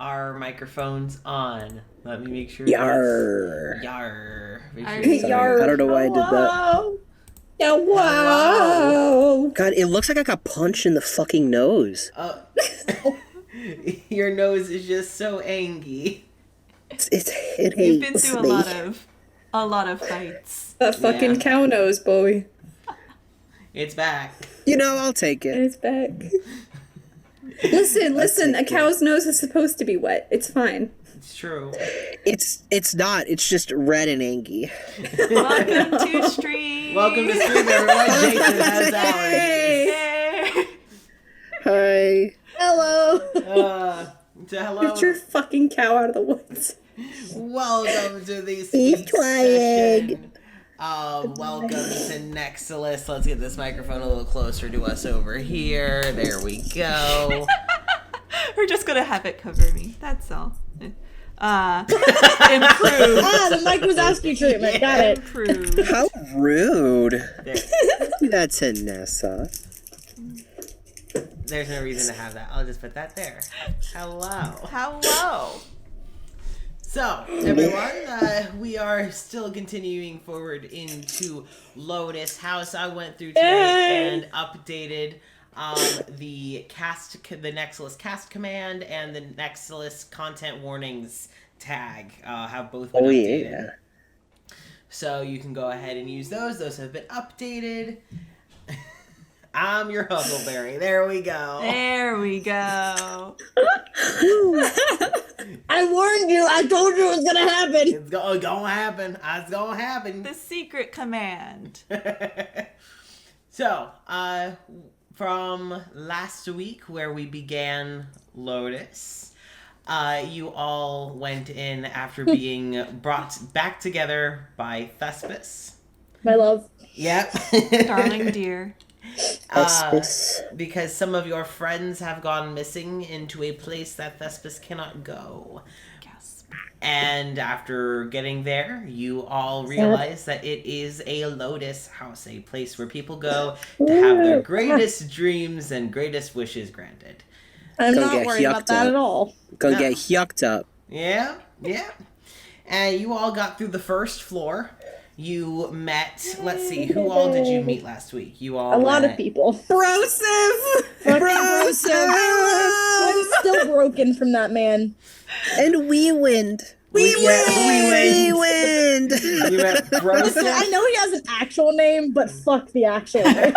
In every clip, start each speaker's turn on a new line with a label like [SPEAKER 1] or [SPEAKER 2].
[SPEAKER 1] our microphones on. Let me make sure.
[SPEAKER 2] Yar.
[SPEAKER 1] Yar.
[SPEAKER 2] Sorry, I don't know why I did that.
[SPEAKER 3] Yeah, wow.
[SPEAKER 2] God, it looks like I got punched in the fucking nose.
[SPEAKER 1] Your nose is just so angry.
[SPEAKER 2] It hates
[SPEAKER 4] You've been through
[SPEAKER 2] me.
[SPEAKER 4] a lot of fights.
[SPEAKER 3] That fucking cow nose, boy.
[SPEAKER 1] It's back.
[SPEAKER 2] You know, I'll take it.
[SPEAKER 3] It's back. Listen, a cow's nose is supposed to be wet. It's fine.
[SPEAKER 1] It's true.
[SPEAKER 2] It's not. It's just red and angry.
[SPEAKER 4] Welcome to Stream.
[SPEAKER 1] Welcome to Stream, everyone. Jason has allergies.
[SPEAKER 4] Hey.
[SPEAKER 2] Hi.
[SPEAKER 3] Hello.
[SPEAKER 1] Hello.
[SPEAKER 3] Get your fucking cow out of the woods.
[SPEAKER 1] Welcome to the
[SPEAKER 2] He's
[SPEAKER 1] speak
[SPEAKER 2] trying.
[SPEAKER 1] session. Welcome to Nexilis. Let's get this microphone a little closer to us over here. There we go.
[SPEAKER 4] We're just gonna have it cover me. That's all. Improved.
[SPEAKER 3] The Mike Wazowski treatment. Got it.
[SPEAKER 4] Improved.
[SPEAKER 2] How rude.
[SPEAKER 1] There.
[SPEAKER 2] That's Anessa.
[SPEAKER 1] There's no reason to have that. I'll just put that there. Hello.
[SPEAKER 4] Hello.
[SPEAKER 1] So, everyone, we are still continuing forward into Lotus House. I went through today and updated the Nexilis cast command and the Nexilis content warnings tag have both been updated.
[SPEAKER 2] Yeah.
[SPEAKER 1] So you can go ahead and use those. Those have been updated. I'm your Huckleberry. There we go.
[SPEAKER 4] There we go.
[SPEAKER 3] I warned you. I told you it was gonna happen.
[SPEAKER 1] It's gonna happen. It's gonna happen.
[SPEAKER 4] The secret command.
[SPEAKER 1] So, from last week where we began Lotus, you all went in after being brought back together by Thespis.
[SPEAKER 3] My love.
[SPEAKER 1] Yep.
[SPEAKER 4] Darling dear.
[SPEAKER 1] Because some of your friends have gone missing into a place that Thespis cannot go.
[SPEAKER 4] Yes.
[SPEAKER 1] And after getting there, you all realize that it is a Lotus House, a place where people go to have their greatest dreams and greatest wishes granted.
[SPEAKER 3] I'm
[SPEAKER 2] Don't
[SPEAKER 3] not
[SPEAKER 2] get
[SPEAKER 3] worried about
[SPEAKER 2] yucked
[SPEAKER 3] that
[SPEAKER 2] up.
[SPEAKER 3] at all.
[SPEAKER 2] Gonna get yucked up.
[SPEAKER 1] Yeah. And you all got through the first floor. You met, let's see, who all did you meet last week? You all
[SPEAKER 3] A lot
[SPEAKER 1] met
[SPEAKER 3] of people.
[SPEAKER 2] Brosive!
[SPEAKER 3] I'm still broken from that man.
[SPEAKER 2] And we wind.
[SPEAKER 1] We
[SPEAKER 2] wind.
[SPEAKER 1] You met
[SPEAKER 3] Listen, I
[SPEAKER 1] Brosive.
[SPEAKER 3] know he has an actual name, but fuck the actual name.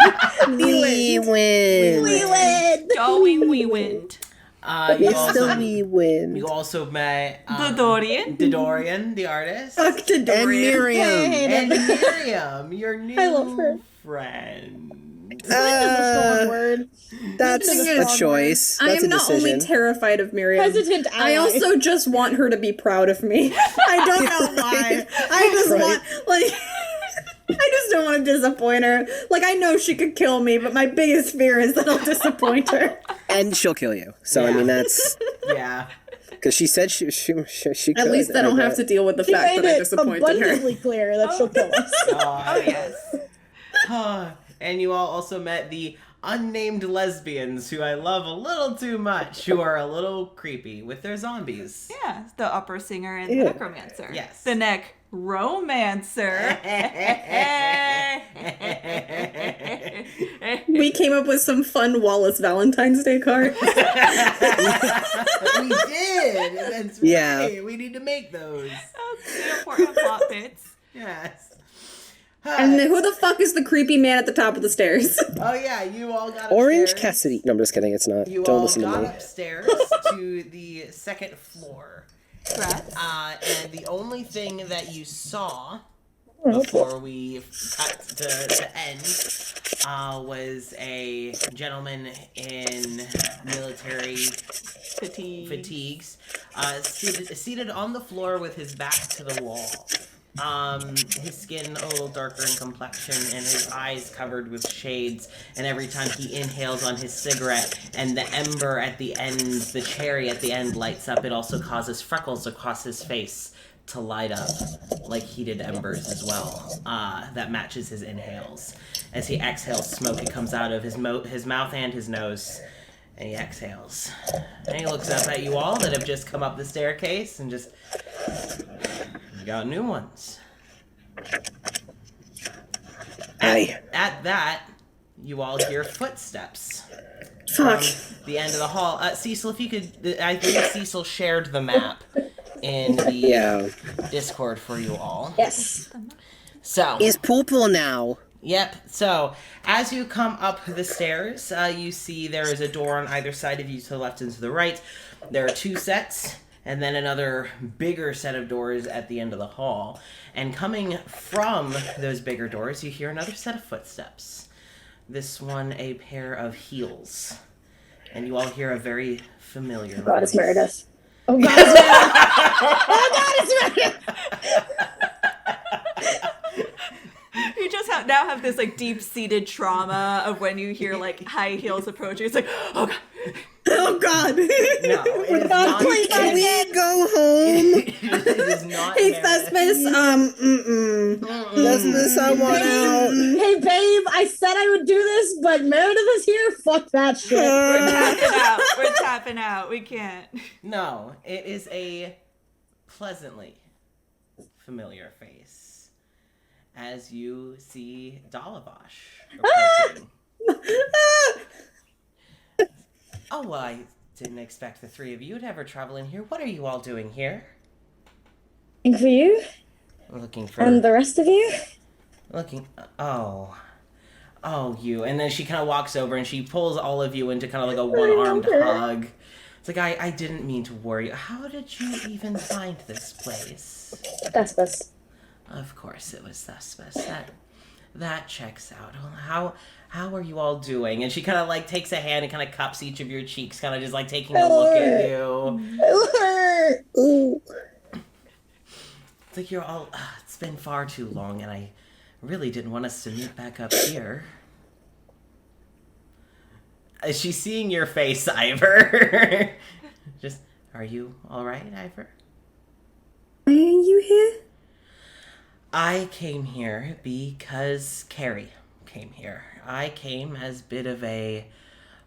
[SPEAKER 2] We win.
[SPEAKER 3] We win.
[SPEAKER 4] Going we went.
[SPEAKER 1] You
[SPEAKER 2] It's still we win.
[SPEAKER 1] You also met
[SPEAKER 4] Dorian.
[SPEAKER 1] Dorian, the artist.
[SPEAKER 3] Fuck to
[SPEAKER 2] And
[SPEAKER 3] Dorian.
[SPEAKER 2] Miriam.
[SPEAKER 1] And Miriam, your new
[SPEAKER 3] I love her.
[SPEAKER 1] friend.
[SPEAKER 3] Word.
[SPEAKER 2] That's a choice.
[SPEAKER 3] I
[SPEAKER 2] That's
[SPEAKER 3] am
[SPEAKER 2] a
[SPEAKER 3] not only
[SPEAKER 2] decision.
[SPEAKER 3] terrified of Miriam.
[SPEAKER 5] Hesitant ally.
[SPEAKER 3] I also just want her to be proud of me. I don't know why. I just want, like, I just don't want to disappoint her. Like, I know she could kill me, but my biggest fear is that I'll disappoint her.
[SPEAKER 2] And she'll kill you. So, I
[SPEAKER 1] Yeah.
[SPEAKER 2] mean, that's...
[SPEAKER 1] Yeah.
[SPEAKER 2] Because she said she could.
[SPEAKER 3] At least I don't have to deal with the
[SPEAKER 5] She
[SPEAKER 3] fact
[SPEAKER 5] made
[SPEAKER 3] that I
[SPEAKER 5] it
[SPEAKER 3] disappointed her.
[SPEAKER 5] abundantly clear that she'll kill us.
[SPEAKER 4] Oh, yes.
[SPEAKER 1] And you all also met the unnamed lesbians, who I love a little too much, who are a little creepy with their zombies.
[SPEAKER 4] Yeah, the opera singer and the
[SPEAKER 2] Yeah.
[SPEAKER 4] necromancer.
[SPEAKER 1] Yes.
[SPEAKER 4] The romancer.
[SPEAKER 3] We came up with some fun Wallace Valentine's Day cards.
[SPEAKER 1] We did! That's
[SPEAKER 2] Yeah.
[SPEAKER 1] right. We need to make those.
[SPEAKER 4] That's the important plot bits.
[SPEAKER 1] Yes.
[SPEAKER 3] And who the fuck is the creepy man at the top of the stairs?
[SPEAKER 1] Oh yeah, you all got
[SPEAKER 2] Orange
[SPEAKER 1] upstairs.
[SPEAKER 2] Cassidy. No, I'm just kidding. It's not.
[SPEAKER 1] You
[SPEAKER 2] Don't
[SPEAKER 1] all
[SPEAKER 2] listen to
[SPEAKER 1] got
[SPEAKER 2] me.
[SPEAKER 1] upstairs to the second floor.
[SPEAKER 4] Correct.
[SPEAKER 1] And the only thing that you saw before we cut to end was a gentleman in military fatigues seated on the floor with his back to the wall. His skin a little darker in complexion and his eyes covered with shades, and every time he inhales on his cigarette and the ember at the end, the cherry at the end lights up, it also causes freckles across his face to light up like heated embers as well. That matches his inhales. As he exhales smoke, it comes out of his mouth and his nose, And he exhales. And he looks up at you all that have just come up the staircase and just... You got new ones.
[SPEAKER 2] Aye.
[SPEAKER 1] At that, you all hear footsteps.
[SPEAKER 3] Fuck.
[SPEAKER 1] From the end of the hall. Cecil, if you could... I think Cecil shared the map in the Discord for you all.
[SPEAKER 5] Yes.
[SPEAKER 1] So...
[SPEAKER 2] He's purple now.
[SPEAKER 1] Yep. So, as you come up the stairs, you see there is a door on either side of you, to the left and to the right. There are 2 sets, and then another bigger set of doors at the end of the hall. And coming from those bigger doors, you hear another set of footsteps. This one, a pair of heels. And you all hear a very familiar
[SPEAKER 5] God, it's
[SPEAKER 1] voice.
[SPEAKER 5] Meredith. Oh God, it's Meredith. Oh God, it's Meredith.
[SPEAKER 4] You just now have this like deep-seated trauma of when you hear like high heels approaching. It's like, oh God.
[SPEAKER 3] Oh God.
[SPEAKER 1] No, it is not.
[SPEAKER 2] Can we go home?
[SPEAKER 1] It is not.
[SPEAKER 3] Hey,
[SPEAKER 1] Meredith.
[SPEAKER 3] Thespis,
[SPEAKER 2] Thespis, I want out.
[SPEAKER 5] Hey babe, I said I would do this, but Meredith is here. Fuck that shit.
[SPEAKER 4] We're tapping out. We're tapping out. We can't.
[SPEAKER 1] No, it is a pleasantly familiar face as you see Dalavash approaching. Oh, well, I didn't expect the 3 of you to ever travel in here. What are you all doing here?
[SPEAKER 5] And for you
[SPEAKER 1] Looking for...
[SPEAKER 5] and the rest of you.
[SPEAKER 1] Looking... Oh, you. And then she kind of walks over and she pulls all of you into kind of like a one-armed hug. It's like, I didn't mean to worry you. How did you even find this place?
[SPEAKER 5] Thespis.
[SPEAKER 1] Of course it was Thespis. That checks out. How are you all doing? And she kind of like takes a hand and kind of cups each of your cheeks, kind of just like taking a look at you.
[SPEAKER 5] Ooh.
[SPEAKER 1] It's like you're all... it's been far too long and I really didn't want us to meet back up here. Is she seeing your face, Ivor? Just, are you alright, Ivor?
[SPEAKER 3] Why are you here?
[SPEAKER 1] I came here because Carrie came here. I came as a bit of a...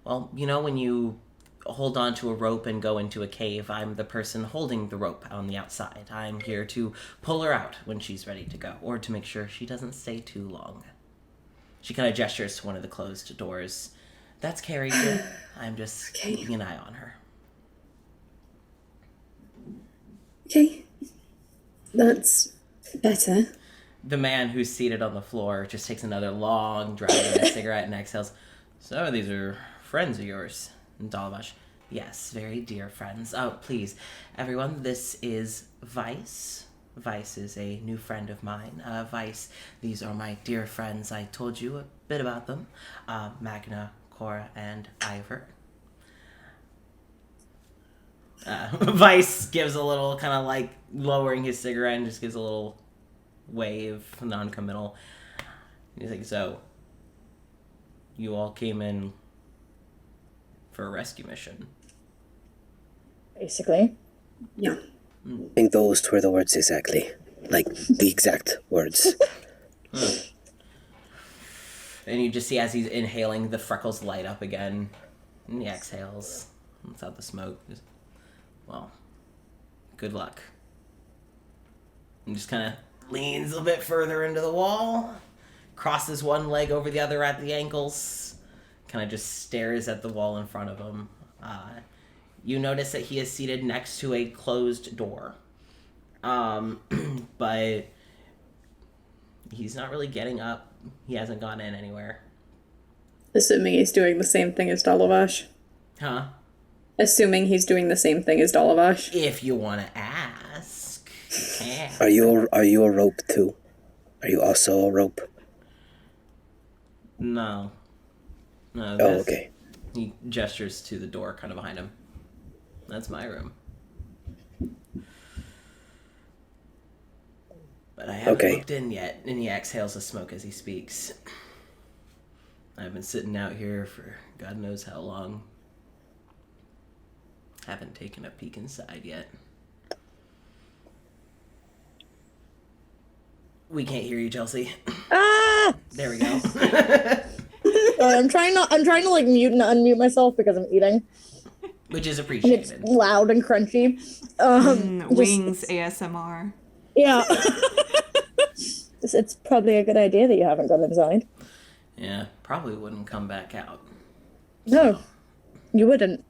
[SPEAKER 1] Well, you know when you hold on to a rope and go into a cave, I'm the person holding the rope on the outside. I'm here to pull her out when she's ready to go, or to make sure she doesn't stay too long. She kind of gestures to one of the closed doors. That's Carrie here. I'm just keeping an eye on her.
[SPEAKER 3] Okay. That's better.
[SPEAKER 1] The man who's seated on the floor just takes another long drag of a cigarette and exhales. So these are friends of yours, Dalavash. Yes, very dear friends. Oh, please, everyone, this is Vice. Vice is a new friend of mine. Vice, these are my dear friends. I told you a bit about them. Magna, Cora, and Ivor. Vice gives a little kind of like lowering his cigarette and just gives a little wave, non-committal. He's like, so, you all came in for a rescue mission.
[SPEAKER 5] Basically.
[SPEAKER 3] Yeah.
[SPEAKER 2] I think those were the words exactly. Like, the exact words.
[SPEAKER 1] And you just see as he's inhaling, the freckles light up again. And he exhales. Lets out the smoke. Just, well, good luck. And just kind of leans a bit further into the wall. Crosses one leg over the other at the ankles. Kind of just stares at the wall in front of him. You notice that he is seated next to a closed door. But he's not really getting up. He hasn't gone in anywhere.
[SPEAKER 3] Assuming he's doing the same thing as Dalavash.
[SPEAKER 1] Huh?
[SPEAKER 3] Assuming he's doing the same thing as Dalavash.
[SPEAKER 1] If you want to ask. Yeah.
[SPEAKER 2] Are you a rope too? Are you also a rope?
[SPEAKER 1] No. No.
[SPEAKER 2] Oh, okay.
[SPEAKER 1] He gestures to the door kind of behind him. That's my room. But I haven't looked in yet, and he exhales the smoke as he speaks. I've been sitting out here for God knows how long. Haven't taken a peek inside yet. We can't hear you, Chelsea.
[SPEAKER 5] Ah!
[SPEAKER 1] There we go.
[SPEAKER 5] I'm trying to like mute and unmute myself because I'm eating.
[SPEAKER 1] Which is
[SPEAKER 5] And it's
[SPEAKER 1] appreciated.
[SPEAKER 5] loud and crunchy.
[SPEAKER 4] Wings ASMR.
[SPEAKER 5] Yeah. It's probably a good idea that you haven't gone inside.
[SPEAKER 1] Yeah, probably wouldn't come back out.
[SPEAKER 5] No, you wouldn't.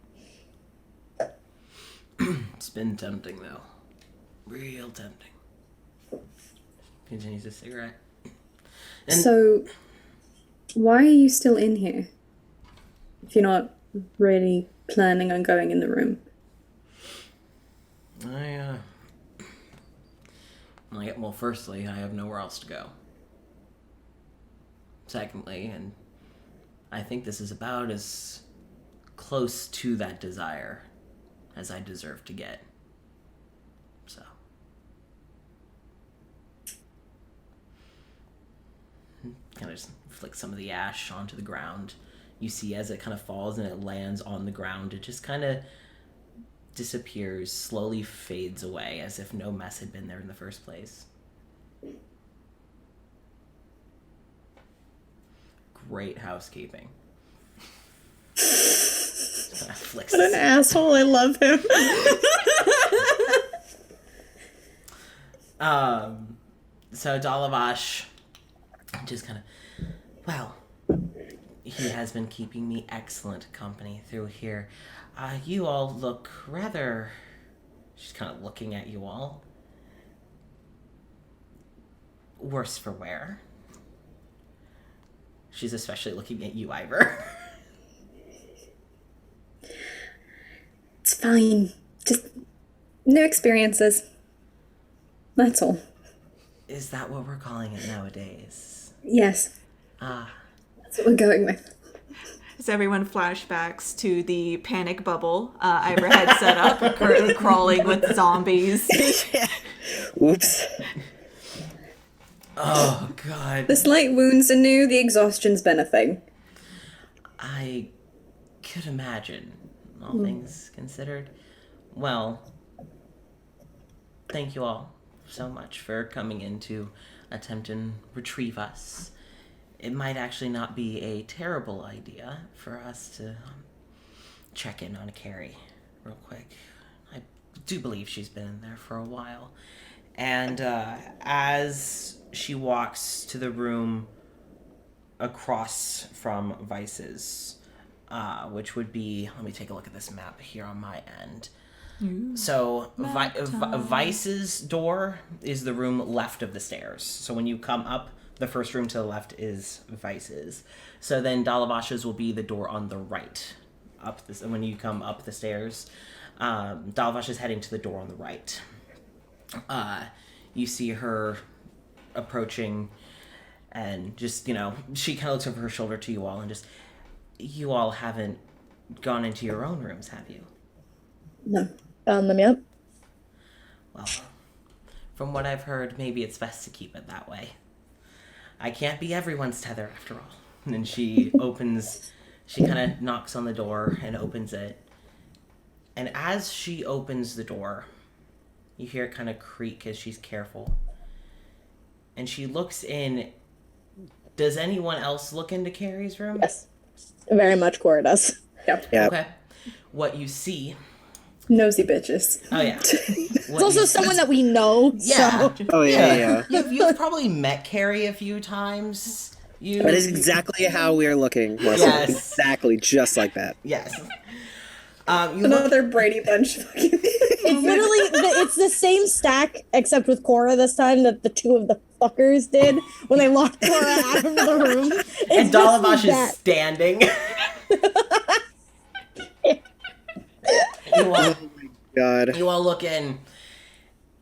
[SPEAKER 1] It's been tempting, though. Real tempting. Continues a cigarette. And
[SPEAKER 3] So, why are you still in here? If you're not really planning on going in the room.
[SPEAKER 1] Well, firstly, I have nowhere else to go. Secondly, and I think this is about as close to that desire as I deserve to get. So. Kind of just flick some of the ash onto the ground. You see as it kind of falls and it lands on the ground, it just kind of disappears, slowly fades away, as if no mess had been there in the first place. Great housekeeping. Flicks
[SPEAKER 3] What an asshole, I love him.
[SPEAKER 1] So Dalavash just kind of, well, he has been keeping me excellent company through here. You all look rather... She's kind of looking at you all. Worse for wear. She's especially looking at you, Ivor.
[SPEAKER 3] It's fine. Just new experiences. That's all.
[SPEAKER 1] Is that what we're calling it nowadays?
[SPEAKER 3] Yes,
[SPEAKER 1] Ah.
[SPEAKER 3] that's what we're going with.
[SPEAKER 4] As everyone flashbacks to the panic bubble Ivor had set up, crawling with zombies.
[SPEAKER 2] Oops.
[SPEAKER 1] Oh, God.
[SPEAKER 3] The slight wounds are new, the exhaustion's been a thing.
[SPEAKER 1] I could imagine, all things considered. Well, thank you all so much for coming in to attempt and retrieve us. It might actually not be a terrible idea for us to check in on Carrie real quick. I do believe she's been in there for a while. And as she walks to the room across from Vice's, which would be, let me take a look at this map here on my end. So Vice's door is the room left of the stairs. So when you come up, the first room to the left is Vice's. So then Dalavash's will be the door on the right. When you come up the stairs, Dalavash is heading to the door on the right. You see her approaching, and just, she kind of looks over her shoulder to you all, and just, you all haven't gone into your own rooms, have you?
[SPEAKER 5] No. Found them yet?
[SPEAKER 1] Well, from what I've heard, maybe it's best to keep it that way. I can't be everyone's tether, after all. And then she she kind of knocks on the door and opens it. And as she opens the door, you hear it kind of creak as she's careful. And she looks in. Does anyone else look into Carrie's room?
[SPEAKER 5] Yes. Very much Cora does.
[SPEAKER 3] Yep.
[SPEAKER 2] Yeah.
[SPEAKER 1] Okay. What you see...
[SPEAKER 3] Nosy bitches.
[SPEAKER 1] Oh, yeah.
[SPEAKER 5] It's also someone that we know.
[SPEAKER 1] Yeah.
[SPEAKER 5] So.
[SPEAKER 2] Oh yeah.
[SPEAKER 1] You've probably met Carrie a few times.
[SPEAKER 2] That is exactly how we are looking, Marcel.
[SPEAKER 1] Yes.
[SPEAKER 2] Exactly, just like that.
[SPEAKER 1] Yes.
[SPEAKER 3] Another Brady Bunch fucking...
[SPEAKER 5] It's literally, it's the same stack, except with Cora this time, that the two of the fuckers did when they locked Cora out of the room.
[SPEAKER 1] And Dalavash is standing.
[SPEAKER 2] God.
[SPEAKER 1] You all look in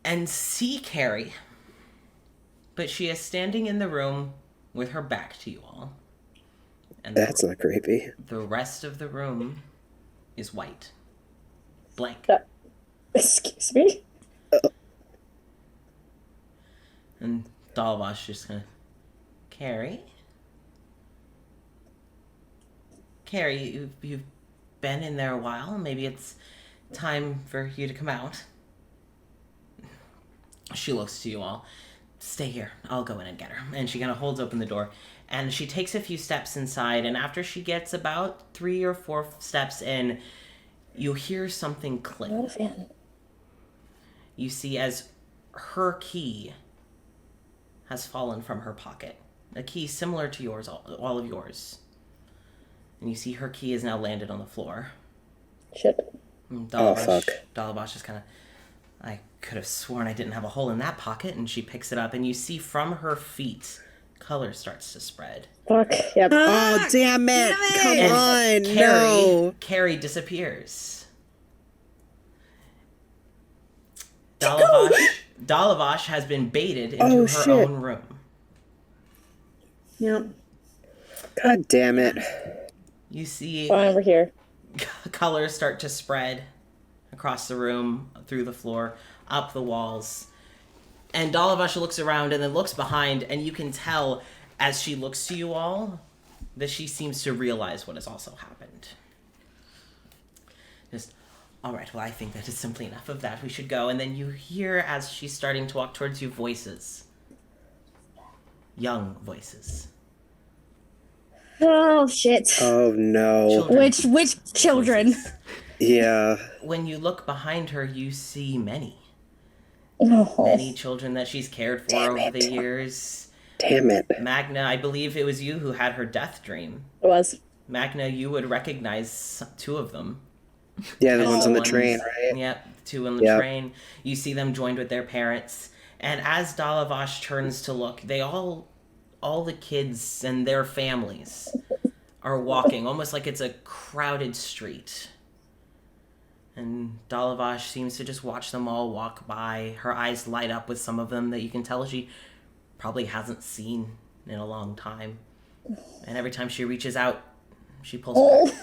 [SPEAKER 1] and see Carrie. But she is standing in the room with her back to you all. And
[SPEAKER 2] That's not creepy.
[SPEAKER 1] the rest of the room is white. Blank.
[SPEAKER 5] Excuse me?
[SPEAKER 1] And Dalavash just kind of... Carrie? Carrie, you've been in there a while. Maybe it's time for you to come out. She looks to you all. Stay here. I'll go in and get her. And she kind of holds open the door. And she takes a few steps inside, and after she gets about 3 or 4 steps in, you hear something click.
[SPEAKER 5] Not a fan.
[SPEAKER 1] You see as her key has fallen from her pocket. A key similar to yours, all of yours. And you see her key is now landed on the floor.
[SPEAKER 5] Shit.
[SPEAKER 2] Fuck.
[SPEAKER 1] Dalabash is kind of... I could have sworn I didn't have a hole in that pocket, and she picks it up, and you see from her feet... color starts to spread.
[SPEAKER 5] Fuck. Yep.
[SPEAKER 2] Oh, damn it. Come on. No.
[SPEAKER 1] Carrie disappears. Dalavash has been baited into her own room.
[SPEAKER 3] Yep.
[SPEAKER 2] God damn it.
[SPEAKER 1] You see
[SPEAKER 5] Fine, we're here.
[SPEAKER 1] colors start to spread across the room, through the floor, up the walls. And Dalavash looks around and then looks behind, and you can tell as she looks to you all that she seems to realize what has also happened. Just, all right, well, I think that is simply enough of that. We should go. And then you hear, as she's starting to walk towards you, voices. Young voices.
[SPEAKER 5] Oh shit.
[SPEAKER 2] Oh no.
[SPEAKER 1] Children.
[SPEAKER 5] Which children?
[SPEAKER 1] Voices.
[SPEAKER 2] Yeah.
[SPEAKER 1] When you look behind her, you see many.
[SPEAKER 5] Oh.
[SPEAKER 1] Many children that she's cared for over the years.
[SPEAKER 2] Damn it.
[SPEAKER 1] Magna, I believe it was you who had her death dream.
[SPEAKER 5] It was.
[SPEAKER 1] Magna, you would recognize 2 of them.
[SPEAKER 2] Yeah, the
[SPEAKER 1] As
[SPEAKER 2] ones on the train, right?
[SPEAKER 1] Yep, 2 on the train. You see them joined with their parents. And as Dalavash turns to look, they all the kids and their families are walking, almost like it's a crowded street. And Dalavash seems to just watch them all walk by. Her eyes light up with some of them that you can tell she probably hasn't seen in a long time. And every time she reaches out, she pulls back.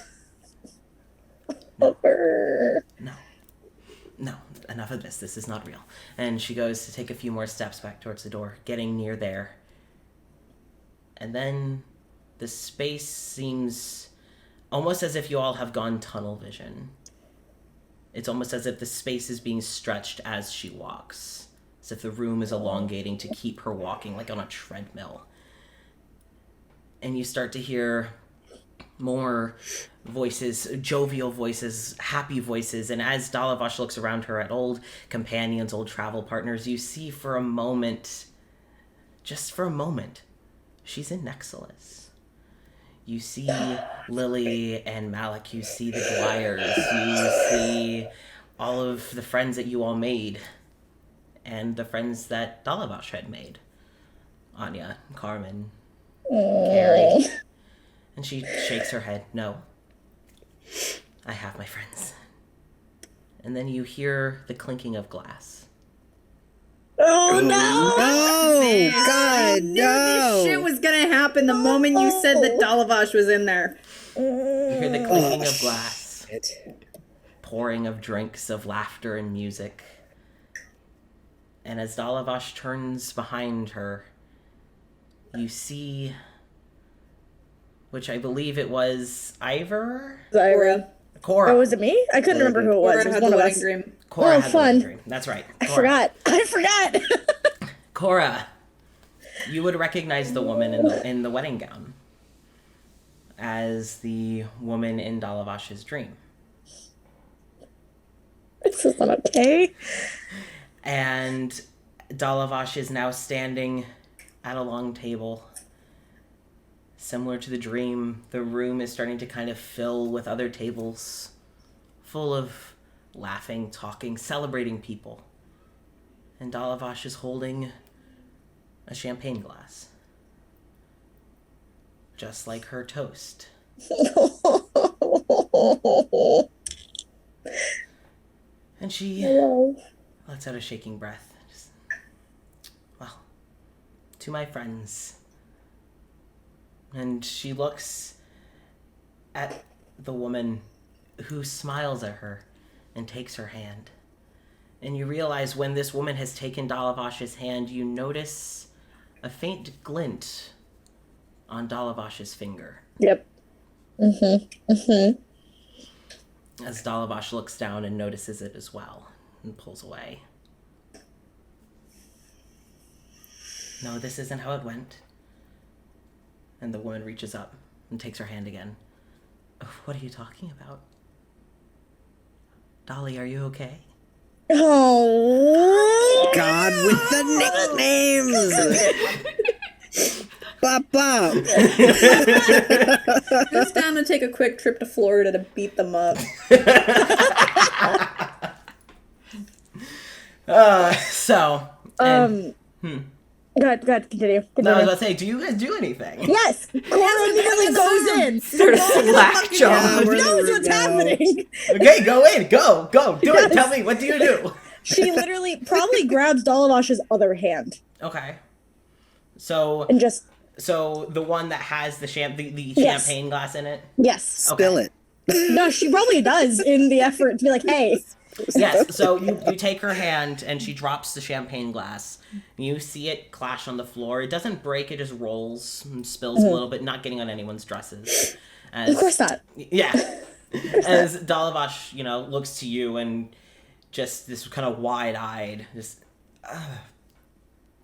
[SPEAKER 1] No, enough of this. This is not real. And she goes to take a few more steps back towards the door, getting near there. And then the space seems almost as if you all have gone tunnel vision. It's almost as if the space is being stretched as she walks. As if the room is elongating to keep her walking like on a treadmill. And you start to hear more voices, jovial voices, happy voices. And as Dalavash looks around her at old companions, old travel partners, you see for a moment, just for a moment, she's in Nexilis. You see Lily and Malik, you see the Dwyers, you see all of the friends that you all made, and the friends that Dalavash had made. Anya, Carmen, Carrie. And she shakes her head. No. I have my friends. And then you hear the clinking of glass.
[SPEAKER 5] Oh no!
[SPEAKER 2] No! God, no!
[SPEAKER 3] This shit was gonna happen the moment you said that Dalavash was in there.
[SPEAKER 1] You hear the clinking of glass.
[SPEAKER 2] Shit.
[SPEAKER 1] Pouring of drinks, of laughter and music. And as Dalavash turns behind her, you see, which I believe it was Ivor?
[SPEAKER 5] Zyra.
[SPEAKER 1] Cora.
[SPEAKER 5] Oh, was it me? I couldn't remember who it was.
[SPEAKER 3] Cora
[SPEAKER 5] It was
[SPEAKER 3] had
[SPEAKER 5] one
[SPEAKER 3] the
[SPEAKER 5] of
[SPEAKER 3] wedding
[SPEAKER 5] us.
[SPEAKER 3] dream.
[SPEAKER 1] Cora
[SPEAKER 5] Oh,
[SPEAKER 1] had the
[SPEAKER 5] fun.
[SPEAKER 1] wedding dream. That's right.
[SPEAKER 5] I
[SPEAKER 1] Cora.
[SPEAKER 5] forgot.
[SPEAKER 1] Cora, you would recognize the woman in the wedding gown as the woman in Dalavash's dream.
[SPEAKER 5] This is not okay.
[SPEAKER 1] And Dalavash is now standing at a long table. Similar to the dream, the room is starting to kind of fill with other tables full of laughing, talking, celebrating people. And Dalavash is holding a champagne glass. Just like her toast. And she lets out a shaking breath. Just, well, to my friends. And she looks at the woman who smiles at her and takes her hand. And you realize when this woman has taken Dalavash's hand, you notice a faint glint on Dalavash's finger.
[SPEAKER 5] Yep.
[SPEAKER 1] As Dalavash looks down and notices it as well and pulls away. No, this isn't how it went. And the woman reaches up and takes her hand again. What are you talking about? Dolly, are you okay?
[SPEAKER 5] Oh.
[SPEAKER 2] God with the nicknames! Papa!
[SPEAKER 3] Who's down to take a quick trip to Florida to beat them up?
[SPEAKER 5] Go ahead, continue.
[SPEAKER 1] No, I was about to say, do you guys do anything?
[SPEAKER 5] Yes! Cora immediately goes in!
[SPEAKER 4] Start a slack jaw.
[SPEAKER 5] Knows what's happening!
[SPEAKER 1] Okay, go in, go, do it. Tell me, what do you do?
[SPEAKER 5] She literally probably grabs Dalavosh's other hand.
[SPEAKER 1] Okay. So
[SPEAKER 5] And just,
[SPEAKER 1] so the one that has the
[SPEAKER 5] Yes.
[SPEAKER 1] champagne glass in it?
[SPEAKER 5] yes.
[SPEAKER 2] Spill it.
[SPEAKER 5] No, she probably does in the effort to be like, hey.
[SPEAKER 1] Yes, so you take her hand and she drops the champagne glass. You see it clash on the floor. It doesn't break, it just rolls and spills a little bit, not getting on anyone's dresses.
[SPEAKER 5] Of course not.
[SPEAKER 1] Yeah. As Dalavash, looks to you and just this kind of wide-eyed, just,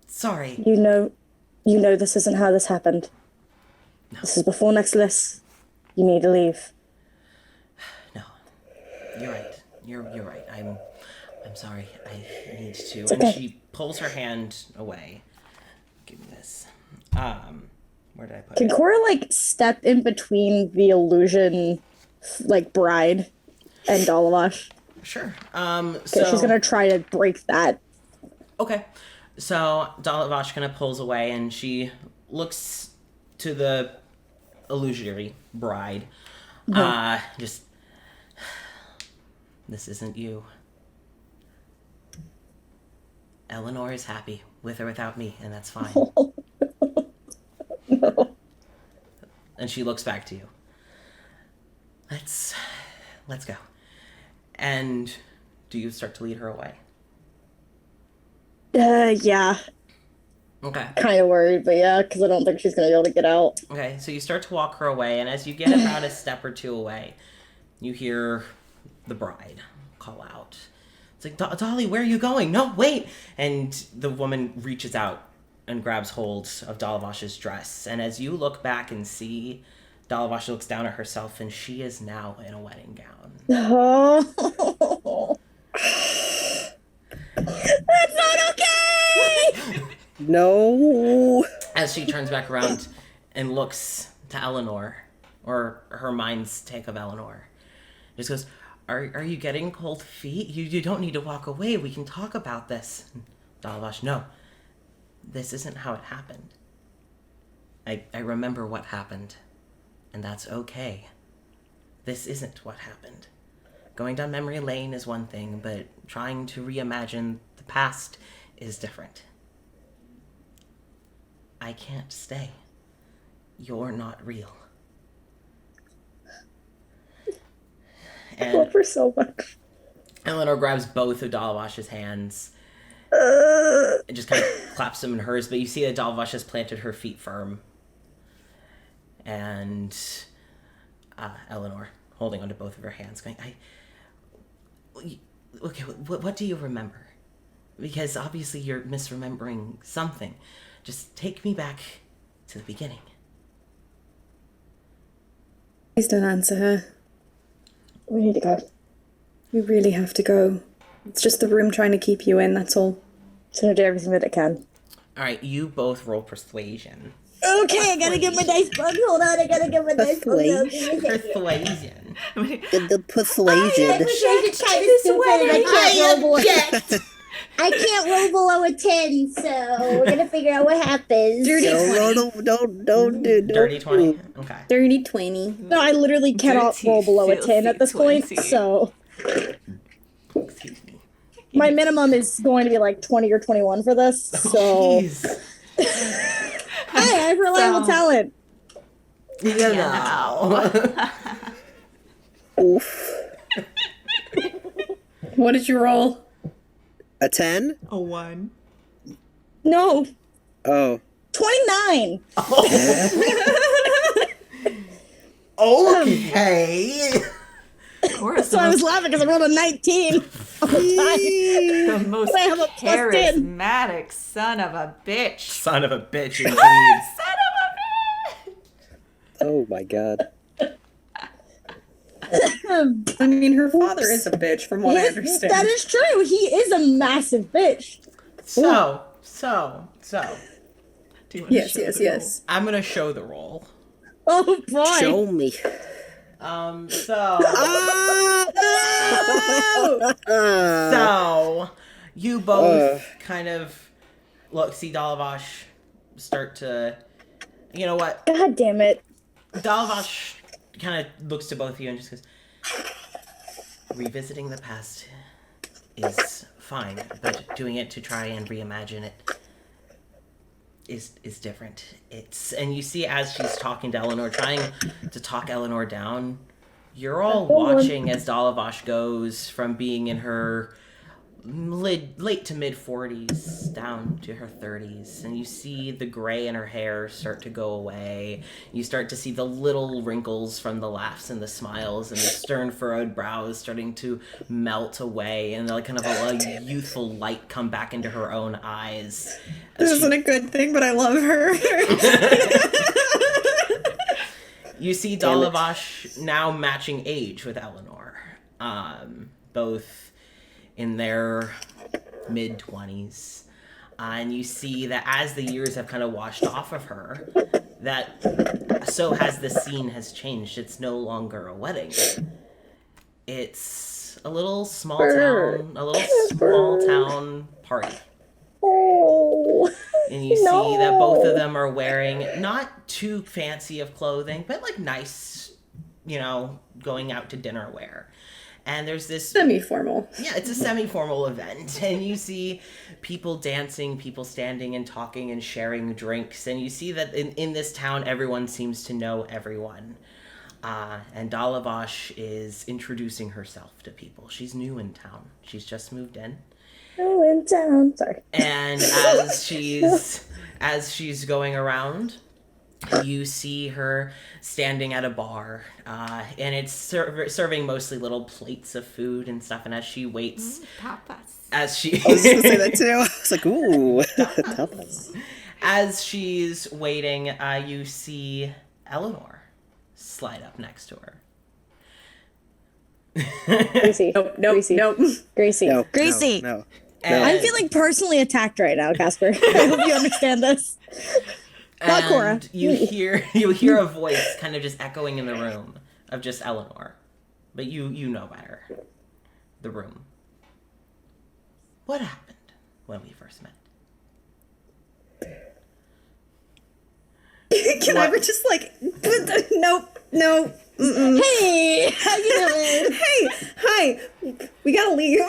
[SPEAKER 1] sorry.
[SPEAKER 5] You know this isn't how this happened.
[SPEAKER 1] No.
[SPEAKER 5] This is before Nexilis. You need to leave.
[SPEAKER 1] No, you're right. You're right. I'm sorry. I need to.
[SPEAKER 5] okay.
[SPEAKER 1] And she pulls her hand away. Give me this. Where did I put
[SPEAKER 5] Can
[SPEAKER 1] it?
[SPEAKER 5] Cora, step in between the illusion, bride and Dalavash?
[SPEAKER 1] Sure.
[SPEAKER 5] So she's gonna try to break that.
[SPEAKER 1] Okay. So Dalavash kind of pulls away and she looks to the illusionary bride. Just, this isn't you. Eleanor is happy with or without me, and that's fine.
[SPEAKER 5] No.
[SPEAKER 1] And she looks back to you. Let's go. And do you start to lead her away?
[SPEAKER 5] Yeah.
[SPEAKER 1] Okay.
[SPEAKER 5] Kind of worried, but yeah, because I don't think she's gonna be able to get out.
[SPEAKER 1] Okay, so you start to walk her away, and as you get about a step or two away, you hear the bride call out. It's like, Dolly, where are you going? No, wait! And the woman reaches out and grabs hold of Dalavash's dress. And as you look back and see, Dalavash looks down at herself, and she is now in a wedding gown.
[SPEAKER 5] Oh. That's not okay!
[SPEAKER 2] No.
[SPEAKER 1] As she turns back around and looks to Eleanor, or her mind's take of Eleanor, just goes, Are you getting cold feet? You don't need to walk away. We can talk about this. Dalavash, no. This isn't how it happened. I remember what happened, and that's okay. This isn't what happened. Going down memory lane is one thing, but trying to reimagine the past is different. I can't stay. You're not real.
[SPEAKER 5] I love
[SPEAKER 1] And
[SPEAKER 5] her so much.
[SPEAKER 1] Eleanor grabs both of Dalavash's hands and just kind of claps them in hers, but you see that Dalavash has planted her feet firm. And Eleanor, holding onto both of her hands, going, okay, what do you remember? Because obviously you're misremembering something. Just take me back to the beginning.
[SPEAKER 3] Please don't answer her.
[SPEAKER 5] We need to go.
[SPEAKER 3] We really have to go. It's just the room trying to keep you in, that's all.
[SPEAKER 5] It's gonna do everything that it can.
[SPEAKER 1] Alright, you both roll persuasion.
[SPEAKER 5] Okay, I gotta get my dice book. Hold on, I gotta get my dice book.
[SPEAKER 1] Persuasion.
[SPEAKER 2] The persuasion.
[SPEAKER 5] I can't roll below a 10, so we're gonna figure out what happens.
[SPEAKER 2] Don't do
[SPEAKER 1] Dirty 20? Okay.
[SPEAKER 3] Dirty 20.
[SPEAKER 5] No, I literally cannot
[SPEAKER 4] Dirty,
[SPEAKER 5] roll below a 10 at this point,
[SPEAKER 4] filthy 20.
[SPEAKER 5] so
[SPEAKER 1] Excuse me.
[SPEAKER 5] my minimum is going to be 20 or 21 for this, so...
[SPEAKER 1] Jeez.
[SPEAKER 5] Hey, I have reliable talent.
[SPEAKER 2] Oof.
[SPEAKER 3] What did you roll?
[SPEAKER 2] A 10?
[SPEAKER 4] A 1.
[SPEAKER 5] No,
[SPEAKER 2] Oh.
[SPEAKER 5] 29.
[SPEAKER 1] Okay.
[SPEAKER 4] Cora's
[SPEAKER 5] So I was laughing because I rolled a 19 all the time.
[SPEAKER 4] the most
[SPEAKER 5] I have a plus 10.
[SPEAKER 4] charismatic son of a bitch.
[SPEAKER 1] Son of a bitch, indeed.
[SPEAKER 4] Son of a bitch!
[SPEAKER 2] Oh my god.
[SPEAKER 3] I mean, her father is a bitch, from what I understand.
[SPEAKER 5] That is true. He is a massive bitch.
[SPEAKER 1] So.
[SPEAKER 4] Do you want to
[SPEAKER 3] Yes,
[SPEAKER 4] show
[SPEAKER 3] yes,
[SPEAKER 4] the
[SPEAKER 3] yes.
[SPEAKER 1] I'm gonna show the roll.
[SPEAKER 5] Oh boy.
[SPEAKER 2] Show me.
[SPEAKER 1] So you both kind of see Dalavash start to, you know what?
[SPEAKER 5] God damn it.
[SPEAKER 1] Dalavash kind of looks to both of you and just goes, revisiting the past is fine, but doing it to try and reimagine it is different. And you see as she's talking to Eleanor, trying to talk Eleanor down, you're all watching as Dalavash goes from being in her late to mid 40s down to her 30s, and you see the gray in her hair start to go away. You start to see the little wrinkles from the laughs and the smiles, and the stern furrowed brows starting to melt away, and like kind of a youthful light come back into her own eyes.
[SPEAKER 3] This isn't a good thing, but I love her.
[SPEAKER 1] You see Dalavash now matching age with Eleanor, both in their mid-20s. And you see that as the years have kind of washed off of her, that so has the scene has changed. It's no longer a wedding. It's a little small town party.
[SPEAKER 5] Oh.
[SPEAKER 1] And you see that both of them are wearing not too fancy of clothing, but like nice, going out to dinner wear. And there's this
[SPEAKER 3] semi-formal.
[SPEAKER 1] Yeah, it's a semi-formal event. And you see people dancing, people standing and talking and sharing drinks. And you see that in this town, everyone seems to know everyone. And Dalavash is introducing herself to people. She's new in town. She's just moved in.
[SPEAKER 5] Oh, in town. Sorry.
[SPEAKER 1] And as she's going around, you see her standing at a bar, and it's serving mostly little plates of food and stuff. And as she waits,
[SPEAKER 4] tapas.
[SPEAKER 1] As she,
[SPEAKER 2] I was gonna say that too. I was like, ooh, tapas.
[SPEAKER 1] As she's waiting, you see Eleanor slide up next to her.
[SPEAKER 5] Gracie.
[SPEAKER 3] Nope.
[SPEAKER 5] Gracie.
[SPEAKER 2] No,
[SPEAKER 5] Gracie.
[SPEAKER 2] No.
[SPEAKER 5] I'm feeling personally attacked right now, Casper. I hope you understand this. Not Cora.
[SPEAKER 1] And you hear a voice kind of just echoing in the room of just Eleanor, but you know better. The room. What happened when we first met?
[SPEAKER 3] Can I ever just nope.
[SPEAKER 5] Hey, how you doing?
[SPEAKER 3] Hey, hi. We gotta leave.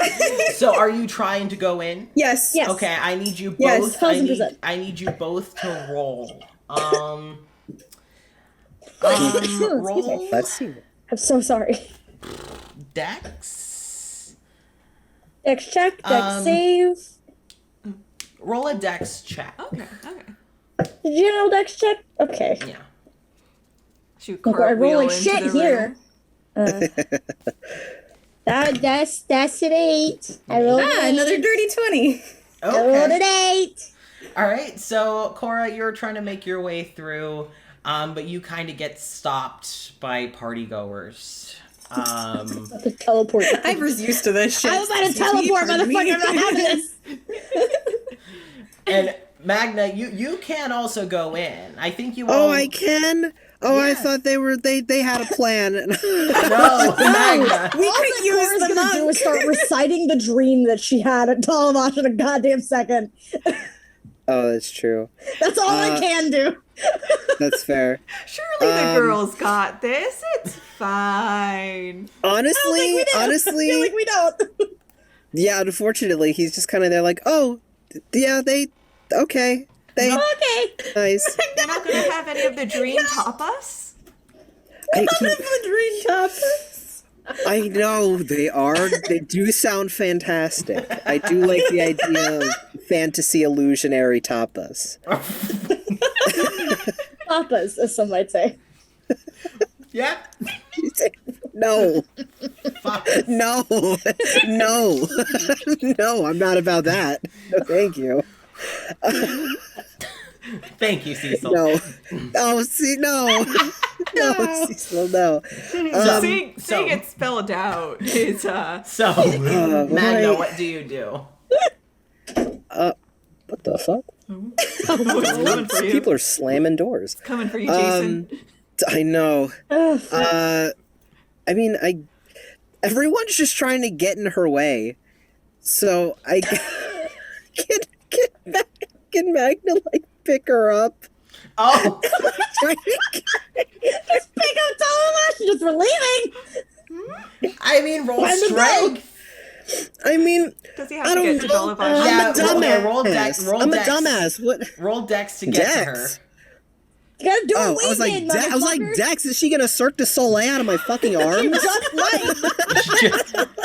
[SPEAKER 1] So, are you trying to go in?
[SPEAKER 3] Yes.
[SPEAKER 1] Okay, I need you both.
[SPEAKER 3] Yes,
[SPEAKER 5] 1000%.
[SPEAKER 1] I need you both to roll. Roll.
[SPEAKER 2] Let's see.
[SPEAKER 5] I'm so sorry.
[SPEAKER 1] Dex.
[SPEAKER 5] Dex check, Dex save.
[SPEAKER 1] Roll a Dex check.
[SPEAKER 4] Okay.
[SPEAKER 5] Did you know Dex check? Okay.
[SPEAKER 1] Yeah.
[SPEAKER 4] Shoot,
[SPEAKER 5] I'm
[SPEAKER 4] cartwheel
[SPEAKER 5] rolling
[SPEAKER 4] into
[SPEAKER 5] shit
[SPEAKER 4] the
[SPEAKER 5] here.
[SPEAKER 4] room.
[SPEAKER 5] That's an 8. I rolled
[SPEAKER 3] Another dirty 20.
[SPEAKER 5] I rolled an
[SPEAKER 1] Okay.
[SPEAKER 5] 8.
[SPEAKER 1] All right. So, Cora, you're trying to make your way through, but you kind of get stopped by partygoers.
[SPEAKER 5] To teleport.
[SPEAKER 3] I was used to this shit.
[SPEAKER 5] I'm about to teleport, motherfucker. I'm not having this.
[SPEAKER 1] And Magna, you can also go in. I think you.
[SPEAKER 2] Oh,
[SPEAKER 1] all...
[SPEAKER 2] I can. Oh, I
[SPEAKER 1] Yeah.
[SPEAKER 2] thought they had a plan.
[SPEAKER 1] No, Magna.
[SPEAKER 3] We
[SPEAKER 5] All
[SPEAKER 3] could
[SPEAKER 5] that
[SPEAKER 3] use
[SPEAKER 5] Cora's
[SPEAKER 3] the
[SPEAKER 5] gonna do
[SPEAKER 3] monk.
[SPEAKER 5] is start reciting the dream that she had at Talamash in a goddamn second.
[SPEAKER 2] Oh, that's true.
[SPEAKER 5] That's all I can do.
[SPEAKER 2] That's fair.
[SPEAKER 4] Surely the girls got this. It's fine.
[SPEAKER 2] Honestly,
[SPEAKER 5] I feel like we don't.
[SPEAKER 2] yeah. Unfortunately, he's just kind of there, like, oh, yeah, okay,
[SPEAKER 5] Okay.
[SPEAKER 2] nice.
[SPEAKER 4] They're not going to have any of the dream tapas?
[SPEAKER 2] I know they are. They do sound fantastic. I do like the idea of fantasy illusionary tapas.
[SPEAKER 5] Papas, as some might say.
[SPEAKER 1] Yeah.
[SPEAKER 2] No. No. No. No, I'm not about that. No, thank you.
[SPEAKER 1] Thank you, Cecil.
[SPEAKER 2] No. Oh, see, no. No, Cecil, no.
[SPEAKER 4] Seeing it spelled out is
[SPEAKER 1] So, Magna, what do you do?
[SPEAKER 2] What the fuck?
[SPEAKER 4] it's coming for you.
[SPEAKER 2] People are slamming doors.
[SPEAKER 4] Coming for you, Jason.
[SPEAKER 2] I know. I mean, everyone's just trying to get in her way. So I can Magna like pick her up.
[SPEAKER 1] Oh,
[SPEAKER 5] Just pick up Thomas, just for leaving.
[SPEAKER 1] I mean, roll strength.
[SPEAKER 2] I mean,
[SPEAKER 4] Does he have
[SPEAKER 2] I
[SPEAKER 4] to
[SPEAKER 2] don't
[SPEAKER 4] get to
[SPEAKER 2] know.
[SPEAKER 4] Dollivash?
[SPEAKER 1] Yeah,
[SPEAKER 2] I'm a dumbass.
[SPEAKER 1] roll dex.
[SPEAKER 2] I'm a dumbass. What?
[SPEAKER 1] Roll dex to get to her.
[SPEAKER 2] Dex?
[SPEAKER 5] You gotta do
[SPEAKER 2] Oh,
[SPEAKER 5] it
[SPEAKER 2] I was like,
[SPEAKER 5] weekend,
[SPEAKER 2] I was like,
[SPEAKER 5] motherfucker.
[SPEAKER 2] Dex, is she gonna Cirque du Soleil out of my fucking arms?
[SPEAKER 5] Just might.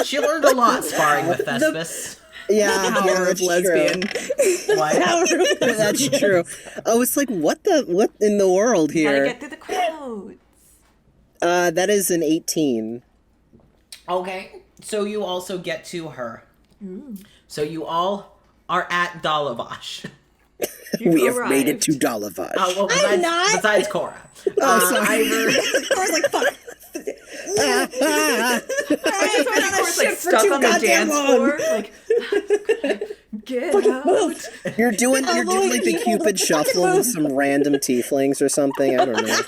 [SPEAKER 1] She learned a lot sparring with Thespis.
[SPEAKER 2] Yeah,
[SPEAKER 3] Power of
[SPEAKER 2] that's
[SPEAKER 3] lesbian.
[SPEAKER 1] What?
[SPEAKER 2] That's true. Oh, it's like, what in the world
[SPEAKER 4] Gotta
[SPEAKER 2] here?
[SPEAKER 4] get through the crowds.
[SPEAKER 2] That is an 18.
[SPEAKER 1] Okay, so you also get to her. So you all are at Dollivash.
[SPEAKER 2] We have made it
[SPEAKER 4] arrived.
[SPEAKER 2] to Dollivash.
[SPEAKER 1] Well,
[SPEAKER 5] I'm not.
[SPEAKER 1] besides Cora.
[SPEAKER 2] sorry.
[SPEAKER 3] I was like, fuck.
[SPEAKER 4] Of course, like
[SPEAKER 3] shit for
[SPEAKER 4] stuck
[SPEAKER 3] too
[SPEAKER 4] on the
[SPEAKER 3] goddamn
[SPEAKER 4] dance
[SPEAKER 3] long.
[SPEAKER 4] floor. Like, get out.
[SPEAKER 2] You're doing like the
[SPEAKER 5] people
[SPEAKER 2] Cupid
[SPEAKER 5] to
[SPEAKER 2] shuffle
[SPEAKER 5] fucking
[SPEAKER 2] with some random tieflings or something. I don't know.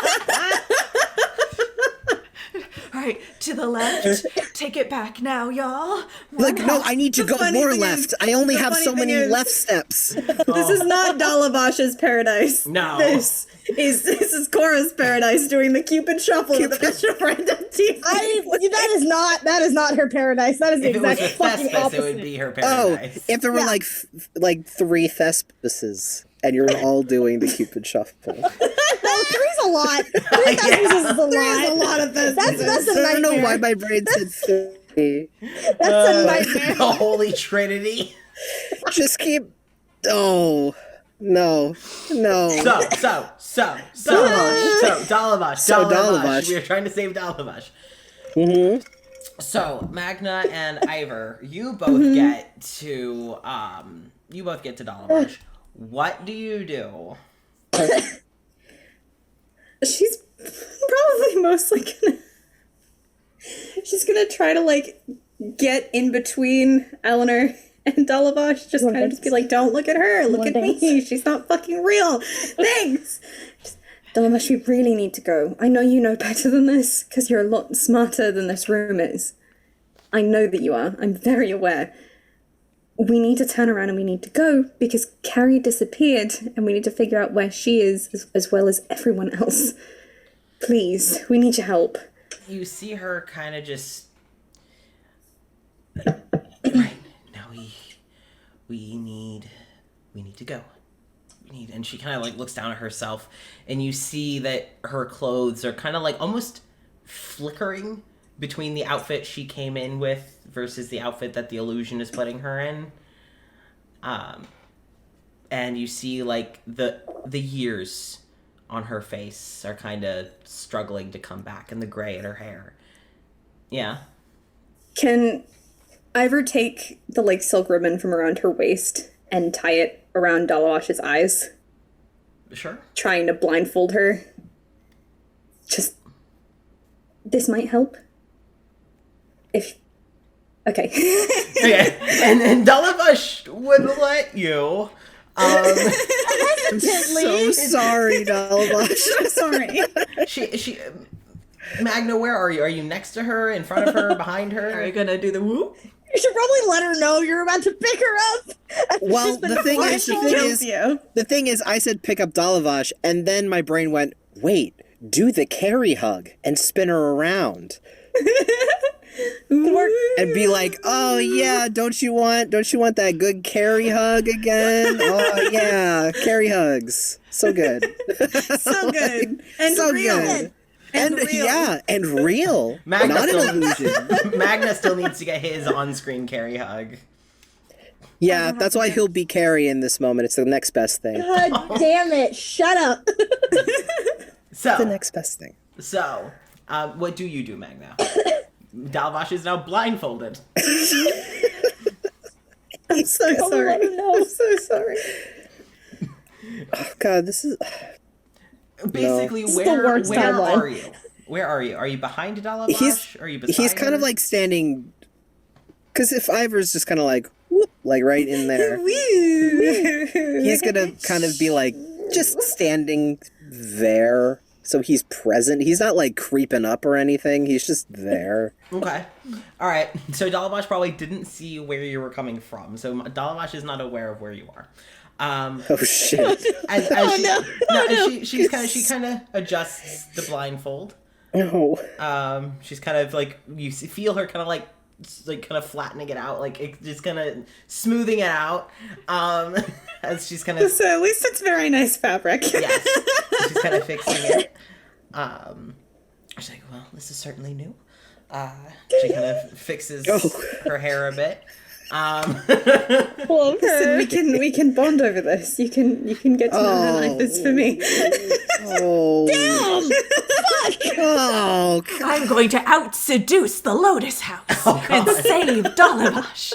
[SPEAKER 4] All right, to the left. Take it back now, y'all.
[SPEAKER 2] Like, no, I need to go
[SPEAKER 3] funny
[SPEAKER 2] more
[SPEAKER 3] thing
[SPEAKER 2] left.
[SPEAKER 3] is-
[SPEAKER 2] I only
[SPEAKER 3] the
[SPEAKER 2] have
[SPEAKER 3] funny
[SPEAKER 2] so
[SPEAKER 3] thing
[SPEAKER 2] many
[SPEAKER 3] is-
[SPEAKER 2] left steps.
[SPEAKER 3] This is not Dollavash's paradise.
[SPEAKER 1] No.
[SPEAKER 3] This is Cora's paradise doing the Cupid shuffle with a bunch of random teeth.
[SPEAKER 5] That is not her paradise. That is the
[SPEAKER 1] If it was
[SPEAKER 5] exact
[SPEAKER 1] with
[SPEAKER 5] fucking
[SPEAKER 1] Thespis, it
[SPEAKER 5] opposite.
[SPEAKER 1] would be her
[SPEAKER 2] Oh,
[SPEAKER 1] paradise.
[SPEAKER 2] if there were like 3 Thespises, and you're all doing the Cupid shuffle.
[SPEAKER 5] No, 3's a lot. 3 Thespises is a lot.
[SPEAKER 3] There's a lot of this.
[SPEAKER 5] That's a
[SPEAKER 2] I don't know
[SPEAKER 5] nightmare.
[SPEAKER 2] why my brain said 3.
[SPEAKER 5] That's a nightmare.
[SPEAKER 1] The Holy Trinity.
[SPEAKER 2] Just keep. Oh no.
[SPEAKER 1] So, Dollivash. We are trying to save Dollivash.
[SPEAKER 2] Mm-hmm.
[SPEAKER 1] So, Magna and Ivor, you both get to Dollivash. What do you do?
[SPEAKER 3] She's probably mostly gonna. She's gonna try to like get in between Eleanor and Dolavash. Just kind of just be like, "Don't look at her. Look at me. She's not fucking real." Thanks. Dolavash, we really need to go. I know you know better than this because you're a lot smarter than this room is. I know that you are. I'm very aware. We need to turn around and we need to go because Carrie disappeared and we need to figure out where she is as well as everyone else. Please, we need your help.
[SPEAKER 1] You see her kind of just. Right. Now we need to go. And she kind of like looks down at herself, and you see that her clothes are kind of like almost flickering between the outfit she came in with versus the outfit that the illusion is putting her in. And you see like the years on her face are kind of struggling to come back, and the gray in her hair. Yeah.
[SPEAKER 3] Can Ivor take the like silk ribbon from around her waist and tie it around Dalawash's eyes,
[SPEAKER 1] Sure.
[SPEAKER 3] trying to blindfold her? Just this might help. Okay.
[SPEAKER 1] Okay. And Dollivash would let you.
[SPEAKER 2] I'm so sorry, Dollivash.
[SPEAKER 3] Sorry.
[SPEAKER 1] She Magna, where are you? Are you next to her, in front of her, behind
[SPEAKER 4] Are
[SPEAKER 1] her?
[SPEAKER 4] you gonna do the whoop?
[SPEAKER 5] You should probably let her know you're about to pick her up.
[SPEAKER 2] Well, the thing is,
[SPEAKER 3] you.
[SPEAKER 2] the thing is, I said pick up Dollivash, and then my brain went, wait, do the carry hug and spin her around. And be like, oh yeah, don't you want that good carry hug again? Oh yeah, carry hugs, so good,
[SPEAKER 3] So good. And
[SPEAKER 2] so
[SPEAKER 3] real.
[SPEAKER 2] good,
[SPEAKER 3] And real.
[SPEAKER 2] yeah, and real,
[SPEAKER 1] Magna
[SPEAKER 2] not
[SPEAKER 1] still,
[SPEAKER 2] an illusion.
[SPEAKER 1] Magna still needs to get his on-screen carry hug.
[SPEAKER 2] Yeah, that's why he'll be carry in this moment. It's the next best thing.
[SPEAKER 5] God damn it! Shut up.
[SPEAKER 2] The
[SPEAKER 1] So,
[SPEAKER 2] next best thing.
[SPEAKER 1] what do you do, Magna? Dalvash is now blindfolded.
[SPEAKER 3] I'm so sorry.
[SPEAKER 5] let her know.
[SPEAKER 3] I'm so sorry.
[SPEAKER 2] Oh God, this is.
[SPEAKER 1] Basically,
[SPEAKER 5] This is the
[SPEAKER 1] where
[SPEAKER 5] worst timeline.
[SPEAKER 1] are you? Where are you? Are you behind Dalabash? Are you beside
[SPEAKER 2] He's kind of
[SPEAKER 1] her?
[SPEAKER 2] like standing. Because if Ivor's just kind of like, whoop, like right in there, he's gonna kind of be like just standing there. So he's present. He's not like creeping up or anything. He's just there.
[SPEAKER 1] Okay. All right. So Dalabash probably didn't see where you were coming from. So Dalabash is not aware of where you are.
[SPEAKER 2] Oh shit!
[SPEAKER 1] She kind of adjusts the blindfold.
[SPEAKER 2] No.
[SPEAKER 1] She's kind of like you feel her kind of flattening it out, like it just kind of smoothing it out. As she's kind of
[SPEAKER 3] So at least it's very nice fabric.
[SPEAKER 1] yes, she's kind of fixing it. She's like, well, this is certainly new. She kind of fixes her hair a bit.
[SPEAKER 3] Listen, we can bond over this. You can get to know how life is for me.
[SPEAKER 2] Oh. Damn! Oh, God.
[SPEAKER 4] I'm going to out-seduce the Lotus House and save Dalabash.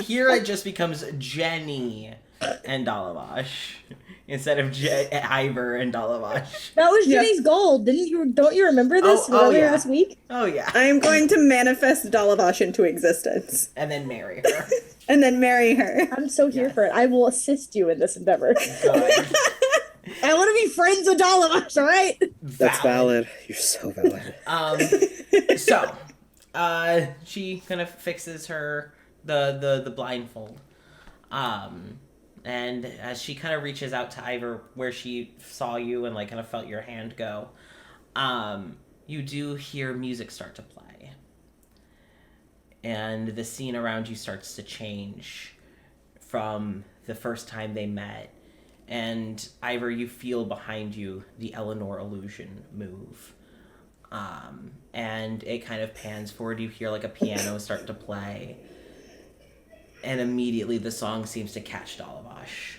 [SPEAKER 1] Here it just becomes Jenny and Dalabash instead of Ivor and Dalabash.
[SPEAKER 5] That was Jenny's goal. Don't you remember this earlier this week?
[SPEAKER 1] Oh yeah.
[SPEAKER 3] I am going to manifest Dalabash into existence.
[SPEAKER 1] And then marry her.
[SPEAKER 3] And then marry her.
[SPEAKER 5] I'm so here for it. I will assist you in this endeavor.
[SPEAKER 1] Good.
[SPEAKER 5] I want to be friends with Dalabash, all right?
[SPEAKER 2] That's valid. You're so valid.
[SPEAKER 1] So, she kind of fixes the blindfold. And as she kind of reaches out to Ivor where she saw you and like kind of felt your hand go, you do hear music start to play. And the scene around you starts to change from the first time they met. And Ivor, you feel behind you the Eleanor illusion move. And it kind of pans forward. You hear like a piano start to play. And immediately the song seems to catch Dalabash.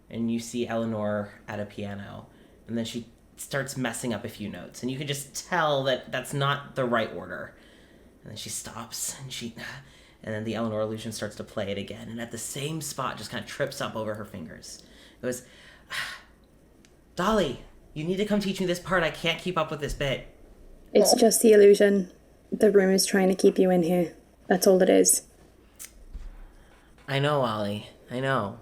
[SPEAKER 1] And you see Eleanor at a piano. And then she starts messing up a few notes. And you can just tell that that's not the right order. And then she stops and then the Eleanor illusion starts to play it again. And at the same spot just kind of trips up over her fingers. It was, Dolly, you need to come teach me this part. I can't keep up with this bit.
[SPEAKER 3] It's just the illusion. The room is trying to keep you in here. That's all it is.
[SPEAKER 1] I know, Ollie. I know.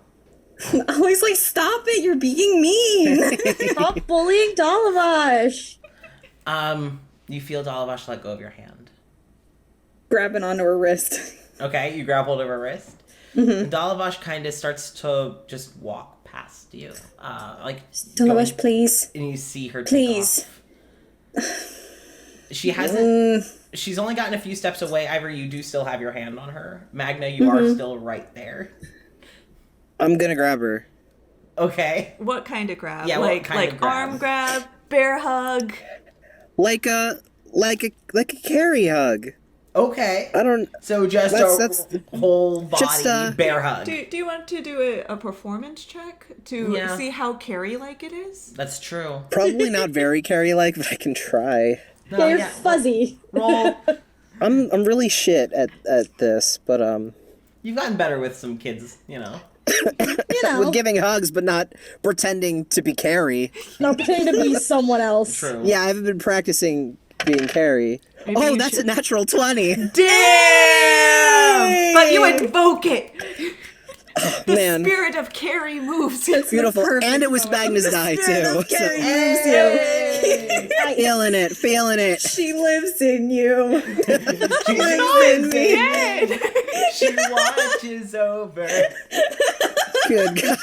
[SPEAKER 3] Ollie's like, stop it, you're being mean.
[SPEAKER 5] Stop bullying Dalabash.
[SPEAKER 1] You feel Dalabash let go of your hand.
[SPEAKER 3] Grabbing onto her wrist.
[SPEAKER 1] Okay, you grab hold of her wrist. Mm-hmm. Dalabash kind of starts to just walk past you.
[SPEAKER 3] Dalabash, please.
[SPEAKER 1] And you see her take
[SPEAKER 3] Please.
[SPEAKER 1] off. She hasn't... She's only gotten a few steps away. Ivor, you do still have your hand on her. Magna, you are still right there.
[SPEAKER 2] I'm gonna grab her.
[SPEAKER 1] Okay.
[SPEAKER 4] What kind of grab?
[SPEAKER 1] Yeah, what kind of grab?
[SPEAKER 4] Arm grab, bear hug.
[SPEAKER 2] Like a carry hug.
[SPEAKER 1] Okay.
[SPEAKER 2] I don't.
[SPEAKER 1] So just
[SPEAKER 2] That's
[SPEAKER 1] whole body
[SPEAKER 2] just,
[SPEAKER 1] bear hug.
[SPEAKER 4] Do you want to do a performance check to see how Carrie-like it is?
[SPEAKER 1] That's true.
[SPEAKER 2] Probably not very carry-like, but I can try.
[SPEAKER 1] No,
[SPEAKER 5] Yeah, you're fuzzy.
[SPEAKER 1] Roll.
[SPEAKER 2] I'm really shit at this, but
[SPEAKER 1] You've gotten better with some kids, you know.
[SPEAKER 5] You know,
[SPEAKER 2] with giving hugs, but not pretending to be Carrie.
[SPEAKER 5] not pretending to be someone else.
[SPEAKER 1] True.
[SPEAKER 2] Yeah, I haven't been practicing being Carrie.
[SPEAKER 4] Maybe
[SPEAKER 2] Oh,
[SPEAKER 4] you
[SPEAKER 2] that's
[SPEAKER 4] should-
[SPEAKER 2] a natural 20.
[SPEAKER 4] Damn! But you invoke it. The
[SPEAKER 2] Man,
[SPEAKER 4] spirit of Carrie moves.
[SPEAKER 2] beautiful.
[SPEAKER 3] perfect
[SPEAKER 2] And it was Magnus die too.
[SPEAKER 3] Carrie
[SPEAKER 2] So,
[SPEAKER 3] moves you.
[SPEAKER 2] feeling it.
[SPEAKER 3] She lives in you.
[SPEAKER 1] She's
[SPEAKER 3] lives in me.
[SPEAKER 4] Dead.
[SPEAKER 1] She watches over.
[SPEAKER 2] Good God.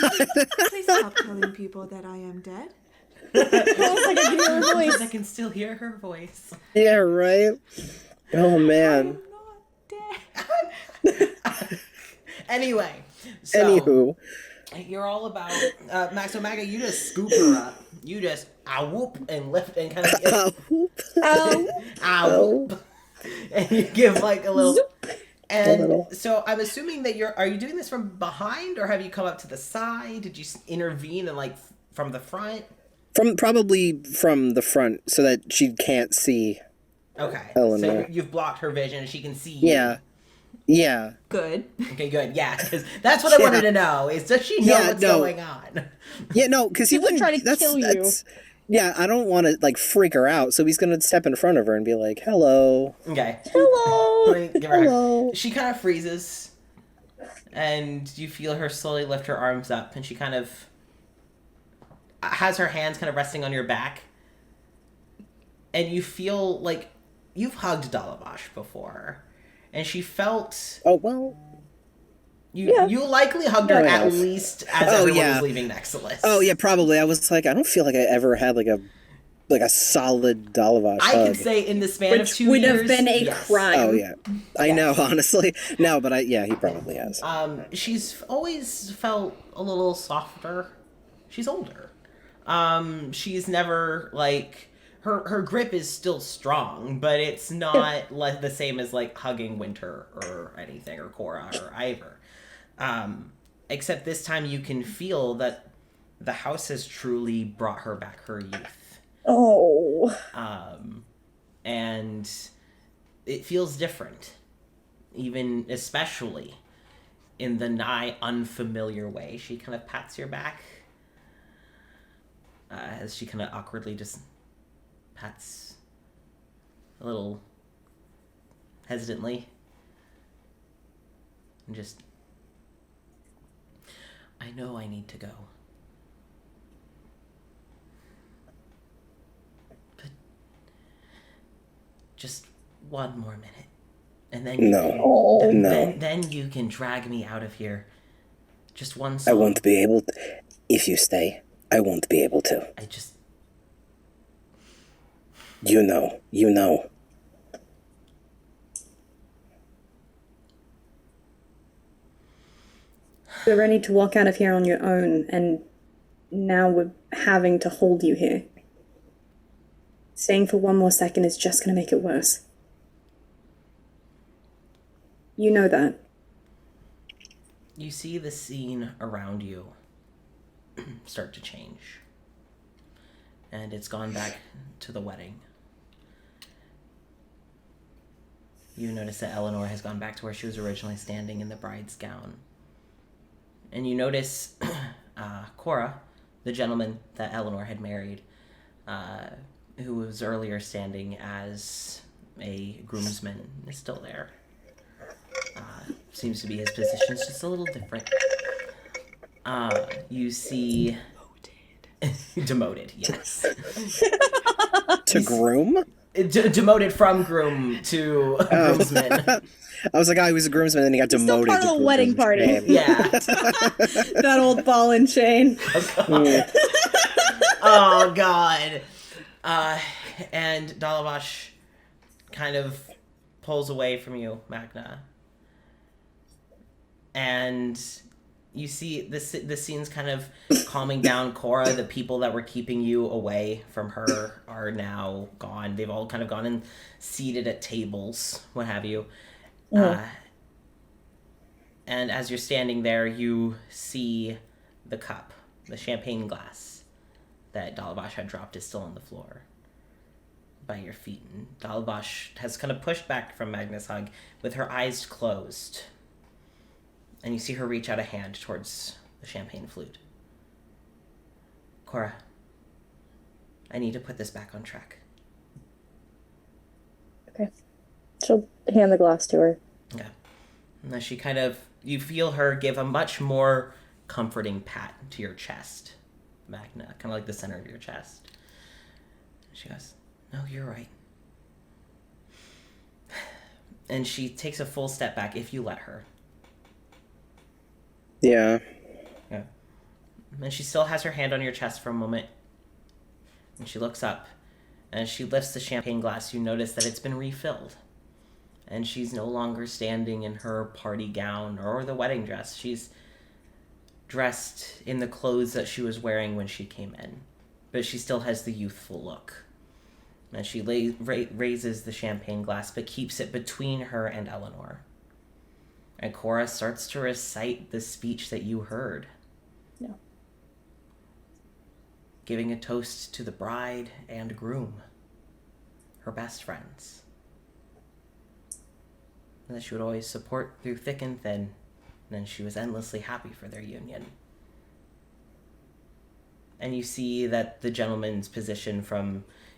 [SPEAKER 4] Please stop telling people that I am dead.
[SPEAKER 5] Almost like I can hear her
[SPEAKER 1] I
[SPEAKER 5] voice.
[SPEAKER 1] can still hear her voice.
[SPEAKER 2] Yeah, right. Oh man.
[SPEAKER 4] I'm not dead.
[SPEAKER 1] Anyway, so
[SPEAKER 2] Anywho,
[SPEAKER 1] you're all about Maxo Maga. You just scoop her up. You just whoop and lift and kind of whoop, and you give like a little. And
[SPEAKER 2] little.
[SPEAKER 1] so I'm assuming that are you doing this from behind or have you come up to the side? Did you intervene and like from the front?
[SPEAKER 2] probably from the front, so that she can't see.
[SPEAKER 1] Okay.
[SPEAKER 2] Eleanor.
[SPEAKER 1] So you've blocked her vision and she can see you.
[SPEAKER 2] Yeah. Yeah.
[SPEAKER 4] Good.
[SPEAKER 1] Okay, good. Yeah, because that's what I wanted to know. Is does she know what's going on?
[SPEAKER 2] Yeah, no, because he
[SPEAKER 5] He would
[SPEAKER 2] wouldn't
[SPEAKER 5] try to kill you.
[SPEAKER 2] Yeah, I don't want to like freak her out, so he's gonna step in front of her and be like, "Hello."
[SPEAKER 1] Okay.
[SPEAKER 5] Hello.
[SPEAKER 1] Let me give her
[SPEAKER 5] Hello.
[SPEAKER 1] She kind of freezes, and you feel her slowly lift her arms up, and she kind of has her hands kind of resting on your back, and you feel like you've hugged Dalabash before, and she felt
[SPEAKER 2] Oh well.
[SPEAKER 1] you likely hugged her
[SPEAKER 2] Yeah, I
[SPEAKER 1] at
[SPEAKER 2] have.
[SPEAKER 1] least as
[SPEAKER 2] Oh,
[SPEAKER 1] everyone
[SPEAKER 2] yeah.
[SPEAKER 1] was leaving Nexilis.
[SPEAKER 2] Oh yeah, probably. I was like, I don't feel like I ever had like a solid Dalavash
[SPEAKER 1] I
[SPEAKER 2] hug.
[SPEAKER 1] could say in the span of
[SPEAKER 3] Which
[SPEAKER 1] 2
[SPEAKER 3] would
[SPEAKER 1] years,
[SPEAKER 3] have been a
[SPEAKER 1] yes.
[SPEAKER 3] crime.
[SPEAKER 2] Oh yeah, I know. Honestly, no, but he probably has.
[SPEAKER 1] She's always felt a little softer. She's older. She's never like her grip is still strong, but it's not like the same as like hugging Winter or anything, or Cora or Ivor. Except this time you can feel that the house has truly brought her back her youth.
[SPEAKER 5] Oh.
[SPEAKER 1] And it feels different, even especially in the nigh unfamiliar way. She kind of pats your back as she kind of awkwardly just pats a little hesitantly and just, I know I need to go, but just one more minute, and then then you can drag me out of here. Just one song.
[SPEAKER 2] I won't be able to. If you stay, I won't be able to.
[SPEAKER 1] I just...
[SPEAKER 2] You know.
[SPEAKER 3] You're ready to walk out of here on your own, and now we're having to hold you here. Staying for one more second is just going to make it worse. You know that.
[SPEAKER 1] You see the scene around you start to change. And it's gone back to the wedding. You notice that Eleanor has gone back to where she was originally standing in the bride's gown. And you notice Cora, the gentleman that Eleanor had married, who was earlier standing as a groomsman, is still there. Seems to be his position's just a little different. You see... Demoted, yes.
[SPEAKER 2] To groom?
[SPEAKER 1] Demoted from groom to groomsman.
[SPEAKER 2] I was like, he was a groomsman, then he got demoted.
[SPEAKER 5] Still part of the wedding party.
[SPEAKER 1] Yeah.
[SPEAKER 3] That old ball and chain.
[SPEAKER 1] Oh, God. And Dalabash kind of pulls away from you, Magna. And you see the scene's kind of calming down. Cora, the people that were keeping you away from her are now gone. They've all kind of gone and seated at tables, what have you. And as you're standing there, you see the cup, the champagne glass that Dalabash had dropped is still on the floor by your feet. And Dalabash has kind of pushed back from Magna's hug with her eyes closed. And you see her reach out a hand towards the champagne flute. Cora, I need to put this back on track.
[SPEAKER 5] Okay. She'll hand the glass to her.
[SPEAKER 1] Yeah. And then she kind of, you feel her give a much more comforting pat to your chest, Magna, kind of like the center of your chest. She goes, no, you're right. And she takes a full step back if you let her.
[SPEAKER 2] Yeah.
[SPEAKER 1] Yeah. And she still has her hand on your chest for a moment. And she looks up. And as she lifts the champagne glass, you notice that it's been refilled. And she's no longer standing in her party gown or the wedding dress. She's dressed in the clothes that she was wearing when she came in. But she still has the youthful look. And she raises the champagne glass, but keeps it between her and Eleanor. And Cora starts to recite the speech that you heard.
[SPEAKER 5] Yeah.
[SPEAKER 1] Giving a toast to the bride and groom, her best friends. and that she would always support through thick and thin, and then she was endlessly happy for their union. And you see that the gentleman's position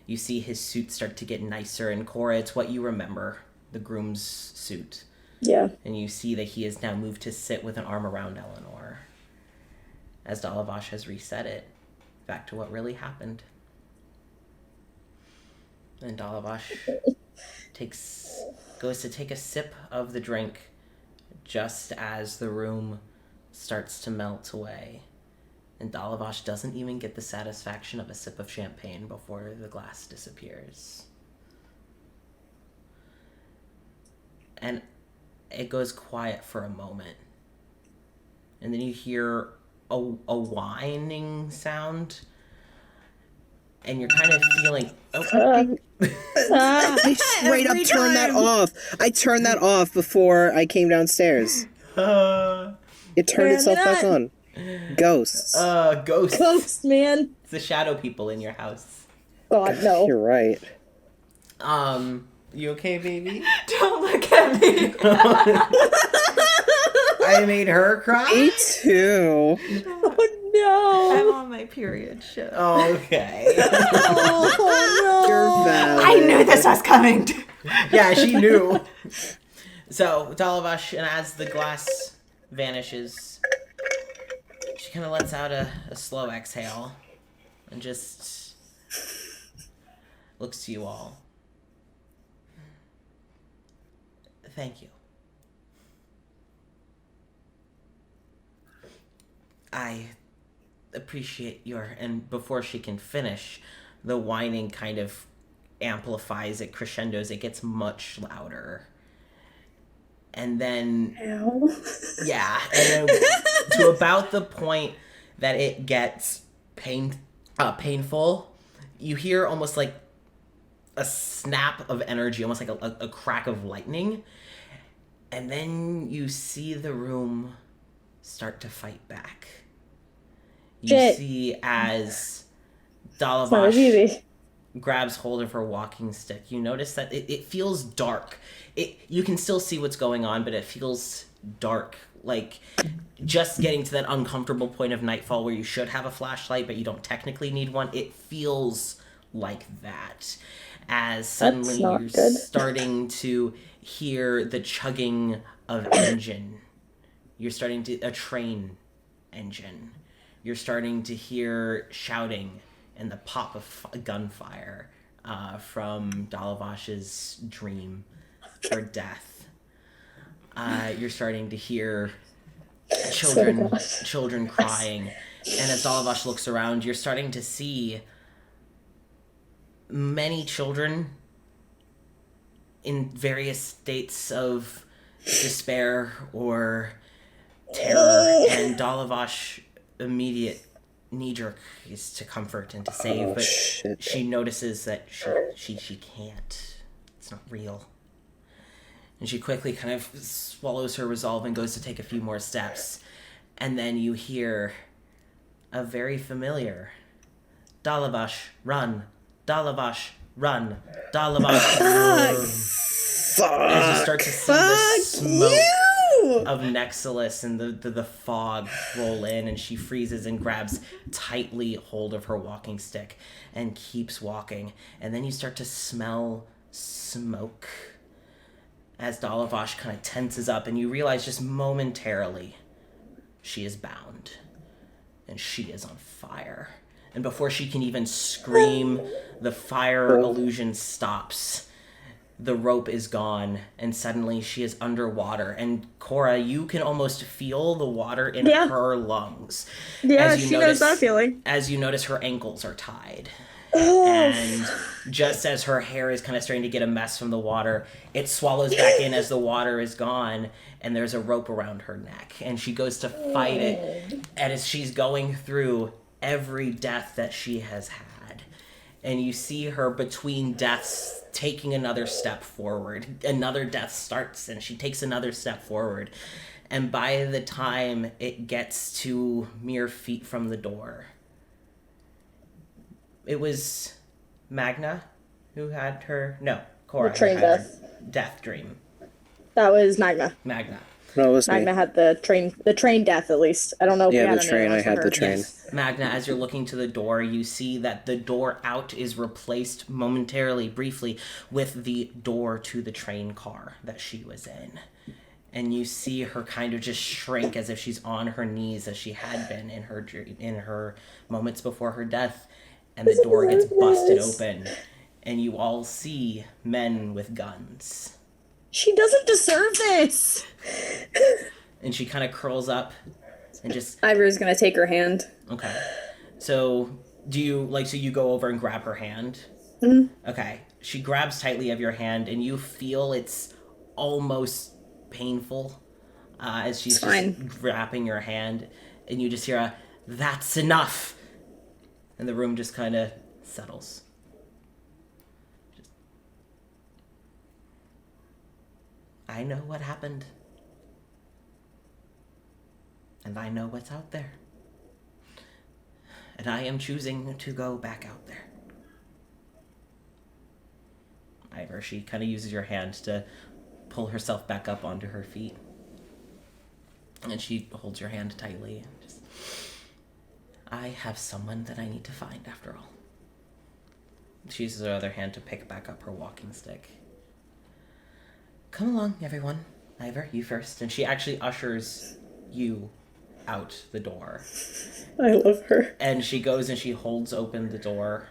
[SPEAKER 1] you see his suit start to get nicer, and Cora, it's what you remember, the groom's suit.
[SPEAKER 5] Yeah.
[SPEAKER 1] And you see that he has now moved to sit with an arm around Eleanor, as Dalavash has reset it back to what really happened. And Dalavash goes to take a sip of the drink just as the room starts to melt away. And Dalavash doesn't even get the satisfaction of a sip of champagne before the glass disappears. And it goes quiet for a moment. And then you hear a whining sound. And you're kind of feeling...
[SPEAKER 2] I straight up turned that off. I turned that off before I came downstairs. It turned itself back on. Ghosts.
[SPEAKER 1] Ghosts.
[SPEAKER 5] Ghost, man.
[SPEAKER 1] It's the shadow people in your house.
[SPEAKER 5] God, no.
[SPEAKER 2] You're right.
[SPEAKER 1] You okay, baby?
[SPEAKER 4] Don't look at me.
[SPEAKER 1] I made her cry?
[SPEAKER 2] Me too.
[SPEAKER 5] Oh, no.
[SPEAKER 4] I'm on my period shit.
[SPEAKER 1] Okay.
[SPEAKER 5] Oh, no.
[SPEAKER 2] You're valid.
[SPEAKER 4] I knew this was coming.
[SPEAKER 1] Yeah, she knew. So, Dalavash, and as the glass vanishes, she kind of lets out a slow exhale and just looks to you all. Thank you. I appreciate and before she can finish, the whining kind of amplifies, it crescendos, it gets much louder. And then,
[SPEAKER 3] Ow.
[SPEAKER 1] yeah, and then to about the point that it gets painful, you hear almost like a snap of energy, almost like a crack of lightning. And then you see the room start to fight back. You
[SPEAKER 5] Shit.
[SPEAKER 1] see as
[SPEAKER 5] It's not
[SPEAKER 1] Dalavash
[SPEAKER 5] easy.
[SPEAKER 1] grabs hold of her walking stick. You notice that it feels dark. You can still see what's going on, but it feels dark. Like just getting to that uncomfortable point of nightfall where you should have a flashlight, but you don't technically need one. It feels like that. As suddenly
[SPEAKER 5] not
[SPEAKER 1] you're
[SPEAKER 5] good.
[SPEAKER 1] starting to hear the chugging of engine. You're starting to a train engine. You're starting to hear shouting and the pop of gunfire from Dalavash's dream or death. You're starting to hear children crying, and as Dalavash looks around, you're starting to see many children in various states of despair or terror, and Dalavash immediate knee-jerk is to comfort and to save, but
[SPEAKER 2] shit.
[SPEAKER 1] she notices that she can't. It's not real. And she quickly kind of swallows her resolve and goes to take a few more steps. And then you hear a very familiar Dalavash, run. Dalavash, run. Dalavash, run. As you start to see the smoke of Nexilis and the fog roll in, and she freezes and grabs tightly hold of her walking stick and keeps walking. And then you start to smell smoke as Dalavash kind of tenses up, and you realize just momentarily she is bound and she is on fire. And before she can even scream, the fire illusion stops. The rope is gone, and suddenly she is underwater. And Cora, you can almost feel the water in her lungs.
[SPEAKER 3] Yeah, she knows that feeling.
[SPEAKER 1] As you notice her ankles are tied. And just as her hair is kind of starting to get a mess from the water, it swallows back in as the water is gone, and there's a rope around her neck. And she goes to fight it, and as she's going through every death that she has had, and you see her between deaths taking another step forward. Another death starts, and she takes another step forward. And by the time it gets to mere feet from the door, it was Magna who had her... No, Cora
[SPEAKER 5] The train
[SPEAKER 1] who had her death dream.
[SPEAKER 5] That was Magna.
[SPEAKER 1] Magna.
[SPEAKER 2] No, it was
[SPEAKER 5] Magna
[SPEAKER 2] me.
[SPEAKER 5] had the train death at least. I don't know if we
[SPEAKER 2] Yeah,
[SPEAKER 5] had
[SPEAKER 2] the
[SPEAKER 5] any
[SPEAKER 2] train. I
[SPEAKER 5] ones for
[SPEAKER 2] had
[SPEAKER 5] her.
[SPEAKER 2] the train.
[SPEAKER 1] Yes, Magna, as you're looking to the door, you see that the door out is replaced momentarily, briefly, with the door to the train car that she was in. And you see her kind of just shrink as if she's on her knees as she had been in her moments before her death. And the door gets busted open. And you all see men with guns.
[SPEAKER 5] She doesn't deserve this.
[SPEAKER 1] And she kind of curls up and just...
[SPEAKER 3] Ivor's gonna take her hand.
[SPEAKER 1] Okay. So, do you, so you go over and grab her hand?
[SPEAKER 3] Mm-hmm.
[SPEAKER 1] Okay. She grabs tightly of your hand, and you feel it's almost painful as she's just grabbing your hand, and you just hear a, "That's enough!" And the room just kind of settles. I know what happened. And I know what's out there. And I am choosing to go back out there. Ivor, she kind of uses your hand to pull herself back up onto her feet. And she holds your hand tightly. And just, I have someone that I need to find after all. She uses her other hand to pick back up her walking stick. Come along, everyone. Ivor, you first. And she actually ushers you out the door.
[SPEAKER 3] I love her.
[SPEAKER 1] And she goes and she holds open the door.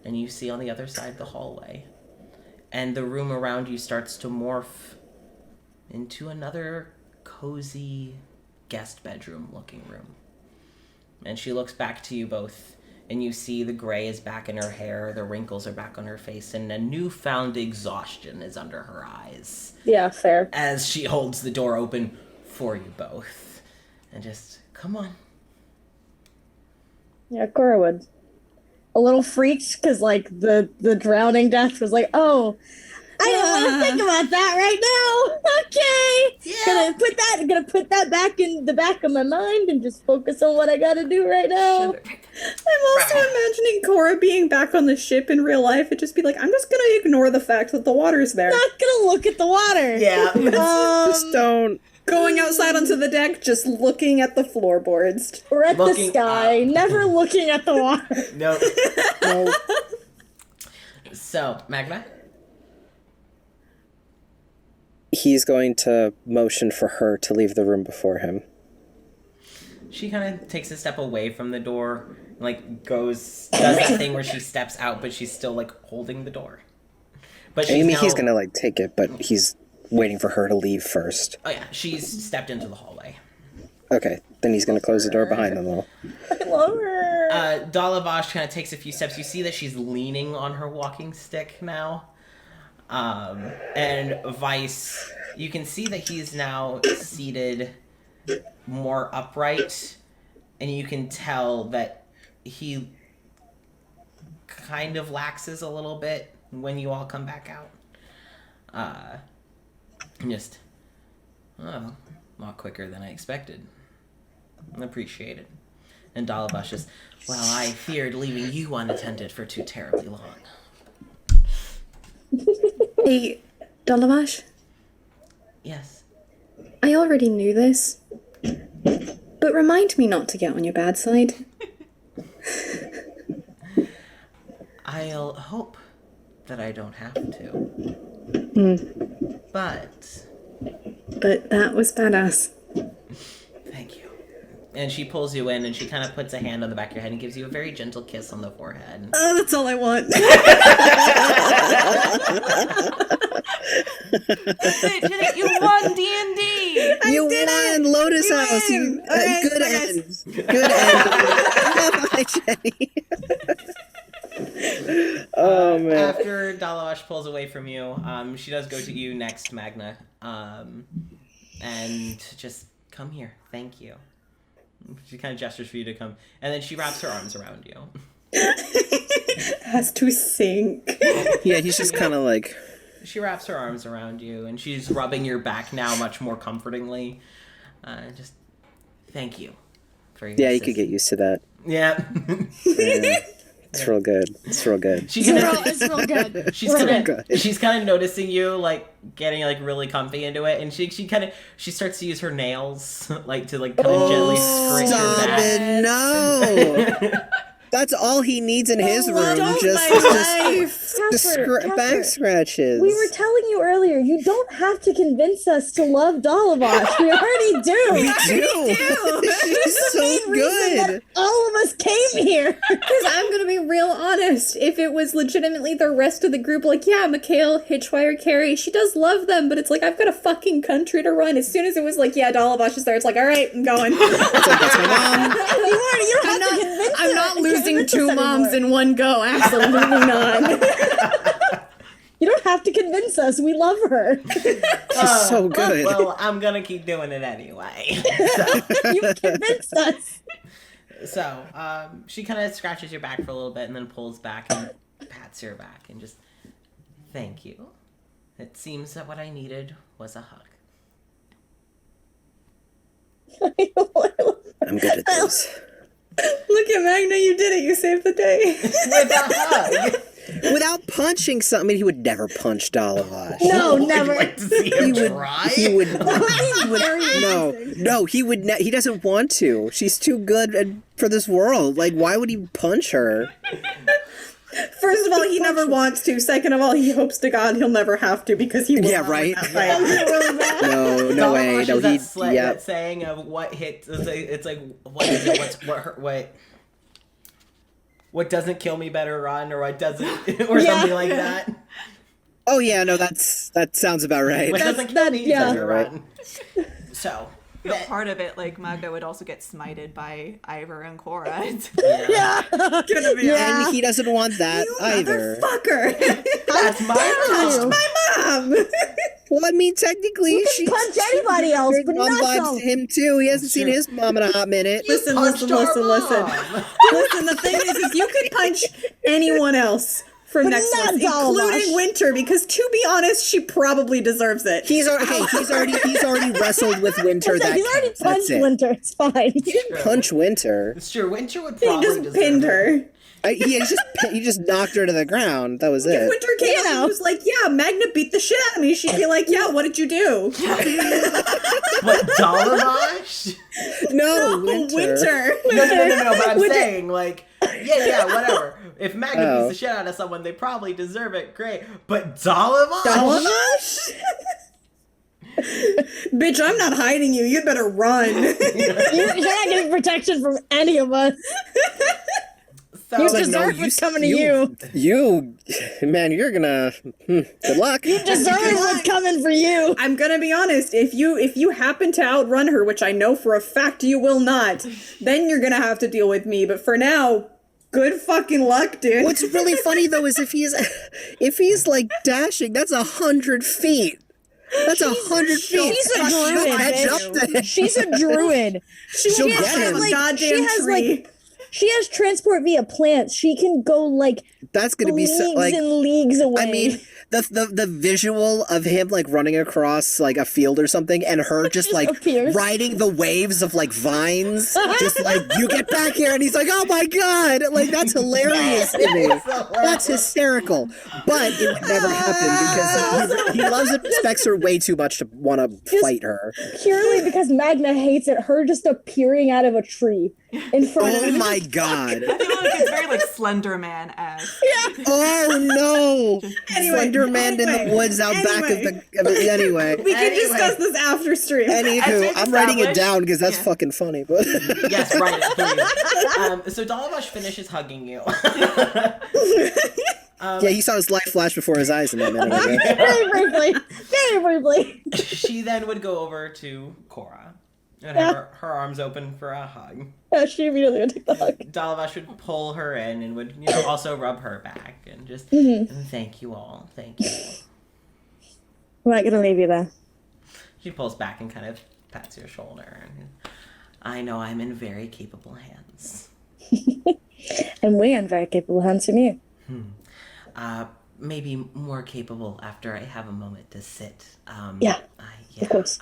[SPEAKER 1] And you see on the other side the hallway. And the room around you starts to morph into another cozy guest bedroom looking room. And she looks back to you both, and you see the gray is back in her hair, the wrinkles are back on her face, and a newfound exhaustion is under her eyes.
[SPEAKER 5] Yeah, fair.
[SPEAKER 1] As she holds the door open for you both. And just, come on.
[SPEAKER 5] Yeah, Cora would. A little freaked because, the drowning death was like, oh, I didn't want to think about that right now. Okay.
[SPEAKER 1] Yeah.
[SPEAKER 5] Gonna put that back in the back of my mind and just focus on what I gotta do right now.
[SPEAKER 3] I'm also imagining Cora being back on the ship in real life and just be like, I'm just gonna ignore the fact that the water's there.
[SPEAKER 5] Not gonna look at the water.
[SPEAKER 1] Yeah.
[SPEAKER 2] Just don't.
[SPEAKER 3] Going outside onto the deck, just looking at the floorboards.
[SPEAKER 5] Or at the
[SPEAKER 1] Looking
[SPEAKER 5] sky,
[SPEAKER 1] up.
[SPEAKER 5] never looking at the water.
[SPEAKER 1] No.
[SPEAKER 2] No.
[SPEAKER 1] So, Magna?
[SPEAKER 2] He's going to motion for her to leave the room before him.
[SPEAKER 1] She kind of takes a step away from the door, does that thing where she steps out, but she's still, holding the door. But she's
[SPEAKER 2] He's gonna, take it, but he's waiting for her to leave first.
[SPEAKER 1] Oh, yeah, she's stepped into the hallway.
[SPEAKER 2] Okay, then he's gonna close the door behind them all.
[SPEAKER 5] I love her.
[SPEAKER 1] Dalavash kind of takes a few steps. You see that she's leaning on her walking stick now. And Vice, you can see that he's now seated more upright, and you can tell that he kind of laxes a little bit when you all come back out. A lot quicker than I expected. Appreciate it. And Dalavash is, well, I feared leaving you unattended for too terribly long.
[SPEAKER 3] Hey, Dalavash,
[SPEAKER 1] Yes.
[SPEAKER 3] I already knew this, but remind me not to get on your bad side.
[SPEAKER 1] I'll hope that I don't have to. But
[SPEAKER 3] that was badass.
[SPEAKER 1] thank you. And she pulls you in, and she kind of puts a hand on the back of your head and gives you a very gentle kiss on the forehead.
[SPEAKER 3] Oh, that's all I want.
[SPEAKER 4] Jenny, you won D&D!
[SPEAKER 2] You won Lotus House. You, good end. Good end. Bye, Jenny. Oh man.
[SPEAKER 1] After Dalavash pulls away from you, she does go to you next, Magna. And just come here. Thank you. She kind of gestures for you to come, and then she wraps her arms around you.
[SPEAKER 3] Has to sink.
[SPEAKER 2] Yeah, he's just kind of
[SPEAKER 1] She wraps her arms around you, and she's rubbing your back now much more comfortingly. Just thank you for your
[SPEAKER 2] Yeah, you could get used to that.
[SPEAKER 1] Yeah.
[SPEAKER 2] Yeah. It's real good. It's real good.
[SPEAKER 1] She's gonna,
[SPEAKER 5] It's real good.
[SPEAKER 1] she's kind of noticing you, like, getting, like, really comfy into it, and she starts to use her nails, like, to, like, kind of gently scrape your
[SPEAKER 2] Stop
[SPEAKER 1] back.
[SPEAKER 2] it! No. That's all he needs in his room. Just
[SPEAKER 5] Casper,
[SPEAKER 2] back scratches.
[SPEAKER 5] we were telling you earlier, you don't have to convince us to love Dalavash. We already do.
[SPEAKER 2] We do. She's so good.
[SPEAKER 5] All of us came here.
[SPEAKER 3] Because I'm gonna be real honest. If it was legitimately the rest of the group, like, yeah, Mikhail, Hitchwire, Carrie, she does love them, but it's like, I've got a fucking country to run. As soon as it was like, yeah, Dalavash is there, it's like, all right, I'm going.
[SPEAKER 2] That's my mom.
[SPEAKER 5] You don't have to convince us.
[SPEAKER 3] I'm not losing
[SPEAKER 5] convince
[SPEAKER 3] two
[SPEAKER 5] us
[SPEAKER 3] moms
[SPEAKER 5] anymore.
[SPEAKER 3] in one go. Absolutely not.
[SPEAKER 5] You don't have to convince us. We love her.
[SPEAKER 2] She's so good.
[SPEAKER 1] Well, I'm gonna keep doing it anyway.
[SPEAKER 5] You convinced us.
[SPEAKER 1] So, she kind of scratches your back for a little bit and then pulls back and pats your back and just, thank you. It seems that what I needed was a hug.
[SPEAKER 2] I'm good at this.
[SPEAKER 3] Look at Magna, you did it. You saved the day.
[SPEAKER 1] With a hug!
[SPEAKER 2] Without punching something, he would never punch Dalavash.
[SPEAKER 5] No,
[SPEAKER 1] Would you
[SPEAKER 5] never.
[SPEAKER 1] like to see him
[SPEAKER 2] He would.
[SPEAKER 1] try?
[SPEAKER 2] He would.
[SPEAKER 5] Very
[SPEAKER 2] No. He would. He doesn't want to. She's too good for this world. Like, why would he punch her?
[SPEAKER 3] First of all, he never wants to. Second of all, he hopes to God he'll never have to because he will
[SPEAKER 2] Yeah,
[SPEAKER 3] not
[SPEAKER 2] right?
[SPEAKER 3] win that fight.
[SPEAKER 2] No way. No, he.
[SPEAKER 1] That saying of what hits. It's like what is it? What doesn't kill me better run, or what doesn't, or something like that.
[SPEAKER 2] Oh yeah, no, that sounds about right.
[SPEAKER 1] What doesn't kill me better
[SPEAKER 2] Right.
[SPEAKER 1] run. So.
[SPEAKER 4] Part of it, like, Magda would also get smited by Ivor and Cora.
[SPEAKER 5] Yeah.
[SPEAKER 3] Gonna be
[SPEAKER 2] And he doesn't want that either.
[SPEAKER 3] Fucker.
[SPEAKER 1] That's my
[SPEAKER 3] Touched
[SPEAKER 1] mom.
[SPEAKER 3] my mom.
[SPEAKER 2] Well, I mean, technically, she
[SPEAKER 5] Punch anybody else, but
[SPEAKER 2] mom
[SPEAKER 5] not
[SPEAKER 2] vibes
[SPEAKER 5] so.
[SPEAKER 2] to him too. He hasn't seen his mom in a hot minute.
[SPEAKER 3] Listen,
[SPEAKER 1] punched
[SPEAKER 3] listen,
[SPEAKER 1] our
[SPEAKER 3] listen.
[SPEAKER 1] mom.
[SPEAKER 3] Listen, the thing is you could punch anyone else from
[SPEAKER 5] But
[SPEAKER 3] Nexilis,
[SPEAKER 5] not Dalavash.
[SPEAKER 3] including Winter, because to be honest, she probably deserves it.
[SPEAKER 2] He's already wrestled with Winter. That
[SPEAKER 5] He's already
[SPEAKER 2] counts. That's
[SPEAKER 5] punched
[SPEAKER 2] it.
[SPEAKER 5] Winter. It's fine.
[SPEAKER 2] He didn't punch Winter.
[SPEAKER 1] It's true. Winter would
[SPEAKER 3] He
[SPEAKER 1] probably
[SPEAKER 3] just
[SPEAKER 1] deserve
[SPEAKER 3] pinned
[SPEAKER 1] it.
[SPEAKER 3] her.
[SPEAKER 2] He just knocked her to the ground. That was
[SPEAKER 3] If
[SPEAKER 2] it.
[SPEAKER 3] Winter came up and was like, yeah, Magna beat the shit out of me, she'd be like, yeah, what did you do?
[SPEAKER 1] What, Dalavash?
[SPEAKER 2] No, Winter.
[SPEAKER 1] No, but I'm saying, like, yeah, whatever. If Magna beats the shit out of someone, they probably deserve it, great. But Dalavash?
[SPEAKER 3] Dalavash? Bitch, I'm not hiding you. You'd better run.
[SPEAKER 5] You're not getting protection from any of us.
[SPEAKER 1] So,
[SPEAKER 5] You
[SPEAKER 2] like,
[SPEAKER 5] deserve
[SPEAKER 2] no,
[SPEAKER 5] what's coming to you.
[SPEAKER 2] You, man, you're gonna. Good luck.
[SPEAKER 5] You deserve what's coming for you.
[SPEAKER 3] I'm gonna be honest, if you happen to outrun her, which I know for a fact you will not, then you're gonna have to deal with me. But for now, good fucking luck, dude.
[SPEAKER 2] What's really funny though is if he's like dashing, that's 100 feet. That's 100 feet.
[SPEAKER 5] She's a
[SPEAKER 2] She'll
[SPEAKER 5] druid,
[SPEAKER 2] catch up to him.
[SPEAKER 5] She's a druid.
[SPEAKER 2] She'll
[SPEAKER 5] has
[SPEAKER 2] get him.
[SPEAKER 3] a
[SPEAKER 5] like-
[SPEAKER 3] goddamn
[SPEAKER 5] she has,
[SPEAKER 3] tree.
[SPEAKER 5] like, She has transport via plants. She can go like
[SPEAKER 2] That's gonna be
[SPEAKER 5] leagues
[SPEAKER 2] so like.
[SPEAKER 5] and leagues away.
[SPEAKER 2] I mean, the visual of him like running across like a field or something, and her just like
[SPEAKER 5] appears.
[SPEAKER 2] riding the waves of like vines, just like you get back here, and he's like, oh my god, like that's hilarious to me. That's hysterical, but it would never happen because he loves and respects her way too much to want to fight her.
[SPEAKER 5] purely because Magna hates it. Her just appearing out of a tree in front of
[SPEAKER 2] Oh
[SPEAKER 5] him.
[SPEAKER 2] my god.
[SPEAKER 4] I feel like it's very like Slender Man-esque.
[SPEAKER 2] Oh no!
[SPEAKER 3] Anyway,
[SPEAKER 2] Slender Man in the woods out back of the. Anyway.
[SPEAKER 3] We can discuss this after stream.
[SPEAKER 2] Anywho, I'm writing it
[SPEAKER 4] established.
[SPEAKER 2] down because that's
[SPEAKER 4] Yeah.
[SPEAKER 2] fucking funny. But
[SPEAKER 1] Yes, right. Please. So Dalavash finishes hugging you.
[SPEAKER 2] yeah, he saw his light flash before his eyes in that minute. I guess.
[SPEAKER 5] Very briefly. Very briefly.
[SPEAKER 1] She then would go over to Cora and have her arms open for a hug.
[SPEAKER 5] Yeah, she immediately would take the hug.
[SPEAKER 1] Dalavash would pull her in and would, also rub her back and just and thank you all. Thank you.
[SPEAKER 5] I'm not gonna leave you there.
[SPEAKER 1] She pulls back and kind of pats your shoulder. And I know I'm in very capable hands.
[SPEAKER 5] And we are very capable of hands from you.
[SPEAKER 1] Maybe more capable after I have a moment to sit.
[SPEAKER 5] Yeah, of course.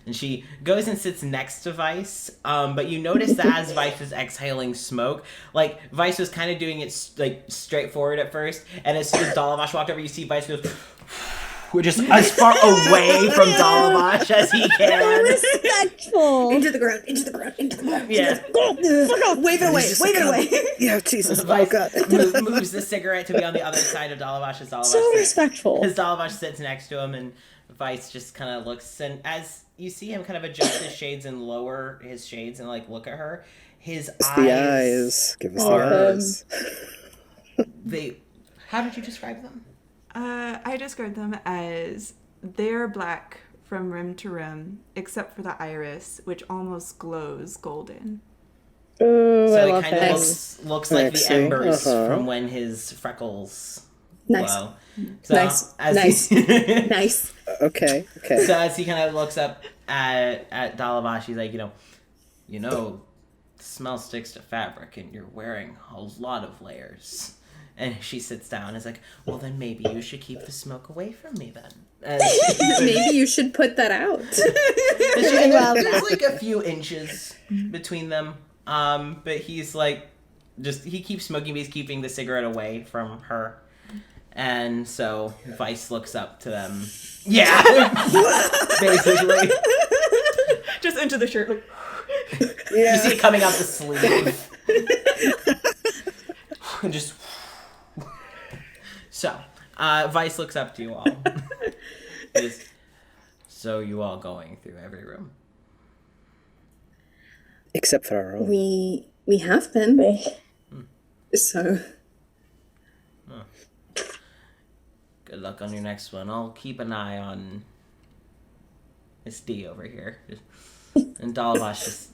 [SPEAKER 1] And she goes and sits next to Vice, but you notice that as Vice was exhaling smoke, like, Vice was kind of doing it, like, straightforward at first, and as soon as Dalavash walked over, you see Vice goes... We're just as far away from Dalavash as he can.
[SPEAKER 5] Respectful.
[SPEAKER 3] Into the ground, into the ground, into the ground.
[SPEAKER 1] Yeah.
[SPEAKER 3] Fuck off. Wave it away, wave it away.
[SPEAKER 2] Yeah, Jesus. Oh,
[SPEAKER 1] Vice
[SPEAKER 2] God.
[SPEAKER 1] moves the cigarette to be on the other side of Dalavash as Dalavash
[SPEAKER 5] So respectful.
[SPEAKER 1] As Dalavash sits next to him, and Vice just kind of looks, and as you see him kind of adjust his shades and lower his shades and, like, look at her, his
[SPEAKER 2] It's the eyes. Give us the eyes.
[SPEAKER 1] How did you describe them?
[SPEAKER 4] I described them as they're black from rim to rim, except for the iris, which almost glows golden.
[SPEAKER 5] Ooh,
[SPEAKER 1] So
[SPEAKER 5] I
[SPEAKER 1] it
[SPEAKER 5] love
[SPEAKER 1] kind
[SPEAKER 5] that.
[SPEAKER 1] of looks like the
[SPEAKER 2] Actually,
[SPEAKER 1] embers
[SPEAKER 2] uh-huh.
[SPEAKER 1] from when his freckles
[SPEAKER 3] Nice.
[SPEAKER 1] glow. So
[SPEAKER 3] Nice.
[SPEAKER 1] as
[SPEAKER 3] Nice.
[SPEAKER 1] He,
[SPEAKER 3] Nice.
[SPEAKER 2] Okay.
[SPEAKER 1] so as he kind of looks up at Dalavash, he's like, you know, the smell sticks to fabric, and you're wearing a lot of layers. And she sits down and is like, well, then maybe you should keep the smoke away from me then. And
[SPEAKER 3] Maybe you should put that out.
[SPEAKER 1] there's like a few inches between them. But he's like, he keeps smoking, but he's keeping the cigarette away from her. And so Vice looks up to them. Yeah! Basically.
[SPEAKER 4] Just into the shirt, like...
[SPEAKER 1] You see it coming out the sleeve. And just... So, Vice looks up to you all. So you all going through every room?
[SPEAKER 2] Except for our own.
[SPEAKER 3] We have been. So
[SPEAKER 1] Good luck on your next one. I'll keep an eye on Miss D over here. And Dalavash just...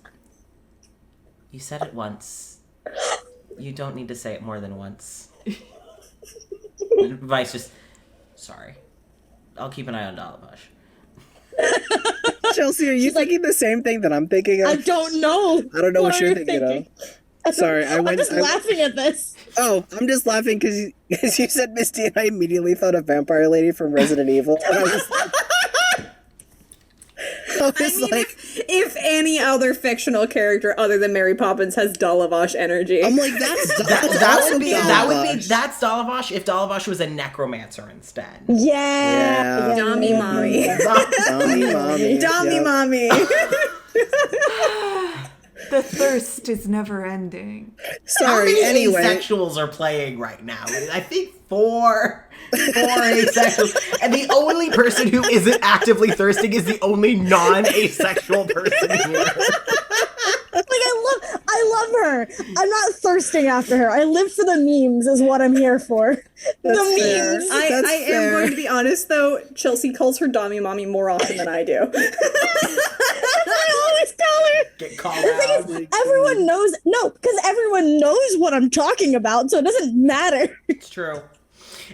[SPEAKER 1] You said it once. You don't need to say it more than once. And Vice just... Sorry. I'll keep an eye on Dalavash.
[SPEAKER 2] Chelsea, are you thinking the same thing that I'm thinking of?
[SPEAKER 5] I don't know.
[SPEAKER 2] I don't know what
[SPEAKER 5] are
[SPEAKER 2] you're
[SPEAKER 5] you
[SPEAKER 2] thinking of. Sorry,
[SPEAKER 5] I'm just laughing at this.
[SPEAKER 2] Oh, I'm just laughing because you said Misty, and I immediately thought of Vampire Lady from Resident Evil. And I was like,
[SPEAKER 3] if any other fictional character other than Mary Poppins has Dalavash energy.
[SPEAKER 2] I'm like, that's
[SPEAKER 1] That's Dalavash if Dalavash was a necromancer instead.
[SPEAKER 5] Yeah.
[SPEAKER 3] Dummy mommy.
[SPEAKER 2] Dummy mommy.
[SPEAKER 3] Dummy
[SPEAKER 2] Yep.
[SPEAKER 3] mommy.
[SPEAKER 4] The thirst is never ending.
[SPEAKER 2] Sorry,
[SPEAKER 1] How many
[SPEAKER 2] anyway.
[SPEAKER 1] asexuals are playing right now? I think four asexuals. And the only person who isn't actively thirsting is the only non-asexual person here.
[SPEAKER 5] Like I love her. I'm not thirsting after her. I live for the memes is what I'm here for.
[SPEAKER 2] That's
[SPEAKER 5] the
[SPEAKER 2] fair.
[SPEAKER 5] memes.
[SPEAKER 3] I
[SPEAKER 2] That's
[SPEAKER 3] am
[SPEAKER 2] fair.
[SPEAKER 3] going to be honest though, Chelsea calls her Dummy mommy more often than I do.
[SPEAKER 5] I always tell her.
[SPEAKER 1] Get called out.
[SPEAKER 5] Everyone knows. No, because everyone knows what I'm talking about, so it doesn't matter.
[SPEAKER 1] It's true.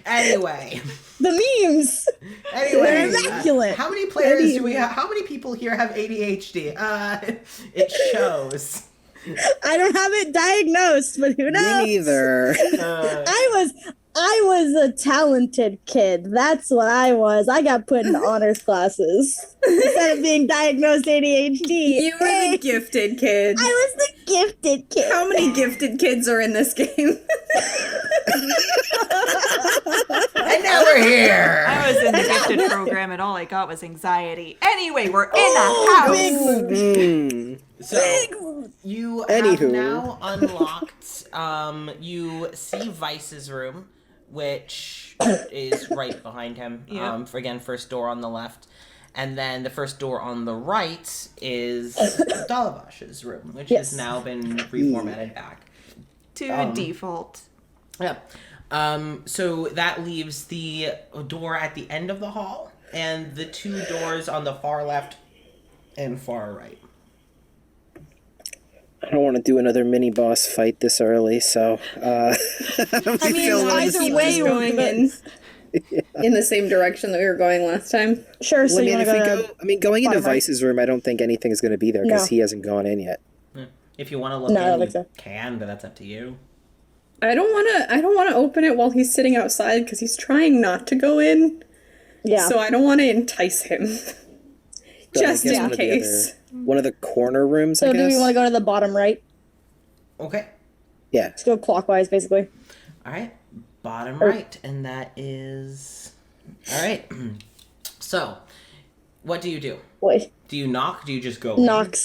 [SPEAKER 1] Anyway.
[SPEAKER 5] The memes.
[SPEAKER 1] Anyway.
[SPEAKER 5] They're immaculate.
[SPEAKER 1] How many players do we have? How many people here have ADHD? It shows.
[SPEAKER 5] I don't have it diagnosed, but who knows?
[SPEAKER 2] Me neither.
[SPEAKER 5] I was a talented kid. That's what I was. I got put in honors classes instead of being diagnosed ADHD.
[SPEAKER 3] You were the gifted kid.
[SPEAKER 5] I was the gifted kid.
[SPEAKER 3] How many gifted kids are in this game?
[SPEAKER 1] And now we're here.
[SPEAKER 4] I was in the gifted program and all I got was anxiety. Anyway, we're in a house.
[SPEAKER 2] Mm.
[SPEAKER 1] So you
[SPEAKER 2] Anywho.
[SPEAKER 1] have now unlocked. You see Vice's room, which is right behind him.
[SPEAKER 4] Yeah.
[SPEAKER 1] Again, first door on the left, and then the first door on the right is Dalavash's room, which
[SPEAKER 5] Yes.
[SPEAKER 1] has now been reformatted back.
[SPEAKER 4] To default.
[SPEAKER 1] Yeah. So that leaves the door at the end of the hall and the two doors on the far left and far right.
[SPEAKER 2] I don't want to do another mini boss fight this early, so
[SPEAKER 5] I mean, either way, we're
[SPEAKER 3] going in the same direction that we were going last time.
[SPEAKER 5] Sure, so
[SPEAKER 2] Well, I
[SPEAKER 5] you
[SPEAKER 2] mean,
[SPEAKER 5] want
[SPEAKER 2] if
[SPEAKER 5] to
[SPEAKER 2] we
[SPEAKER 5] go
[SPEAKER 2] go, going into
[SPEAKER 5] bottom right?
[SPEAKER 2] Vice's room, I don't think anything is going to be there because
[SPEAKER 5] No.
[SPEAKER 2] he hasn't gone in yet.
[SPEAKER 1] If you want to look
[SPEAKER 5] No, I don't
[SPEAKER 1] in, you
[SPEAKER 5] think so.
[SPEAKER 1] can, but that's up to you.
[SPEAKER 3] I don't want to open it while he's sitting outside because he's trying not to go in.
[SPEAKER 5] Yeah.
[SPEAKER 3] So I don't want to entice him.
[SPEAKER 2] but I
[SPEAKER 3] Just
[SPEAKER 2] guess
[SPEAKER 3] in
[SPEAKER 2] one of the
[SPEAKER 3] case.
[SPEAKER 2] one of the corner rooms,
[SPEAKER 5] So
[SPEAKER 2] I
[SPEAKER 5] do
[SPEAKER 2] guess?
[SPEAKER 5] we want to go to the bottom right?
[SPEAKER 1] Okay.
[SPEAKER 2] Yeah.
[SPEAKER 5] Let's go clockwise, basically.
[SPEAKER 1] All right. Bottom right, and that is all right. So, what do you do?
[SPEAKER 5] Wait.
[SPEAKER 1] Do you knock? Do you just go?
[SPEAKER 5] Knock,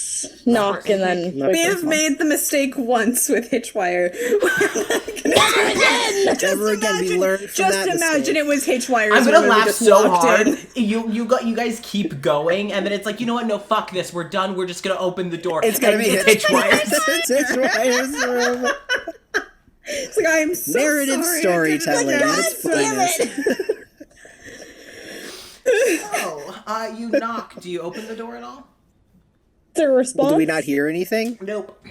[SPEAKER 5] and then...
[SPEAKER 2] Knock.
[SPEAKER 3] We have made the mistake once with Hitchwire.
[SPEAKER 2] Never again. We learned from
[SPEAKER 3] Just
[SPEAKER 2] that
[SPEAKER 3] imagine
[SPEAKER 2] mistake.
[SPEAKER 3] it was Hitchwire's
[SPEAKER 1] I'm gonna
[SPEAKER 3] room and we
[SPEAKER 1] laugh
[SPEAKER 3] just
[SPEAKER 1] so
[SPEAKER 3] walked
[SPEAKER 1] hard.
[SPEAKER 3] in.
[SPEAKER 1] You guys keep going, and then it's like, you know what? No, fuck this. We're done. We're just gonna open the door.
[SPEAKER 2] It's gonna
[SPEAKER 1] And
[SPEAKER 2] be
[SPEAKER 1] Hitchwire's.
[SPEAKER 2] It's Hitchwire's room.
[SPEAKER 3] It's like, I am so
[SPEAKER 2] Narrative
[SPEAKER 3] sorry.
[SPEAKER 2] storytelling at its
[SPEAKER 5] damn
[SPEAKER 2] finest.
[SPEAKER 1] So, you knock. Do you open the door at all?
[SPEAKER 5] Is there a response?
[SPEAKER 2] Do we not hear anything?
[SPEAKER 1] Nope.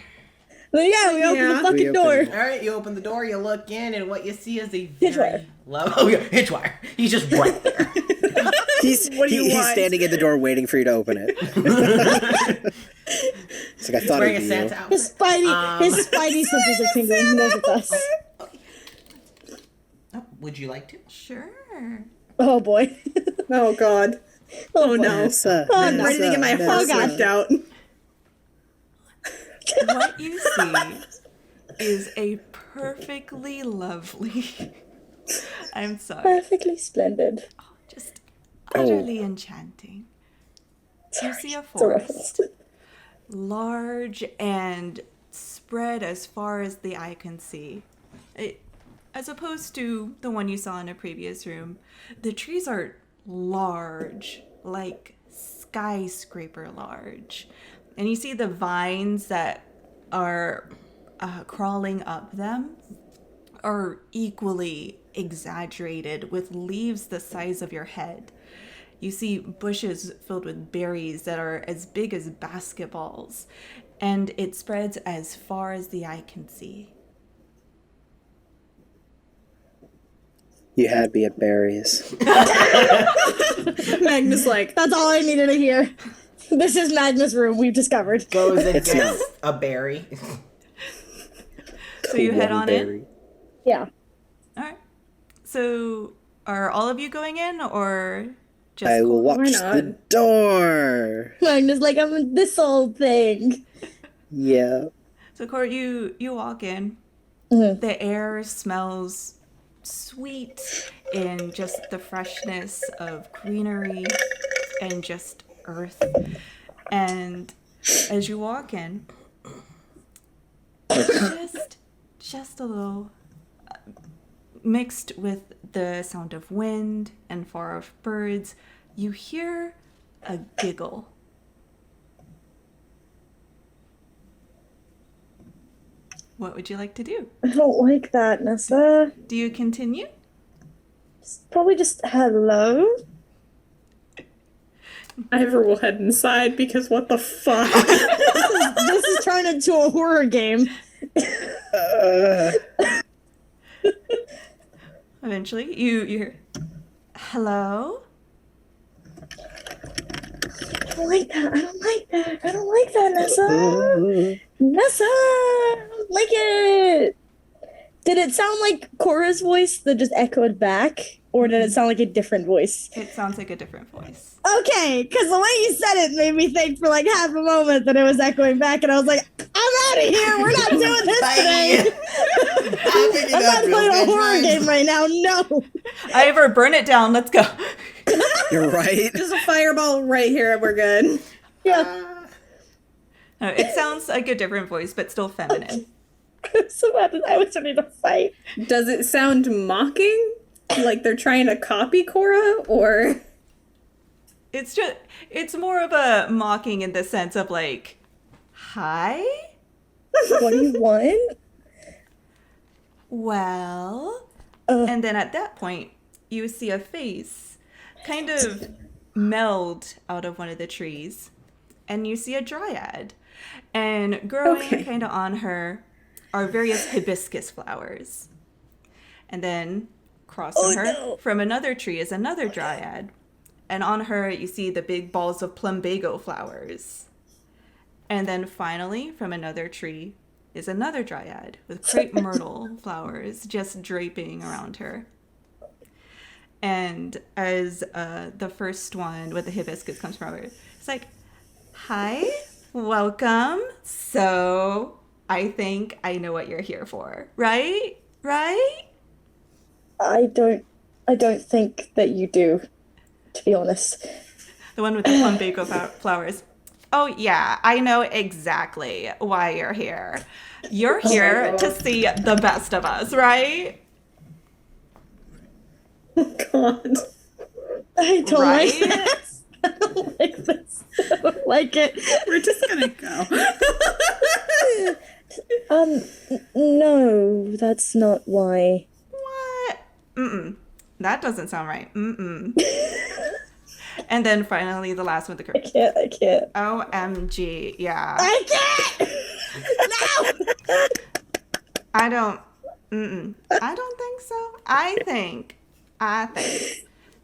[SPEAKER 5] Then yeah, we open the
[SPEAKER 3] Yeah.
[SPEAKER 5] fucking
[SPEAKER 2] We open
[SPEAKER 5] door.
[SPEAKER 2] it.
[SPEAKER 1] All right, you open the door. You look in, and what you see is a
[SPEAKER 5] Hitchwire.
[SPEAKER 1] very low. Oh yeah, Hitchwire. He's just right there.
[SPEAKER 2] He's
[SPEAKER 3] What do you
[SPEAKER 2] he's
[SPEAKER 3] want?
[SPEAKER 2] standing at the door waiting for you to open it. It's like I thought
[SPEAKER 1] Wearing
[SPEAKER 2] it'd
[SPEAKER 1] a
[SPEAKER 2] be you.
[SPEAKER 1] Santa
[SPEAKER 5] His
[SPEAKER 1] outfit.
[SPEAKER 5] his spidey senses are tingling. He knows it's us.
[SPEAKER 1] Oh, would you like to?
[SPEAKER 4] Sure.
[SPEAKER 5] Oh boy.
[SPEAKER 3] Oh, God. Oh, no.
[SPEAKER 2] Nessa,
[SPEAKER 5] Oh, no.
[SPEAKER 3] I'm ready to get my heart
[SPEAKER 2] Nessa.
[SPEAKER 3] ripped out.
[SPEAKER 4] What you see is a perfectly lovely. I'm sorry.
[SPEAKER 5] Perfectly splendid.
[SPEAKER 4] Just utterly enchanting. You see a
[SPEAKER 5] It's a reference.
[SPEAKER 4] forest, large and spread as far as the eye can see. As opposed to the one you saw in a previous room, the trees are large, like skyscraper large. And you see the vines that are crawling up them are equally exaggerated with leaves the size of your head. You see bushes filled with berries that are as big as basketballs, and it spreads as far as the eye can see.
[SPEAKER 2] You had me at berries.
[SPEAKER 3] Magnus like,
[SPEAKER 5] That's all I needed to hear. This is Magnus' room, we've discovered.
[SPEAKER 1] Goes and
[SPEAKER 2] It's
[SPEAKER 1] gets a berry.
[SPEAKER 4] So you head
[SPEAKER 2] One
[SPEAKER 4] on in?
[SPEAKER 2] berry.
[SPEAKER 5] Yeah.
[SPEAKER 4] All right. So are all of you going in, or just
[SPEAKER 2] I will
[SPEAKER 4] Cole?
[SPEAKER 2] watch
[SPEAKER 3] not?
[SPEAKER 2] the door.
[SPEAKER 5] Magnus like, I'm this old thing.
[SPEAKER 2] Yeah.
[SPEAKER 4] So Court, you walk in.
[SPEAKER 5] Mhm.
[SPEAKER 4] The air smells sweet in just the freshness of greenery and just earth. And as you walk in, just a little mixed with the sound of wind and far off birds, you hear a giggle. What would you like to do?
[SPEAKER 5] I don't like that, Nessa.
[SPEAKER 4] Do you continue?
[SPEAKER 5] Probably just hello.
[SPEAKER 3] Ivor will head inside because what the fuck?
[SPEAKER 5] This is turned into a horror game.
[SPEAKER 4] Eventually, you hear, hello?
[SPEAKER 5] I don't like that. I don't like that. I don't like that, Nessa. Nessa! I don't like it. Did it sound like Cora's voice that just echoed back? Or did it sound like a different voice?
[SPEAKER 4] It sounds like a different voice.
[SPEAKER 5] Okay, because the way you said it made me think for like half a moment that it was echoing back, and I was like, I'm out of here. We're not doing this today. I'm not playing a horror game right now. No.
[SPEAKER 4] Ivor, burn it down. Let's go.
[SPEAKER 2] You're right.
[SPEAKER 3] Just a fireball right here. We're good.
[SPEAKER 5] Yeah.
[SPEAKER 4] No, it sounds like a different voice, but still feminine.
[SPEAKER 5] So mad that I was ready to fight.
[SPEAKER 3] Does it sound mocking? Like they're trying to copy Cora? Or...
[SPEAKER 4] It's more of a mocking in the sense of like, hi?
[SPEAKER 5] What do you want?
[SPEAKER 4] Well, and then at that point, you see a face kind of meld out of one of the trees, and you see a dryad. And growing kind of on her are various hibiscus flowers. And then across from her, from another tree, is another dryad. And on her, you see the big balls of plumbago flowers. And then finally, from another tree, is another dryad with crepe myrtle flowers just draping around her. And as the first one with the hibiscus comes from her, It's like, hi, welcome. So I think I know what you're here for, right? Right?
[SPEAKER 5] I don't think that you do, to be honest.
[SPEAKER 4] The one with the plumbago flowers. Oh, yeah, I know exactly why you're here. You're here to see the best of us, right?
[SPEAKER 3] God.
[SPEAKER 5] I don't
[SPEAKER 4] Right?
[SPEAKER 5] like this. I don't like this. I don't like it.
[SPEAKER 3] We're just gonna go.
[SPEAKER 5] No, that's not why.
[SPEAKER 4] What? Mm-mm. That doesn't sound right. Mm-mm. And then finally, the last one with the
[SPEAKER 5] I can't.
[SPEAKER 4] OMG, yeah.
[SPEAKER 5] I can't! No!
[SPEAKER 4] I don't think so. I think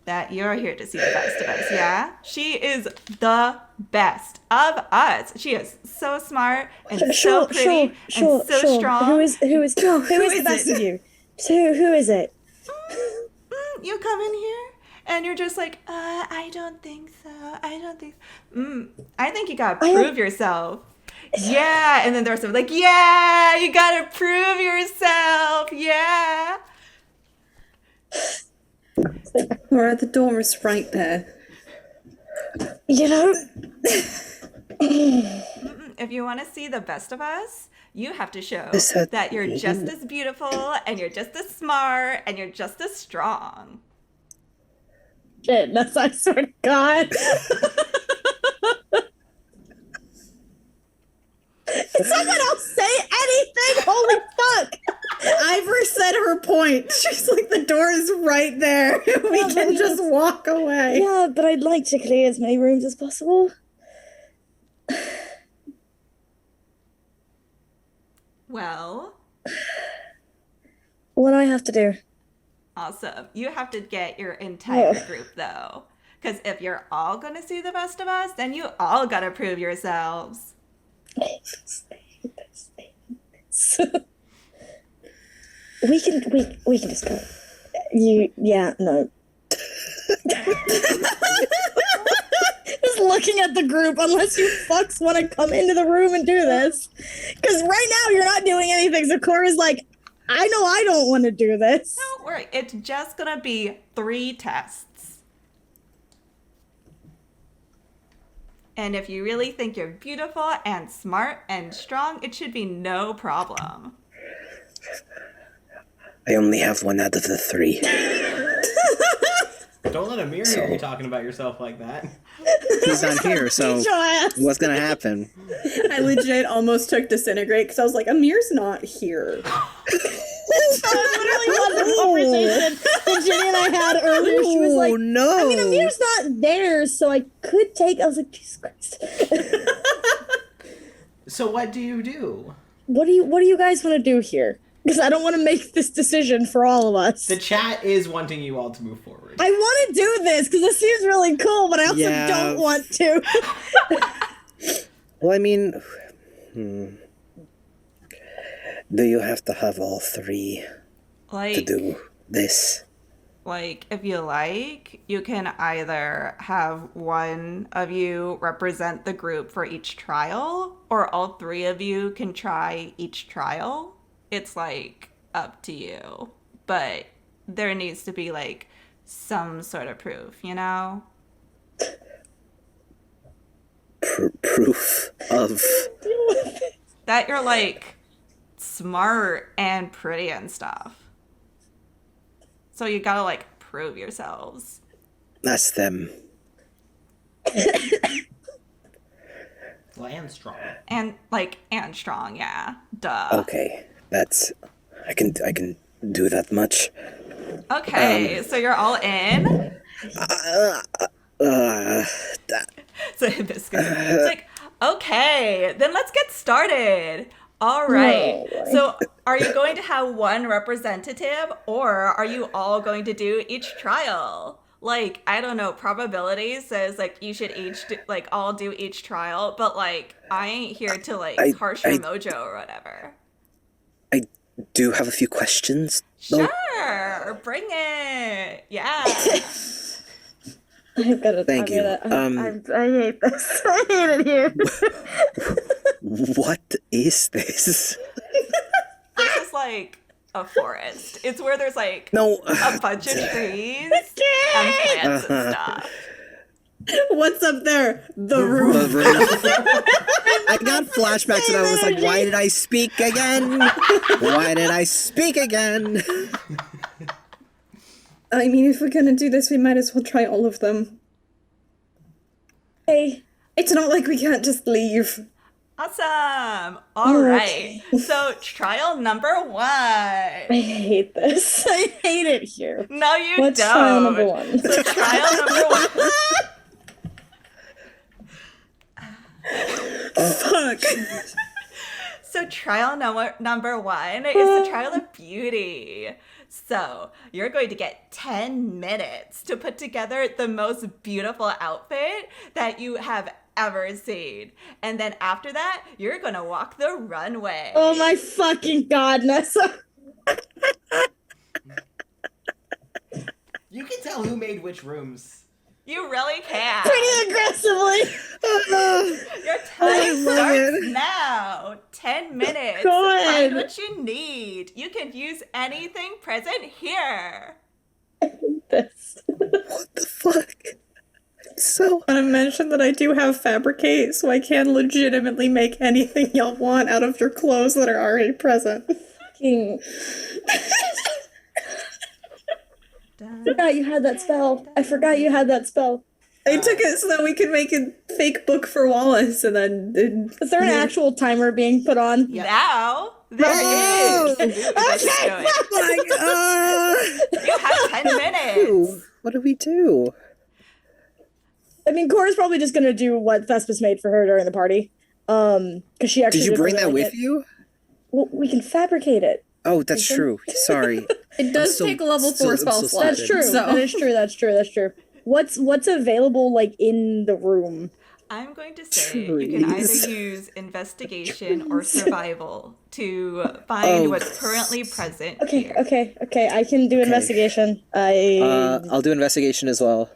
[SPEAKER 4] that you're here to see the best of us, yeah? She is the best of us. She is so smart and so pretty and so strong.
[SPEAKER 5] Who is the best of you? So who is it?
[SPEAKER 4] You come in here and you're just like, I don't think so. I think you gotta prove yourself. Yeah, and then there's some like, yeah, you gotta prove yourself. Yeah.
[SPEAKER 3] Laura, the door is right there.
[SPEAKER 5] You know,
[SPEAKER 4] If you want to see the best of us, you have to show that you're just as beautiful and you're just as smart and you're just as strong.
[SPEAKER 5] shit, that's I swear to God. Can someone else say anything? Holy fuck!
[SPEAKER 3] Ivor said her point. She's like, the door is right there. We can just walk away.
[SPEAKER 5] Yeah, but I'd like to clear as many rooms as possible.
[SPEAKER 4] Well,
[SPEAKER 5] What do I have to do?
[SPEAKER 4] awesome. You have to get your entire group, though. Because if you're all going to see the best of us, then you all got to prove yourselves.
[SPEAKER 5] We can just go. No. Just looking at the group, unless you fucks want to come into the room and do this. Because right now you're not doing anything. So Cora's like, I know I don't want to do this.
[SPEAKER 4] Don't worry. It's just going to be 3 tests. And if you really think you're beautiful and smart and strong, it should be no problem.
[SPEAKER 2] I only have 1 out of the 3.
[SPEAKER 1] Don't let Amir hear you talking about yourself like that.
[SPEAKER 2] He's not here, so what's gonna happen?
[SPEAKER 3] I legit almost took disintegrate because I was like, Amir's not here.
[SPEAKER 5] Literally was a conversation that Jenny and I had earlier. She was like,
[SPEAKER 2] no.
[SPEAKER 5] I mean, Amir's not there, so I could take. I was like, Jesus Christ.
[SPEAKER 1] So what do you do?
[SPEAKER 5] What do you guys want to do here? Because I don't want to make this decision for all of us.
[SPEAKER 1] The chat is wanting you all to move forward.
[SPEAKER 5] I want to do this because it seems really cool, but I also don't want to.
[SPEAKER 2] Well, I mean, do you have to have all 3 to do this?
[SPEAKER 4] Like, if you like, you can either have one of you represent the group for each trial, or all 3 of you can try each trial. It's, like, up to you. But there needs to be, like, some sort of proof, you know?
[SPEAKER 2] Proof of...
[SPEAKER 4] That you're, like, smart and pretty and stuff. So you gotta, like, prove yourselves.
[SPEAKER 2] That's them.
[SPEAKER 1] Well, and strong.
[SPEAKER 4] And strong, yeah. Duh.
[SPEAKER 2] Okay, that's... I can do that much.
[SPEAKER 4] Okay, so you're all in? So Hibiscus. It's like, okay, then let's get started. All right. So are you going to have one representative, or are you all going to do each trial? Like, I don't know, probability says, like, you should each, all do each trial, but, like, I ain't here to, harsh your mojo or whatever.
[SPEAKER 2] I do have a few questions, though.
[SPEAKER 4] Sure, bring it. Yeah.
[SPEAKER 5] I've got to
[SPEAKER 2] Thank you.
[SPEAKER 5] I hate this. I hate it here.
[SPEAKER 2] What is this?
[SPEAKER 4] This is like a forest. It's where there's like
[SPEAKER 2] No.
[SPEAKER 4] a bunch of trees and plants and stuff.
[SPEAKER 3] What's up there? The roof.
[SPEAKER 2] The roof. I got flashbacks and I was like, why did I speak again? Why did I speak again?
[SPEAKER 3] I mean, if we're gonna do this, we might as well try all of them.
[SPEAKER 5] Hey.
[SPEAKER 3] It's not like we can't just leave.
[SPEAKER 4] Awesome. All right. So trial number 1.
[SPEAKER 5] I hate this. I hate it here.
[SPEAKER 4] No, you
[SPEAKER 5] What's
[SPEAKER 4] don't.
[SPEAKER 5] trial number 1?
[SPEAKER 4] So trial number 1.
[SPEAKER 3] Fuck.
[SPEAKER 4] So trial number 1 is the trial of beauty. So you're going to get 10 minutes to put together the most beautiful outfit that you have ever seen. And then after that, you're going to walk the runway.
[SPEAKER 5] Oh my fucking god, Nessa.
[SPEAKER 1] You can tell who made which rooms.
[SPEAKER 4] You really can.
[SPEAKER 5] Pretty aggressively.
[SPEAKER 4] Your time starts now. 10 minutes.
[SPEAKER 5] God.
[SPEAKER 4] Find what you need. You can use anything present here.
[SPEAKER 5] This.
[SPEAKER 2] What the fuck? So
[SPEAKER 3] I want to mention that I do have Fabricate, so I can legitimately make anything y'all want out of your clothes that are already present.
[SPEAKER 5] Fucking. I forgot you had that spell. I forgot you had that spell.
[SPEAKER 3] I took it so that we could make a fake book for Wallace, and then...
[SPEAKER 5] Is there an actual timer being put on?
[SPEAKER 4] Now, there is. Let's do it. You have 10 minutes.
[SPEAKER 2] what do we do?
[SPEAKER 5] I mean, Cora's probably just gonna do what Thespis made for her during the party. Because she actually
[SPEAKER 2] Did you bring
[SPEAKER 5] really
[SPEAKER 2] that
[SPEAKER 5] like
[SPEAKER 2] with
[SPEAKER 5] it.
[SPEAKER 2] you?
[SPEAKER 5] Well, we can fabricate it.
[SPEAKER 2] Oh, that's true. Sorry.
[SPEAKER 3] It does
[SPEAKER 2] so-
[SPEAKER 3] take a level
[SPEAKER 2] so-
[SPEAKER 3] 4
[SPEAKER 2] I'm
[SPEAKER 3] spell
[SPEAKER 2] so
[SPEAKER 3] slot.
[SPEAKER 5] That's true.
[SPEAKER 3] So.
[SPEAKER 5] That is true. That's true. That's true. What's available like in the room?
[SPEAKER 4] I'm going to say you can
[SPEAKER 2] Trees.
[SPEAKER 4] either use investigation or survival to find
[SPEAKER 2] Oh.
[SPEAKER 4] what's currently present
[SPEAKER 5] Okay,
[SPEAKER 4] here.
[SPEAKER 5] okay. I can do investigation.
[SPEAKER 2] I'll do investigation as well.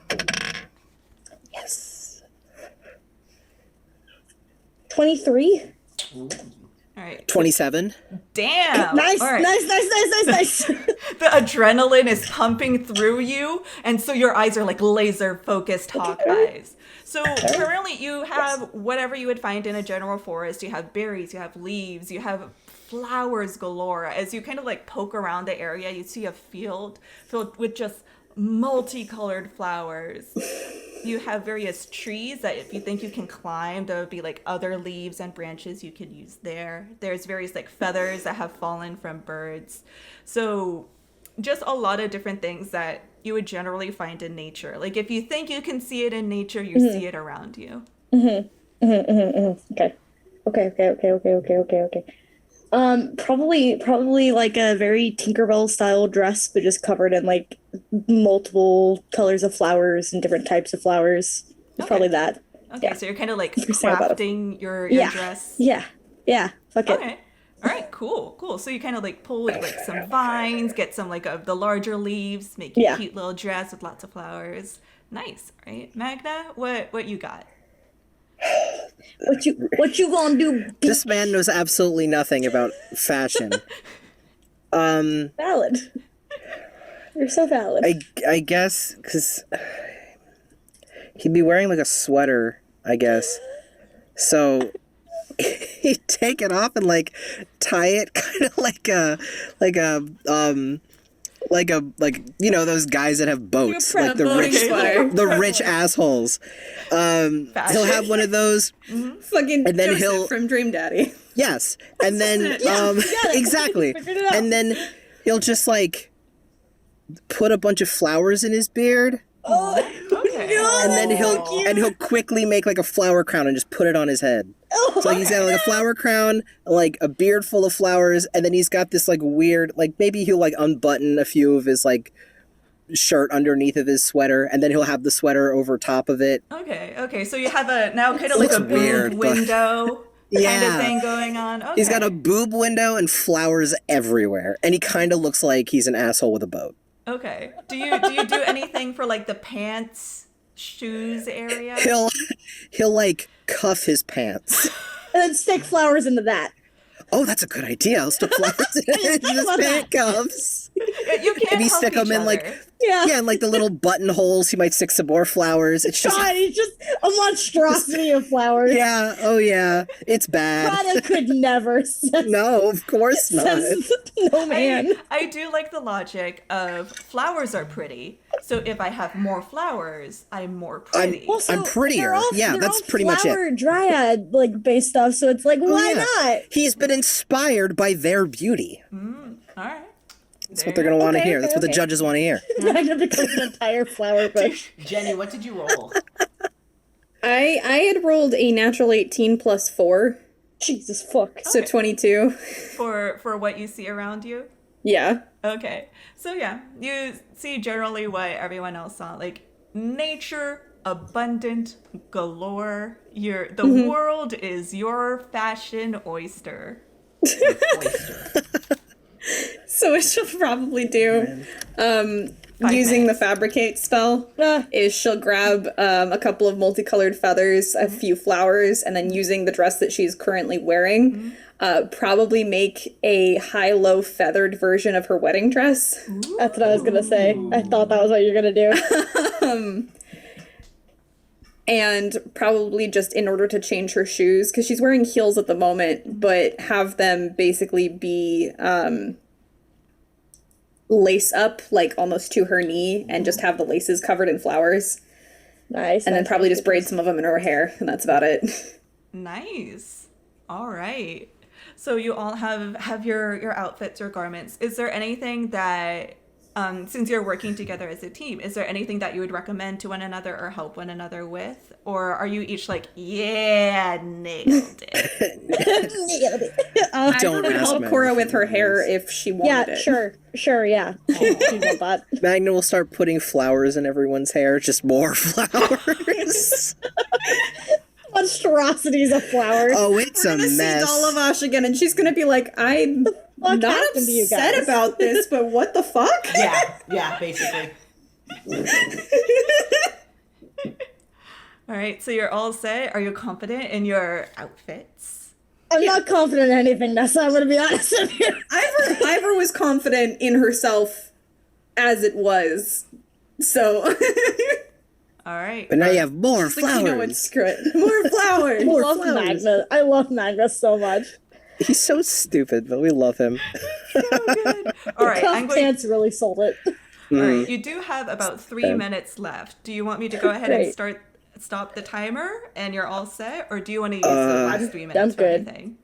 [SPEAKER 5] Yes. 23.
[SPEAKER 4] All right.
[SPEAKER 2] 27.
[SPEAKER 4] Damn.
[SPEAKER 5] Nice,
[SPEAKER 4] All right.
[SPEAKER 5] nice.
[SPEAKER 4] The adrenaline is pumping through you, and so your eyes are like laser focused hawk eyes. So currently you have whatever you would find in a general forest. You have berries, you have leaves, you have flowers galore. As you kind of like poke around the area, you see a field filled with just multicolored flowers. You have various trees that if you think you can climb, there would be like other leaves and branches you could use there. There's various like feathers that have fallen from birds. So just a lot of different things that you would generally find in nature. Like if you think you can see it in nature, you see it around you.
[SPEAKER 5] Okay. Probably like a very Tinkerbell style dress, but just covered in like multiple colors of flowers and different types of flowers. It's
[SPEAKER 4] Okay.
[SPEAKER 5] probably that.
[SPEAKER 4] Okay,
[SPEAKER 5] Yeah.
[SPEAKER 4] so you're kind of like
[SPEAKER 5] Interesting about it.
[SPEAKER 4] crafting your
[SPEAKER 5] Yeah.
[SPEAKER 4] dress.
[SPEAKER 5] Yeah. Fuck it.
[SPEAKER 4] Okay. All right, cool. So you kind of like pull like some vines, get some like of the larger leaves, make a
[SPEAKER 5] Yeah.
[SPEAKER 4] cute little dress with lots of flowers. Nice, right? Magna, what you got?
[SPEAKER 5] What you gonna do?
[SPEAKER 2] This man knows absolutely nothing about fashion.
[SPEAKER 5] Valid. You're so valid.
[SPEAKER 2] I guess because he'd be wearing like a sweater, I guess. So he'd take it off and like tie it kind of like you know those guys that have boats, like the
[SPEAKER 3] boating
[SPEAKER 2] rich
[SPEAKER 3] sweater.
[SPEAKER 2] the rich assholes. He'll have one of those.
[SPEAKER 3] Fucking
[SPEAKER 2] And then
[SPEAKER 3] Joseph
[SPEAKER 2] he'll-
[SPEAKER 3] from Dream Daddy.
[SPEAKER 2] Yes, and then
[SPEAKER 5] it.
[SPEAKER 2] exactly,
[SPEAKER 5] Figured it out.
[SPEAKER 2] and then he'll just like put a bunch of flowers in his beard,
[SPEAKER 4] Okay.
[SPEAKER 2] and then he'll quickly make like a flower crown and just put it on his head. So like he's got like a flower crown, like a beard full of flowers, and then he's got this like weird, like maybe he'll like unbutton a few of his like shirt underneath of his sweater, and then he'll have the sweater over top of it.
[SPEAKER 4] Okay. So you have a now kind of like
[SPEAKER 2] Looks
[SPEAKER 4] a boob
[SPEAKER 2] weird, but-
[SPEAKER 4] window kind
[SPEAKER 2] Yeah.
[SPEAKER 4] of thing going on. Okay.
[SPEAKER 2] He's got a boob window and flowers everywhere, and he kind of looks like he's an asshole with a boat.
[SPEAKER 4] Okay. Do you do anything for like the pants shoes area.
[SPEAKER 2] He'll like cuff his pants.
[SPEAKER 5] And then stick flowers into that.
[SPEAKER 2] Oh, that's a good idea. I'll stick flowers in his pant cuffs.
[SPEAKER 4] You can't
[SPEAKER 2] Maybe
[SPEAKER 4] help
[SPEAKER 2] stick them
[SPEAKER 4] each
[SPEAKER 2] in like
[SPEAKER 4] other.
[SPEAKER 2] yeah, in like the little buttonholes. He might stick some more flowers. It's just
[SPEAKER 5] God, he's just a monstrosity of flowers.
[SPEAKER 2] yeah. Oh yeah, it's bad.
[SPEAKER 5] Prada could never.
[SPEAKER 2] No, of course not.
[SPEAKER 5] No man.
[SPEAKER 4] I do like the logic of flowers are pretty. So if I have more flowers, I'm more pretty.
[SPEAKER 2] I'm prettier.
[SPEAKER 5] They're
[SPEAKER 2] That's
[SPEAKER 5] all
[SPEAKER 2] pretty much it.
[SPEAKER 5] flower dryad like based stuff. So it's like, why
[SPEAKER 2] yeah.
[SPEAKER 5] not?
[SPEAKER 2] He's been inspired by their beauty.
[SPEAKER 4] All right.
[SPEAKER 2] That's what they're gonna want to
[SPEAKER 5] Okay,
[SPEAKER 2] hear. That's what the
[SPEAKER 5] okay.
[SPEAKER 2] judges want to hear.
[SPEAKER 5] Magna becomes an entire flower bush.
[SPEAKER 1] Jenny, what did you roll?
[SPEAKER 3] I had rolled a natural 18 plus 4,
[SPEAKER 5] Jesus fuck.
[SPEAKER 3] so 22.
[SPEAKER 4] For what you see around you?
[SPEAKER 3] Yeah.
[SPEAKER 4] Okay. So yeah, you see generally what everyone else saw. Like nature, abundant, galore. The world is your fashion oyster.
[SPEAKER 1] Oyster.
[SPEAKER 3] So what she'll probably do, using the fabricate spell, is she'll grab a couple of multicolored feathers, a few flowers, and then using the dress that she's currently wearing, probably make a high-low feathered version of her wedding dress.
[SPEAKER 5] That's what I was gonna say. I thought that was what you were gonna do.
[SPEAKER 3] And probably just in order to change her shoes, because she's wearing heels at the moment, but have them basically be lace up, like almost to her knee, and just have the laces covered in flowers.
[SPEAKER 5] Nice.
[SPEAKER 3] And then probably just braid some of them in her hair, and that's about it.
[SPEAKER 4] Nice. All right. So you all have your outfits or garments. Is there anything that since you're working together as a team, is there anything that you would recommend to one another or help one another with? Or are you each like, yeah, nailed it?
[SPEAKER 3] I
[SPEAKER 2] Don't
[SPEAKER 3] would
[SPEAKER 2] ask
[SPEAKER 3] help
[SPEAKER 2] Magna
[SPEAKER 3] Cora
[SPEAKER 2] for
[SPEAKER 3] with her hair
[SPEAKER 2] things.
[SPEAKER 3] if she wanted
[SPEAKER 5] Yeah,
[SPEAKER 3] it.
[SPEAKER 5] sure, yeah. She want that.
[SPEAKER 2] Magna will start putting flowers in everyone's hair. Just more flowers.
[SPEAKER 5] Monstrosities of flowers.
[SPEAKER 2] Oh, it's
[SPEAKER 3] We're
[SPEAKER 2] a
[SPEAKER 3] gonna see
[SPEAKER 2] mess.
[SPEAKER 3] Dalavash again, and she's gonna be like, I'm not
[SPEAKER 5] happened to you
[SPEAKER 3] upset
[SPEAKER 5] guys?"
[SPEAKER 3] about this, but what the fuck?
[SPEAKER 1] Yeah, basically.
[SPEAKER 4] All right, so you're all set. Are you confident in your outfits?
[SPEAKER 5] I'm not confident in anything, Nessa. I'm gonna be honest with you.
[SPEAKER 3] Ivor was confident in herself as it was, so.
[SPEAKER 4] All right.
[SPEAKER 2] But now you have more
[SPEAKER 3] Like, you know what,
[SPEAKER 2] flowers.
[SPEAKER 3] screw it. More flowers.
[SPEAKER 5] I love Magna. I love Magna so much.
[SPEAKER 2] He's so stupid, but we love him.
[SPEAKER 4] All right, I'm
[SPEAKER 5] Cuff
[SPEAKER 4] going.
[SPEAKER 5] pants really sold it.
[SPEAKER 4] All right, you do have about 3 minutes left. Do you want me to go ahead and
[SPEAKER 5] Great.
[SPEAKER 4] stop the timer and you're all set, or do you want to use the last 3 minutes
[SPEAKER 5] I'm
[SPEAKER 4] for
[SPEAKER 5] good.
[SPEAKER 4] anything?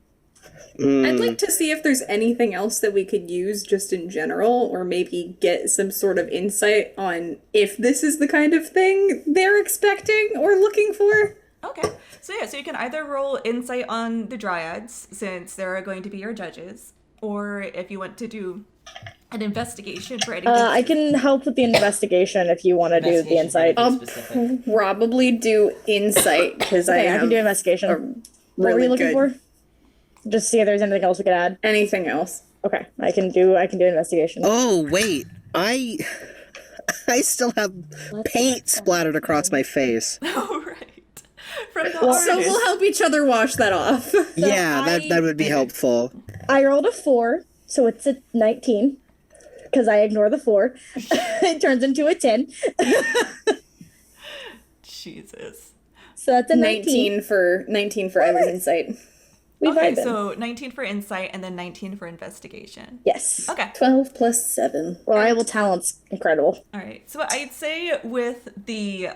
[SPEAKER 3] I'd like to see if there's anything else that we could use just in general, or maybe get some sort of insight on if this is the kind of thing they're expecting or looking for.
[SPEAKER 4] Okay, so you can either roll insight on the dryads, since they're going to be your judges, or if you want to do an investigation for anything.
[SPEAKER 5] I can help with the investigation if you want to do the insight.
[SPEAKER 1] Specific.
[SPEAKER 3] Probably do insight, because
[SPEAKER 5] Okay, I
[SPEAKER 3] have
[SPEAKER 5] can do investigation. What were
[SPEAKER 3] really
[SPEAKER 5] you looking
[SPEAKER 3] good-
[SPEAKER 5] for? Just see if there's anything else we could add.
[SPEAKER 3] anything else.
[SPEAKER 5] Okay, I can do investigation.
[SPEAKER 2] Oh, wait. I still have paint splattered across my face.
[SPEAKER 4] Oh, right. From the
[SPEAKER 3] So
[SPEAKER 4] artist.
[SPEAKER 3] we'll help each other wash that off.
[SPEAKER 2] Yeah, that would be helpful.
[SPEAKER 5] I rolled a 4, so it's a 19. Because I ignore the 4. It turns into a 10.
[SPEAKER 4] Jesus.
[SPEAKER 5] So that's a 19.
[SPEAKER 3] 19 for Ivor's insight.
[SPEAKER 5] We
[SPEAKER 4] Okay,
[SPEAKER 5] vibing.
[SPEAKER 4] so 19 for insight and then 19 for investigation.
[SPEAKER 5] Yes.
[SPEAKER 4] Okay.
[SPEAKER 3] 12 plus 7.
[SPEAKER 5] Reliable talent's incredible.
[SPEAKER 4] All right. So I'd say with the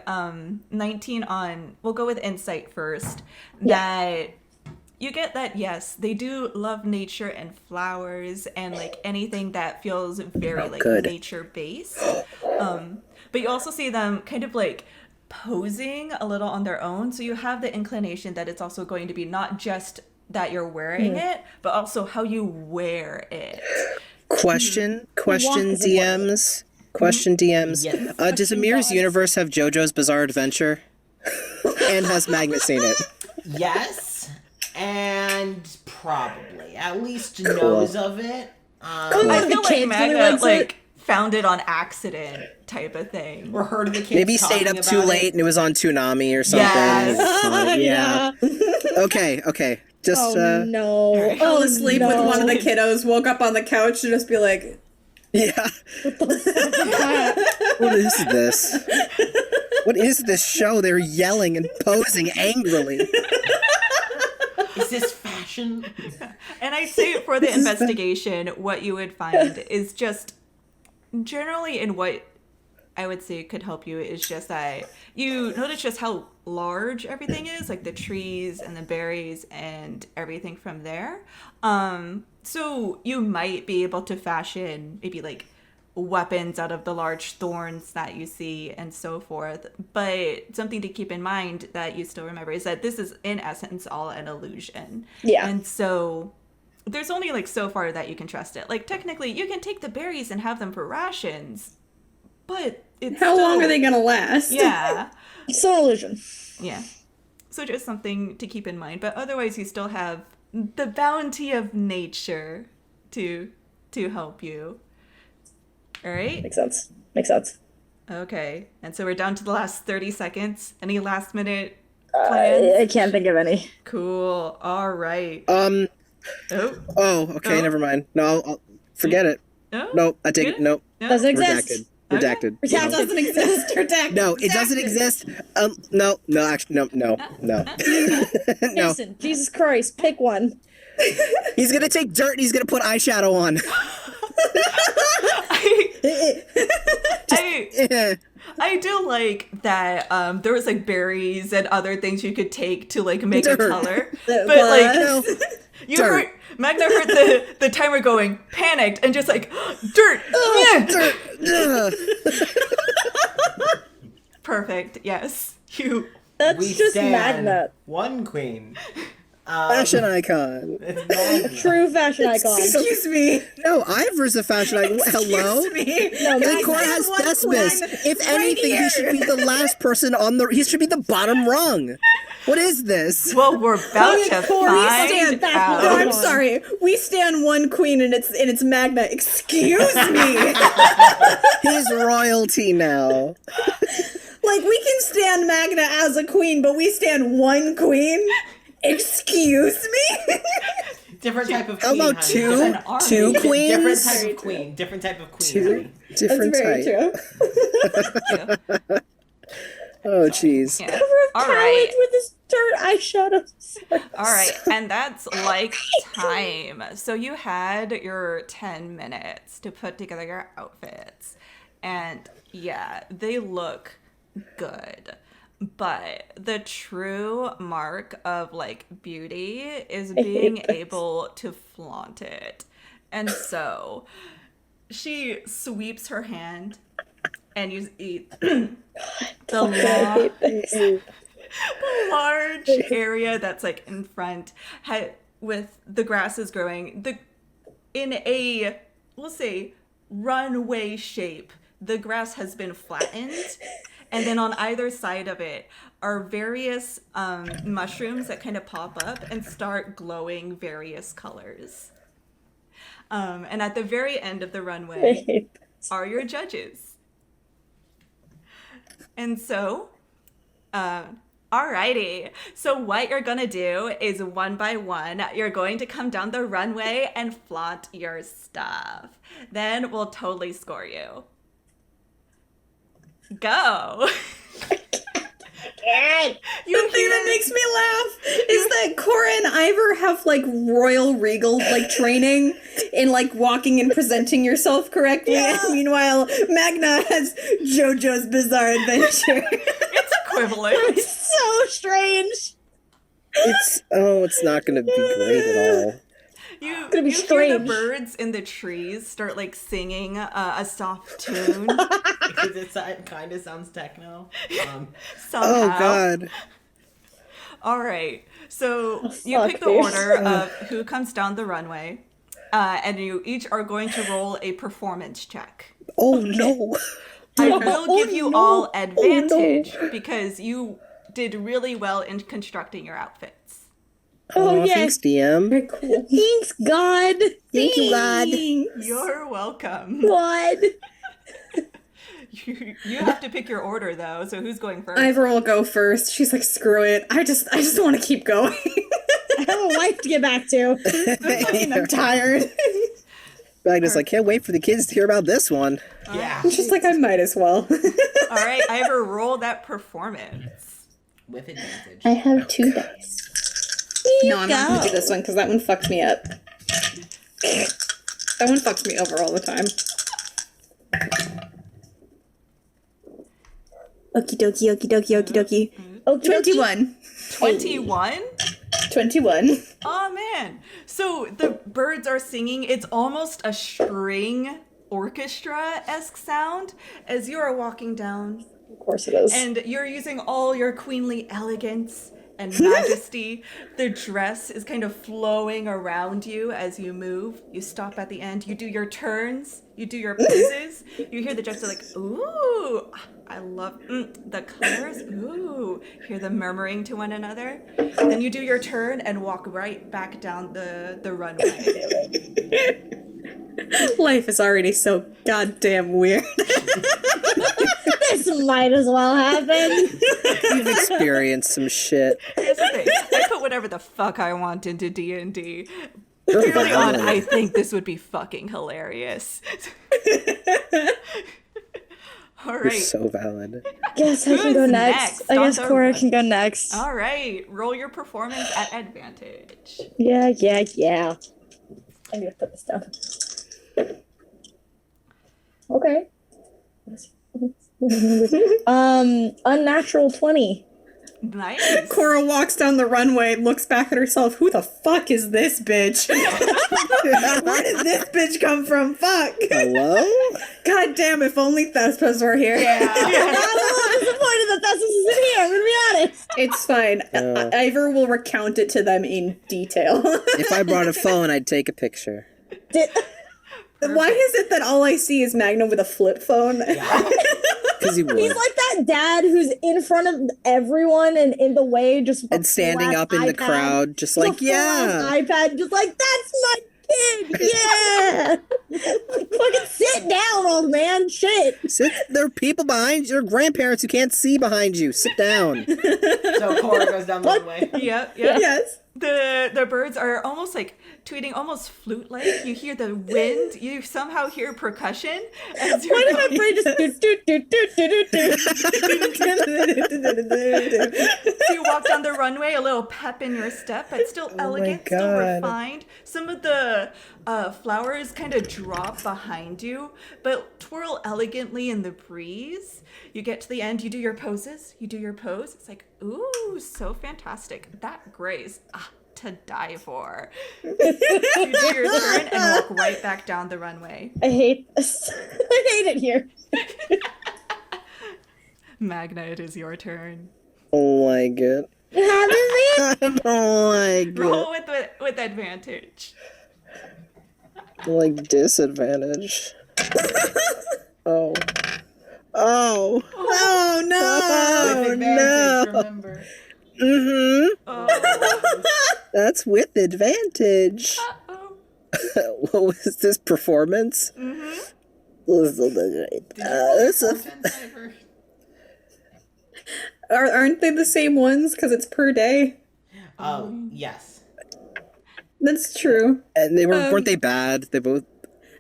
[SPEAKER 4] 19 on, we'll go with insight first, that you get that, yes, they do love nature and flowers and like anything that feels very like
[SPEAKER 2] good.
[SPEAKER 4] nature based. But you also see them kind of like posing a little on their own. So you have the inclination that it's also going to be not just that you're wearing it, but also how you wear it.
[SPEAKER 2] Question
[SPEAKER 5] is important.
[SPEAKER 2] DMs. Question DMs.
[SPEAKER 1] Yes.
[SPEAKER 2] Does Amir's universe have JoJo's Bizarre Adventure? And has Magnet seen it?
[SPEAKER 1] Yes, and probably at least knows of it.
[SPEAKER 4] I feel like
[SPEAKER 5] kids really
[SPEAKER 4] Magna
[SPEAKER 5] likes
[SPEAKER 4] like found it on accident type of thing.
[SPEAKER 1] Or heard the kids
[SPEAKER 2] Maybe he stayed
[SPEAKER 1] talking
[SPEAKER 2] up too
[SPEAKER 1] about
[SPEAKER 2] late
[SPEAKER 1] it.
[SPEAKER 2] and it was on Toonami or something.
[SPEAKER 3] Yeah.
[SPEAKER 2] Okay. Just
[SPEAKER 5] Oh no.
[SPEAKER 3] Fell asleep with one of the
[SPEAKER 4] no.
[SPEAKER 3] kiddos, woke up on the couch to just be like,
[SPEAKER 2] yeah. What is this? What is this show? They're yelling and posing angrily.
[SPEAKER 1] Is this fashion?
[SPEAKER 4] And I'd say for the investigation, what you would find is just generally in what I would say could help you is just that you notice just how large everything is, like the trees and the berries and everything from there. So you might be able to fashion maybe like weapons out of the large thorns that you see and so forth. But something to keep in mind that you still remember is that this is in essence all an illusion.
[SPEAKER 5] Yeah.
[SPEAKER 4] And so there's only like so far that you can trust it. Like technically you can take the berries and have them for rations, but it's
[SPEAKER 3] how
[SPEAKER 4] still,
[SPEAKER 3] long are they gonna last?
[SPEAKER 4] Yeah.
[SPEAKER 5] So an illusion.
[SPEAKER 4] Yeah. So just something to keep in mind. But otherwise you still have the bounty of nature to help you. All right?
[SPEAKER 5] Makes sense.
[SPEAKER 4] Okay. And so we're down to the last 30 seconds. Any last minute plans?
[SPEAKER 5] I can't think of any.
[SPEAKER 4] Cool. All right.
[SPEAKER 2] Okay,
[SPEAKER 4] Oh.
[SPEAKER 2] never mind. No, I'll forget it.
[SPEAKER 4] No?
[SPEAKER 2] Nope, I take it. Nope.
[SPEAKER 4] No?
[SPEAKER 5] Doesn't exist.
[SPEAKER 2] Redacted.
[SPEAKER 3] It doesn't exist. Redacted.
[SPEAKER 2] No, it doesn't exist. No, actually, no. No.
[SPEAKER 5] Jason, Jesus Christ, pick one.
[SPEAKER 2] He's gonna take dirt and he's gonna put eyeshadow on.
[SPEAKER 4] I do like that there was like berries and other things you could take to like make
[SPEAKER 2] Dirt.
[SPEAKER 4] a color. But
[SPEAKER 3] What?
[SPEAKER 4] like
[SPEAKER 2] No.
[SPEAKER 4] you
[SPEAKER 2] Dirt.
[SPEAKER 4] heard Magna heard the timer going, panicked and just like dirt. Yeah.
[SPEAKER 2] Dirt. Ugh.
[SPEAKER 4] Perfect. Yes. You
[SPEAKER 5] That's
[SPEAKER 1] We
[SPEAKER 5] just
[SPEAKER 1] stand
[SPEAKER 5] Magna.
[SPEAKER 1] one queen.
[SPEAKER 2] Fashion icon.
[SPEAKER 1] It's Magna.
[SPEAKER 5] True fashion icon.
[SPEAKER 3] Excuse me.
[SPEAKER 2] No, Ivor's a fashion icon. Hello?
[SPEAKER 3] Excuse me.
[SPEAKER 5] No,
[SPEAKER 2] The
[SPEAKER 5] Magna.
[SPEAKER 2] core has
[SPEAKER 3] one
[SPEAKER 2] Thespis.
[SPEAKER 3] queen
[SPEAKER 2] If
[SPEAKER 3] right
[SPEAKER 2] anything,
[SPEAKER 3] here.
[SPEAKER 2] he should be the last person on the. He should be the bottom rung. What is this?
[SPEAKER 4] well, we're about to find
[SPEAKER 3] stand
[SPEAKER 5] back.
[SPEAKER 3] No,
[SPEAKER 4] out.
[SPEAKER 3] I'm sorry. We stand one queen and it's Magna. Excuse me.
[SPEAKER 2] He's royalty now.
[SPEAKER 3] Like, we can stand Magna as a queen, but we stand one queen? Excuse me?
[SPEAKER 1] Different type of
[SPEAKER 2] How
[SPEAKER 1] queen.
[SPEAKER 2] about
[SPEAKER 1] honey.
[SPEAKER 4] An
[SPEAKER 2] two
[SPEAKER 4] army.
[SPEAKER 2] two
[SPEAKER 1] Different
[SPEAKER 2] queens?
[SPEAKER 1] type of queen. Different type of queen.
[SPEAKER 2] Two
[SPEAKER 1] honey.
[SPEAKER 2] different
[SPEAKER 3] That's very
[SPEAKER 2] type.
[SPEAKER 3] true.
[SPEAKER 2] Oh, jeez.
[SPEAKER 4] Yeah.
[SPEAKER 5] Cover
[SPEAKER 4] All
[SPEAKER 5] palette
[SPEAKER 4] right.
[SPEAKER 5] with this dirt eyeshadow.
[SPEAKER 4] All right, and that's like time. So you had your 10 minutes to put together your outfits. And yeah, they look good. But the true mark of like beauty is being able to flaunt it. And so she sweeps her hand and you eat the large area that's like in front with the grasses growing in a, we'll say, runway shape. The grass has been flattened, and then on either side of it are various mushrooms that kind of pop up and start glowing various colors. And at the very end of the runway are your judges. And so, alrighty. So what you're gonna do is one by one, you're going to come down the runway and flaunt your stuff. Then we'll totally score you. Go.
[SPEAKER 3] The thing that makes me laugh is that Cora and Ivor have like royal regal like training in like walking and presenting yourself correctly. And meanwhile, Magna has JoJo's Bizarre Adventure.
[SPEAKER 4] It's equivalent.
[SPEAKER 5] It's so strange.
[SPEAKER 2] It's not gonna be great at all.
[SPEAKER 4] You
[SPEAKER 5] gonna be
[SPEAKER 4] hear the
[SPEAKER 5] strange.
[SPEAKER 4] birds in the trees start like singing a soft tune
[SPEAKER 1] Because it kind of sounds techno.
[SPEAKER 4] somehow.
[SPEAKER 2] Oh god.
[SPEAKER 4] All right. So you
[SPEAKER 5] fuck,
[SPEAKER 4] pick the
[SPEAKER 5] dude.
[SPEAKER 4] order of who comes down the runway, and you each are going to roll a performance check.
[SPEAKER 2] Oh no.
[SPEAKER 4] I will give you
[SPEAKER 5] no.
[SPEAKER 4] all advantage because you did really well in constructing your outfits.
[SPEAKER 5] Oh, yeah.
[SPEAKER 2] Thanks, DM.
[SPEAKER 3] Very cool.
[SPEAKER 5] Thanks, God.
[SPEAKER 2] Thank you, God.
[SPEAKER 4] You're welcome.
[SPEAKER 5] God.
[SPEAKER 4] You have to pick your order though. So who's going first?
[SPEAKER 3] Ivor will go first. She's like, screw it. I just want to keep going.
[SPEAKER 5] I have a life to get back to.
[SPEAKER 3] I'm tired.
[SPEAKER 2] Magnus like, can't wait for the kids to hear about this one.
[SPEAKER 1] Yeah.
[SPEAKER 3] I'm just like, I might as well.
[SPEAKER 4] All right, Ivor, roll that performance.
[SPEAKER 1] With advantage.
[SPEAKER 5] I have 2 dice.
[SPEAKER 3] No, I'm not gonna do this one because that one fucked me up. That one fucks me over all the time. Okie dokie, okie dokie, okie dokie.
[SPEAKER 5] Okie dokie.
[SPEAKER 3] 21.
[SPEAKER 4] 21?
[SPEAKER 3] 21.
[SPEAKER 4] Oh man. So the birds are singing. It's almost a string orchestra-esque sound as you are walking down.
[SPEAKER 5] Of course it is.
[SPEAKER 4] And you're using all your queenly elegance and majesty. The dress is kind of flowing around you as you move. You stop at the end. You do your turns. You do your poses. You hear the jester like, ooh, I love the colors. Ooh, hear them murmuring to one another. Then you do your turn and walk right back down the runway.
[SPEAKER 3] Life is already so goddamn weird.
[SPEAKER 5] This might as well happen.
[SPEAKER 2] You've experienced some shit.
[SPEAKER 4] Here's the thing. I put whatever the fuck I want into D&D.
[SPEAKER 2] You're
[SPEAKER 4] Early on,
[SPEAKER 2] violent.
[SPEAKER 4] I think this would be fucking hilarious. All
[SPEAKER 2] You're
[SPEAKER 4] right.
[SPEAKER 2] so valid.
[SPEAKER 5] Guess I can
[SPEAKER 4] Who's
[SPEAKER 5] go
[SPEAKER 4] next?
[SPEAKER 5] next. I guess
[SPEAKER 4] On the
[SPEAKER 5] Cora
[SPEAKER 4] right.
[SPEAKER 5] can go next.
[SPEAKER 4] All right. Roll your performance at advantage.
[SPEAKER 5] Yeah. I'm gonna put this down. Okay. Unnatural 20.
[SPEAKER 4] Nice.
[SPEAKER 3] Cora walks down the runway, looks back at herself. Who the fuck is this bitch? Where did this bitch come from? Fuck.
[SPEAKER 2] Hello?
[SPEAKER 3] God damn, if only Thespis were here.
[SPEAKER 4] Yeah.
[SPEAKER 5] I'm a little disappointed that Thespis isn't here, I'm gonna be honest.
[SPEAKER 3] It's fine. Ivor will recount it to them in detail.
[SPEAKER 2] If I brought a phone, I'd take a picture.
[SPEAKER 3] Why is it that all I see is Magna with a flip phone?
[SPEAKER 2] Because he would.
[SPEAKER 5] He's like that dad who's in front of everyone and in the way, just
[SPEAKER 2] And standing up in the crowd, just like, yeah.
[SPEAKER 5] iPad, just like, that's my kid, yeah. Fucking sit down, old man, shit.
[SPEAKER 2] There are people behind you, there are grandparents who can't see behind you. Sit down.
[SPEAKER 1] So Cora goes down the runway.
[SPEAKER 4] Yep.
[SPEAKER 3] Yes.
[SPEAKER 4] The birds are almost like tweeting, almost flute-like. You hear the wind. You somehow hear percussion. As you're
[SPEAKER 5] Why did
[SPEAKER 4] going.
[SPEAKER 5] my brain just
[SPEAKER 4] So you walk down the runway, a little pep in your step, but still elegant, still
[SPEAKER 2] God.
[SPEAKER 4] refined. Some of the flowers kind of drop behind you, but twirl elegantly in the breeze. You get to the end, you do your poses, you do your pose. It's like, ooh, so fantastic. That grace, to die for. You do your turn and walk right back down the runway.
[SPEAKER 5] I hate this. I hate it here.
[SPEAKER 4] Magna, it is your turn.
[SPEAKER 2] Oh my god. I don't like
[SPEAKER 4] Roll
[SPEAKER 2] it.
[SPEAKER 4] with advantage.
[SPEAKER 2] Like disadvantage. Oh. Oh.
[SPEAKER 3] Oh no!
[SPEAKER 1] With advantage, remember.
[SPEAKER 2] Mm-hmm.
[SPEAKER 4] Oh.
[SPEAKER 2] That's with advantage.
[SPEAKER 4] Uh-oh.
[SPEAKER 2] What was this performance?
[SPEAKER 4] Mm-hmm.
[SPEAKER 2] This is
[SPEAKER 3] Aren't they the same ones? Because it's per day.
[SPEAKER 1] Oh, yes.
[SPEAKER 3] That's true.
[SPEAKER 2] and they weren't they bad? They both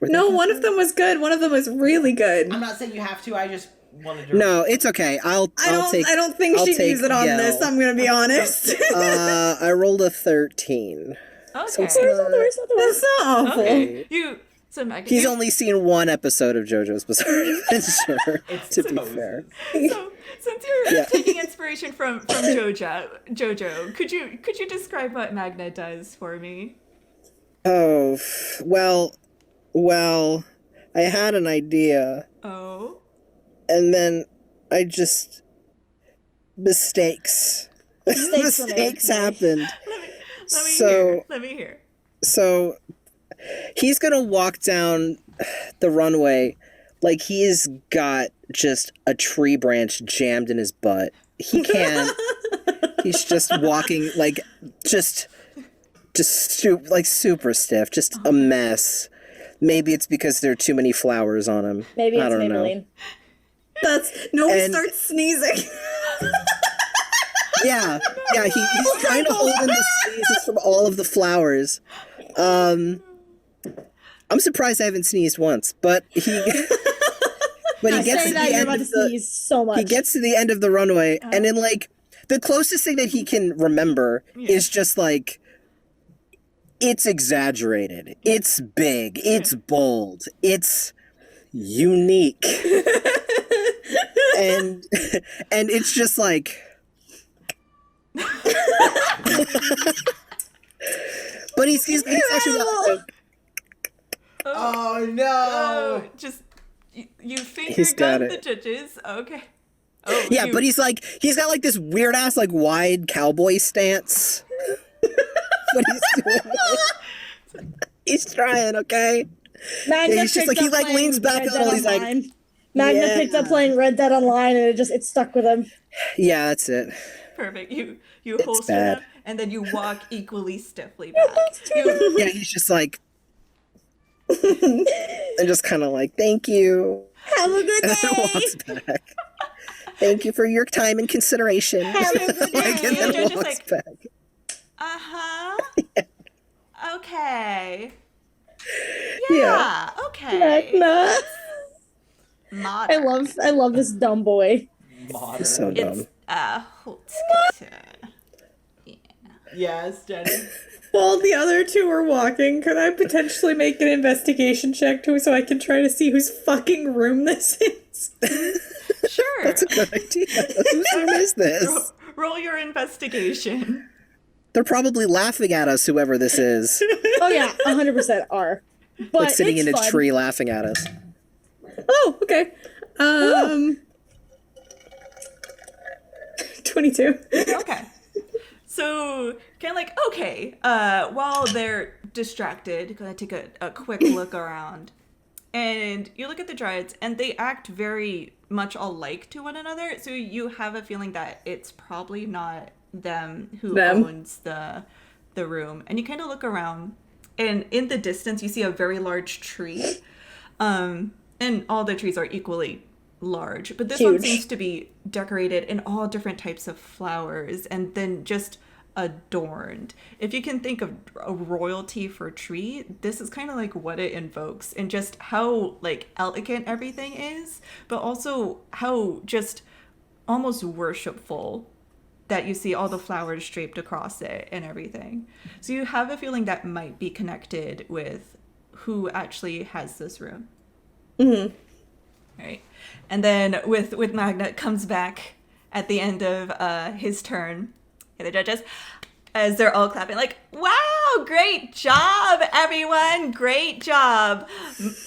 [SPEAKER 2] were they
[SPEAKER 3] No,
[SPEAKER 2] bad?
[SPEAKER 3] one of them was good. One of them was really good.
[SPEAKER 1] I'm not saying you have to, I just wanted to...
[SPEAKER 2] No, it's okay.
[SPEAKER 3] I
[SPEAKER 2] I'll take
[SPEAKER 3] don't think
[SPEAKER 2] I'll
[SPEAKER 3] she'd
[SPEAKER 2] take
[SPEAKER 3] use it on
[SPEAKER 2] Yell.
[SPEAKER 3] this. I'm gonna be honest.
[SPEAKER 2] I rolled a 13.
[SPEAKER 4] Okay.
[SPEAKER 3] That's not awful.
[SPEAKER 4] Okay. So Magna,
[SPEAKER 2] He's only seen one episode of JoJo's Bizarre Adventure, to be
[SPEAKER 1] poses.
[SPEAKER 2] fair.
[SPEAKER 4] So since you're
[SPEAKER 2] Yeah.
[SPEAKER 4] taking inspiration from JoJo, could you describe what Magna does for me?
[SPEAKER 2] Oh, well, I had an idea,
[SPEAKER 4] Oh.
[SPEAKER 2] and then I just... Mistakes.
[SPEAKER 5] Mistakes were made.
[SPEAKER 2] Mistakes happened.
[SPEAKER 4] Let me hear.
[SPEAKER 2] So he's gonna walk down the runway like he's got just a tree branch jammed in his butt. He can't. He's just walking like super stiff, just a mess. Maybe it's because there are too many flowers on him.
[SPEAKER 5] Maybe
[SPEAKER 2] I
[SPEAKER 5] it's
[SPEAKER 2] don't know.
[SPEAKER 5] Maybelline.
[SPEAKER 3] Nobody
[SPEAKER 2] And-
[SPEAKER 3] starts sneezing.
[SPEAKER 2] Yeah, he's trying to hold in the sneezes from all of the flowers. I'm surprised I haven't sneezed once, but he but he gets
[SPEAKER 5] Say
[SPEAKER 2] to
[SPEAKER 5] that
[SPEAKER 2] the
[SPEAKER 5] you're
[SPEAKER 2] end
[SPEAKER 5] about to
[SPEAKER 2] of the
[SPEAKER 5] sneeze so much.
[SPEAKER 2] he gets to the end of the runway, and then like the closest thing that he can remember is just like it's exaggerated, it's big, it's bold, it's unique, and it's just like. But he's actually not,
[SPEAKER 1] Oh no!
[SPEAKER 4] Oh, just you finger
[SPEAKER 2] He's got
[SPEAKER 4] gun the
[SPEAKER 2] it.
[SPEAKER 4] judges. Okay. Oh,
[SPEAKER 2] yeah,
[SPEAKER 4] you-
[SPEAKER 2] but he's got like this weird ass like wide cowboy stance. What he's doing. He's trying, okay?
[SPEAKER 5] Magna
[SPEAKER 2] Yeah, he's just
[SPEAKER 5] picked
[SPEAKER 2] like he
[SPEAKER 5] up
[SPEAKER 2] like
[SPEAKER 5] playing
[SPEAKER 2] leans back
[SPEAKER 5] Red
[SPEAKER 2] a
[SPEAKER 5] Dead
[SPEAKER 2] little. He's like,
[SPEAKER 5] Online. Magna
[SPEAKER 2] yeah.
[SPEAKER 5] picked up playing Red Dead Online, and it stuck with him.
[SPEAKER 2] yeah, that's it.
[SPEAKER 4] perfect. You holster
[SPEAKER 2] bad.
[SPEAKER 4] them, and then you walk equally stiffly back. You,
[SPEAKER 2] Yeah, he's just like, and just kind of like, thank you,
[SPEAKER 5] Have a good
[SPEAKER 2] and then
[SPEAKER 5] day.
[SPEAKER 2] walks back. Thank you for your time and consideration.
[SPEAKER 5] Have a good
[SPEAKER 2] Like, and
[SPEAKER 5] day.
[SPEAKER 2] then
[SPEAKER 4] You're just
[SPEAKER 2] walks
[SPEAKER 4] like-
[SPEAKER 2] back.
[SPEAKER 4] uh-huh. Okay.
[SPEAKER 2] Yeah.
[SPEAKER 4] Okay.
[SPEAKER 5] Magna.
[SPEAKER 4] Modern.
[SPEAKER 5] I love this dumb boy.
[SPEAKER 1] Modern.
[SPEAKER 2] So dumb.
[SPEAKER 4] It's
[SPEAKER 1] Yes, Jenny.
[SPEAKER 3] While the other two are walking, could I potentially make an investigation check too, so I can try to see whose fucking room this is?
[SPEAKER 4] sure.
[SPEAKER 2] That's a good idea. Whose room is this?
[SPEAKER 4] Roll your investigation.
[SPEAKER 2] They're probably laughing at us, whoever this is.
[SPEAKER 5] Oh yeah, 100% are. But
[SPEAKER 2] Like sitting
[SPEAKER 5] it's
[SPEAKER 2] in a
[SPEAKER 5] fun.
[SPEAKER 2] tree laughing at us.
[SPEAKER 3] Oh, okay. 22.
[SPEAKER 4] Okay. So, kind of like, okay, while they're distracted, gonna take a quick look around. And you look at the Dryads, and they act very much alike to one another. So you have a feeling that it's probably not them who owns the room. And you kind of look around, and in the distance, you see a very large tree. And all the trees are equally large, but this one
[SPEAKER 5] Huge.
[SPEAKER 4] seems to be decorated in all different types of flowers and then just adorned. If you can think of a royalty for a tree, this is kind of like what it invokes, and just how like elegant everything is, but also how just almost worshipful that you see all the flowers draped across it and everything. So you have a feeling that might be connected with who actually has this room.
[SPEAKER 3] Mm-hmm.
[SPEAKER 4] Right. And then with Magna comes back at the end of his turn, and the judges, as they're all clapping, like, wow, great job, everyone, great job.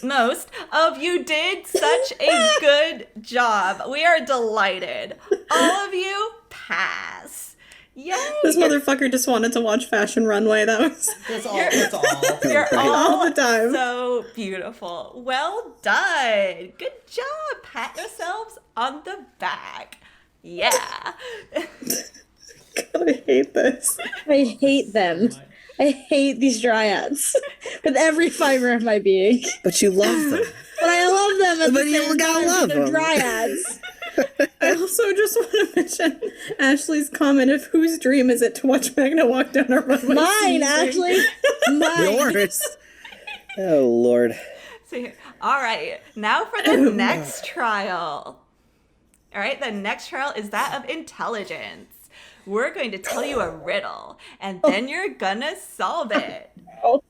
[SPEAKER 4] Most of you did such a good job. We are delighted. All of you pass. Yay.
[SPEAKER 3] This motherfucker just wanted to watch Fashion Runway. That was
[SPEAKER 1] That's all. That's all.
[SPEAKER 4] You're
[SPEAKER 3] all
[SPEAKER 4] all
[SPEAKER 3] the time.
[SPEAKER 4] so beautiful. Well done. Good job. Pat yourselves on the back. Yeah.
[SPEAKER 3] God, I hate this.
[SPEAKER 5] I hate them. I hate these Dryads with every fiber of my being.
[SPEAKER 2] But you love them.
[SPEAKER 5] But I love them at
[SPEAKER 2] But
[SPEAKER 5] the
[SPEAKER 2] you
[SPEAKER 5] same
[SPEAKER 2] gotta
[SPEAKER 5] time.
[SPEAKER 2] love
[SPEAKER 5] They're
[SPEAKER 2] them.
[SPEAKER 5] Dryads.
[SPEAKER 3] I also just want to mention Ashley's comment of whose dream is it to watch Magna walk down a runway.
[SPEAKER 5] Mine,
[SPEAKER 3] sneezing.
[SPEAKER 5] Ashley. Mine.
[SPEAKER 2] Yours. Oh, Lord.
[SPEAKER 4] So, all right. Now for the next trial. All right. The next trial is that of intelligence. We're going to tell you a riddle, and then you're gonna solve it.
[SPEAKER 5] Oh.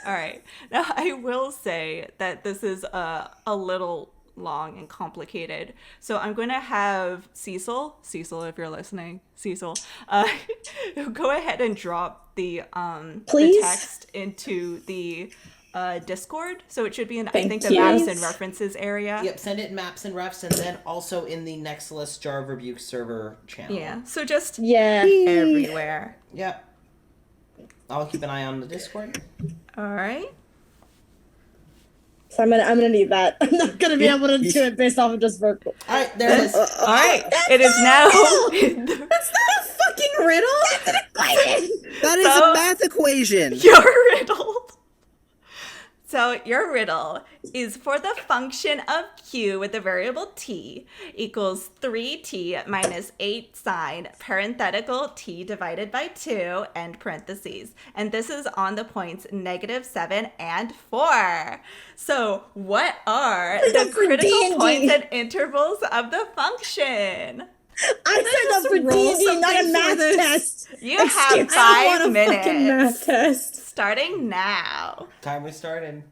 [SPEAKER 4] All right. Now, I will say that this is a little long and complicated. So I'm going to have Cecil, if you're listening, Cecil, go ahead and drop the
[SPEAKER 5] Please?
[SPEAKER 4] text into the Discord. So it should be in, I
[SPEAKER 3] Thank
[SPEAKER 4] think, the
[SPEAKER 3] you.
[SPEAKER 4] maps and references area.
[SPEAKER 1] Yep, send it in maps and refs, and then also in the Nexilis Jar of Rebuke server channel.
[SPEAKER 4] Yeah. So just
[SPEAKER 5] Yeah.
[SPEAKER 4] everywhere.
[SPEAKER 1] Yep. I'll keep an eye on the Discord.
[SPEAKER 4] All right.
[SPEAKER 5] So I'm gonna need that. I'm not gonna be able to do it based off of just verbal.
[SPEAKER 1] All right, there it is.
[SPEAKER 4] All right. It is now.
[SPEAKER 3] That's not a fucking riddle.
[SPEAKER 2] That is
[SPEAKER 4] So-
[SPEAKER 2] a math equation.
[SPEAKER 4] You're riddled. So your riddle is for the function of q with the variable t equals 3t minus 8 sine parenthetical t divided by 2 end parentheses. And this is on the points -7 and 4. So what are the critical
[SPEAKER 5] D&D.
[SPEAKER 4] points and intervals of the function?
[SPEAKER 5] I signed up for
[SPEAKER 3] roll
[SPEAKER 5] D&D, not a
[SPEAKER 3] something for
[SPEAKER 5] math
[SPEAKER 3] this?
[SPEAKER 5] test.
[SPEAKER 4] You have
[SPEAKER 5] Excuse-
[SPEAKER 3] I want
[SPEAKER 4] 5
[SPEAKER 3] a fucking math
[SPEAKER 4] minutes.
[SPEAKER 3] test.
[SPEAKER 4] Starting now.
[SPEAKER 1] Timer started.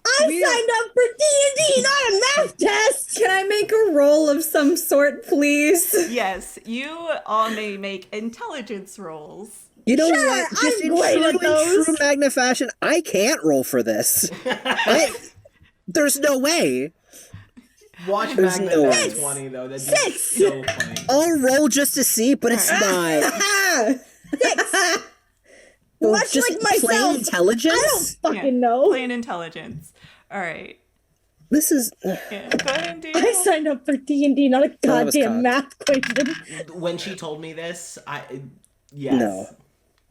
[SPEAKER 5] I signed up for D&D, not a math test.
[SPEAKER 3] Can I make a roll of some sort, please?
[SPEAKER 4] Yes, you all may make intelligence rolls.
[SPEAKER 2] You know
[SPEAKER 5] Sure,
[SPEAKER 2] what? Just
[SPEAKER 5] I'm
[SPEAKER 2] in
[SPEAKER 5] great
[SPEAKER 2] true,
[SPEAKER 5] at those.
[SPEAKER 2] true Magna fashion, I can't roll for this. There's no way.
[SPEAKER 1] Watch
[SPEAKER 2] There's
[SPEAKER 1] Magna
[SPEAKER 2] no
[SPEAKER 1] Nat
[SPEAKER 2] way.
[SPEAKER 1] 20 though. That'd be
[SPEAKER 5] Six.
[SPEAKER 1] so funny.
[SPEAKER 2] I'll roll just to see, but it's not.
[SPEAKER 5] Much
[SPEAKER 2] Just
[SPEAKER 5] like
[SPEAKER 2] plain
[SPEAKER 5] myself,
[SPEAKER 2] intelligence.
[SPEAKER 5] I don't fucking know.
[SPEAKER 4] Plain intelligence. All right.
[SPEAKER 2] This is.
[SPEAKER 4] Yeah, go ahead and do
[SPEAKER 5] I signed up for D&D, not a
[SPEAKER 2] that was
[SPEAKER 5] goddamn
[SPEAKER 2] cocked.
[SPEAKER 5] math question.
[SPEAKER 1] When she told me this, yes.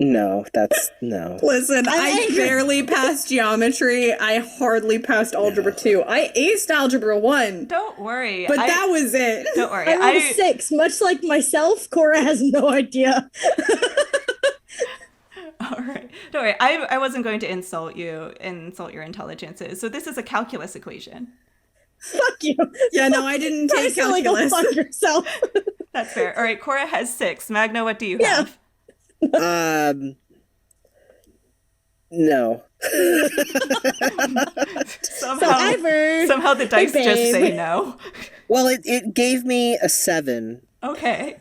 [SPEAKER 2] No, that's no.
[SPEAKER 3] Listen, I
[SPEAKER 5] angry.
[SPEAKER 3] barely passed geometry. I hardly passed algebra 2. I aced algebra 1,
[SPEAKER 4] Don't worry.
[SPEAKER 3] but that was it.
[SPEAKER 4] Don't worry.
[SPEAKER 5] I rolled a 6. Much like myself, Cora has no idea.
[SPEAKER 4] All right. Don't worry. I wasn't going to insult your intelligences. So this is a calculus equation.
[SPEAKER 5] Fuck you.
[SPEAKER 3] Yeah, no, I didn't take
[SPEAKER 5] Personally, go
[SPEAKER 3] calculus.
[SPEAKER 5] fuck yourself.
[SPEAKER 4] That's fair. All right. Cora has 6. Magna, what do you
[SPEAKER 5] Yeah.
[SPEAKER 4] have?
[SPEAKER 2] No.
[SPEAKER 4] Somehow the dice
[SPEAKER 5] Hey,
[SPEAKER 4] just
[SPEAKER 5] babe.
[SPEAKER 4] say no.
[SPEAKER 2] Well, it gave me a 7,
[SPEAKER 4] Okay.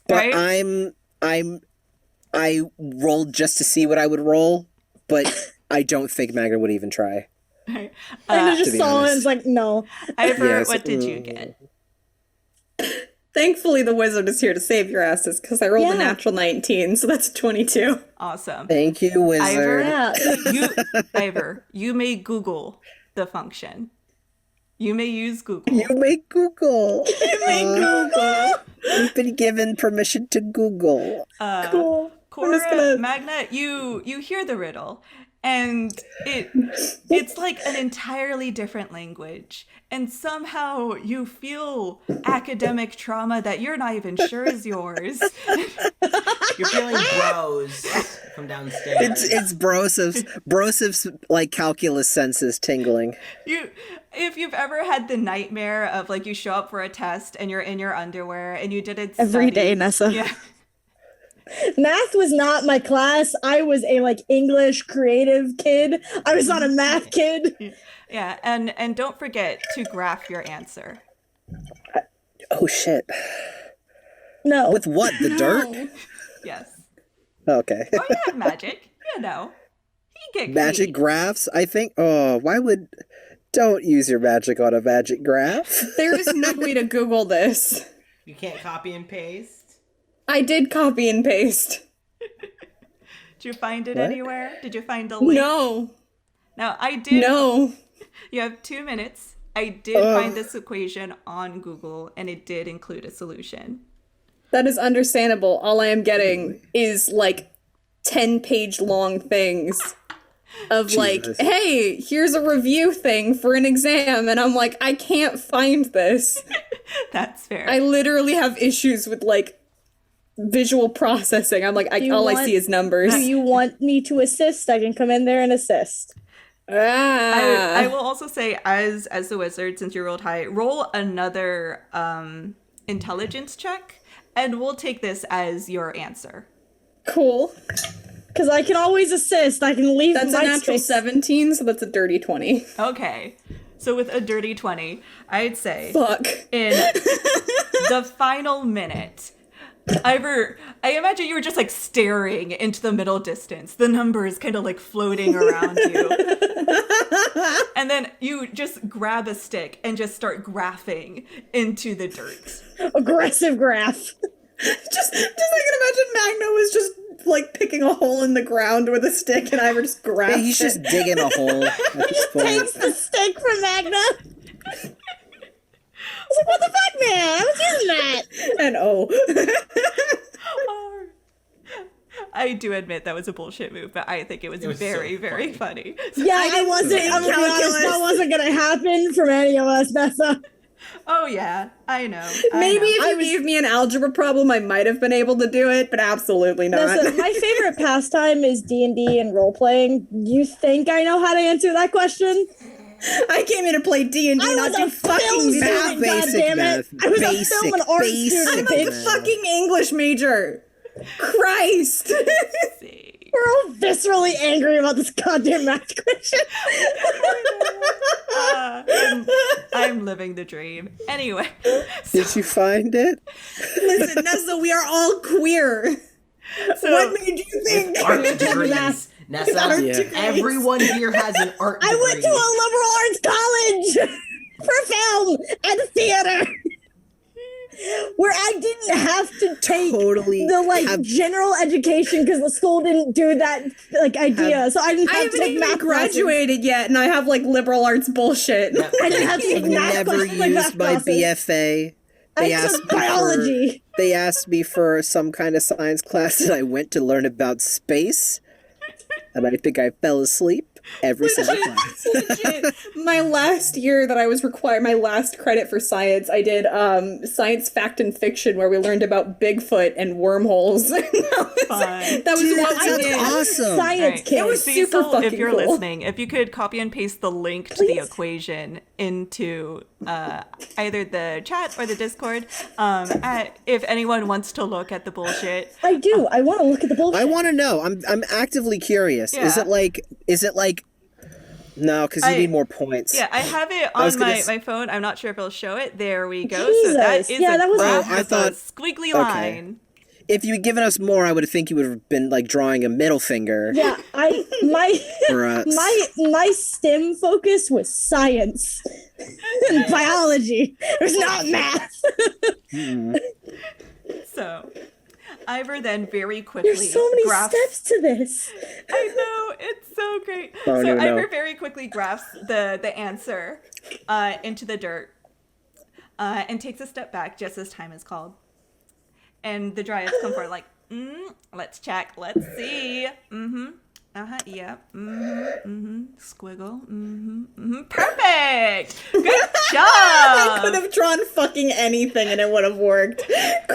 [SPEAKER 2] but
[SPEAKER 4] Right?
[SPEAKER 2] I rolled just to see what I would roll, but I don't think Magna would even try.
[SPEAKER 5] I
[SPEAKER 2] to
[SPEAKER 5] just
[SPEAKER 2] be
[SPEAKER 5] saw it and
[SPEAKER 2] honest.
[SPEAKER 5] was like, no.
[SPEAKER 4] Ivor,
[SPEAKER 2] Yeah, it's
[SPEAKER 4] what
[SPEAKER 2] like,
[SPEAKER 4] did you get?
[SPEAKER 3] Thankfully, the wizard is here to save your asses because I rolled a
[SPEAKER 5] Yeah.
[SPEAKER 3] natural 19, so that's 22.
[SPEAKER 4] Awesome.
[SPEAKER 2] Thank you, wizard.
[SPEAKER 5] Yeah.
[SPEAKER 4] Ivor, you may Google the function. You may use Google.
[SPEAKER 2] You make Google. You've been given permission to Google.
[SPEAKER 5] Cool.
[SPEAKER 4] Cora,
[SPEAKER 3] just gonna-
[SPEAKER 4] Magna, you hear the riddle, and it's like an entirely different language, and somehow you feel academic trauma that you're not even sure is yours.
[SPEAKER 1] You're feeling bros from downstairs.
[SPEAKER 2] It's Broseph's like calculus senses tingling.
[SPEAKER 4] If you've ever had the nightmare of like you show up for a test and you're in your underwear and you didn't
[SPEAKER 5] Every
[SPEAKER 4] study.
[SPEAKER 5] day, Nessa.
[SPEAKER 4] Yeah.
[SPEAKER 5] Math was not my class. I was a like English creative kid. I was not a math kid.
[SPEAKER 4] Yeah, and don't forget to graph your answer.
[SPEAKER 2] Oh shit.
[SPEAKER 5] No.
[SPEAKER 2] With what? The dirt?
[SPEAKER 4] Yes.
[SPEAKER 2] Okay.
[SPEAKER 4] Oh yeah, magic. You know. You get
[SPEAKER 2] Magic
[SPEAKER 4] creative.
[SPEAKER 2] graphs, I think. Oh, why would. Don't use your magic on a magic graph.
[SPEAKER 3] There is no way to Google this.
[SPEAKER 1] You can't copy and paste.
[SPEAKER 3] I did copy and paste.
[SPEAKER 4] Did you find it
[SPEAKER 2] What?
[SPEAKER 4] anywhere? Did you find the link?
[SPEAKER 3] No.
[SPEAKER 4] No, I did.
[SPEAKER 3] No.
[SPEAKER 4] You have 2 minutes. I did find this equation on Google, and it did include a solution.
[SPEAKER 3] That is understandable. All I am getting is like 10-page long things of like,
[SPEAKER 2] Jesus.
[SPEAKER 3] hey, here's a review thing for an exam. And I'm like, I can't find this.
[SPEAKER 4] That's fair.
[SPEAKER 3] I literally have issues with like visual processing. I'm like,
[SPEAKER 5] you
[SPEAKER 3] all I
[SPEAKER 5] want-
[SPEAKER 3] see is numbers.
[SPEAKER 5] Do you want me to assist? I can come in there and assist.
[SPEAKER 4] I will also say, as the wizard, since you rolled high, roll another intelligence check, and we'll take this as your answer.
[SPEAKER 3] Cool.
[SPEAKER 5] Because I can always assist. I can leave
[SPEAKER 3] That's a
[SPEAKER 5] my
[SPEAKER 3] natural
[SPEAKER 5] space.
[SPEAKER 3] 17, so that's a dirty 20.
[SPEAKER 4] Okay. So with a dirty 20, I'd say
[SPEAKER 3] Fuck.
[SPEAKER 4] in the final minute, I imagine you were just like staring into the middle distance, the numbers kind of like floating around you. And then you just grab a stick and just start graphing into the dirt.
[SPEAKER 5] Aggressive graph.
[SPEAKER 3] Just I can imagine Magna was just like picking a hole in the ground with a stick and I were just grabbed
[SPEAKER 2] Hey, he's
[SPEAKER 3] it.
[SPEAKER 2] just digging a hole at this point.
[SPEAKER 5] Takes the stick from Magna. I was like, what the fuck, man? I was using that.
[SPEAKER 3] And oh.
[SPEAKER 4] I do admit that was a bullshit move, but I think it was
[SPEAKER 1] so
[SPEAKER 4] very, very funny. So
[SPEAKER 5] Yeah, I wasn't. I'm gonna be honest. That wasn't gonna happen from any of us, Nessa.
[SPEAKER 4] oh yeah, I know.
[SPEAKER 3] Maybe if you
[SPEAKER 2] was-
[SPEAKER 3] gave me an algebra problem, I might have been able to do it, but absolutely not.
[SPEAKER 5] Nessa, my favorite pastime is D&D and role playing. You think I know how to answer that question?
[SPEAKER 3] I came here to play D&D,
[SPEAKER 5] I
[SPEAKER 3] not
[SPEAKER 5] was
[SPEAKER 3] do
[SPEAKER 5] a
[SPEAKER 3] fucking
[SPEAKER 5] film
[SPEAKER 3] math.
[SPEAKER 5] student,
[SPEAKER 2] Basic
[SPEAKER 5] goddammit.
[SPEAKER 2] math.
[SPEAKER 5] I was a
[SPEAKER 2] Basic,
[SPEAKER 5] film and art
[SPEAKER 2] basic
[SPEAKER 5] student,
[SPEAKER 3] I'm a
[SPEAKER 5] bitch.
[SPEAKER 3] fucking English major. Christ.
[SPEAKER 4] See.
[SPEAKER 5] We're all viscerally angry about this goddamn math question.
[SPEAKER 4] I'm living the dream. Anyway,
[SPEAKER 2] Did you find it?
[SPEAKER 3] Listen, Nessa, we are all queer.
[SPEAKER 4] so
[SPEAKER 3] What made you think?
[SPEAKER 1] Art degrees. Nessa,
[SPEAKER 2] Yeah.
[SPEAKER 1] everyone here has an art degree.
[SPEAKER 5] I went to a liberal arts college for film and theater. Where I didn't have to take
[SPEAKER 2] Totally
[SPEAKER 5] the
[SPEAKER 2] have-
[SPEAKER 5] general education because the school didn't do that idea, so I didn't
[SPEAKER 3] I
[SPEAKER 5] have to
[SPEAKER 3] haven't
[SPEAKER 5] take
[SPEAKER 3] even
[SPEAKER 5] math classes.
[SPEAKER 3] graduated yet, and I have liberal arts bullshit.
[SPEAKER 1] Yep.
[SPEAKER 5] I didn't have to take
[SPEAKER 2] I've
[SPEAKER 5] math
[SPEAKER 2] never
[SPEAKER 5] classes like
[SPEAKER 2] used
[SPEAKER 5] math
[SPEAKER 2] my
[SPEAKER 5] classes.
[SPEAKER 2] BFA. They
[SPEAKER 5] I
[SPEAKER 2] asked
[SPEAKER 5] took
[SPEAKER 2] me
[SPEAKER 5] biology.
[SPEAKER 2] They asked me for some kind of science class, and I went to learn about space. And I think I fell asleep every single time.
[SPEAKER 3] Legit. My last year that I was required, my last credit for science, I did science fact and fiction where we learned about Bigfoot and wormholes. that
[SPEAKER 4] Fun.
[SPEAKER 3] was
[SPEAKER 2] Dude,
[SPEAKER 3] what
[SPEAKER 2] that
[SPEAKER 3] we
[SPEAKER 2] sounds
[SPEAKER 3] did.
[SPEAKER 2] awesome.
[SPEAKER 5] Science
[SPEAKER 4] Alright.
[SPEAKER 5] kid.
[SPEAKER 3] It was
[SPEAKER 4] Cecil,
[SPEAKER 3] super fucking
[SPEAKER 4] if you're
[SPEAKER 3] cool.
[SPEAKER 4] listening, if you could copy and paste the link to the equation into either the chat or the Discord, if anyone wants to look at the bullshit.
[SPEAKER 5] I do. I want to look at the bullshit.
[SPEAKER 2] I want to know. I'm actively curious.
[SPEAKER 4] Yeah.
[SPEAKER 2] Is it like? No, because you
[SPEAKER 4] I-
[SPEAKER 2] need more points.
[SPEAKER 4] Yeah, I have it
[SPEAKER 2] was
[SPEAKER 4] on
[SPEAKER 2] gonna
[SPEAKER 4] my phone. I'm not sure if it'll show it. There we go. So
[SPEAKER 5] Jesus.
[SPEAKER 4] that is
[SPEAKER 5] Yeah,
[SPEAKER 4] a
[SPEAKER 5] that was-
[SPEAKER 4] graph
[SPEAKER 2] Oh, I
[SPEAKER 4] with
[SPEAKER 2] thought-
[SPEAKER 4] a squiggly
[SPEAKER 2] okay.
[SPEAKER 4] line.
[SPEAKER 2] If you had given us more, I would think you would have been drawing a middle finger
[SPEAKER 5] Yeah, my
[SPEAKER 2] for us.
[SPEAKER 5] my STEM focus was science and biology. It was not math.
[SPEAKER 4] So, Ivor then very quickly
[SPEAKER 5] There's so many
[SPEAKER 4] graphs.
[SPEAKER 5] steps to this.
[SPEAKER 4] I know, it's so great.
[SPEAKER 2] Oh,
[SPEAKER 4] So
[SPEAKER 2] no.
[SPEAKER 4] Ivor very quickly grabs the answer into the dirt and takes a step back just as time is called. And the dryads come forward let's check, let's see. Yeah. Squiggle. Perfect! Good
[SPEAKER 3] I could
[SPEAKER 4] job!
[SPEAKER 3] have drawn fucking anything and it would have worked.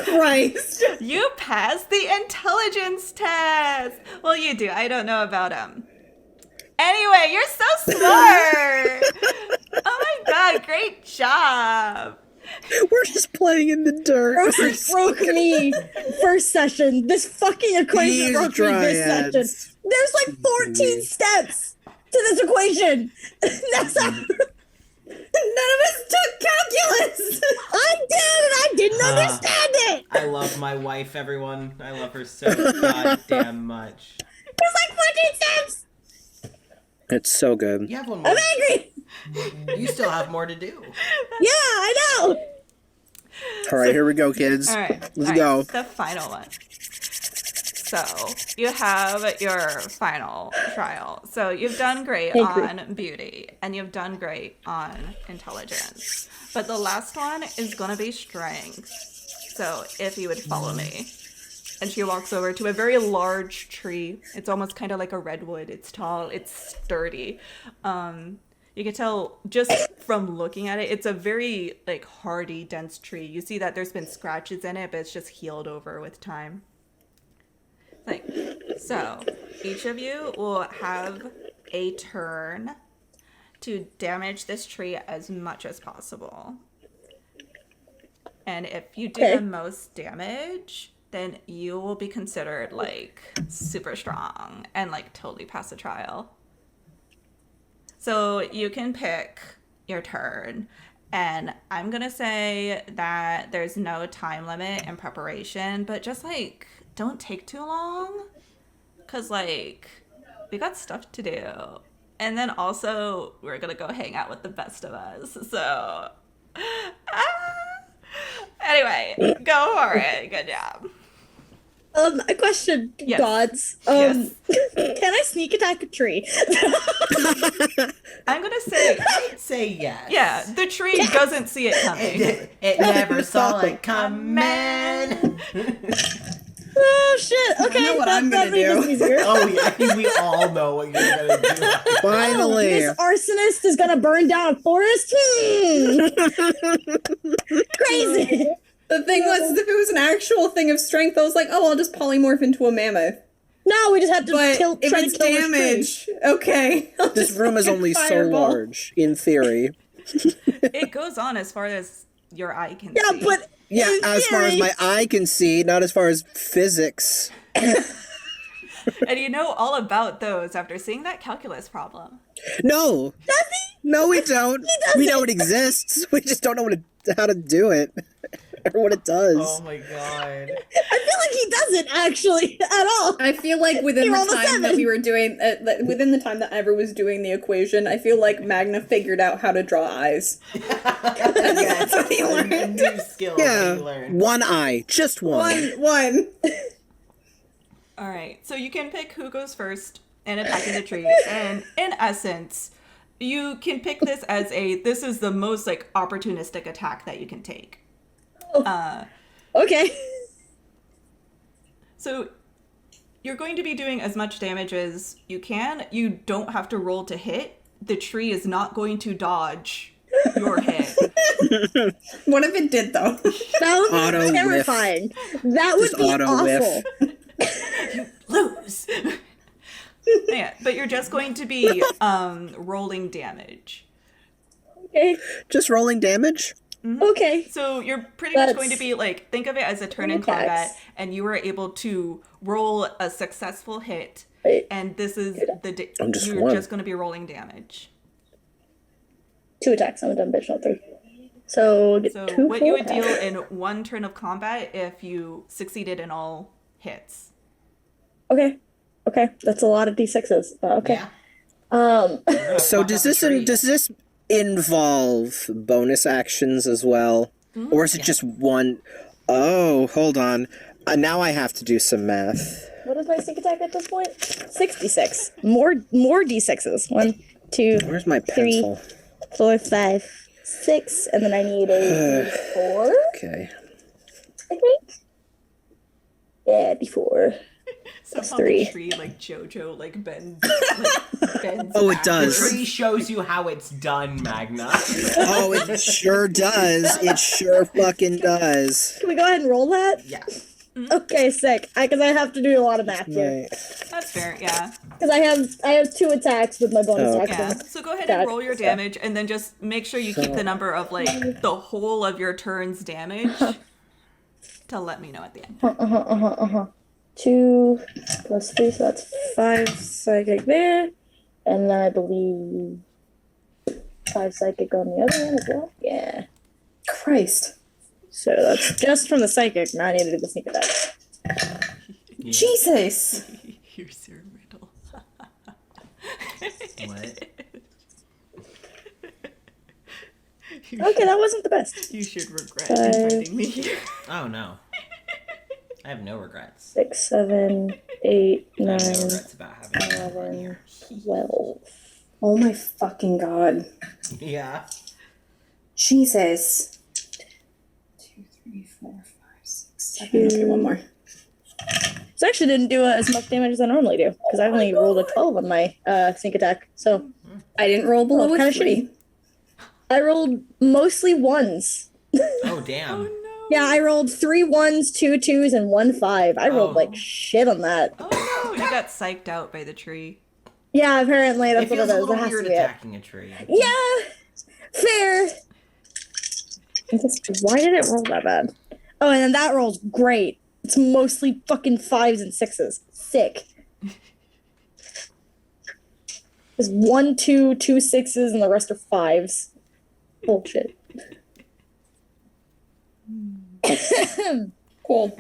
[SPEAKER 3] Christ.
[SPEAKER 4] You passed the intelligence test! Well, you do. I don't know about Anyway, you're so smart! Oh my god, great job!
[SPEAKER 2] We're just playing in the dirt.
[SPEAKER 5] Broke me first session. This fucking equation
[SPEAKER 2] These
[SPEAKER 5] broke me this
[SPEAKER 2] dryads.
[SPEAKER 5] session. There's 14 steps to this equation. That's
[SPEAKER 3] None of us took calculus.
[SPEAKER 5] I did, and I didn't understand it.
[SPEAKER 1] I love my wife, everyone. I love her so goddamn much.
[SPEAKER 5] There's 14 steps.
[SPEAKER 2] It's so good.
[SPEAKER 1] You have one more.
[SPEAKER 5] I'm angry.
[SPEAKER 1] You still have more to do.
[SPEAKER 5] Yeah, I know.
[SPEAKER 2] All right, here we go, kids.
[SPEAKER 4] All right.
[SPEAKER 2] Let's
[SPEAKER 4] all
[SPEAKER 2] go.
[SPEAKER 4] right, the final one. So you have your final trial. So you've done great
[SPEAKER 5] Thank you.
[SPEAKER 4] on beauty, and you've done great on intelligence. But the last one is gonna be strength. So if you would follow me. And she walks over to a very large tree. It's almost kind of like a redwood. It's tall, it's sturdy. You can tell just from looking at it, it's a very hardy, dense tree. You see that there's been scratches in it, but it's just healed over with time. So each of you will have a turn to damage this tree as much as possible. And if you do
[SPEAKER 5] Okay.
[SPEAKER 4] the most damage, then you will be considered super strong and totally pass the trial. So you can pick your turn, and I'm gonna say that there's no time limit in preparation, but just don't take too long, cause we got stuff to do, and then also we're gonna go hang out with the best of us. So anyway, go for it. Good job.
[SPEAKER 5] A question,
[SPEAKER 4] Yes.
[SPEAKER 5] gods.
[SPEAKER 4] Yes.
[SPEAKER 5] Can I sneak attack a tree?
[SPEAKER 4] I'm gonna say,
[SPEAKER 1] I'd say yes.
[SPEAKER 4] yeah, the tree doesn't see it coming.
[SPEAKER 1] It never saw it coming.
[SPEAKER 5] Oh shit! Okay,
[SPEAKER 3] know what I'm gonna
[SPEAKER 5] made this
[SPEAKER 3] do.
[SPEAKER 5] easier.
[SPEAKER 1] Oh yeah, I think we all know what you're gonna do.
[SPEAKER 2] Finally.
[SPEAKER 5] This arsonist is gonna burn down a forest? Crazy!
[SPEAKER 3] The thing was, if it was an actual thing of strength, I was like, oh, I'll just polymorph into a mammoth.
[SPEAKER 5] No, we just have to
[SPEAKER 3] But if
[SPEAKER 5] try
[SPEAKER 3] it's
[SPEAKER 5] to kill this
[SPEAKER 3] damage, okay. I'll
[SPEAKER 2] This
[SPEAKER 3] just
[SPEAKER 2] room is
[SPEAKER 3] fucking
[SPEAKER 2] only so
[SPEAKER 3] fireball.
[SPEAKER 2] large, in theory.
[SPEAKER 4] It goes on as far as your eye can
[SPEAKER 5] tree.
[SPEAKER 4] see.
[SPEAKER 5] Yeah, but
[SPEAKER 2] Yeah,
[SPEAKER 5] in
[SPEAKER 2] as far as
[SPEAKER 5] theory-
[SPEAKER 2] my eye can see, not as far as physics.
[SPEAKER 4] And you know all about those after seeing that calculus problem.
[SPEAKER 2] No.
[SPEAKER 5] Does he?
[SPEAKER 2] No, we don't.
[SPEAKER 5] doesn't.
[SPEAKER 2] We know it exists. We just don't know how to do it. Or what it does.
[SPEAKER 1] Oh my god.
[SPEAKER 5] I feel like he doesn't actually at all.
[SPEAKER 3] I feel like within
[SPEAKER 5] He
[SPEAKER 3] the
[SPEAKER 5] rolled a
[SPEAKER 3] time that
[SPEAKER 5] 7.
[SPEAKER 3] we were doing, within the time that Ever was doing the equation, I feel like Magna figured out how to draw eyes. That's what he learned.
[SPEAKER 1] New skill that
[SPEAKER 2] Yeah.
[SPEAKER 1] you learned.
[SPEAKER 2] One eye. Just one.
[SPEAKER 3] One.
[SPEAKER 4] All right, so you can pick who goes first and attacking the tree. And in essence, you can pick this as this is the most like opportunistic attack that you can take.
[SPEAKER 5] Okay.
[SPEAKER 4] So you're going to be doing as much damage as you can. You don't have to roll to hit. The tree is not going to dodge your hit.
[SPEAKER 3] What if it did, though?
[SPEAKER 5] Sounds
[SPEAKER 2] Auto whiff.
[SPEAKER 5] terrifying. That would
[SPEAKER 2] Just
[SPEAKER 5] be
[SPEAKER 2] auto
[SPEAKER 5] awful.
[SPEAKER 2] whiff.
[SPEAKER 4] Lose. Yeah, but you're just going to be rolling damage.
[SPEAKER 5] Okay.
[SPEAKER 2] Just rolling damage?
[SPEAKER 5] Okay.
[SPEAKER 4] So you're pretty much going to
[SPEAKER 5] That's-
[SPEAKER 4] be like, think of it as a turn in
[SPEAKER 5] attacks.
[SPEAKER 4] combat, and you were able to roll a successful hit,
[SPEAKER 5] Wait.
[SPEAKER 4] and this is
[SPEAKER 2] I'm just
[SPEAKER 4] you're
[SPEAKER 2] one.
[SPEAKER 4] just going to be rolling damage.
[SPEAKER 5] 2 attacks. I'm a dumb bitch, not 3. So get
[SPEAKER 4] So
[SPEAKER 5] 2
[SPEAKER 4] what you would
[SPEAKER 5] full
[SPEAKER 4] deal
[SPEAKER 5] attacks.
[SPEAKER 4] in one turn of combat if you succeeded in all hits.
[SPEAKER 5] Okay. Okay. That's a lot of d6s. Okay.
[SPEAKER 1] Yeah.
[SPEAKER 2] So does this involve bonus actions as well? Or is it just one? Oh, hold on. Now I have to do some math.
[SPEAKER 5] What is my sneak attack at this point? 66. More d6s. 1, 2,
[SPEAKER 2] Where's my
[SPEAKER 5] 3,
[SPEAKER 2] pencil?
[SPEAKER 5] 4, 5, 6, and then I need a 4.
[SPEAKER 2] Okay.
[SPEAKER 5] I think. Yeah, d4.
[SPEAKER 4] Somehow
[SPEAKER 5] 3.
[SPEAKER 4] the tree, like JoJo, like bends. Bends
[SPEAKER 2] Oh, it
[SPEAKER 4] backwards.
[SPEAKER 2] does.
[SPEAKER 1] The tree shows you how it's done, Magna.
[SPEAKER 2] Oh, it sure does. It sure fucking does.
[SPEAKER 5] Can we go ahead and roll that?
[SPEAKER 1] Yeah.
[SPEAKER 5] Okay, sick. Because I have to do a lot of math here.
[SPEAKER 2] Right.
[SPEAKER 4] That's fair, yeah.
[SPEAKER 5] Because I have 2 attacks with my bonus
[SPEAKER 2] Oh,
[SPEAKER 5] action.
[SPEAKER 4] Yeah. So go ahead
[SPEAKER 5] That-
[SPEAKER 4] and roll your damage, and then just make sure you keep the number of like the whole of your turn's damage to let me know at the end.
[SPEAKER 5] 2 plus 3, so that's 5 psychic there. And then I believe 5 psychic on the other end as well. Yeah.
[SPEAKER 3] Christ.
[SPEAKER 5] So that's just from the psychic. Now I need to do the sneak attack.
[SPEAKER 3] Jesus.
[SPEAKER 4] Here's your riddle.
[SPEAKER 1] What?
[SPEAKER 5] Okay, that wasn't the best.
[SPEAKER 4] You should regret
[SPEAKER 5] 5,
[SPEAKER 4] inviting me here.
[SPEAKER 1] Oh no. I have no regrets.
[SPEAKER 5] 6, 7, 8,
[SPEAKER 1] I
[SPEAKER 5] 9,
[SPEAKER 1] have no regrets about having everyone here.
[SPEAKER 5] 12.
[SPEAKER 3] Oh my fucking god.
[SPEAKER 1] Yeah.
[SPEAKER 3] Jesus. 2, 3, 4, 5, 6, 7. Okay, one more.
[SPEAKER 5] So I actually didn't do as much damage as I normally do because I only rolled a 12 on my sneak attack. So
[SPEAKER 3] I didn't roll below
[SPEAKER 5] kinda
[SPEAKER 3] a 3.
[SPEAKER 5] I rolled mostly 1s.
[SPEAKER 1] Oh damn.
[SPEAKER 4] No.
[SPEAKER 5] Yeah, I rolled 3 1s, 2 2s, and 1 5. I rolled
[SPEAKER 1] Oh.
[SPEAKER 5] like shit on that.
[SPEAKER 4] Oh no, you got psyched out by the tree.
[SPEAKER 5] Yeah, apparently
[SPEAKER 1] It
[SPEAKER 5] that's what it
[SPEAKER 1] feels a
[SPEAKER 5] is.
[SPEAKER 1] little
[SPEAKER 5] That has to
[SPEAKER 1] weird
[SPEAKER 5] be it.
[SPEAKER 1] attacking a tree.
[SPEAKER 5] Yeah, fair. Why did it roll that bad? Oh, and then that rolls great. It's mostly fucking 5s and 6s. Sick. There's 1 2, 2 6s, and the rest are 5s. Bullshit.
[SPEAKER 3] Cool.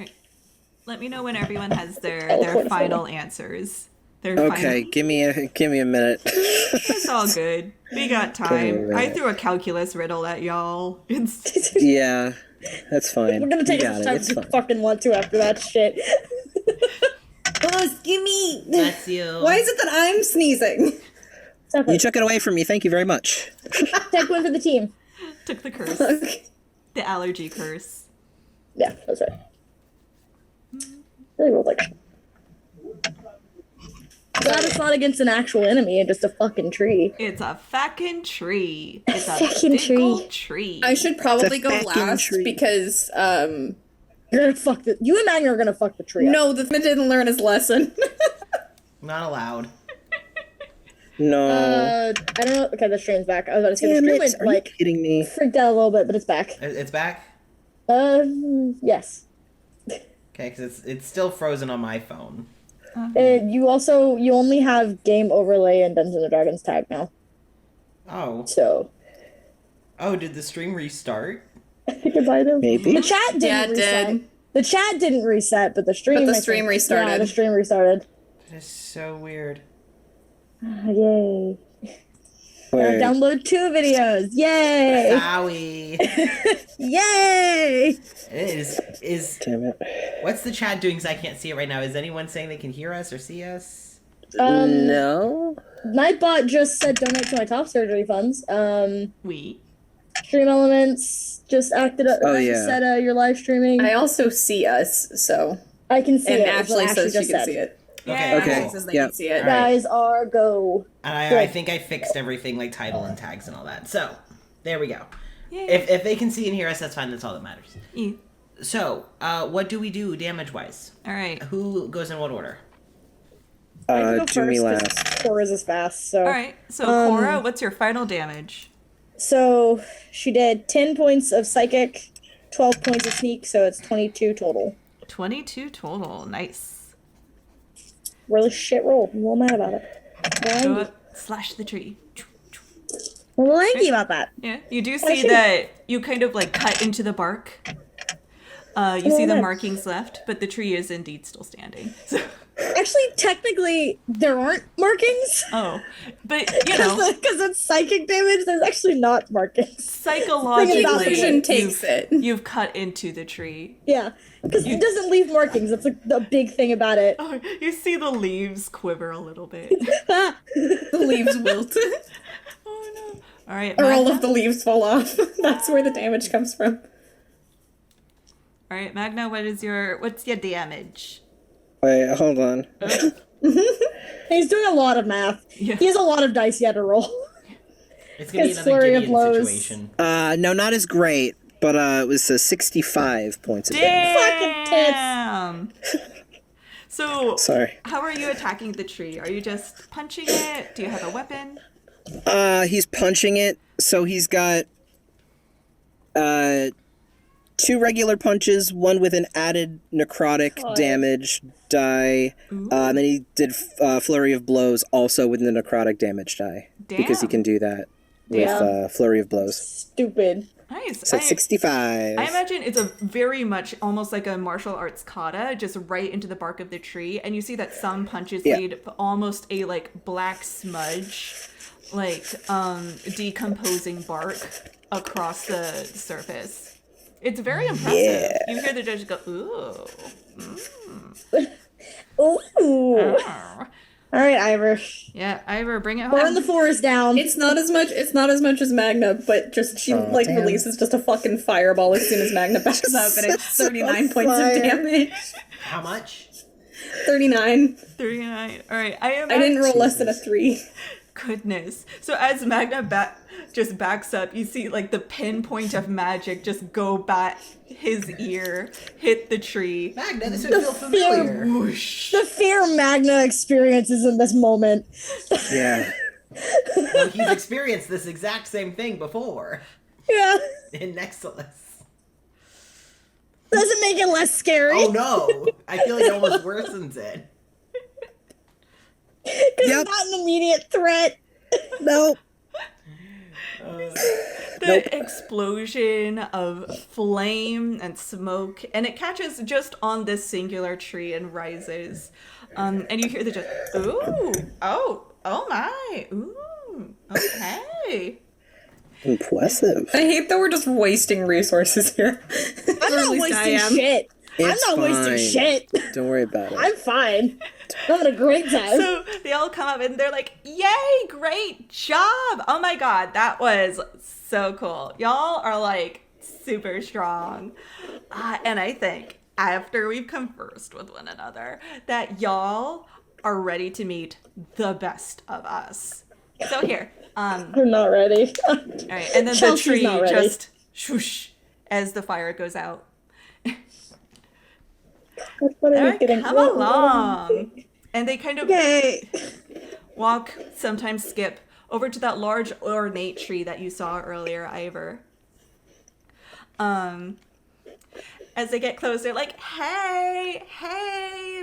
[SPEAKER 4] Let me know when everyone has their
[SPEAKER 5] Teleport
[SPEAKER 4] final answers. Their
[SPEAKER 2] Okay, give me a minute.
[SPEAKER 4] It's all good. We got time. I
[SPEAKER 2] Alright.
[SPEAKER 4] throw a calculus riddle at y'all. It's
[SPEAKER 2] Yeah, that's fine.
[SPEAKER 5] We're gonna take
[SPEAKER 2] You
[SPEAKER 5] as
[SPEAKER 2] got
[SPEAKER 5] much
[SPEAKER 2] it,
[SPEAKER 5] time
[SPEAKER 2] it's
[SPEAKER 5] as we
[SPEAKER 2] fine.
[SPEAKER 5] fucking want to after that shit.
[SPEAKER 3] Oh, gimme.
[SPEAKER 1] That's you.
[SPEAKER 3] Why is it that I'm sneezing?
[SPEAKER 2] You took it away from me. Thank you very much.
[SPEAKER 5] Take one for the team.
[SPEAKER 4] took the curse.
[SPEAKER 3] Okay.
[SPEAKER 4] The allergy curse.
[SPEAKER 5] Yeah, that's right. Really rolled like. Glad it's not against an actual enemy and just a fucking tree.
[SPEAKER 4] It's a fucking tree. It's a
[SPEAKER 5] Fucking
[SPEAKER 4] big ol' tree.
[SPEAKER 3] I should probably
[SPEAKER 2] It's a
[SPEAKER 3] go
[SPEAKER 2] fucking
[SPEAKER 3] last
[SPEAKER 2] tree.
[SPEAKER 3] because
[SPEAKER 5] You're gonna fuck the. You and Magna are gonna fuck the tree up.
[SPEAKER 3] no, the man didn't learn his lesson.
[SPEAKER 1] Not allowed.
[SPEAKER 2] No.
[SPEAKER 5] I don't know. Okay, the stream's back. I was about to say the
[SPEAKER 2] Damn
[SPEAKER 5] stream
[SPEAKER 2] it.
[SPEAKER 5] went
[SPEAKER 2] Are you
[SPEAKER 5] like
[SPEAKER 2] kidding me?
[SPEAKER 5] freaked out a little bit, but it's back.
[SPEAKER 1] It's back?
[SPEAKER 5] Yes.
[SPEAKER 1] Okay, because it's still frozen on my phone.
[SPEAKER 5] You only have game overlay and Dungeons and Dragons tag now.
[SPEAKER 1] Oh.
[SPEAKER 5] So
[SPEAKER 1] Oh, did the stream restart?
[SPEAKER 5] goodbye them.
[SPEAKER 2] Maybe.
[SPEAKER 5] The chat didn't
[SPEAKER 3] Yeah, it
[SPEAKER 5] reset.
[SPEAKER 3] did.
[SPEAKER 5] The chat didn't reset, but the stream.
[SPEAKER 3] But the
[SPEAKER 5] I
[SPEAKER 3] stream
[SPEAKER 5] think-
[SPEAKER 3] restarted.
[SPEAKER 5] Yeah, the stream restarted.
[SPEAKER 1] That is so weird.
[SPEAKER 5] Yay!
[SPEAKER 2] Wait.
[SPEAKER 5] Download 2 videos. Yay!
[SPEAKER 1] Owie.
[SPEAKER 5] Yay!
[SPEAKER 1] It is
[SPEAKER 2] Damn it.
[SPEAKER 1] what's the chat doing? Because I can't see it right now. Is anyone saying they can hear us or see us?
[SPEAKER 2] No.
[SPEAKER 5] Nightbot just said donate to my top surgery funds.
[SPEAKER 4] We.
[SPEAKER 5] Stream Elements just acted up.
[SPEAKER 2] Oh, yeah.
[SPEAKER 5] Said you're live streaming.
[SPEAKER 3] I also see us, so
[SPEAKER 5] I can see
[SPEAKER 3] and
[SPEAKER 5] it. is what
[SPEAKER 3] Ashley says she
[SPEAKER 5] just
[SPEAKER 3] can
[SPEAKER 5] said.
[SPEAKER 3] see it.
[SPEAKER 1] Okay.
[SPEAKER 2] Okay.
[SPEAKER 3] Ashley says they
[SPEAKER 2] Yep.
[SPEAKER 3] can see it.
[SPEAKER 1] All right.
[SPEAKER 5] Guys are go.
[SPEAKER 1] And I think I fixed everything like title and tags and all that. So there we go.
[SPEAKER 4] Yay.
[SPEAKER 1] If they can see and hear us, that's fine. That's all that matters.
[SPEAKER 4] Yeah.
[SPEAKER 1] So, what do we do damage wise?
[SPEAKER 4] All right.
[SPEAKER 1] Who goes in what order?
[SPEAKER 5] I can go
[SPEAKER 2] Do me
[SPEAKER 5] first,
[SPEAKER 2] last.
[SPEAKER 5] 'cause Cora's is fast. So
[SPEAKER 4] All right. So, Cora, what's your final damage?
[SPEAKER 5] So she did 10 points of psychic, 12 points of sneak, so it's 22 total.
[SPEAKER 4] 22 total. Nice.
[SPEAKER 5] Really shit roll. I'm a little mad about it.
[SPEAKER 4] Go
[SPEAKER 5] I'm
[SPEAKER 4] up, slash the tree.
[SPEAKER 5] a little angry about that.
[SPEAKER 4] Yeah, you do see
[SPEAKER 5] should-
[SPEAKER 4] that you kind of like cut into the bark. You see the
[SPEAKER 5] nice.
[SPEAKER 4] markings left, but the tree is indeed still standing. So,
[SPEAKER 5] Actually, technically, there aren't markings.
[SPEAKER 4] oh, but you know,
[SPEAKER 5] Because it's psychic damage, there's actually not markings.
[SPEAKER 4] psychologically,
[SPEAKER 3] Illusion takes it.
[SPEAKER 4] you've cut into the tree.
[SPEAKER 5] Yeah, because it doesn't leave markings. That's like the big thing about it.
[SPEAKER 4] Oh, you see the leaves quiver a little bit.
[SPEAKER 3] The leaves wilt.
[SPEAKER 4] Oh no! All right,
[SPEAKER 3] Or all
[SPEAKER 4] Magna.
[SPEAKER 3] of the leaves fall off. That's where the damage comes from.
[SPEAKER 4] All right, Magna. What's your damage?
[SPEAKER 2] Wait, hold on.
[SPEAKER 5] He's doing a lot of math.
[SPEAKER 4] Yeah.
[SPEAKER 5] He has a lot of dice yet to roll.
[SPEAKER 1] It's gonna be
[SPEAKER 5] It's
[SPEAKER 1] another
[SPEAKER 5] flurry of
[SPEAKER 1] Gideon
[SPEAKER 5] blows.
[SPEAKER 1] situation.
[SPEAKER 2] No, not as great, but it was 65 points of damage.
[SPEAKER 4] Damn. So,
[SPEAKER 2] Sorry.
[SPEAKER 4] how are you attacking the tree? Are you just punching it? Do you have a weapon?
[SPEAKER 2] He's punching it, so he's got 2 regular punches, one with an added necrotic damage die, and then he did flurry of blows also with the necrotic damage die, because he
[SPEAKER 4] Damn.
[SPEAKER 2] can do that
[SPEAKER 4] Damn.
[SPEAKER 2] with flurry of blows.
[SPEAKER 5] Stupid.
[SPEAKER 4] Nice.
[SPEAKER 2] So 65.
[SPEAKER 4] I imagine it's a very much almost like a martial arts kata, just right into the bark of the tree, and you see that some punches
[SPEAKER 2] Yeah.
[SPEAKER 4] lead almost a like black smudge, like decomposing bark across the surface. It's very impressive.
[SPEAKER 2] Yeah.
[SPEAKER 4] You hear the judge go, ooh.
[SPEAKER 5] Ooh.
[SPEAKER 4] Arr.
[SPEAKER 5] All right, Ivor.
[SPEAKER 4] Yeah, Ivor, bring it
[SPEAKER 5] Burn
[SPEAKER 4] home.
[SPEAKER 5] the forest down.
[SPEAKER 3] It's not as much as Magna, but just she
[SPEAKER 2] Oh,
[SPEAKER 3] like
[SPEAKER 2] damn.
[SPEAKER 3] releases just a fucking fireball as soon as Magna backs up, and it's 39 points of
[SPEAKER 5] fire.
[SPEAKER 3] damage.
[SPEAKER 1] How much?
[SPEAKER 3] 39.
[SPEAKER 4] 39. All right, I
[SPEAKER 3] I didn't roll less than a 3.
[SPEAKER 4] Goodness. So as Magna just backs up, you see like the pinpoint of magic just go back his ear, hit the tree.
[SPEAKER 1] Magna, this would feel familiar.
[SPEAKER 4] Whoosh.
[SPEAKER 5] The fear Magna experiences in this moment.
[SPEAKER 2] Yeah.
[SPEAKER 1] Well, he's experienced this exact same thing before
[SPEAKER 5] Yeah.
[SPEAKER 1] in Nexilis.
[SPEAKER 5] Doesn't make it less scary.
[SPEAKER 1] Oh no! I feel like it almost worsens it.
[SPEAKER 5] Because
[SPEAKER 2] Yep.
[SPEAKER 5] it's not an immediate threat.
[SPEAKER 2] Nope.
[SPEAKER 4] The explosion of flame and smoke, and it catches just on this singular tree and rises. And you hear the just, ooh, oh my, ooh, okay.
[SPEAKER 2] Impressive.
[SPEAKER 3] I hate that we're just wasting resources here.
[SPEAKER 5] I'm not wasting shit.
[SPEAKER 2] It's
[SPEAKER 5] I'm not wasting
[SPEAKER 2] fine.
[SPEAKER 5] shit.
[SPEAKER 2] Don't worry about it.
[SPEAKER 5] I'm fine. I'm having a great time.
[SPEAKER 4] So they all come up and they're like, yay, great job. Oh my God, that was so cool. Y'all are like super strong. And I think after we've conversed with one another, that y'all are ready to meet the best of us. So here,
[SPEAKER 5] I'm not ready.
[SPEAKER 4] all right, and then
[SPEAKER 5] Chelsea's
[SPEAKER 4] the tree
[SPEAKER 5] not ready.
[SPEAKER 4] just swoosh as the fire goes out.
[SPEAKER 5] That's what
[SPEAKER 4] All
[SPEAKER 5] I was
[SPEAKER 4] right,
[SPEAKER 5] getting.
[SPEAKER 4] come along. And they kind of
[SPEAKER 3] Yay!
[SPEAKER 4] walk, sometimes skip, over to that large ornate tree that you saw earlier, Ivor. As they get close, they're like, hey,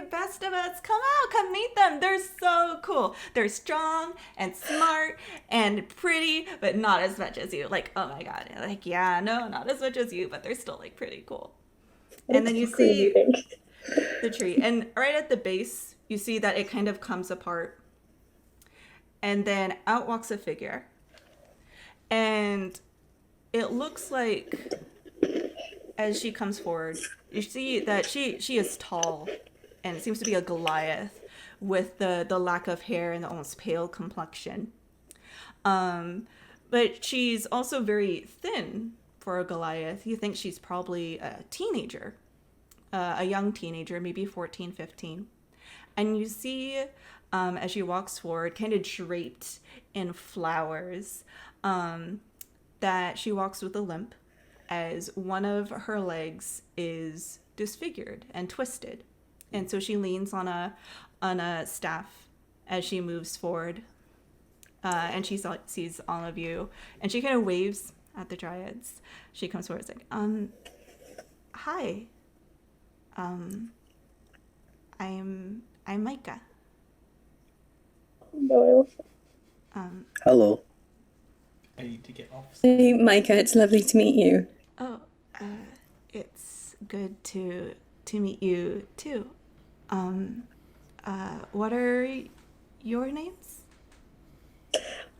[SPEAKER 4] best of us, come out, come meet them. They're so cool. They're strong and smart and pretty, but not as much as you. Like, oh my God. Like, yeah, no, not as much as you, but they're still like pretty cool. And then you see the tree, and right at the base, you see that it kind of comes apart. And then out walks a figure. And it looks like, as she comes forward, you see that she is tall, and it seems to be a Goliath with the lack of hair and the almost pale complexion. But she's also very thin for a Goliath. You think she's probably a teenager, a young teenager, maybe 14, 15. And you see, as she walks forward, kind of draped in flowers, that she walks with a limp, as one of her legs is disfigured and twisted. And so she leans on a staff as she moves forward, and she sees all of you, and she kind of waves at the dryads. She comes forward, like, hi, I'm Micah.
[SPEAKER 5] No.
[SPEAKER 2] Hello.
[SPEAKER 1] I need to get off.
[SPEAKER 3] Hey, Micah, it's lovely to meet you.
[SPEAKER 4] Oh, it's good to meet you too. What are your names?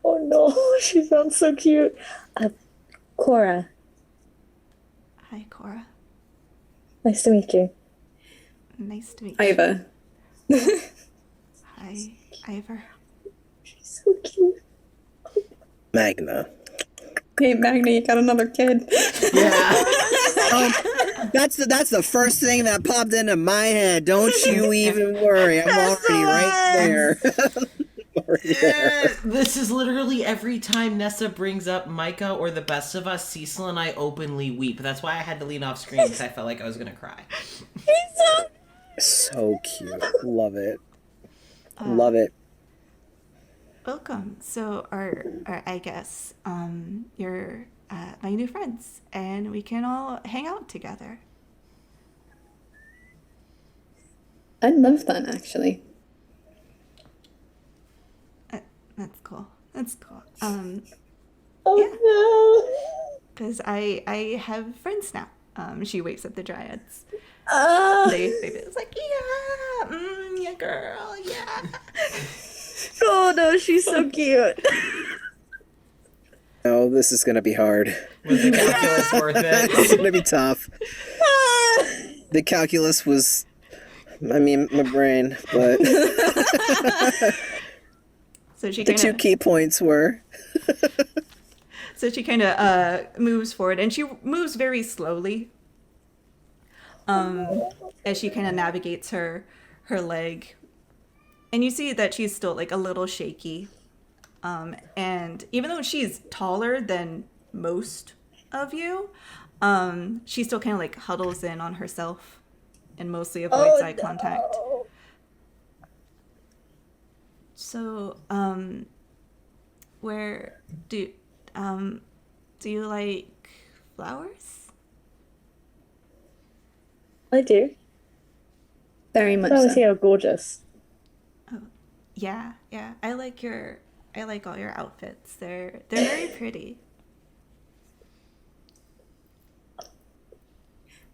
[SPEAKER 5] Oh no, she sounds so cute. Cora,
[SPEAKER 4] Hi, Cora.
[SPEAKER 5] nice to meet you.
[SPEAKER 4] Nice to meet you.
[SPEAKER 3] Ivor.
[SPEAKER 4] Hi, Ivor.
[SPEAKER 5] She's so cute.
[SPEAKER 2] Magna.
[SPEAKER 3] Hey, Magna, you got another kid.
[SPEAKER 2] Yeah. That's the first thing that popped into my head. Don't you even worry. I'm already right there. Already there.
[SPEAKER 1] This is literally every time Nessa brings up Micah or the best of us, Cecil and I openly weep. That's why I had to lean off screen, because I felt like I was going to cry.
[SPEAKER 2] So cute. Love it. Love it.
[SPEAKER 4] Welcome. So, I guess, you're my new friends, and we can all hang out together.
[SPEAKER 3] I'd love that, actually.
[SPEAKER 4] That's cool. That's cool.
[SPEAKER 5] Oh
[SPEAKER 4] Because I have friends now. She waves at the dryads.
[SPEAKER 5] no.
[SPEAKER 4] They it's like, yeah, girl, yeah.
[SPEAKER 5] Oh no, she's so cute.
[SPEAKER 2] Oh, this is gonna be hard.
[SPEAKER 1] Was the calculus worth
[SPEAKER 2] It's
[SPEAKER 1] it?
[SPEAKER 2] gonna be tough. The calculus was, I mean, my brain, but
[SPEAKER 4] So she
[SPEAKER 2] the
[SPEAKER 4] kind
[SPEAKER 2] two
[SPEAKER 4] of
[SPEAKER 2] key points were.
[SPEAKER 4] moves forward, and she moves very slowly. As she kind of navigates her leg, and you see that she's still like a little shaky. And even though she's taller than most of you, she still kind of like huddles in on herself and mostly avoids eye contact. So, where do you like flowers?
[SPEAKER 5] I do.
[SPEAKER 3] Very much
[SPEAKER 5] Flowers
[SPEAKER 3] so.
[SPEAKER 5] here are gorgeous.
[SPEAKER 4] Yeah. I like all your outfits. They're very pretty.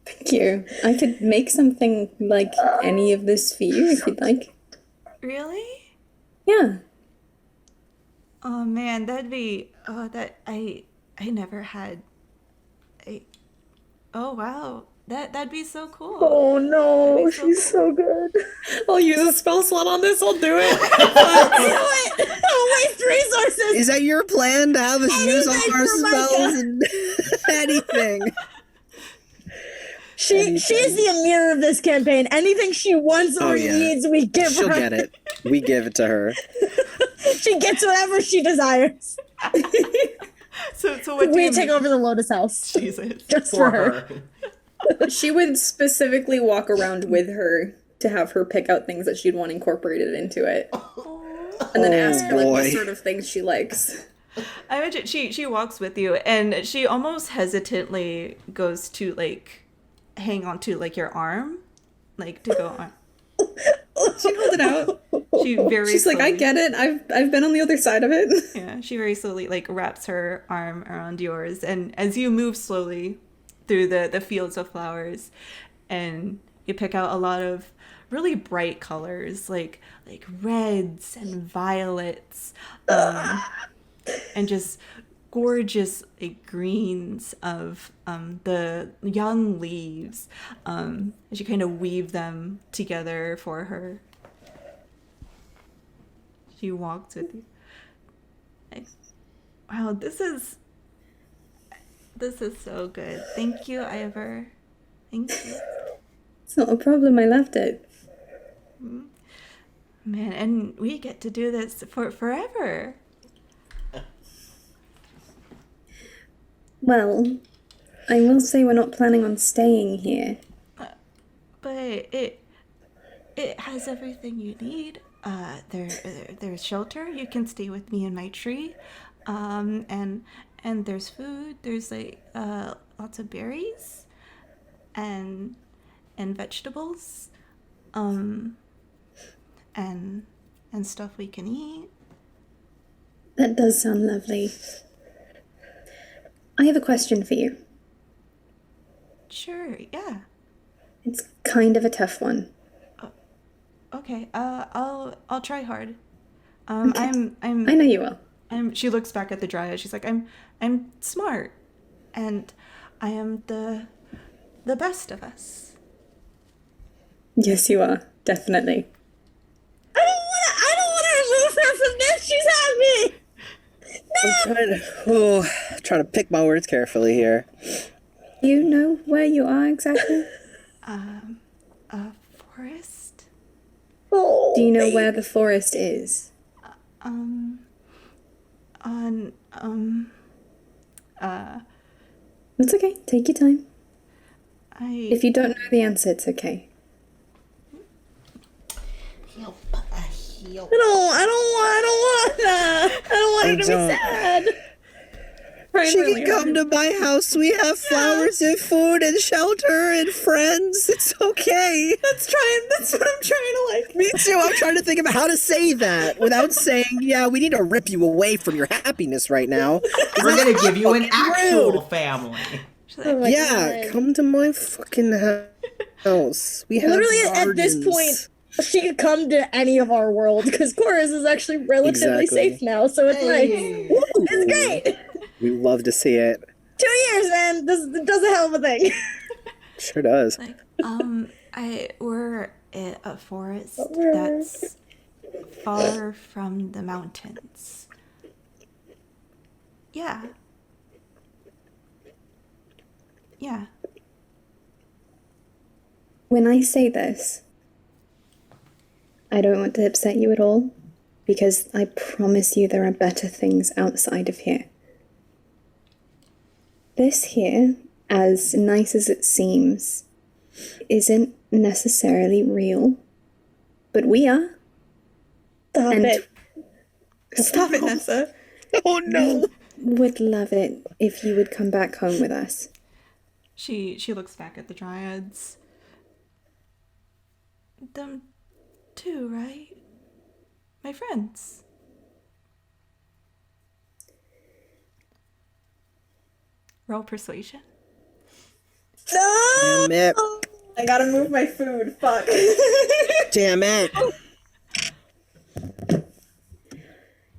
[SPEAKER 3] Thank you. I could make something like any of this for you if you'd like.
[SPEAKER 4] Really?
[SPEAKER 3] Yeah.
[SPEAKER 4] Oh man, I never had. Oh wow, that'd be so cool.
[SPEAKER 5] Oh no,
[SPEAKER 4] That'd be so
[SPEAKER 5] she's so good.
[SPEAKER 3] I'll use a spell slot on this. I'll do it. I'll do it. I'll waste resources.
[SPEAKER 2] Is that your plan to have us use all
[SPEAKER 5] Anything
[SPEAKER 2] our
[SPEAKER 5] for Micah.
[SPEAKER 2] spells and anything?
[SPEAKER 5] She's the mirror of this campaign. Anything she wants or needs, we give
[SPEAKER 2] She'll
[SPEAKER 5] her.
[SPEAKER 2] get it. We give it to her.
[SPEAKER 5] She gets whatever she desires.
[SPEAKER 4] So what do
[SPEAKER 5] We
[SPEAKER 4] you
[SPEAKER 5] take over the Lotus House.
[SPEAKER 4] Jesus.
[SPEAKER 5] Just for her.
[SPEAKER 3] She would specifically walk around with her to have her pick out things that she'd want incorporated into it. And then ask her like what
[SPEAKER 2] boy.
[SPEAKER 3] sort of things she likes.
[SPEAKER 4] I imagine she walks with you, and she almost hesitantly goes to like hang on to like your arm, like to go on.
[SPEAKER 3] She held it out.
[SPEAKER 4] She's
[SPEAKER 3] like, I get it. I've been on the other side of it.
[SPEAKER 4] Yeah, she very slowly like wraps her arm around yours, and as you move slowly through the fields of flowers, and you pick out a lot of really bright colors, like reds and violets, and just gorgeous like greens of the young leaves, as you kind of weave them together for her. She walks with you. Wow, this is so good. Thank you, Ivor. Thank you.
[SPEAKER 3] It's not a problem. I loved it.
[SPEAKER 4] Man, and we get to do this for forever.
[SPEAKER 3] Well, I will say we're not planning on staying here.
[SPEAKER 4] But it has everything you need. There's shelter. You can stay with me in my tree. And there's food. There's like lots of berries and vegetables. And stuff we can eat.
[SPEAKER 3] That does sound lovely. I have a question for you.
[SPEAKER 4] Sure, yeah.
[SPEAKER 3] It's kind of a tough one.
[SPEAKER 4] Okay. I'll try hard.
[SPEAKER 3] Okay.
[SPEAKER 4] I
[SPEAKER 3] know you will.
[SPEAKER 4] She looks back at the dryad. She's like, I'm smart, and I am the best of us.
[SPEAKER 3] Yes, you are. Definitely.
[SPEAKER 5] I don't want to remove her from this. She's happy.
[SPEAKER 2] I'm trying to pick my words carefully here.
[SPEAKER 3] Do you know where you are exactly?
[SPEAKER 4] A forest.
[SPEAKER 5] Oh,
[SPEAKER 3] Do you know where the forest is? It's okay. Take your time. If you don't know the answer, it's okay.
[SPEAKER 5] I don't want her to be sad.
[SPEAKER 2] She can come to my house. We have flowers and food and shelter and friends. It's okay.
[SPEAKER 5] That's what I'm trying to like.
[SPEAKER 2] Me too. I'm trying to think of how to say that without saying, yeah, we need to rip you away from your happiness right now.
[SPEAKER 1] We're gonna give you an actual family.
[SPEAKER 5] Oh my
[SPEAKER 2] Yeah,
[SPEAKER 5] God.
[SPEAKER 2] come to my fucking house. We have
[SPEAKER 5] Literally at this
[SPEAKER 2] gardens.
[SPEAKER 5] point, she could come to any of our world because Chorus is actually relatively
[SPEAKER 2] Exactly.
[SPEAKER 5] safe now. So it's like,
[SPEAKER 2] Woo.
[SPEAKER 5] it's great.
[SPEAKER 2] We love to see it.
[SPEAKER 5] 2 years, man. This does a hell of a thing.
[SPEAKER 2] Sure does.
[SPEAKER 4] Like, we're in a forest that's far from the mountains. Yeah. Yeah.
[SPEAKER 3] When I say this, I don't want to upset you at all, because I promise you there are better things outside of here. This here, as nice as it seems, isn't necessarily real, but we are.
[SPEAKER 5] Stop
[SPEAKER 3] And-
[SPEAKER 5] it. Stop it, Nessa.
[SPEAKER 2] Oh no.
[SPEAKER 3] Would love it if you would come back home with us.
[SPEAKER 4] She looks back at the dryads. Them too, right? My friends. Roll persuasion.
[SPEAKER 5] No!
[SPEAKER 2] Damn it.
[SPEAKER 3] I gotta move my food. Fuck.
[SPEAKER 2] Damn it.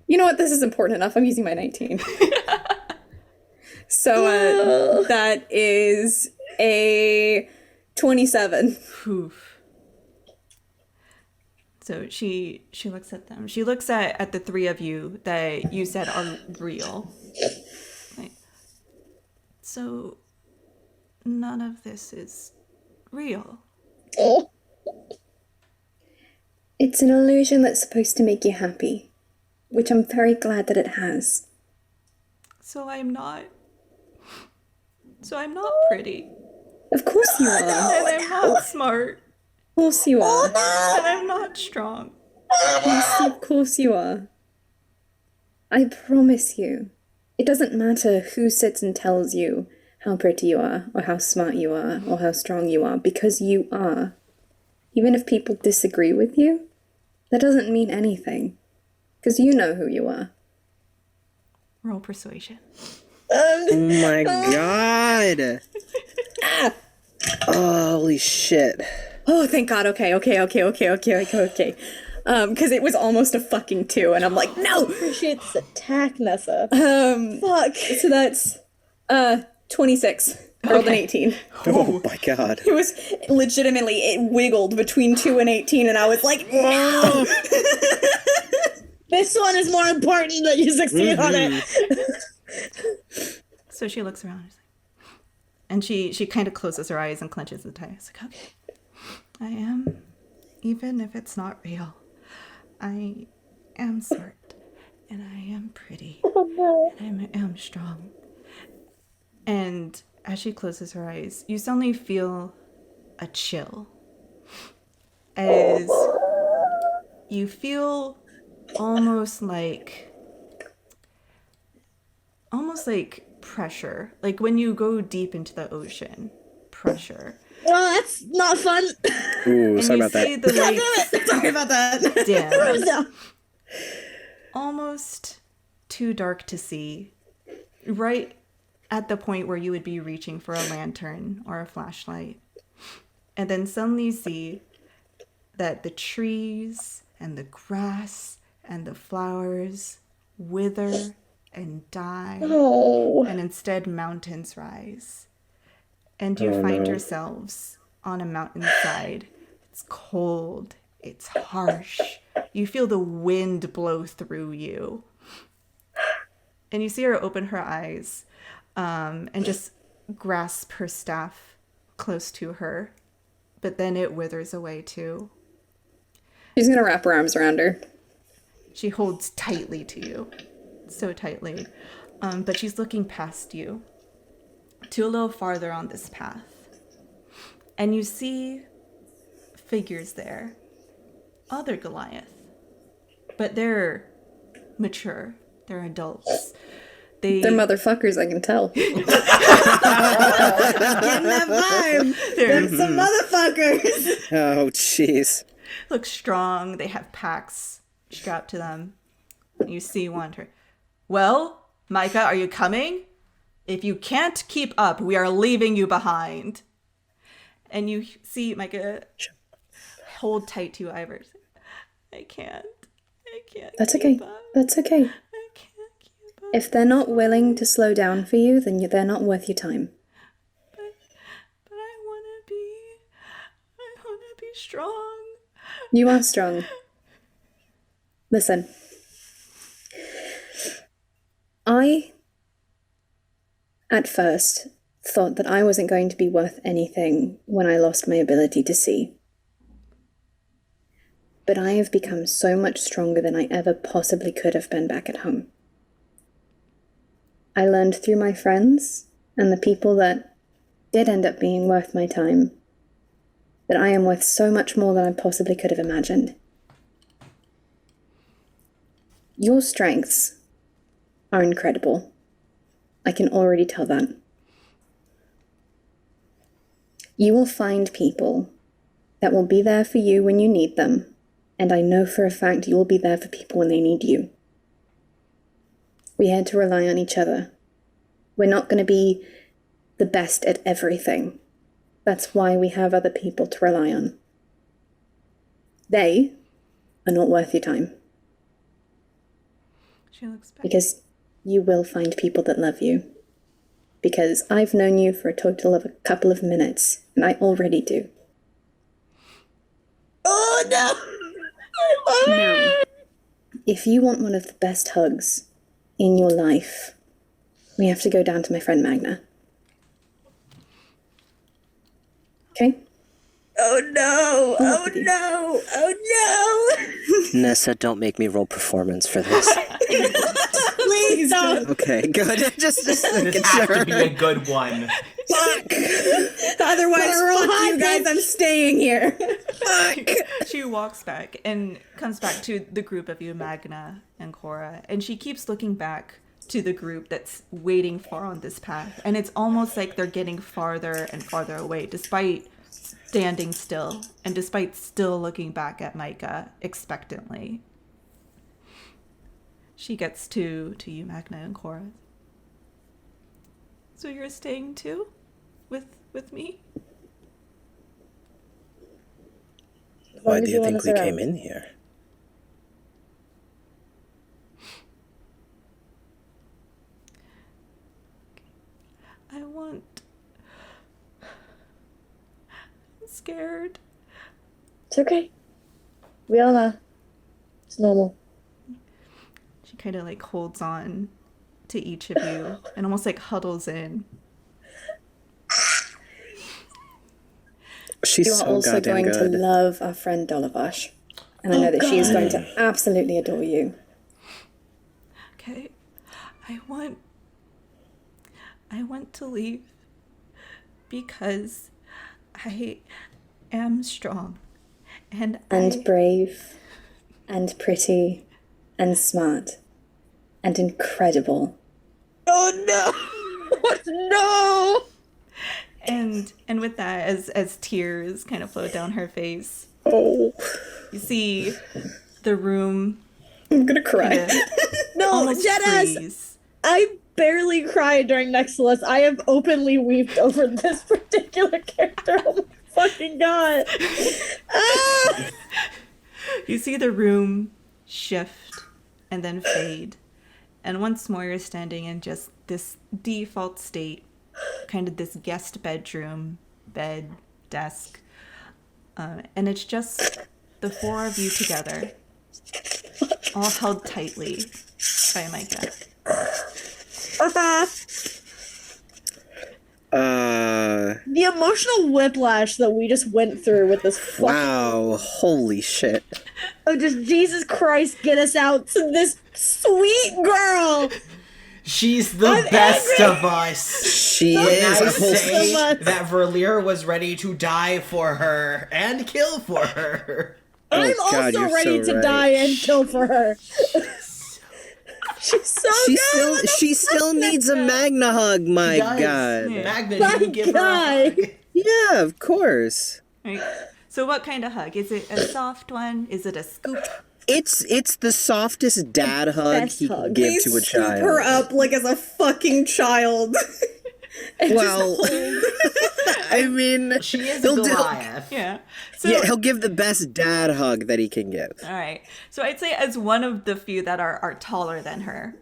[SPEAKER 3] You know what? This is important enough. I'm using my 19. So that is a 27.
[SPEAKER 4] Oof. So she looks at them. She looks at the three of you that you said are real. Like, so none of this is real.
[SPEAKER 5] Oh.
[SPEAKER 3] It's an illusion that's supposed to make you happy, which I'm very glad that it has.
[SPEAKER 4] So I'm not pretty.
[SPEAKER 3] Of course you are.
[SPEAKER 4] And I'm not smart.
[SPEAKER 3] Of course you are.
[SPEAKER 4] And I'm not strong.
[SPEAKER 3] Yes, of course you are. I promise you. It doesn't matter who sits and tells you how pretty you are, or how smart you are, or how strong you are, because you are. Even if people disagree with you, that doesn't mean anything. Because you know who you are.
[SPEAKER 4] Roll persuasion.
[SPEAKER 2] Oh my god! Holy shit.
[SPEAKER 3] Oh, thank God. Okay. Because it was almost a fucking 2, and I'm like, no!
[SPEAKER 5] Appreciate this attack, Nessa.
[SPEAKER 3] Fuck. So that's, 26. Rolled an 18.
[SPEAKER 2] Oh my god.
[SPEAKER 3] It was legitimately, it wiggled between 2 and 18, and I was like, no!
[SPEAKER 5] This one is more important that you succeed on it.
[SPEAKER 4] So she looks around and she kind of closes her eyes and clenches the tie. It's like, okay, I am, even if it's not real, I am smart and I am pretty and I am strong. And as she closes her eyes, you suddenly feel a chill as you feel almost like pressure, like when you go deep into the ocean, pressure.
[SPEAKER 5] Oh, that's not fun.
[SPEAKER 2] Ooh,
[SPEAKER 4] And
[SPEAKER 2] sorry
[SPEAKER 4] you
[SPEAKER 2] about that.
[SPEAKER 4] see the lights
[SPEAKER 3] Sorry about that.
[SPEAKER 4] dim, almost too dark to see, right at the point where you would be reaching for a lantern or a flashlight. And then suddenly you see that the trees and the grass and the flowers wither and die,
[SPEAKER 5] Oh.
[SPEAKER 4] and instead mountains rise. And you find yourselves on a mountainside. It's cold, it's harsh. You feel the wind blow through you. And you see her open her eyes and just grasp her staff close to her. But then it withers away too.
[SPEAKER 3] She's gonna wrap her arms around her.
[SPEAKER 4] She holds tightly to you, so tightly. But she's looking past you to a little farther on this path. And you see figures there. Other Goliath. But they're mature. They're adults.
[SPEAKER 3] They're motherfuckers, I can tell. Getting that vibe. They're some motherfuckers.
[SPEAKER 2] Oh, jeez.
[SPEAKER 4] Look strong. They have packs strapped to them. You see one. Well, Micah, are you coming? If you can't keep up, we are leaving you behind. And you see Micah hold tight to Ivers. I can't.
[SPEAKER 3] That's okay.
[SPEAKER 4] keep up.
[SPEAKER 3] That's okay.
[SPEAKER 4] I can't keep up.
[SPEAKER 3] If they're not willing to slow down for you, then they're not worth your time.
[SPEAKER 4] But I want to be strong.
[SPEAKER 3] You are strong. Listen. I, at first, thought that I wasn't going to be worth anything when I lost my ability to see. But I have become so much stronger than I ever possibly could have been back at home. I learned through my friends and the people that did end up being worth my time that I am worth so much more than I possibly could have imagined. Your strengths are incredible. I can already tell that. You will find people that will be there for you when you need them, and I know for a fact you will be there for people when they need you. We had to rely on each other. We're not going to be the best at everything. That's why we have other people to rely on. They are not worth your time.
[SPEAKER 4] She looks back.
[SPEAKER 3] Because you will find people that love you. Because I've known you for a total of a couple of minutes, and I already do.
[SPEAKER 5] Oh no!
[SPEAKER 3] Now, if you want one of the best hugs in your life, we have to go down to my friend Magna. Okay?
[SPEAKER 5] Oh no! Oh no! Oh no!
[SPEAKER 2] Nessa, don't make me roll performance for this.
[SPEAKER 5] Please don't!
[SPEAKER 2] Okay, good. just
[SPEAKER 1] This
[SPEAKER 2] making
[SPEAKER 1] has
[SPEAKER 2] sure.
[SPEAKER 1] to be a good one.
[SPEAKER 2] Fuck!
[SPEAKER 3] Otherwise,
[SPEAKER 5] We're
[SPEAKER 3] fuck you guys, I'm staying here.
[SPEAKER 4] She walks back and comes back to the group of you, Magna and Cora, and she keeps looking back to the group that's waiting far on this path, and it's almost like they're getting farther and farther away, despite standing still, and despite still looking back at Micah expectantly. She gets to you, Magna and Cora. So you're staying too? With me?
[SPEAKER 2] Why
[SPEAKER 5] did
[SPEAKER 2] do
[SPEAKER 5] you
[SPEAKER 2] you
[SPEAKER 5] want
[SPEAKER 2] think
[SPEAKER 5] us
[SPEAKER 2] we
[SPEAKER 5] around?
[SPEAKER 2] came in here?
[SPEAKER 4] I'm scared.
[SPEAKER 5] It's okay. We all know. It's normal.
[SPEAKER 4] She kind of like holds on to each of you and almost like huddles in.
[SPEAKER 2] She's
[SPEAKER 3] You are
[SPEAKER 2] so
[SPEAKER 3] also
[SPEAKER 2] goddamn
[SPEAKER 3] going
[SPEAKER 2] good.
[SPEAKER 3] to love our friend Dolavash. And I know that she is going to absolutely adore you.
[SPEAKER 4] Okay. I want to leave because I am strong and
[SPEAKER 3] Brave. And pretty. And smart. And incredible.
[SPEAKER 5] Oh no! No!
[SPEAKER 4] and with that, as tears kind of flow down her face,
[SPEAKER 2] Oh.
[SPEAKER 4] you see the room
[SPEAKER 3] I'm gonna cry.
[SPEAKER 4] kinda
[SPEAKER 5] No,
[SPEAKER 4] almost
[SPEAKER 5] Deadass!
[SPEAKER 4] freeze.
[SPEAKER 5] I barely cried during Nexilis. I have openly weeped over this particular character. Oh my fucking god. Ah!
[SPEAKER 4] You see the room shift and then fade. And once more you're standing in just this default state, kind of this guest bedroom, bed, desk. And it's just the four of you together, all held tightly by Micah.
[SPEAKER 5] The emotional whiplash that we just went through with this fucking...
[SPEAKER 2] Wow, holy shit.
[SPEAKER 5] Oh, just Jesus Christ, get us out to this sweet girl!
[SPEAKER 1] She's the
[SPEAKER 5] I'm
[SPEAKER 1] best
[SPEAKER 5] angry.
[SPEAKER 1] of us.
[SPEAKER 2] She
[SPEAKER 1] And
[SPEAKER 2] is
[SPEAKER 1] I
[SPEAKER 2] a whole
[SPEAKER 1] say
[SPEAKER 5] much.
[SPEAKER 1] that Verlier was ready to die for her and kill for her.
[SPEAKER 5] I'm
[SPEAKER 2] God,
[SPEAKER 5] also
[SPEAKER 2] you're
[SPEAKER 5] ready
[SPEAKER 2] so
[SPEAKER 5] to
[SPEAKER 2] right.
[SPEAKER 5] die and kill for her. She's so good!
[SPEAKER 2] She still needs a Magna hug, my
[SPEAKER 1] Does.
[SPEAKER 2] god.
[SPEAKER 4] Yeah.
[SPEAKER 1] Magna,
[SPEAKER 5] My
[SPEAKER 1] you give her a
[SPEAKER 5] God.
[SPEAKER 1] hug.
[SPEAKER 2] Yeah, of course.
[SPEAKER 4] Right? So what kind of hug? Is it a soft one? Is it a scoop?
[SPEAKER 2] It's the softest dad hug
[SPEAKER 5] Best
[SPEAKER 2] he can
[SPEAKER 5] hug.
[SPEAKER 2] give
[SPEAKER 3] Please
[SPEAKER 2] to a
[SPEAKER 3] scoop
[SPEAKER 2] child.
[SPEAKER 3] her up like as a fucking child.
[SPEAKER 2] Well, I mean,
[SPEAKER 1] She is
[SPEAKER 2] he'll
[SPEAKER 1] a
[SPEAKER 2] do-
[SPEAKER 1] Goliath.
[SPEAKER 4] Yeah. So
[SPEAKER 2] yeah, he'll give the best dad hug that he can give.
[SPEAKER 4] all right. So I'd say as one of the few that are taller than her,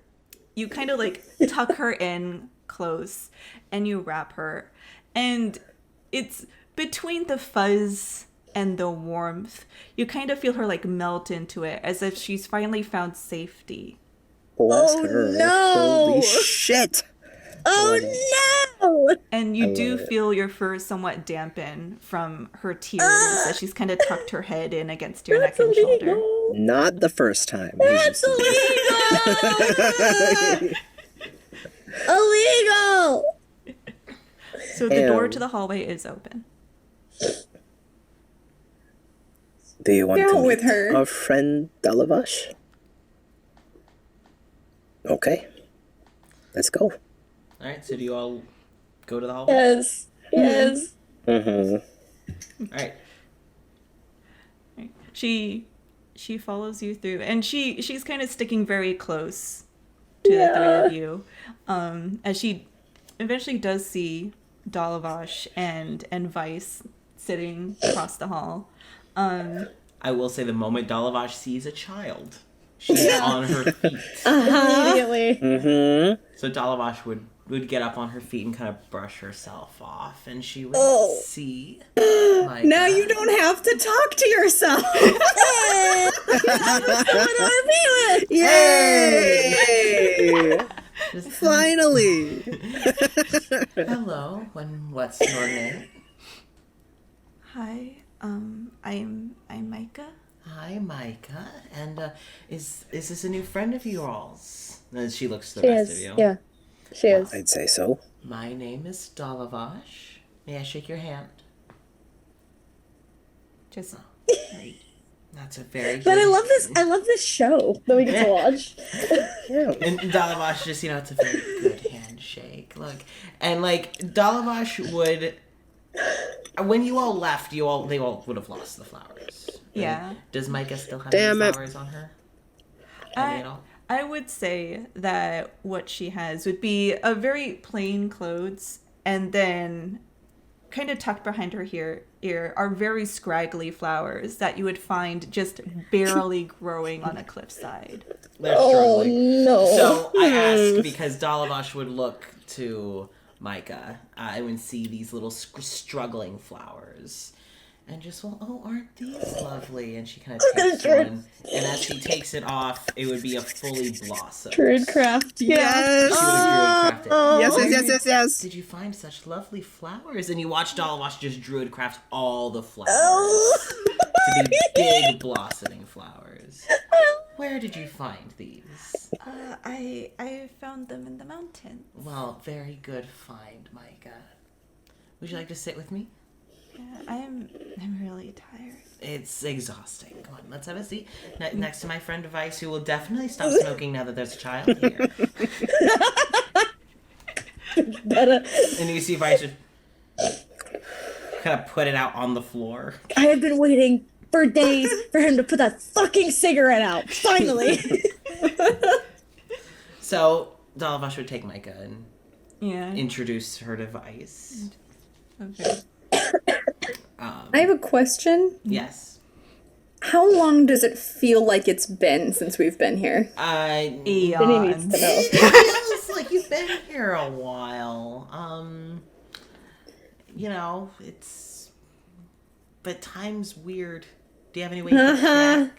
[SPEAKER 4] you kind of like tuck her in close and you wrap her. And it's between the fuzz and the warmth. You kind of feel her like melt into it as if she's finally found safety.
[SPEAKER 2] Bless
[SPEAKER 5] Oh,
[SPEAKER 2] her.
[SPEAKER 5] no.
[SPEAKER 2] Holy shit.
[SPEAKER 5] Oh no!
[SPEAKER 4] And you do
[SPEAKER 2] love it.
[SPEAKER 4] feel your fur somewhat dampen from her tears as she's kind of tucked her head in against your neck and shoulder.
[SPEAKER 5] Illegal.
[SPEAKER 2] Not the first time.
[SPEAKER 5] That's illegal! Illegal!
[SPEAKER 4] So the door
[SPEAKER 2] Ew.
[SPEAKER 4] to the hallway is open.
[SPEAKER 2] Do you want
[SPEAKER 3] Go
[SPEAKER 2] to meet
[SPEAKER 3] with her.
[SPEAKER 2] our friend Dalavash? Okay. Let's go.
[SPEAKER 1] Alright, so do you all go to the hallway?
[SPEAKER 5] Yes. Yes.
[SPEAKER 2] Mm-hmm.
[SPEAKER 1] Alright.
[SPEAKER 4] She follows you through, and she's kind of sticking very close to the three of you, as she eventually does see Dalavash and Vice sitting across the hall.
[SPEAKER 1] I will say the moment Dalavash sees a child, she's on her feet.
[SPEAKER 5] Immediately.
[SPEAKER 2] Mm-hmm.
[SPEAKER 1] So Dalavash would get up on her feet and kind of brush herself off, and she would
[SPEAKER 5] Oh.
[SPEAKER 1] see. Like,
[SPEAKER 3] Now you don't have to talk to yourself.
[SPEAKER 2] Yay!
[SPEAKER 1] Just,
[SPEAKER 2] Finally!
[SPEAKER 1] hello, what's your name?
[SPEAKER 4] Hi, I'm Micah.
[SPEAKER 1] Hi, Micah. And is this a new friend of yours? And she looks to
[SPEAKER 5] She
[SPEAKER 1] the rest
[SPEAKER 5] is.
[SPEAKER 1] of you.
[SPEAKER 5] Yeah, she is.
[SPEAKER 2] I'd say so.
[SPEAKER 1] My name is Dalavash. May I shake your hand?
[SPEAKER 4] Just
[SPEAKER 1] That's a very
[SPEAKER 5] But I
[SPEAKER 1] good-
[SPEAKER 5] love this. I love this show that we get to watch.
[SPEAKER 2] Yeah.
[SPEAKER 1] And Dalavash just, it's a very good handshake. Look. And, Dalavash would... When you all left, they all would have lost the flowers.
[SPEAKER 4] Yeah.
[SPEAKER 1] Does Micah still have
[SPEAKER 2] Damn
[SPEAKER 1] any
[SPEAKER 2] it.
[SPEAKER 1] flowers on her? Any at all?
[SPEAKER 4] I would say that what she has would be a very plain clothes, and then kind of tucked behind her ear are very scraggly flowers that you would find just barely growing on a cliffside.
[SPEAKER 1] They're
[SPEAKER 5] Oh
[SPEAKER 1] struggling.
[SPEAKER 5] no!
[SPEAKER 1] So I ask because Dalavash would look to Micah and would see these little struggling flowers. And just, aren't these lovely? And she kind of takes one. And as she takes it off, it would be a fully blossom.
[SPEAKER 5] Druidcraft.
[SPEAKER 2] Yes.
[SPEAKER 1] She would have druidcrafted.
[SPEAKER 2] Yes.
[SPEAKER 1] Did you find such lovely flowers? And you watch Dalavash just druidcraft all the flowers to be big blossoming flowers. Where did you find these?
[SPEAKER 4] I found them in the mountains.
[SPEAKER 1] Well, very good find, Micah. Would you like to sit with me?
[SPEAKER 4] Yeah, I'm really tired.
[SPEAKER 1] It's exhausting. Come on, let's have a seat next to my friend Vice, who will definitely stop smoking now that there's a child here. And you see Vice just kind of put it out on the floor.
[SPEAKER 5] I have been waiting for days for him to put that fucking cigarette out. Finally.
[SPEAKER 1] So Dalavash would take Micah and
[SPEAKER 4] Yeah.
[SPEAKER 1] introduce her to Vice.
[SPEAKER 4] Okay.
[SPEAKER 3] I have a question.
[SPEAKER 1] Yes.
[SPEAKER 3] How long does it feel like it's been since we've been here?
[SPEAKER 5] Vinny needs to
[SPEAKER 4] Eons.
[SPEAKER 5] know.
[SPEAKER 1] It feels like you've been here a while. But time's weird. Do you have any way you can check?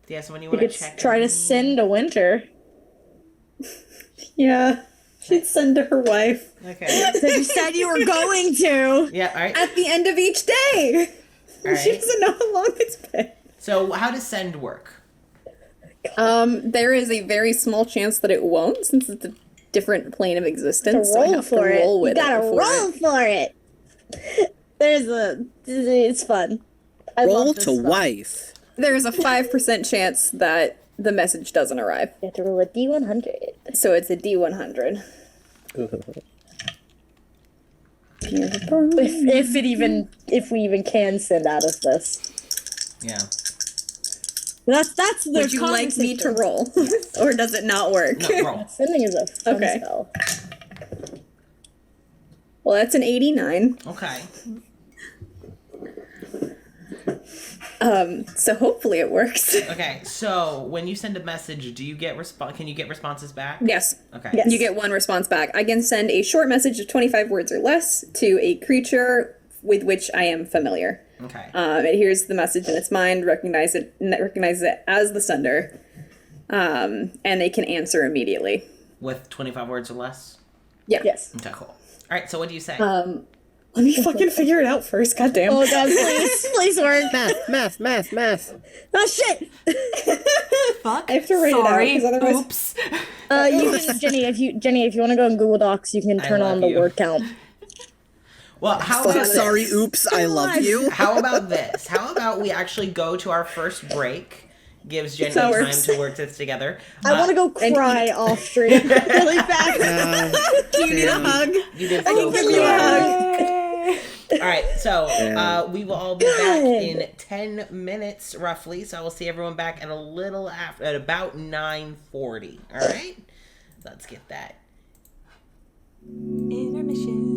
[SPEAKER 1] Do you have someone you
[SPEAKER 5] We
[SPEAKER 1] want
[SPEAKER 5] could
[SPEAKER 1] to check?
[SPEAKER 5] try to
[SPEAKER 1] on?
[SPEAKER 5] send a winter.
[SPEAKER 3] Yeah. She'd send to her wife
[SPEAKER 1] Okay.
[SPEAKER 5] So you said you were going to.
[SPEAKER 1] Yeah, alright.
[SPEAKER 3] at the end of each day. She
[SPEAKER 1] Alright.
[SPEAKER 3] doesn't know how long it's been.
[SPEAKER 1] So, how does send work?
[SPEAKER 3] There is a very small chance that it won't, since it's a different plane of existence. So I
[SPEAKER 5] Roll
[SPEAKER 3] have
[SPEAKER 5] for
[SPEAKER 3] to
[SPEAKER 5] it.
[SPEAKER 3] roll with
[SPEAKER 5] You gotta
[SPEAKER 3] it. before
[SPEAKER 5] roll for it. It's fun. I
[SPEAKER 2] Roll
[SPEAKER 5] love this
[SPEAKER 2] to
[SPEAKER 5] stuff.
[SPEAKER 2] wife.
[SPEAKER 3] There's a 5% chance that the message doesn't arrive.
[SPEAKER 5] You have to roll a D100.
[SPEAKER 3] So it's a D100.
[SPEAKER 5] If we even can send out of this.
[SPEAKER 1] Yeah.
[SPEAKER 5] That's the
[SPEAKER 3] Would you like me to roll? Or does it not work?
[SPEAKER 1] No, roll.
[SPEAKER 5] Sending is a fun
[SPEAKER 3] Okay.
[SPEAKER 5] spell.
[SPEAKER 3] Well, that's an 89.
[SPEAKER 1] Okay.
[SPEAKER 3] So hopefully it works.
[SPEAKER 1] Okay, so when you send a message, do you get can you get responses back?
[SPEAKER 3] Yes.
[SPEAKER 1] Okay.
[SPEAKER 5] Yes.
[SPEAKER 3] You get one response back. I can send a short message of 25 words or less to a creature with which I am familiar.
[SPEAKER 1] Okay.
[SPEAKER 3] It hears the message in its mind, recognizes it as the sender, and they can answer immediately.
[SPEAKER 1] With 25 words or less?
[SPEAKER 3] Yeah.
[SPEAKER 5] Yes.
[SPEAKER 1] Okay, cool. Alright, so what do you say?
[SPEAKER 3] Let me fucking figure it out first. Goddamn.
[SPEAKER 5] Oh god, please work.
[SPEAKER 2] Math.
[SPEAKER 5] Oh shit.
[SPEAKER 4] Fuck.
[SPEAKER 3] I have to write
[SPEAKER 4] Sorry.
[SPEAKER 3] it out, 'cause otherwise-
[SPEAKER 4] Oops.
[SPEAKER 5] You can, Jenny, if you want to go on Google Docs, you can turn
[SPEAKER 1] love
[SPEAKER 5] on the
[SPEAKER 1] you.
[SPEAKER 5] word count.
[SPEAKER 1] Well, how
[SPEAKER 2] Fuck,
[SPEAKER 1] about
[SPEAKER 2] sorry,
[SPEAKER 1] this?
[SPEAKER 2] oops, I love you.
[SPEAKER 1] How about this? How about we actually go to our first break? Gives Jenny
[SPEAKER 3] That
[SPEAKER 1] time
[SPEAKER 3] works.
[SPEAKER 1] to work this together.
[SPEAKER 5] I want to go cry off stream really fast.
[SPEAKER 3] Do you need a hug?
[SPEAKER 1] You did
[SPEAKER 3] I can
[SPEAKER 1] so
[SPEAKER 3] give you a
[SPEAKER 1] good.
[SPEAKER 3] hug.
[SPEAKER 1] All right, so
[SPEAKER 2] Yeah.
[SPEAKER 1] we will all be back in 10 minutes roughly. So I will see everyone back at at about 9:40. All right, let's get that.
[SPEAKER 4] Intermission.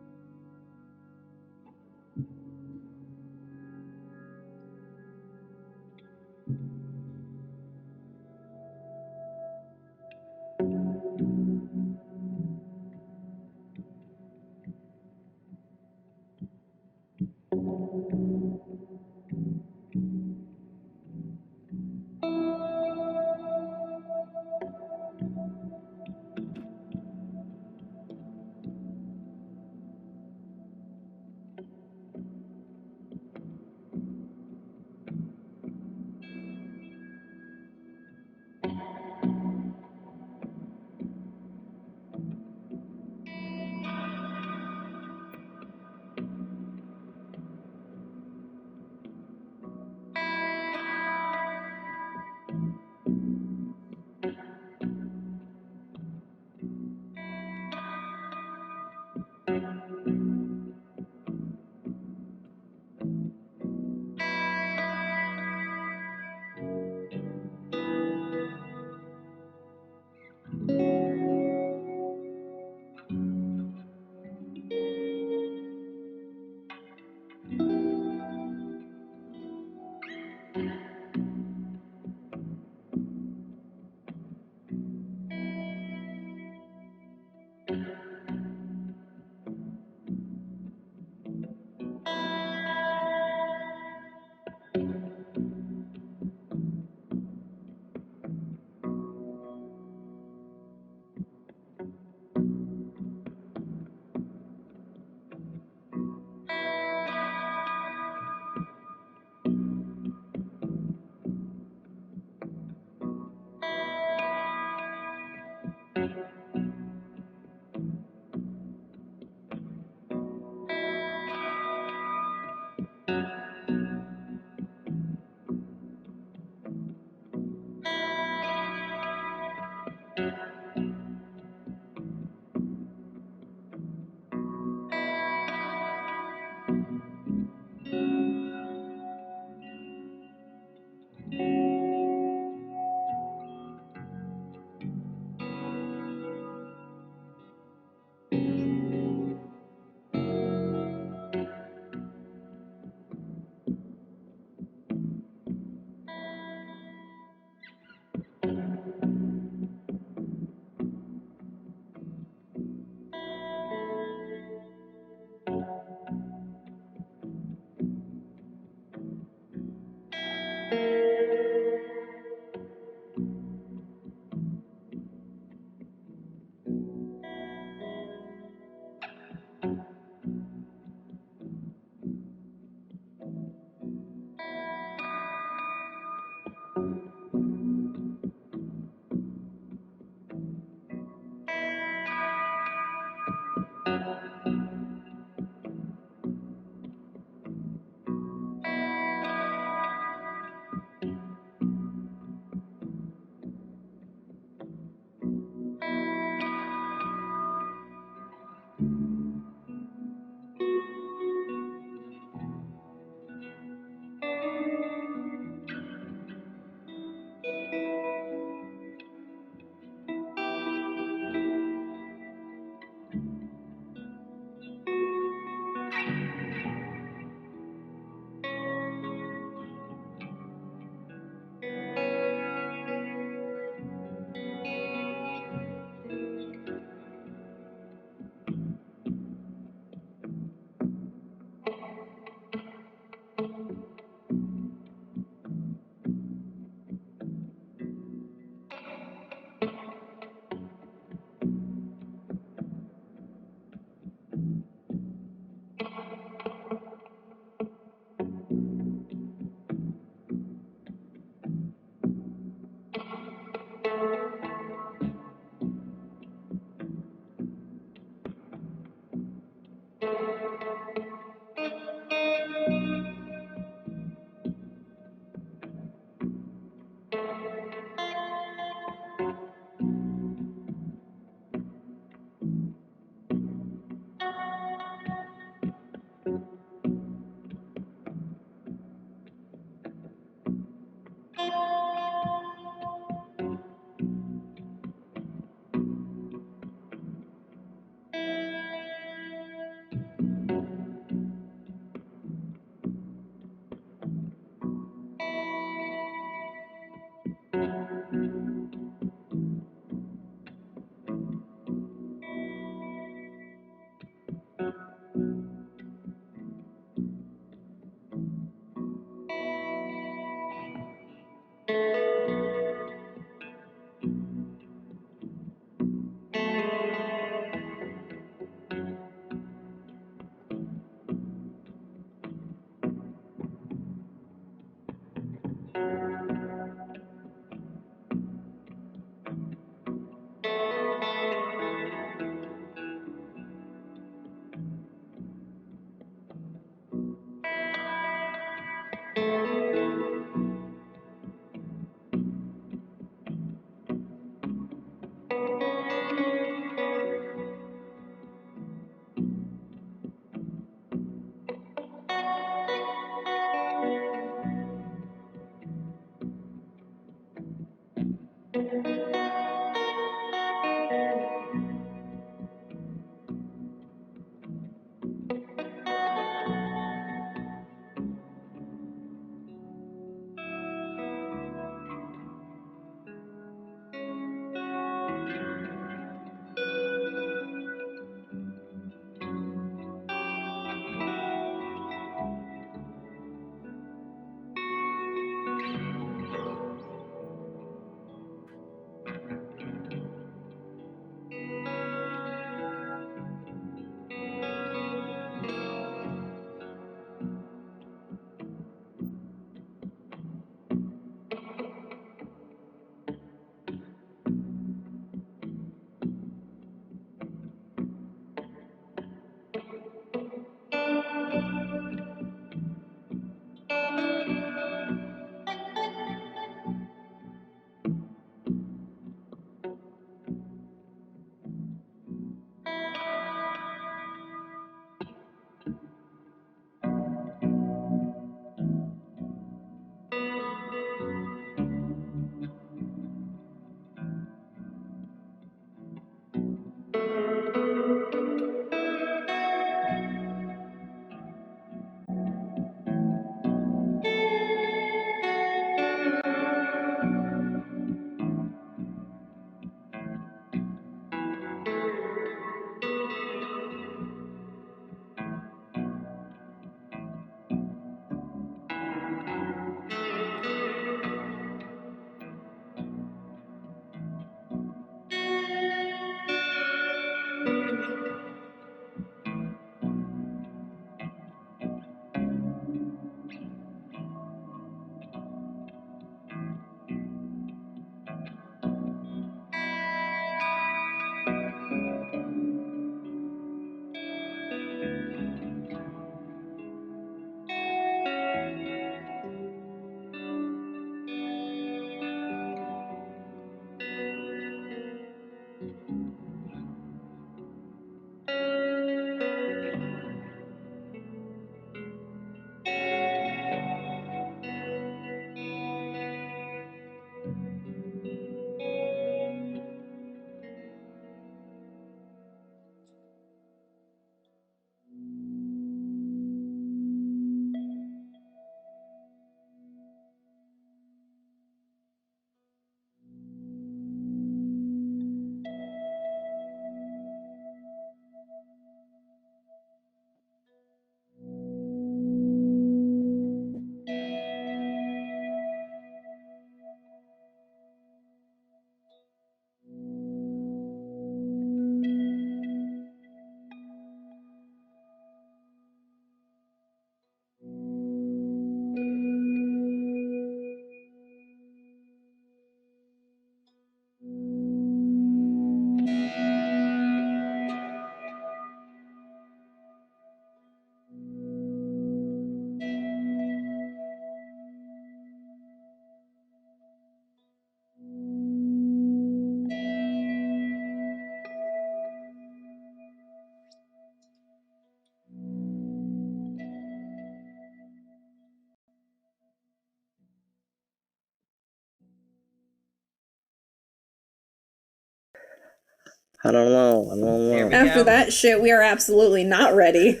[SPEAKER 2] I don't know.
[SPEAKER 1] There we
[SPEAKER 3] After
[SPEAKER 1] go.
[SPEAKER 3] that shit, we are absolutely not ready.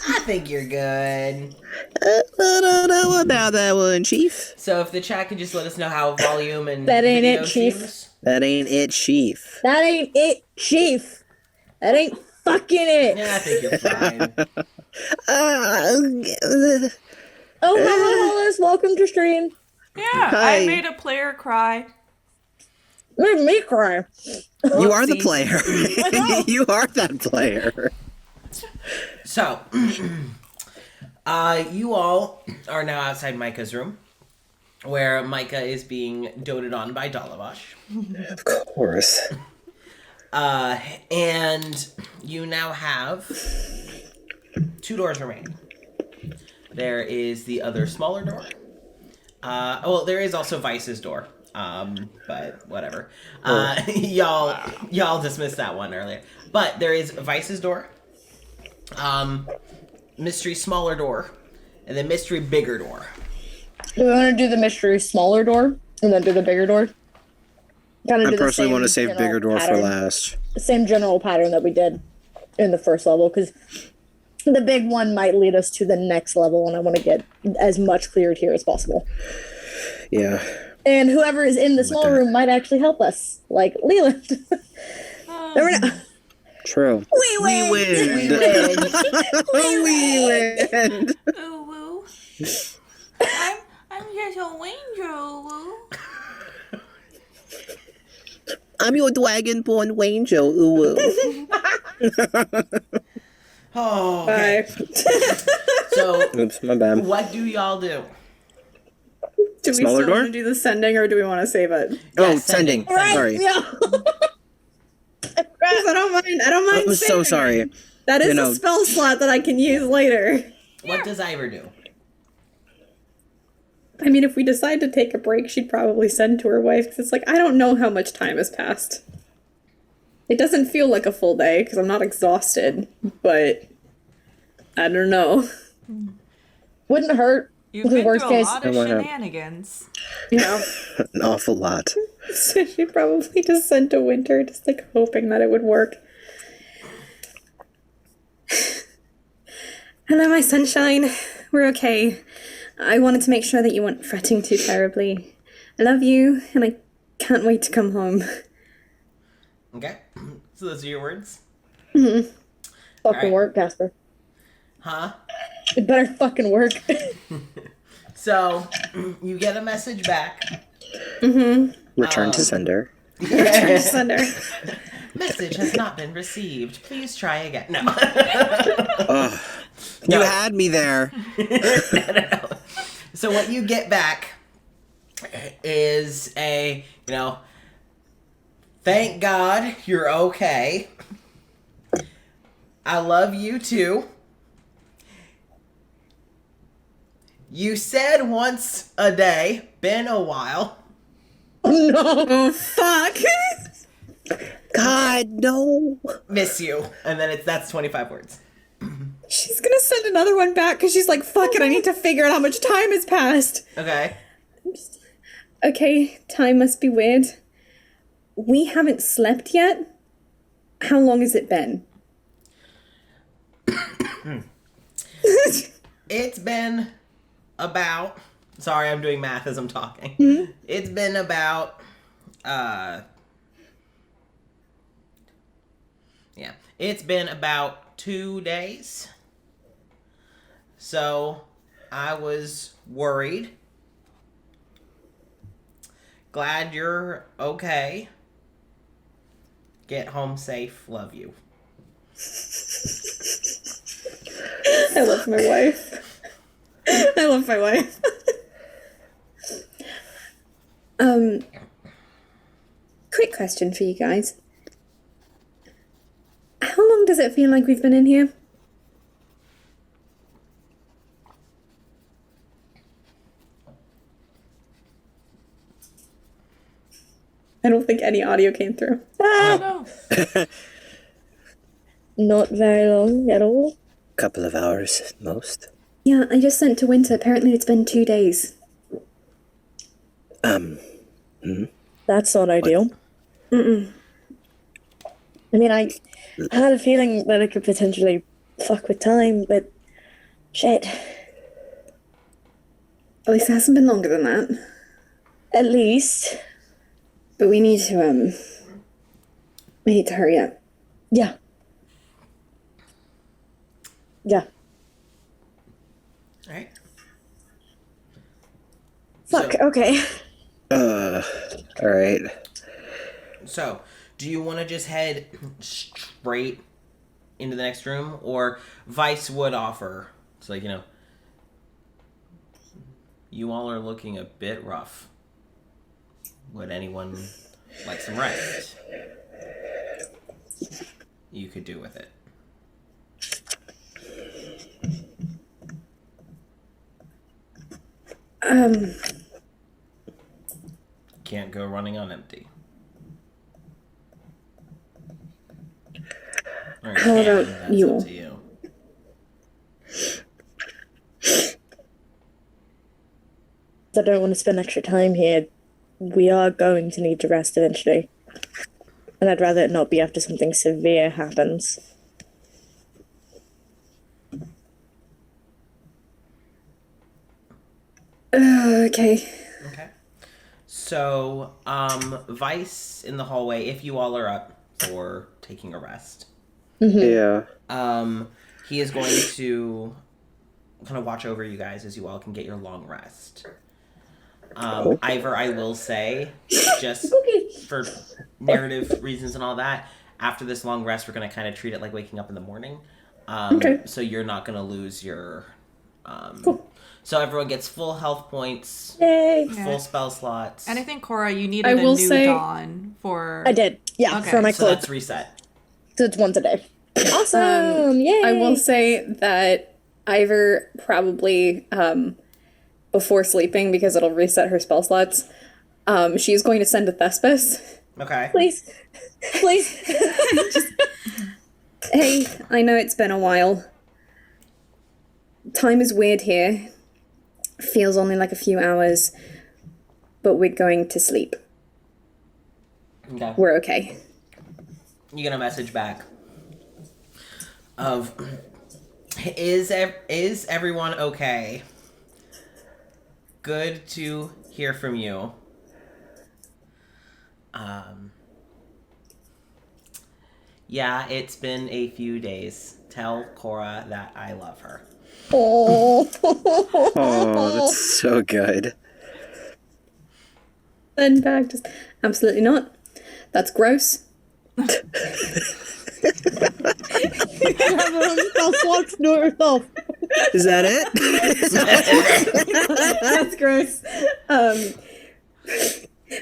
[SPEAKER 1] I think you're good.
[SPEAKER 2] I don't know about that one, Chief.
[SPEAKER 1] So if the chat could just let us know how volume and
[SPEAKER 5] That ain't
[SPEAKER 1] video
[SPEAKER 5] it, Chief.
[SPEAKER 1] seems.
[SPEAKER 2] That ain't it, Chief.
[SPEAKER 5] That ain't it, Chief. That ain't fucking it.
[SPEAKER 1] Yeah, I think you're fine.
[SPEAKER 5] Oh, hello, Hollis. Welcome to stream.
[SPEAKER 4] Yeah,
[SPEAKER 2] Hi.
[SPEAKER 4] I made a player cry.
[SPEAKER 5] Made me cry.
[SPEAKER 2] You are the
[SPEAKER 4] Whoopsies.
[SPEAKER 2] player. You are that player.
[SPEAKER 1] So, you all are now outside Micah's room, where Micah is being doted on by Dalabash.
[SPEAKER 2] Of course.
[SPEAKER 1] And you now have 2 doors remaining. There is the other smaller door. Well, there is also Vice's door. But whatever. Y'all dismissed that one earlier. But there is Vice's door. Mystery smaller door. And then mystery bigger door.
[SPEAKER 5] Do we want to do the mystery smaller door and then do the bigger door? Kind
[SPEAKER 2] I personally want to save bigger door for last.
[SPEAKER 5] The same general pattern that we did in the first level, because the big one might lead us to the next level, and I want to get as much cleared here as possible.
[SPEAKER 2] Yeah.
[SPEAKER 5] And whoever is in the small
[SPEAKER 2] that.
[SPEAKER 5] room might actually help us, like Leland. Never know.
[SPEAKER 2] True.
[SPEAKER 5] We win.
[SPEAKER 2] We win.
[SPEAKER 4] Ooh, woo. I'm just a angel, woo.
[SPEAKER 2] I'm your dragonborn angel. Ooh.
[SPEAKER 1] Oh, okay.
[SPEAKER 3] Bye.
[SPEAKER 1] So,
[SPEAKER 2] Oops, my bad.
[SPEAKER 1] what do y'all do?
[SPEAKER 3] Do we
[SPEAKER 2] Smaller
[SPEAKER 3] still
[SPEAKER 2] door?
[SPEAKER 3] want to do the sending or do we want to save it?
[SPEAKER 2] Oh,
[SPEAKER 1] Yeah,
[SPEAKER 2] sending.
[SPEAKER 5] Right,
[SPEAKER 2] Sorry.
[SPEAKER 5] yeah.
[SPEAKER 3] 'Cause I don't mind
[SPEAKER 2] I'm
[SPEAKER 3] saving
[SPEAKER 2] so
[SPEAKER 3] it.
[SPEAKER 2] sorry.
[SPEAKER 3] That is
[SPEAKER 2] You know-
[SPEAKER 3] a spell slot that I can use later.
[SPEAKER 1] What does Ivor do?
[SPEAKER 3] I mean, if we decide to take a break, she'd probably send to her wife, because it's like, I don't know how much time has passed. It doesn't feel like a full day, because I'm not exhausted, but I don't know.
[SPEAKER 5] Wouldn't hurt.
[SPEAKER 4] You've
[SPEAKER 5] The
[SPEAKER 4] been
[SPEAKER 5] worst
[SPEAKER 4] through a
[SPEAKER 5] case-
[SPEAKER 4] lot of
[SPEAKER 2] Why not?
[SPEAKER 4] shenanigans.
[SPEAKER 3] You know?
[SPEAKER 2] An awful lot.
[SPEAKER 3] So she probably just sent to Winter, just like hoping that it would work. Hello, my sunshine. We're okay. I wanted to make sure that you weren't fretting too terribly. I love you, and I can't wait to come home.
[SPEAKER 1] Okay. So those are your words?
[SPEAKER 5] Fucking
[SPEAKER 1] Alright.
[SPEAKER 5] work, Casper.
[SPEAKER 1] Huh?
[SPEAKER 5] It better fucking work.
[SPEAKER 1] So, you get a message back.
[SPEAKER 2] Return to sender.
[SPEAKER 3] Send her.
[SPEAKER 1] Message has not been received. Please try again. No.
[SPEAKER 2] Ugh. You had me there.
[SPEAKER 1] No. So what you get back is a, thank God you're okay. I love you too. You said once a day, been a while.
[SPEAKER 3] Oh, fuck.
[SPEAKER 2] God, no.
[SPEAKER 1] Miss you. And then that's 25 words.
[SPEAKER 3] She's gonna send another one back because she's like, fuck it, I need to figure out how much time has passed.
[SPEAKER 1] Okay.
[SPEAKER 3] Okay, time must be weird. We haven't slept yet? How long has it been?
[SPEAKER 1] It's been about... Sorry, I'm doing math as I'm talking. It's been about... Yeah. It's been about 2 days. So, I was worried. Glad you're okay. Get home safe. Love you.
[SPEAKER 3] I love my wife. I love my wife. Quick question for you guys. How long does it feel like we've been in here? I don't think any audio came through.
[SPEAKER 4] Oh no.
[SPEAKER 5] Not very long at all.
[SPEAKER 2] Couple of hours at most.
[SPEAKER 3] Yeah, I just sent to Winter. Apparently it's been 2 days.
[SPEAKER 5] That's not ideal. I mean, I had a feeling that it could potentially fuck with time, but shit.
[SPEAKER 3] At least it hasn't been longer than that.
[SPEAKER 5] At least.
[SPEAKER 3] But we need to hurry up.
[SPEAKER 5] Yeah. Yeah.
[SPEAKER 1] All right.
[SPEAKER 5] Fuck,
[SPEAKER 1] So-
[SPEAKER 5] okay.
[SPEAKER 2] Alright.
[SPEAKER 1] So, do you want to just head straight into the next room, or Vice would offer? It's like, you all are looking a bit rough. Would anyone like some rest? You could do with it. Can't go running on empty. Or
[SPEAKER 3] How
[SPEAKER 1] can,
[SPEAKER 3] about
[SPEAKER 1] that's
[SPEAKER 3] you?
[SPEAKER 1] up to you.
[SPEAKER 5] I don't want to spend extra time here. We are going to need to rest eventually. And I'd rather it not be after something severe happens.
[SPEAKER 3] Okay.
[SPEAKER 1] Okay. So, Vice in the hallway, if you all are up for taking a rest,
[SPEAKER 2] Yeah.
[SPEAKER 1] he is going to kind of watch over you guys as you all can get your long rest. Ivor, I will say, just for narrative reasons and all that, after this long rest, we're going to kind of treat it like waking up in the morning.
[SPEAKER 3] Okay.
[SPEAKER 1] So you're not going to lose your...
[SPEAKER 3] Cool.
[SPEAKER 1] So everyone gets full health points,
[SPEAKER 5] Yay!
[SPEAKER 1] full spell slots.
[SPEAKER 4] And I think, Cora, you needed
[SPEAKER 3] I will
[SPEAKER 4] a new
[SPEAKER 3] say-
[SPEAKER 4] dawn for...
[SPEAKER 5] I did. Yeah,
[SPEAKER 4] Okay,
[SPEAKER 5] for my
[SPEAKER 1] so
[SPEAKER 5] cloak.
[SPEAKER 1] that's reset.
[SPEAKER 5] So it's once a day. Awesome! Yay!
[SPEAKER 3] I will say that Ivor probably, before sleeping, because it'll reset her spell slots, she's going to send a Thespis.
[SPEAKER 1] Okay.
[SPEAKER 5] Please. Please.
[SPEAKER 3] Hey, I know it's been a while. Time is weird here. Feels only like a few hours, but we're going to sleep.
[SPEAKER 1] Okay.
[SPEAKER 3] We're okay.
[SPEAKER 1] You get a message back of is everyone okay? Good to hear from you. Yeah, it's been a few days. Tell Cora that I love her.
[SPEAKER 5] Oh.
[SPEAKER 2] Oh, that's so good.
[SPEAKER 3] Then back, just absolutely not. That's gross.
[SPEAKER 5] Do it yourself.
[SPEAKER 2] Is that it?
[SPEAKER 3] That's gross.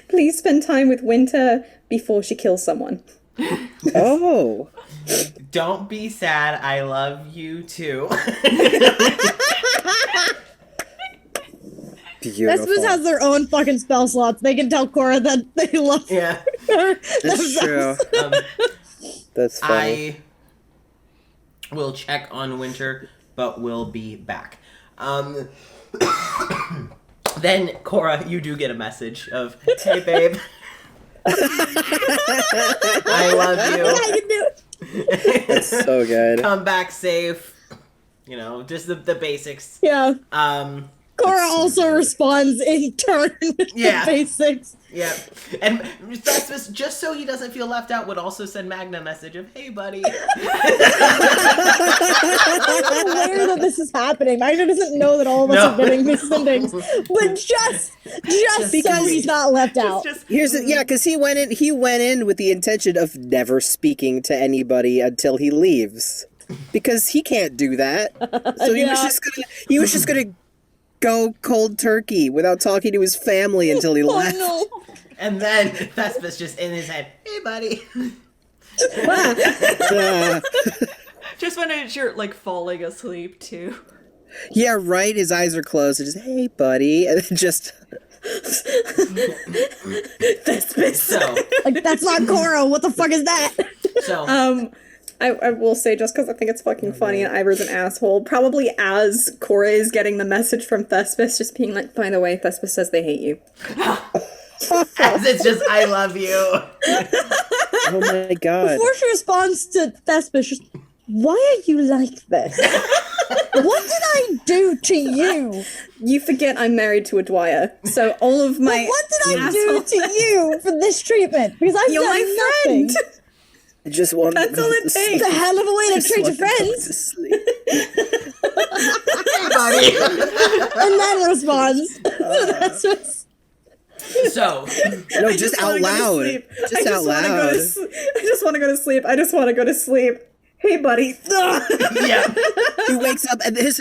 [SPEAKER 3] Please spend time with Winter before she kills someone.
[SPEAKER 2] Oh.
[SPEAKER 1] Don't be sad. I love you too.
[SPEAKER 2] Beautiful.
[SPEAKER 5] Thespis has their own fucking spell slots. They can tell Cora that they love
[SPEAKER 1] Yeah.
[SPEAKER 5] her.
[SPEAKER 2] That's true. That's funny.
[SPEAKER 1] I will check on Winter, but we'll be back. Then, Cora, you do get a message of, hey, babe. I love
[SPEAKER 5] I
[SPEAKER 1] you.
[SPEAKER 5] can do it.
[SPEAKER 2] That's so good.
[SPEAKER 1] Come back safe. Just the basics.
[SPEAKER 5] Yeah. Cora
[SPEAKER 2] so
[SPEAKER 5] also
[SPEAKER 2] good.
[SPEAKER 5] responds in turn with
[SPEAKER 1] Yeah.
[SPEAKER 5] the basics.
[SPEAKER 1] Yeah. And Thespis, just so he doesn't feel left out, would also send Magna a message of, hey, buddy.
[SPEAKER 5] I'm aware that this is happening. Magna doesn't know that all of us
[SPEAKER 1] No.
[SPEAKER 5] are getting these sendings. But just because
[SPEAKER 1] because
[SPEAKER 5] he's not left out.
[SPEAKER 2] Because he went in with the intention of never speaking to anybody until he leaves. Because he can't do that. So he was just gonna go cold turkey without talking to his family until he left.
[SPEAKER 5] Oh
[SPEAKER 1] And then Thespis just in his head, hey, buddy.
[SPEAKER 4] Just when you're, falling asleep, too.
[SPEAKER 2] Yeah, right. His eyes are closed. And just, hey, buddy, and then just
[SPEAKER 3] Thespis.
[SPEAKER 1] So,
[SPEAKER 5] no. Like, that's not Cora. What the fuck is that?
[SPEAKER 3] I will say, just because I think it's fucking funny and Ivor's an asshole, probably as Cora is getting the message from Thespis, just being like, by the way, Thespis says they hate you.
[SPEAKER 1] as it's just, I love you.
[SPEAKER 2] Oh my god.
[SPEAKER 5] Before she responds to Thespis, just, why are you like this? What did I do to you?
[SPEAKER 3] You forget I'm married to a Dwyer, so all of my...
[SPEAKER 5] What did I do to you for this treatment? Because I've
[SPEAKER 3] You're
[SPEAKER 5] done
[SPEAKER 3] my
[SPEAKER 5] nothing.
[SPEAKER 3] friend!
[SPEAKER 2] I just want
[SPEAKER 3] That's all it takes.
[SPEAKER 5] It's a hell of a way to
[SPEAKER 2] Just
[SPEAKER 5] treat your
[SPEAKER 2] want to go
[SPEAKER 5] friends.
[SPEAKER 2] to sleep.
[SPEAKER 1] Hey, buddy.
[SPEAKER 5] And then responds. That's what's...
[SPEAKER 1] So,
[SPEAKER 2] No, just out loud. Just out loud.
[SPEAKER 3] I just want to go to sleep. I just want to go to sleep. Hey, buddy.
[SPEAKER 1] yeah.
[SPEAKER 2] He wakes up and his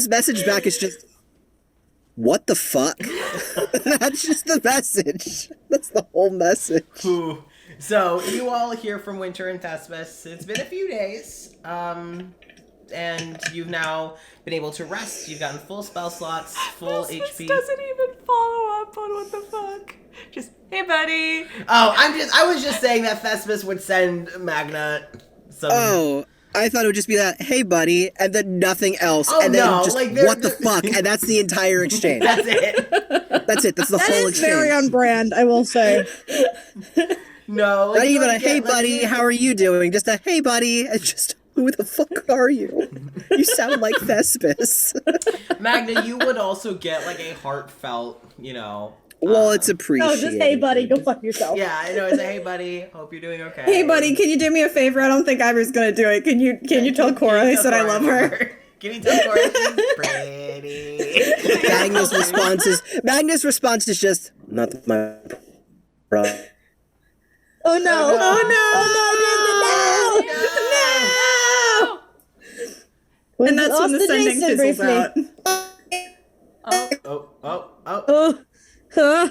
[SPEAKER 2] message back is just, what the fuck? That's just the message. That's the whole message.
[SPEAKER 1] Ooh. So, you all hear from Winter and Thespis. It's been a few days, and you've now been able to rest. You've gotten full spell slots, full
[SPEAKER 4] This
[SPEAKER 1] HP.
[SPEAKER 4] doesn't even follow up on what the fuck. Just, hey, buddy.
[SPEAKER 1] Oh, I was just saying that Thespis would send Magna some...
[SPEAKER 2] Oh, I thought it would just be that, hey buddy, and then nothing else,
[SPEAKER 1] Oh,
[SPEAKER 2] and then
[SPEAKER 1] no,
[SPEAKER 2] just,
[SPEAKER 1] like,
[SPEAKER 2] what the fuck, and that's the entire exchange.
[SPEAKER 1] That's it.
[SPEAKER 2] That's it, that's the
[SPEAKER 5] That
[SPEAKER 2] whole
[SPEAKER 5] is very
[SPEAKER 2] exchange.
[SPEAKER 5] on brand, I will say.
[SPEAKER 1] No. Like,
[SPEAKER 2] Not
[SPEAKER 1] you
[SPEAKER 2] even a,
[SPEAKER 1] would
[SPEAKER 2] hey
[SPEAKER 1] get, like,
[SPEAKER 2] buddy, how are you doing? Just a, hey buddy, and just, who the fuck are you? You sound like Thespis.
[SPEAKER 1] Magna, you would also get, like, a heartfelt, you know...
[SPEAKER 2] Well, it's appreciated.
[SPEAKER 5] Oh, just hey buddy, go fuck yourself.
[SPEAKER 1] Yeah, I know. It's a, hey, buddy, hope you're doing okay.
[SPEAKER 3] Hey, buddy, can you do me a favor? I don't think Ivor's gonna do it. Can you tell Cora I said I love her?
[SPEAKER 1] Can you tell Cora she's pretty?
[SPEAKER 2] Magnus' Magnus' response is just, not my problem.
[SPEAKER 5] Oh no.
[SPEAKER 3] Oh,
[SPEAKER 5] Oh no.
[SPEAKER 3] And that's when the sending
[SPEAKER 5] Jason
[SPEAKER 3] fizzles
[SPEAKER 5] briefly.
[SPEAKER 3] out.
[SPEAKER 1] Oh.
[SPEAKER 5] Huh?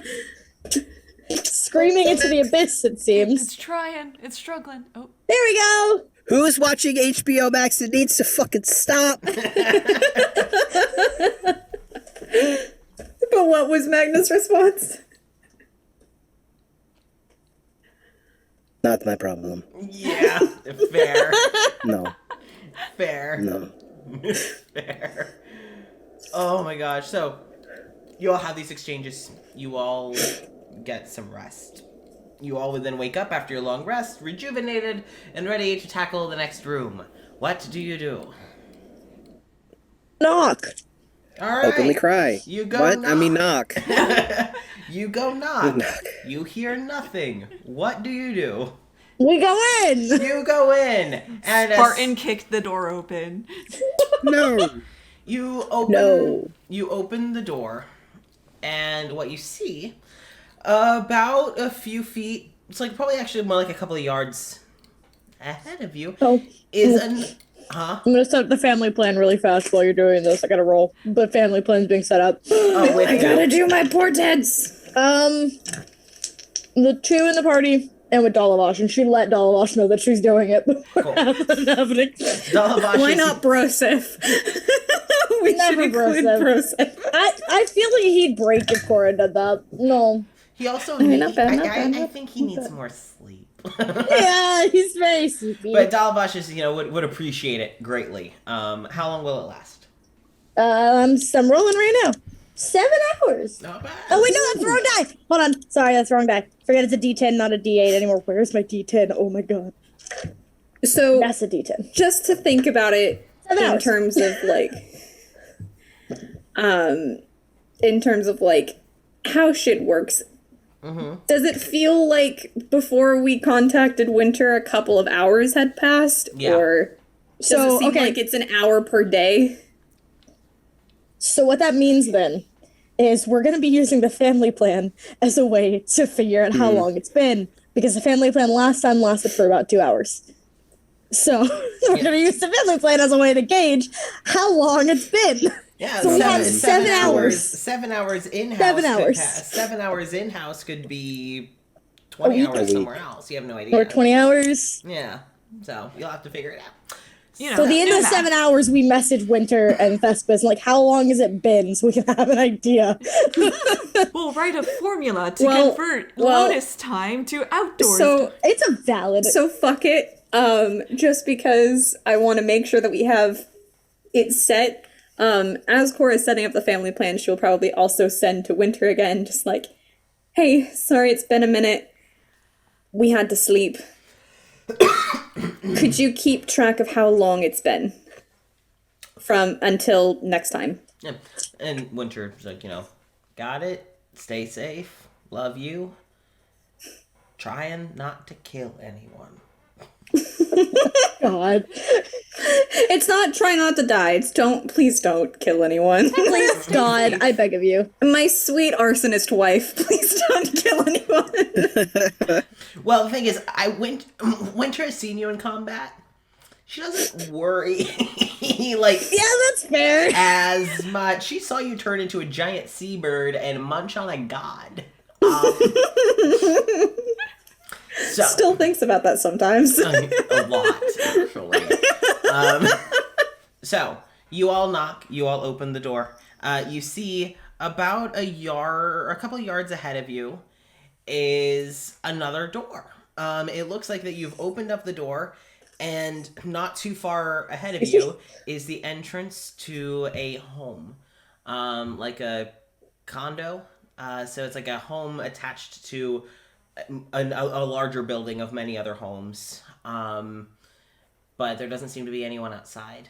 [SPEAKER 5] Screaming into the abyss, it
[SPEAKER 4] It's
[SPEAKER 5] seems.
[SPEAKER 4] trying. It's struggling. Oh.
[SPEAKER 5] There we go.
[SPEAKER 2] Who's watching HBO Max? It needs to fucking stop.
[SPEAKER 3] But what was Magnus' response?
[SPEAKER 2] Not my problem.
[SPEAKER 1] Yeah, fair.
[SPEAKER 2] No.
[SPEAKER 1] Fair.
[SPEAKER 2] No.
[SPEAKER 1] Fair. Oh my gosh. So, you all have these exchanges. You all get some rest. You all would then wake up after your long rest, rejuvenated, and ready to tackle the next room. What do you do?
[SPEAKER 5] Knock.
[SPEAKER 1] All right.
[SPEAKER 2] Openly cry.
[SPEAKER 1] You go
[SPEAKER 2] What?
[SPEAKER 1] knock.
[SPEAKER 2] I mean, knock.
[SPEAKER 1] You go knock.
[SPEAKER 2] Knock.
[SPEAKER 1] You hear nothing. What do you do?
[SPEAKER 5] We go in.
[SPEAKER 1] You go in, and
[SPEAKER 4] Spartan kicked the door open.
[SPEAKER 2] No.
[SPEAKER 1] you open.
[SPEAKER 2] No.
[SPEAKER 1] You open the door, and what you see, about a few feet. It's like probably actually more like a couple of yards ahead of you
[SPEAKER 5] Oh,
[SPEAKER 1] is an. Huh?
[SPEAKER 5] I'm gonna set up the family plan really fast while you're doing this. I gotta roll. But family plan's being set up.
[SPEAKER 1] Oh, with
[SPEAKER 3] I gotta do my portents.
[SPEAKER 5] The two in the party and with Dalavash, and she let Dalavash know that she's doing it before
[SPEAKER 1] Cool.
[SPEAKER 5] happening.
[SPEAKER 1] Dalavash
[SPEAKER 3] Why
[SPEAKER 1] is-
[SPEAKER 3] not Brosif? We
[SPEAKER 5] Never
[SPEAKER 3] should include
[SPEAKER 5] Brosif.
[SPEAKER 3] Brosif.
[SPEAKER 5] I feel like he'd break if Cora did that. No.
[SPEAKER 1] He also.
[SPEAKER 3] mean, not bad, not
[SPEAKER 1] I
[SPEAKER 3] bad.
[SPEAKER 1] think he needs more sleep.
[SPEAKER 5] Yeah, he's very sleepy.
[SPEAKER 1] But Dalavash is, would appreciate it greatly. How long will it last?
[SPEAKER 5] I'm rolling right now. 7 hours.
[SPEAKER 1] Not bad.
[SPEAKER 5] Oh wait, no, that's the wrong die. Hold on. Sorry, that's the wrong die. Forget it's a D10, not a D8 anymore. Where's my D10? Oh my god.
[SPEAKER 3] So,
[SPEAKER 5] That's a D10.
[SPEAKER 3] just to think about it
[SPEAKER 5] 7
[SPEAKER 3] in
[SPEAKER 5] hours.
[SPEAKER 3] terms of like how shit works. Does it feel like before we contacted Winter a couple of hours had passed?
[SPEAKER 1] Yeah.
[SPEAKER 3] Or does it seem like it's an hour per day?
[SPEAKER 5] So what that means then is we're going to be using the family plan as a way to figure out how long it's been, because the family plan last time lasted for about 2 hours. So we're going to use the family plan as a way to gauge how long it's been.
[SPEAKER 1] Yeah,
[SPEAKER 5] So we have 7 hours.
[SPEAKER 1] 7 hours in-house.
[SPEAKER 5] 7 hours.
[SPEAKER 1] 7 hours in-house could be 20
[SPEAKER 5] week.
[SPEAKER 1] hours somewhere else. You have no idea.
[SPEAKER 5] Or 20 hours.
[SPEAKER 1] Yeah. So you'll have to figure it out.
[SPEAKER 4] You know,
[SPEAKER 5] So at the end of the
[SPEAKER 4] math.
[SPEAKER 5] 7 hours, we message Winter and Thespis, like, how long has it been, so we can have an idea.
[SPEAKER 4] We'll write a formula to
[SPEAKER 3] Well-
[SPEAKER 4] convert
[SPEAKER 3] well-
[SPEAKER 4] Lotus time to outdoors.
[SPEAKER 3] So
[SPEAKER 5] It's a valid.
[SPEAKER 3] So fuck it. Just because I want to make sure that we have it set. As Cora is setting up the family plan, she'll probably also send to Winter again, just like, hey, sorry it's been a minute. we had to sleep. Could you keep track of how long it's been from until next time?
[SPEAKER 1] Yeah. And Winter's like, got it. Stay safe. Love you. Trying not to kill anyone.
[SPEAKER 5] God.
[SPEAKER 3] It's not try not to die. It's please don't kill anyone.
[SPEAKER 5] Please, God, I beg of you.
[SPEAKER 3] My sweet arsonist wife, please don't kill anyone.
[SPEAKER 1] Well, the thing is, Winter has seen you in combat. She doesn't worry,
[SPEAKER 5] Yeah, that's fair.
[SPEAKER 1] as much. She saw you turn into a giant seabird and munch on a god. So,
[SPEAKER 3] Still thinks about that sometimes.
[SPEAKER 1] a lot, actually. So, you all knock. You all open the door. You see about a couple yards ahead of you is another door. It looks like that you've opened up the door, and not too far ahead of you is the entrance to a home, like a condo. So it's like a home attached to a larger building of many other homes. But there doesn't seem to be anyone outside.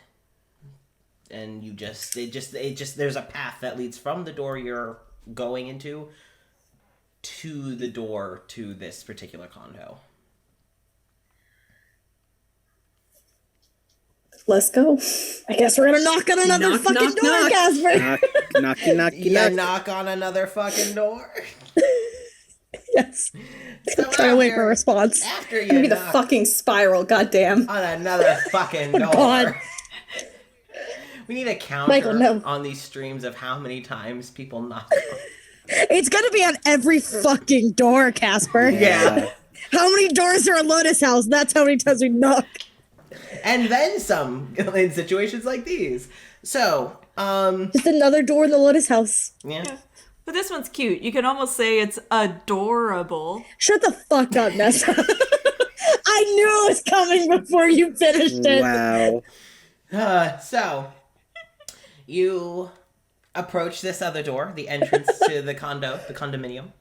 [SPEAKER 1] And there's a path that leads from the door you're going into to the door to this particular condo.
[SPEAKER 3] Let's go.
[SPEAKER 5] I guess we're gonna knock on another
[SPEAKER 3] Knock,
[SPEAKER 5] fucking
[SPEAKER 3] knock,
[SPEAKER 5] door,
[SPEAKER 3] knock.
[SPEAKER 5] Casper.
[SPEAKER 2] Knocky, knocky,
[SPEAKER 1] You
[SPEAKER 2] knock.
[SPEAKER 1] knock on another fucking door.
[SPEAKER 5] Yes.
[SPEAKER 1] So
[SPEAKER 5] Try to wait for a response.
[SPEAKER 1] After
[SPEAKER 3] Give me
[SPEAKER 1] you
[SPEAKER 3] the
[SPEAKER 1] knock
[SPEAKER 3] fucking spiral, goddamn.
[SPEAKER 1] on another fucking door.
[SPEAKER 5] God.
[SPEAKER 1] We need a counter
[SPEAKER 5] Michael, no.
[SPEAKER 1] on these streams of how many times people knock.
[SPEAKER 5] It's gonna be on every fucking door, Casper.
[SPEAKER 1] Yeah.
[SPEAKER 5] How many doors are a Lotus house? That's how many times we knock.
[SPEAKER 1] And then some in situations like these. So,
[SPEAKER 5] Just another door in the Lotus house.
[SPEAKER 1] yeah.
[SPEAKER 4] But this one's cute. You can almost say it's adorable.
[SPEAKER 5] Shut the fuck up, Nessa. I knew it was coming before you finished it.
[SPEAKER 2] Wow.
[SPEAKER 1] So, you approach this other door, the entrance to the condominium.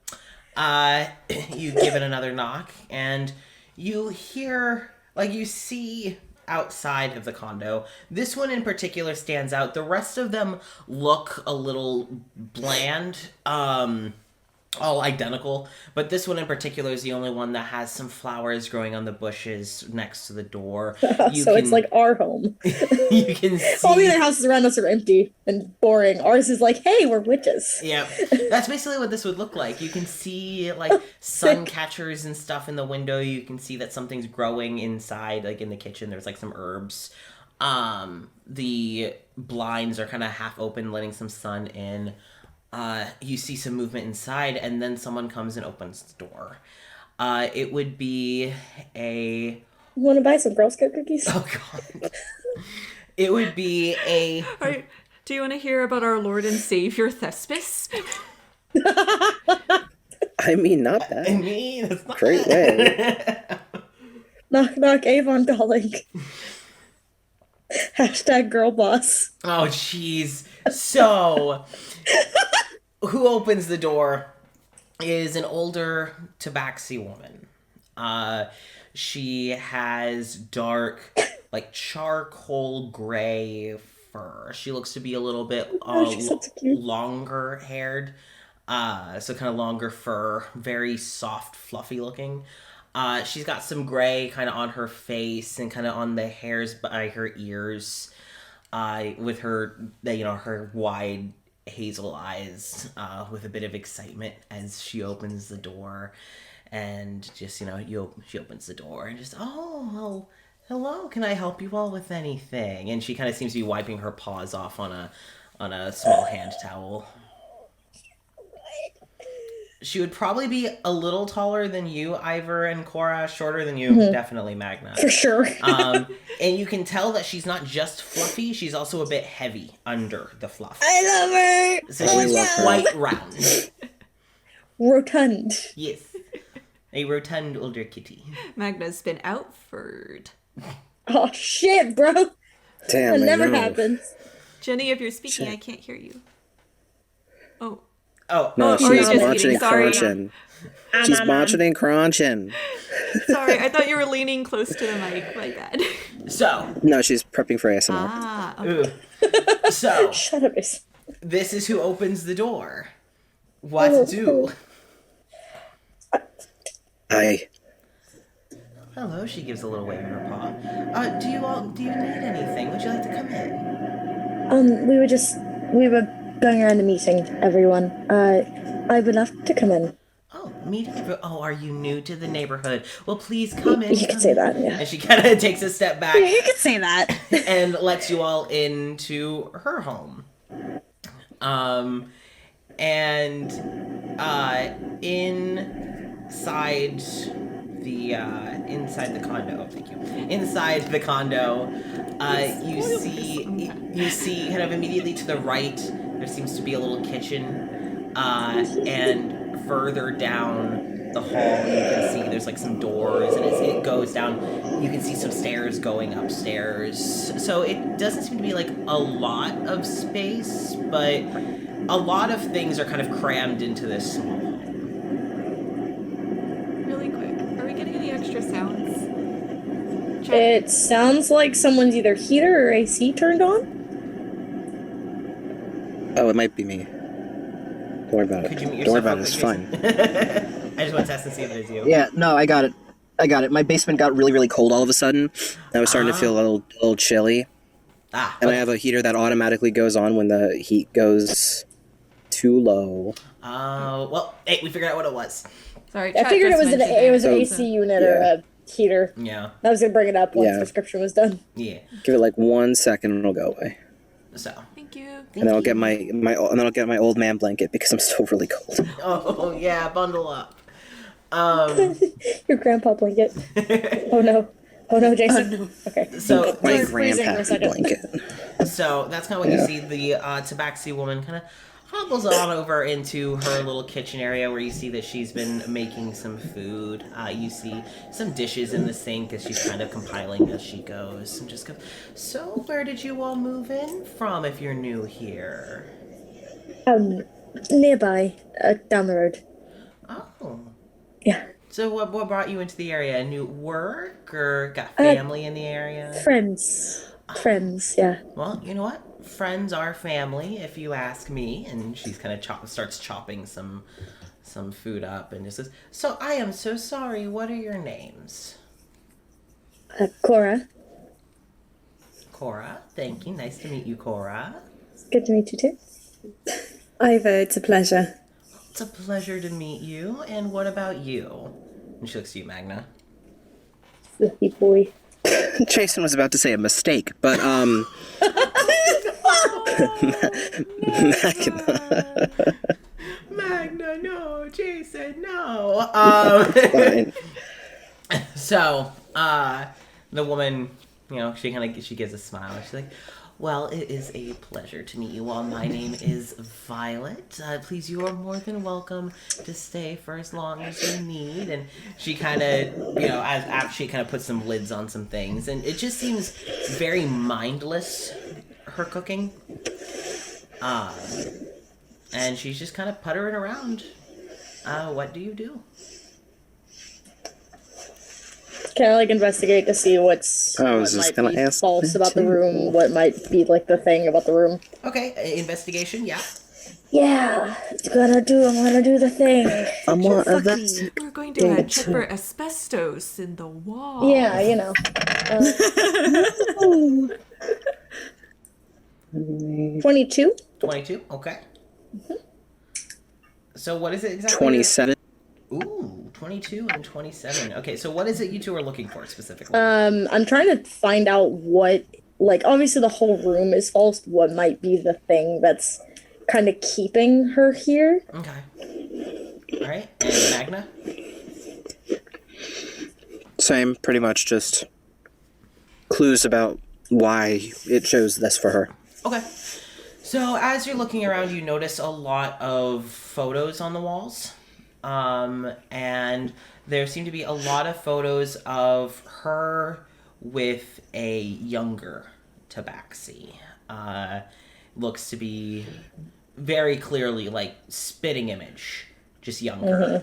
[SPEAKER 1] You give it another knock, and you hear, you see outside of the condo. This one in particular stands out. The rest of them look a little bland, all identical, but this one in particular is the only one that has some flowers growing on the bushes next to the door.
[SPEAKER 5] It's like our home.
[SPEAKER 1] You can see...
[SPEAKER 5] All the other houses around us are empty and boring. Ours is like, hey, we're witches.
[SPEAKER 1] Yeah, that's basically what this would look like. You can see, sun catchers and stuff in the window. You can see that something's growing inside, in the kitchen. There's, some herbs. The blinds are kind of half open, letting some sun in. You see some movement inside, and then someone comes and opens the door. It would be a...
[SPEAKER 5] You want to buy some Girl Scout cookies?
[SPEAKER 1] Oh, God. It would be a...
[SPEAKER 4] Do you want to hear about our Lord and Savior Thespis?
[SPEAKER 2] I mean, not bad.
[SPEAKER 1] it's not...
[SPEAKER 2] Great way.
[SPEAKER 5] Knock, knock, Avon calling. Hashtag girl boss.
[SPEAKER 1] Oh, jeez. So, who opens the door is an older tabaxi woman. She has dark, charcoal gray fur. She looks to be a little bit
[SPEAKER 5] she's so cute.
[SPEAKER 1] longer haired. So kind of longer fur, very soft, fluffy looking. She's got some gray kind of on her face and kind of on the hairs by her ears. With her, her wide hazel eyes, with a bit of excitement as she opens the door, and just, she opens the door and just, oh, hello, can I help you all with anything? And she kind of seems to be wiping her paws off on a small hand towel. She would probably be a little taller than you, Ivor and Cora, shorter than you, definitely Magna.
[SPEAKER 5] For sure.
[SPEAKER 1] And you can tell that she's not just fluffy, she's also a bit heavy under the fluff.
[SPEAKER 5] I love her.
[SPEAKER 1] So she's quite round.
[SPEAKER 5] Rotund.
[SPEAKER 1] Yes. A rotund older kitty.
[SPEAKER 4] Magna's been outfurred.
[SPEAKER 5] Oh, shit, bro.
[SPEAKER 2] Damn,
[SPEAKER 5] That
[SPEAKER 2] I
[SPEAKER 5] never
[SPEAKER 2] know.
[SPEAKER 5] happens.
[SPEAKER 4] Jenny, if you're speaking,
[SPEAKER 2] Shit.
[SPEAKER 4] I can't hear you. Oh.
[SPEAKER 1] Oh,
[SPEAKER 2] No,
[SPEAKER 4] Oh, you're
[SPEAKER 2] she's
[SPEAKER 4] just
[SPEAKER 2] munching
[SPEAKER 4] eating,
[SPEAKER 2] and
[SPEAKER 4] sorry.
[SPEAKER 2] crunching. She's munching and crunching.
[SPEAKER 4] Sorry, I thought you were leaning close to the mic. My bad.
[SPEAKER 1] So,
[SPEAKER 2] No, she's prepping for ASMR.
[SPEAKER 4] Ah, okay.
[SPEAKER 1] so
[SPEAKER 5] Shut up, Miss.
[SPEAKER 1] this is who opens the door. What do?
[SPEAKER 2] I
[SPEAKER 1] Hello, she gives a little wave in her paw. Do you need anything? Would you like to come in?
[SPEAKER 5] We were going around the meeting, everyone. I would love to come in.
[SPEAKER 1] Oh, oh, are you new to the neighborhood? Well, please come in.
[SPEAKER 5] You could say that, yeah.
[SPEAKER 1] And she kind of takes a step back
[SPEAKER 3] You could say that.
[SPEAKER 1] and lets you all into her home. And inside the condo. Oh, thank you. Inside the condo, you see kind of immediately to the right. There seems to be a little kitchen, and further down the hall, you can see there's like some doors, and as it goes down, you can see some stairs going upstairs. So it doesn't seem to be like a lot of space, but a lot of things are kind of crammed into this small hall.
[SPEAKER 4] Really quick, are we getting any extra sounds? Check.
[SPEAKER 5] It sounds like someone's either heater or AC turned on.
[SPEAKER 2] Oh, it might be me. Don't worry about
[SPEAKER 1] Could you
[SPEAKER 2] it.
[SPEAKER 1] mute
[SPEAKER 2] Don't worry
[SPEAKER 1] yourself
[SPEAKER 2] about it. It's
[SPEAKER 1] real
[SPEAKER 2] fine.
[SPEAKER 1] quick, I just want to test and see if it is you.
[SPEAKER 2] Yeah, no, I got it. My basement got really, really cold all of a sudden. I was starting to feel a little chilly. And I have a heater that automatically goes on when the heat goes too low.
[SPEAKER 1] Well, hey, we figured out what it was.
[SPEAKER 4] Sorry,
[SPEAKER 5] I
[SPEAKER 4] chat
[SPEAKER 5] figured
[SPEAKER 4] just
[SPEAKER 5] it was an
[SPEAKER 4] mentioned
[SPEAKER 5] AC unit or a heater.
[SPEAKER 1] Yeah.
[SPEAKER 5] I was gonna bring it up once
[SPEAKER 2] Yeah.
[SPEAKER 5] the description was done.
[SPEAKER 1] Yeah.
[SPEAKER 2] Give it like 1 second and it'll go away.
[SPEAKER 1] So.
[SPEAKER 4] Thank you.
[SPEAKER 2] And then I'll get my old man blanket because I'm still really cold.
[SPEAKER 1] Oh yeah, bundle up.
[SPEAKER 5] Your grandpa blanket. Oh no, Jason. Okay.
[SPEAKER 1] So
[SPEAKER 2] My
[SPEAKER 5] freezing for a
[SPEAKER 2] grandpa
[SPEAKER 5] second.
[SPEAKER 2] blanket.
[SPEAKER 1] So that's kind of what you see. The tabaxi woman kind of hobbles on over into her little kitchen area where you see that she's been making some food. You see some dishes in the sink as she's kind of compiling as she goes. And just goes, so where did you all move in from if you're new here?
[SPEAKER 5] Nearby, down the road.
[SPEAKER 1] Oh.
[SPEAKER 5] Yeah.
[SPEAKER 1] So what brought you into the area? New work or got family in the area?
[SPEAKER 5] Friends, yeah.
[SPEAKER 1] Well, you know what? Friends are family, if you ask me. And she's kind of starts chopping some food up and just says, so I am so sorry. What are your names?
[SPEAKER 5] Cora.
[SPEAKER 1] Cora. Thank you. Nice to meet you, Cora.
[SPEAKER 5] It's good to meet you too.
[SPEAKER 3] Ivor, it's a pleasure.
[SPEAKER 1] It's a pleasure to meet you. And what about you? And she looks at you, Magna.
[SPEAKER 5] Fluffy boy.
[SPEAKER 2] Jason was about to say a mistake, but
[SPEAKER 1] Magna, no. Jason, no.
[SPEAKER 2] fine.
[SPEAKER 1] So, the woman, she gives a smile. She's like, well, it is a pleasure to meet you all. My name is Violet. Please, you are more than welcome to stay for as long as you need. And she kind of, after she kind of puts some lids on some things. And it just seems very mindless, her cooking. And she's just kind of puttering around. What do you do?
[SPEAKER 5] Can I investigate to see what's
[SPEAKER 2] I was
[SPEAKER 5] what
[SPEAKER 2] just
[SPEAKER 5] might
[SPEAKER 2] gonna
[SPEAKER 5] be
[SPEAKER 2] ask
[SPEAKER 5] false
[SPEAKER 2] that
[SPEAKER 5] about the
[SPEAKER 2] too.
[SPEAKER 5] room? What might be the thing about the room?
[SPEAKER 1] Okay, investigation, yeah.
[SPEAKER 5] Yeah, I'm gonna do the thing.
[SPEAKER 2] I'm more of
[SPEAKER 4] We're going to check for asbestos in the wall.
[SPEAKER 5] Yeah, 22.
[SPEAKER 1] 22, okay. So what is it exactly?
[SPEAKER 2] 27.
[SPEAKER 1] Ooh, 22 and 27. Okay, so what is it you two are looking for specifically?
[SPEAKER 5] I'm trying to find out what, obviously the whole room is false. What might be the thing that's kind of keeping her here?
[SPEAKER 1] Okay. All right, and Magna?
[SPEAKER 2] Same, pretty much just clues about why it chose this for her.
[SPEAKER 1] Okay. So as you're looking around, you notice a lot of photos on the walls. And there seem to be a lot of photos of her with a younger tabaxi. Looks to be very clearly like spitting image just younger.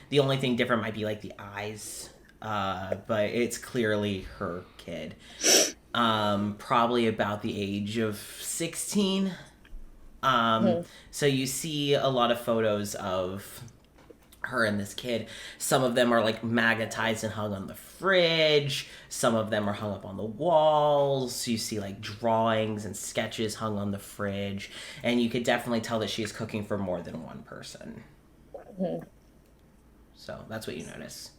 [SPEAKER 1] The only thing different might be like the eyes, but it's clearly her kid. Probably about the age of 16. So you see a lot of photos of her and this kid. Some of them are like magnetized and hung on the fridge. Some of them are hung up on the walls. You see like drawings and sketches hung on the fridge. And you could definitely tell that she is cooking for more than one person. So that's what you notice.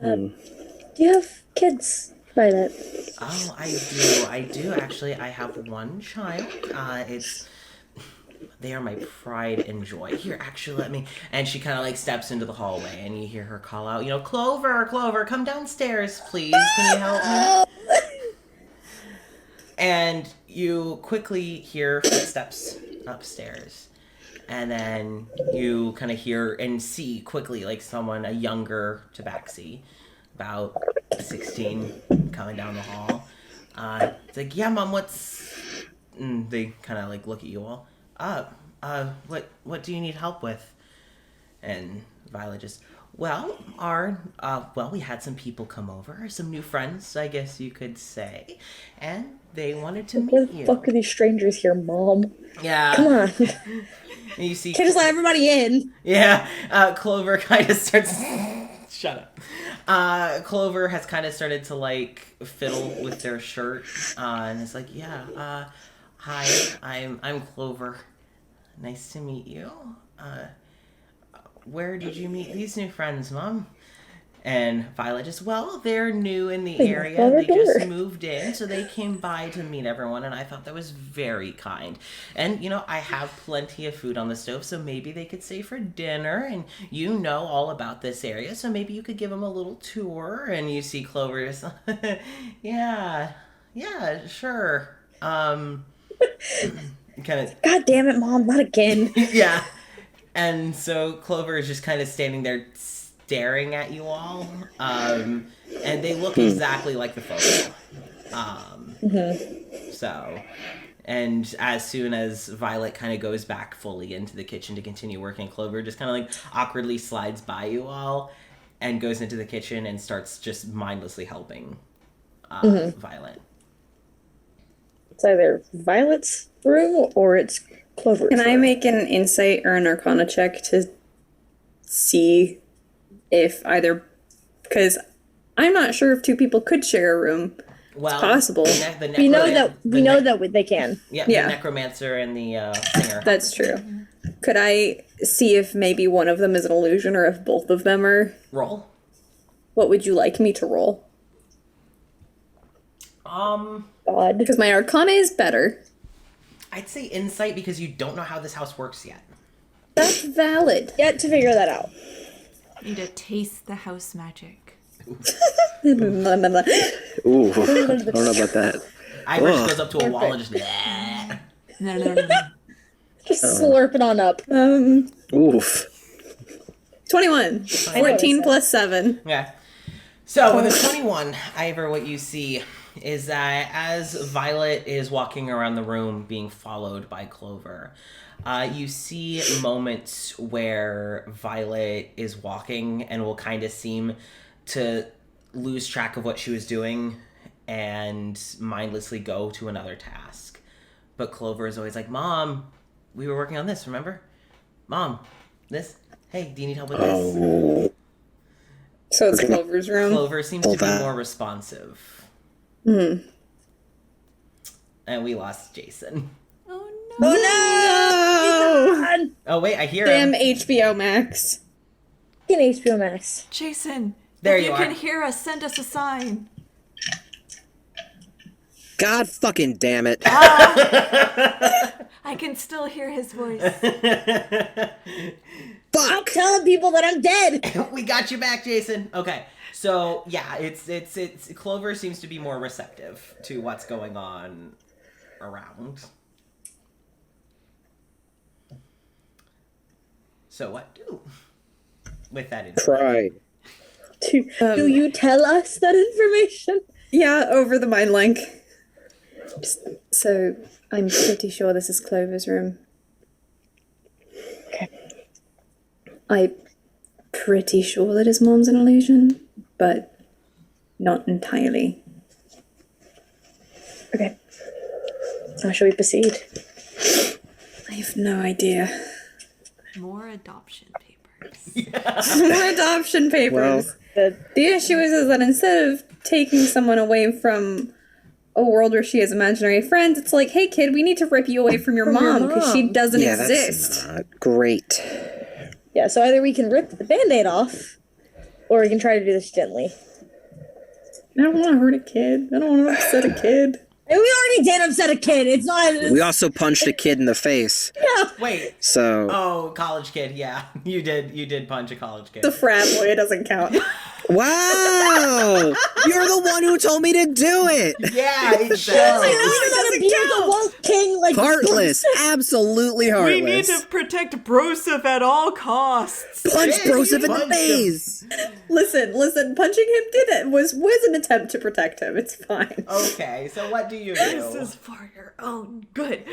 [SPEAKER 5] Do you have kids, Violet?
[SPEAKER 1] Oh, I do actually. I have one child. They are my pride and joy. Here, actually, let me. And she kind of like steps into the hallway, and you hear her call out, Clover, come downstairs, please. Can you help me? And you quickly hear footsteps upstairs. And then you kind of hear and see quickly like someone, a younger Tabaxi, about 16, coming down the hall. It's like, yeah, Mom, what's... And they kind of like look at you all. What do you need help with? And Violet just, we had some people come over, some new friends, I guess you could say, and they wanted to meet you.
[SPEAKER 5] What the fuck are these strangers here, Mom?
[SPEAKER 1] Yeah.
[SPEAKER 5] Come on.
[SPEAKER 1] And you see,
[SPEAKER 3] Can't just let everybody in.
[SPEAKER 1] yeah, Clover kind of starts, shut up. Clover has kind of started to like fiddle with their shirt, and it's like, hi, I'm Clover. Nice to meet you. Where did you meet these new friends, Mom? And Violet just, they're new in the area. They just moved in, so they came by to meet everyone, and I thought that was very kind. And, I have plenty of food on the stove, so maybe they could stay for dinner, and you know all about this area, so maybe you could give them a little tour. And you see Clover just, yeah, sure. Kind of.
[SPEAKER 5] God damn it, Mom, not again.
[SPEAKER 1] Yeah. And so Clover is just kind of standing there staring at you all. And they look exactly like the photo. So, and as soon as Violet kind of goes back fully into the kitchen to continue working, Clover just kind of like awkwardly slides by you all and goes into the kitchen and starts just mindlessly helping Violet.
[SPEAKER 5] It's either Violet's room or it's Clover's
[SPEAKER 3] Can I
[SPEAKER 5] room.
[SPEAKER 3] make an insight or an arcana check to see if either... Because I'm not sure if two people could share a room.
[SPEAKER 1] Well,
[SPEAKER 3] It's possible.
[SPEAKER 5] We know that they can.
[SPEAKER 1] Yeah,
[SPEAKER 3] Yeah.
[SPEAKER 1] the necromancer and the singer.
[SPEAKER 3] That's true. Could I see if maybe one of them is an illusion or if both of them are...
[SPEAKER 1] Roll.
[SPEAKER 3] What would you like me to roll?
[SPEAKER 5] God.
[SPEAKER 3] Because my arcana is better.
[SPEAKER 1] I'd say insight because you don't know how this house works yet.
[SPEAKER 3] That's valid.
[SPEAKER 5] Yet to figure that out.
[SPEAKER 4] Need to taste the house magic.
[SPEAKER 2] Ooh, I don't know about that.
[SPEAKER 1] Irish
[SPEAKER 2] Ugh.
[SPEAKER 1] goes up to a wall and just...
[SPEAKER 4] No.
[SPEAKER 5] Just slurp it on up.
[SPEAKER 2] Oof.
[SPEAKER 3] 21. 14 plus 7.
[SPEAKER 1] Yeah. So with a 21, Ivor, what you see is that as Violet is walking around the room being followed by Clover, you see moments where Violet is walking and will kind of seem to lose track of what she was doing and mindlessly go to another task. But Clover is always like, Mom, we were working on this, remember? Mom, this? Hey, do you need help with this?
[SPEAKER 3] So it's Clover's room.
[SPEAKER 1] Clover seems to be more responsive. And we lost Jason.
[SPEAKER 4] Oh no.
[SPEAKER 3] Oh no!
[SPEAKER 1] Oh wait, I hear
[SPEAKER 3] Damn
[SPEAKER 1] him.
[SPEAKER 3] HBO Max.
[SPEAKER 5] In HBO Max.
[SPEAKER 4] Jason,
[SPEAKER 1] There
[SPEAKER 4] if
[SPEAKER 1] you
[SPEAKER 4] you
[SPEAKER 1] are.
[SPEAKER 4] can hear us, send us a sign.
[SPEAKER 2] God fucking damn it.
[SPEAKER 4] I can still hear his voice.
[SPEAKER 5] Stop telling people that I'm dead.
[SPEAKER 1] We got you back, Jason. Okay. So yeah, it's Clover seems to be more receptive to what's going on around. So what do with that info?
[SPEAKER 2] Try.
[SPEAKER 5] Do you tell us that information?
[SPEAKER 3] Yeah, over the mind link. So, I'm pretty sure this is Clover's room.
[SPEAKER 5] Okay.
[SPEAKER 3] I'm pretty sure that his mom's an illusion, but not entirely.
[SPEAKER 5] Okay. How shall we proceed?
[SPEAKER 3] I have no idea.
[SPEAKER 4] More adoption papers.
[SPEAKER 3] More adoption papers.
[SPEAKER 5] Well,
[SPEAKER 3] The issue is that instead of taking someone away from a world where she has imaginary friends, it's like, hey kid, we need to rip you away from your mom because she doesn't exist.
[SPEAKER 2] That's not great.
[SPEAKER 5] yeah, so either we can rip the band-aid off, or we can try to do this gently.
[SPEAKER 3] I don't want to hurt a kid. I don't want to upset a kid.
[SPEAKER 5] And we already did upset a kid. It's not.
[SPEAKER 2] We also punched a kid in the face.
[SPEAKER 5] Yeah.
[SPEAKER 1] Wait.
[SPEAKER 2] So
[SPEAKER 1] Oh, college kid. Yeah, you did punch a college kid.
[SPEAKER 3] The frat boy doesn't count.
[SPEAKER 2] wow, you're the one who told me to do it.
[SPEAKER 1] Yeah, it
[SPEAKER 5] You're
[SPEAKER 1] shows.
[SPEAKER 5] gonna be the woke king, like
[SPEAKER 2] Heartless, absolutely heartless.
[SPEAKER 4] We need to protect Broseph at all costs.
[SPEAKER 2] punch
[SPEAKER 1] Yeah,
[SPEAKER 2] Broseph in the
[SPEAKER 1] punch him.
[SPEAKER 2] face.
[SPEAKER 3] Listen, punching him was an attempt to protect him. It's fine.
[SPEAKER 1] Okay, so what do you
[SPEAKER 4] This
[SPEAKER 1] do?
[SPEAKER 4] is for your own good.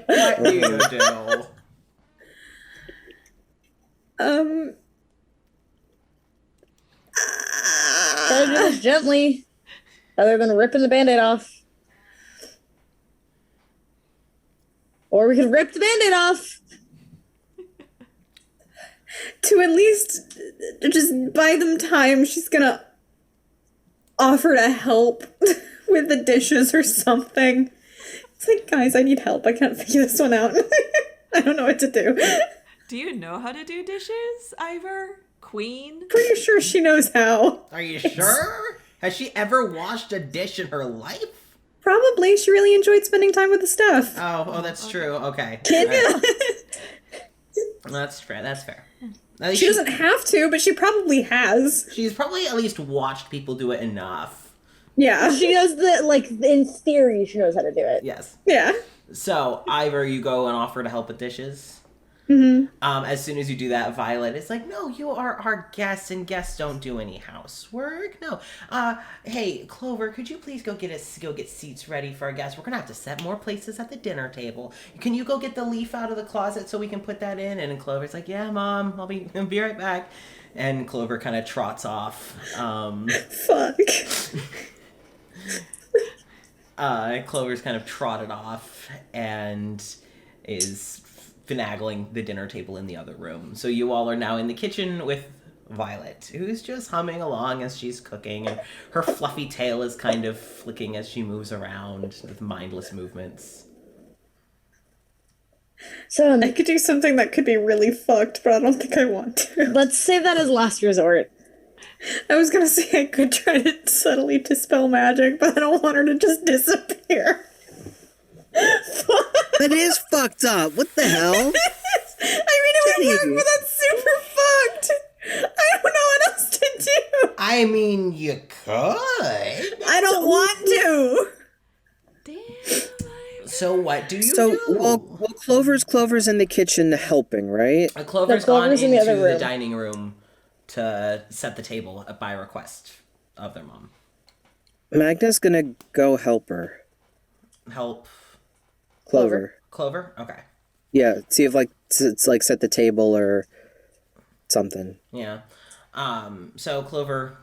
[SPEAKER 1] What do you do?
[SPEAKER 5] try to do this gently, other than ripping the band-aid off. Or we could rip the band-aid off.
[SPEAKER 3] To at least just buy them time, she's gonna offer to help with the dishes or something. It's like, guys, I need help. I can't figure this one out. I don't know what to do.
[SPEAKER 4] Do you know how to do dishes, Ivor? Queen?
[SPEAKER 3] Pretty sure she knows how.
[SPEAKER 1] Are you sure? Has she ever washed a dish in her life?
[SPEAKER 3] Probably. She really enjoyed spending time with the stuff.
[SPEAKER 1] Oh, that's true. Okay.
[SPEAKER 5] Kid.
[SPEAKER 1] Alright. That's fair. That's fair. At least
[SPEAKER 3] She doesn't have to, but she probably has.
[SPEAKER 1] She's probably at least watched people do it enough.
[SPEAKER 3] Yeah.
[SPEAKER 5] She knows that, like, in theory, she knows how to do it.
[SPEAKER 1] Yes.
[SPEAKER 3] Yeah.
[SPEAKER 1] So, Ivor, you go and offer to help with dishes.
[SPEAKER 3] Mm-hmm.
[SPEAKER 1] As soon as you do that, Violet is like, no, you are our guests, and guests don't do any housework. No. Hey, Clover, could you please go get seats ready for our guests? We're gonna have to set more places at the dinner table. Can you go get the leaf out of the closet so we can put that in? And Clover's like, yeah, Mom, I'll be right back. And Clover kind of trots off.
[SPEAKER 3] Fuck.
[SPEAKER 1] Clover's kind of trotted off and is finagling the dinner table in the other room. So you all are now in the kitchen with Violet, who's just humming along as she's cooking, and her fluffy tail is kind of flicking as she moves around with mindless movements.
[SPEAKER 5] So
[SPEAKER 3] I could do something that could be really fucked, but I don't think I want to.
[SPEAKER 5] let's save that as last resort.
[SPEAKER 3] I was gonna say I could try to subtly dispel magic, but I don't want her to just disappear.
[SPEAKER 2] That is fucked up. What the hell?
[SPEAKER 3] I mean, it would
[SPEAKER 2] Jenny.
[SPEAKER 3] work, but that's super fucked. I don't know what else to do.
[SPEAKER 1] I mean, you could.
[SPEAKER 3] I don't want to.
[SPEAKER 4] Damn.
[SPEAKER 1] So what do you
[SPEAKER 2] So,
[SPEAKER 1] do?
[SPEAKER 2] well, Clover's in the kitchen helping, right?
[SPEAKER 1] Clover's
[SPEAKER 5] No,
[SPEAKER 1] gone
[SPEAKER 5] Clover's
[SPEAKER 1] into
[SPEAKER 5] in the other
[SPEAKER 1] the
[SPEAKER 5] room.
[SPEAKER 1] dining room to set the table by request of their mom.
[SPEAKER 2] Magna's gonna go help her.
[SPEAKER 1] Help
[SPEAKER 2] Clover.
[SPEAKER 1] Clover? Okay.
[SPEAKER 2] Yeah, see if it's like set the table or something.
[SPEAKER 1] Yeah. So Clover,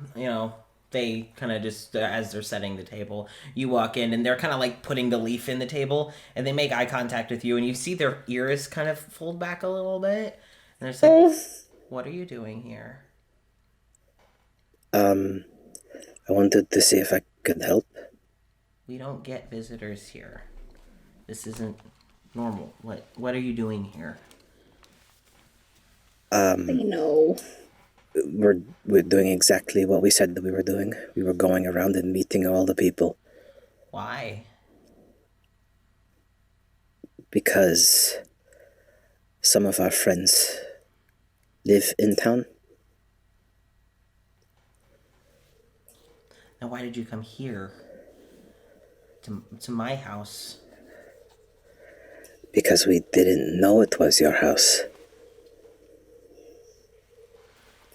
[SPEAKER 1] they kind of just, as they're setting the table, you walk in and they're kind of like putting the leaf in the table, and they make eye contact with you, and you see their ears kind of fold back a little bit. And they're just like, what are you doing here?
[SPEAKER 2] I wanted to see if I could help.
[SPEAKER 1] We don't get visitors here. This isn't normal. What are you doing here?
[SPEAKER 3] I know.
[SPEAKER 2] We're doing exactly what we said that we were doing. We were going around and meeting all the people
[SPEAKER 1] Why?
[SPEAKER 2] because some of our friends live in town.
[SPEAKER 1] Now, why did you come here? To my house?
[SPEAKER 2] Because we didn't know it was your house.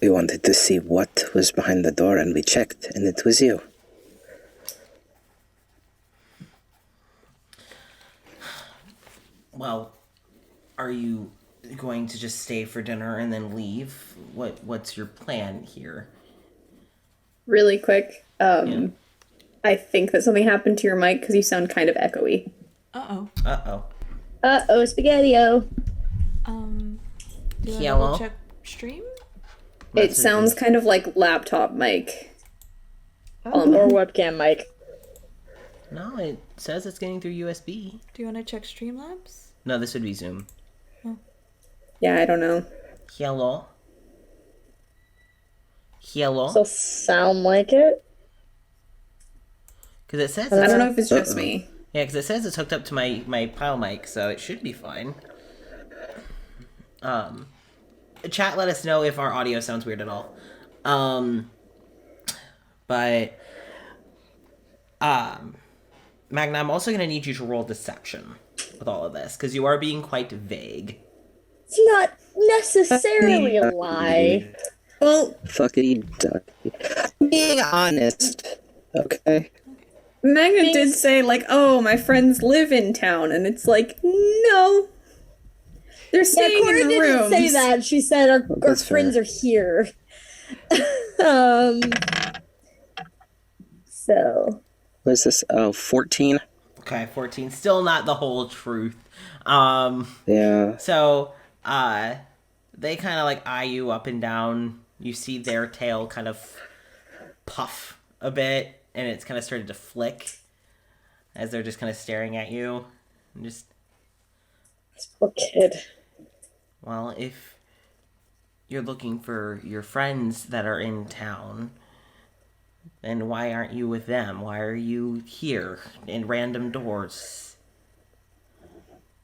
[SPEAKER 2] We wanted to see what was behind the door, and we checked, and it was you.
[SPEAKER 1] Well, are you... going to just stay for dinner and then leave? What's your plan here?
[SPEAKER 3] Really quick.
[SPEAKER 1] Yeah.
[SPEAKER 3] I think that something happened to your mic because you sound kind of echoey.
[SPEAKER 4] Uh-oh.
[SPEAKER 5] Uh-oh, spaghetti-o.
[SPEAKER 4] Do I
[SPEAKER 1] Hello?
[SPEAKER 4] double check stream?
[SPEAKER 3] It sounds kind of like laptop mic.
[SPEAKER 5] Or webcam mic.
[SPEAKER 1] No, it says it's getting through USB.
[SPEAKER 4] Do you want to check Streamlabs?
[SPEAKER 1] No, this would be Zoom.
[SPEAKER 3] Yeah, I don't know.
[SPEAKER 1] Hello? Hello?
[SPEAKER 5] Still sound like it?
[SPEAKER 1] Because it says
[SPEAKER 3] I
[SPEAKER 1] it's,
[SPEAKER 3] don't know if it's just me.
[SPEAKER 1] yeah, because it says it's hooked up to my pile mic, so it should be fine. Chat, let us know if our audio sounds weird at all. But Magna, I'm also gonna need you to roll deception with all of this because you are being quite vague.
[SPEAKER 5] It's not necessarily a lie.
[SPEAKER 3] Well,
[SPEAKER 2] Fucking ducky. Being honest. Okay.
[SPEAKER 3] Magna did say, like, oh, my friends live in town, and it's like, no. They're
[SPEAKER 5] Yeah,
[SPEAKER 3] staying
[SPEAKER 5] Cora
[SPEAKER 3] in the
[SPEAKER 5] didn't
[SPEAKER 3] rooms.
[SPEAKER 5] say that. She said our
[SPEAKER 2] That's
[SPEAKER 5] friends
[SPEAKER 2] fair.
[SPEAKER 5] are here. um. So.
[SPEAKER 2] What is this? Oh, 14?
[SPEAKER 1] Okay, 14. Still not the whole truth.
[SPEAKER 2] Yeah.
[SPEAKER 1] So, they kind of like eye you up and down. You see their tail kind of puff a bit, and it's kind of started to flick as they're just kind of staring at you. And just,
[SPEAKER 5] This poor kid.
[SPEAKER 1] well, if you're looking for your friends that are in town, then why aren't you with them? Why are you here in random doors?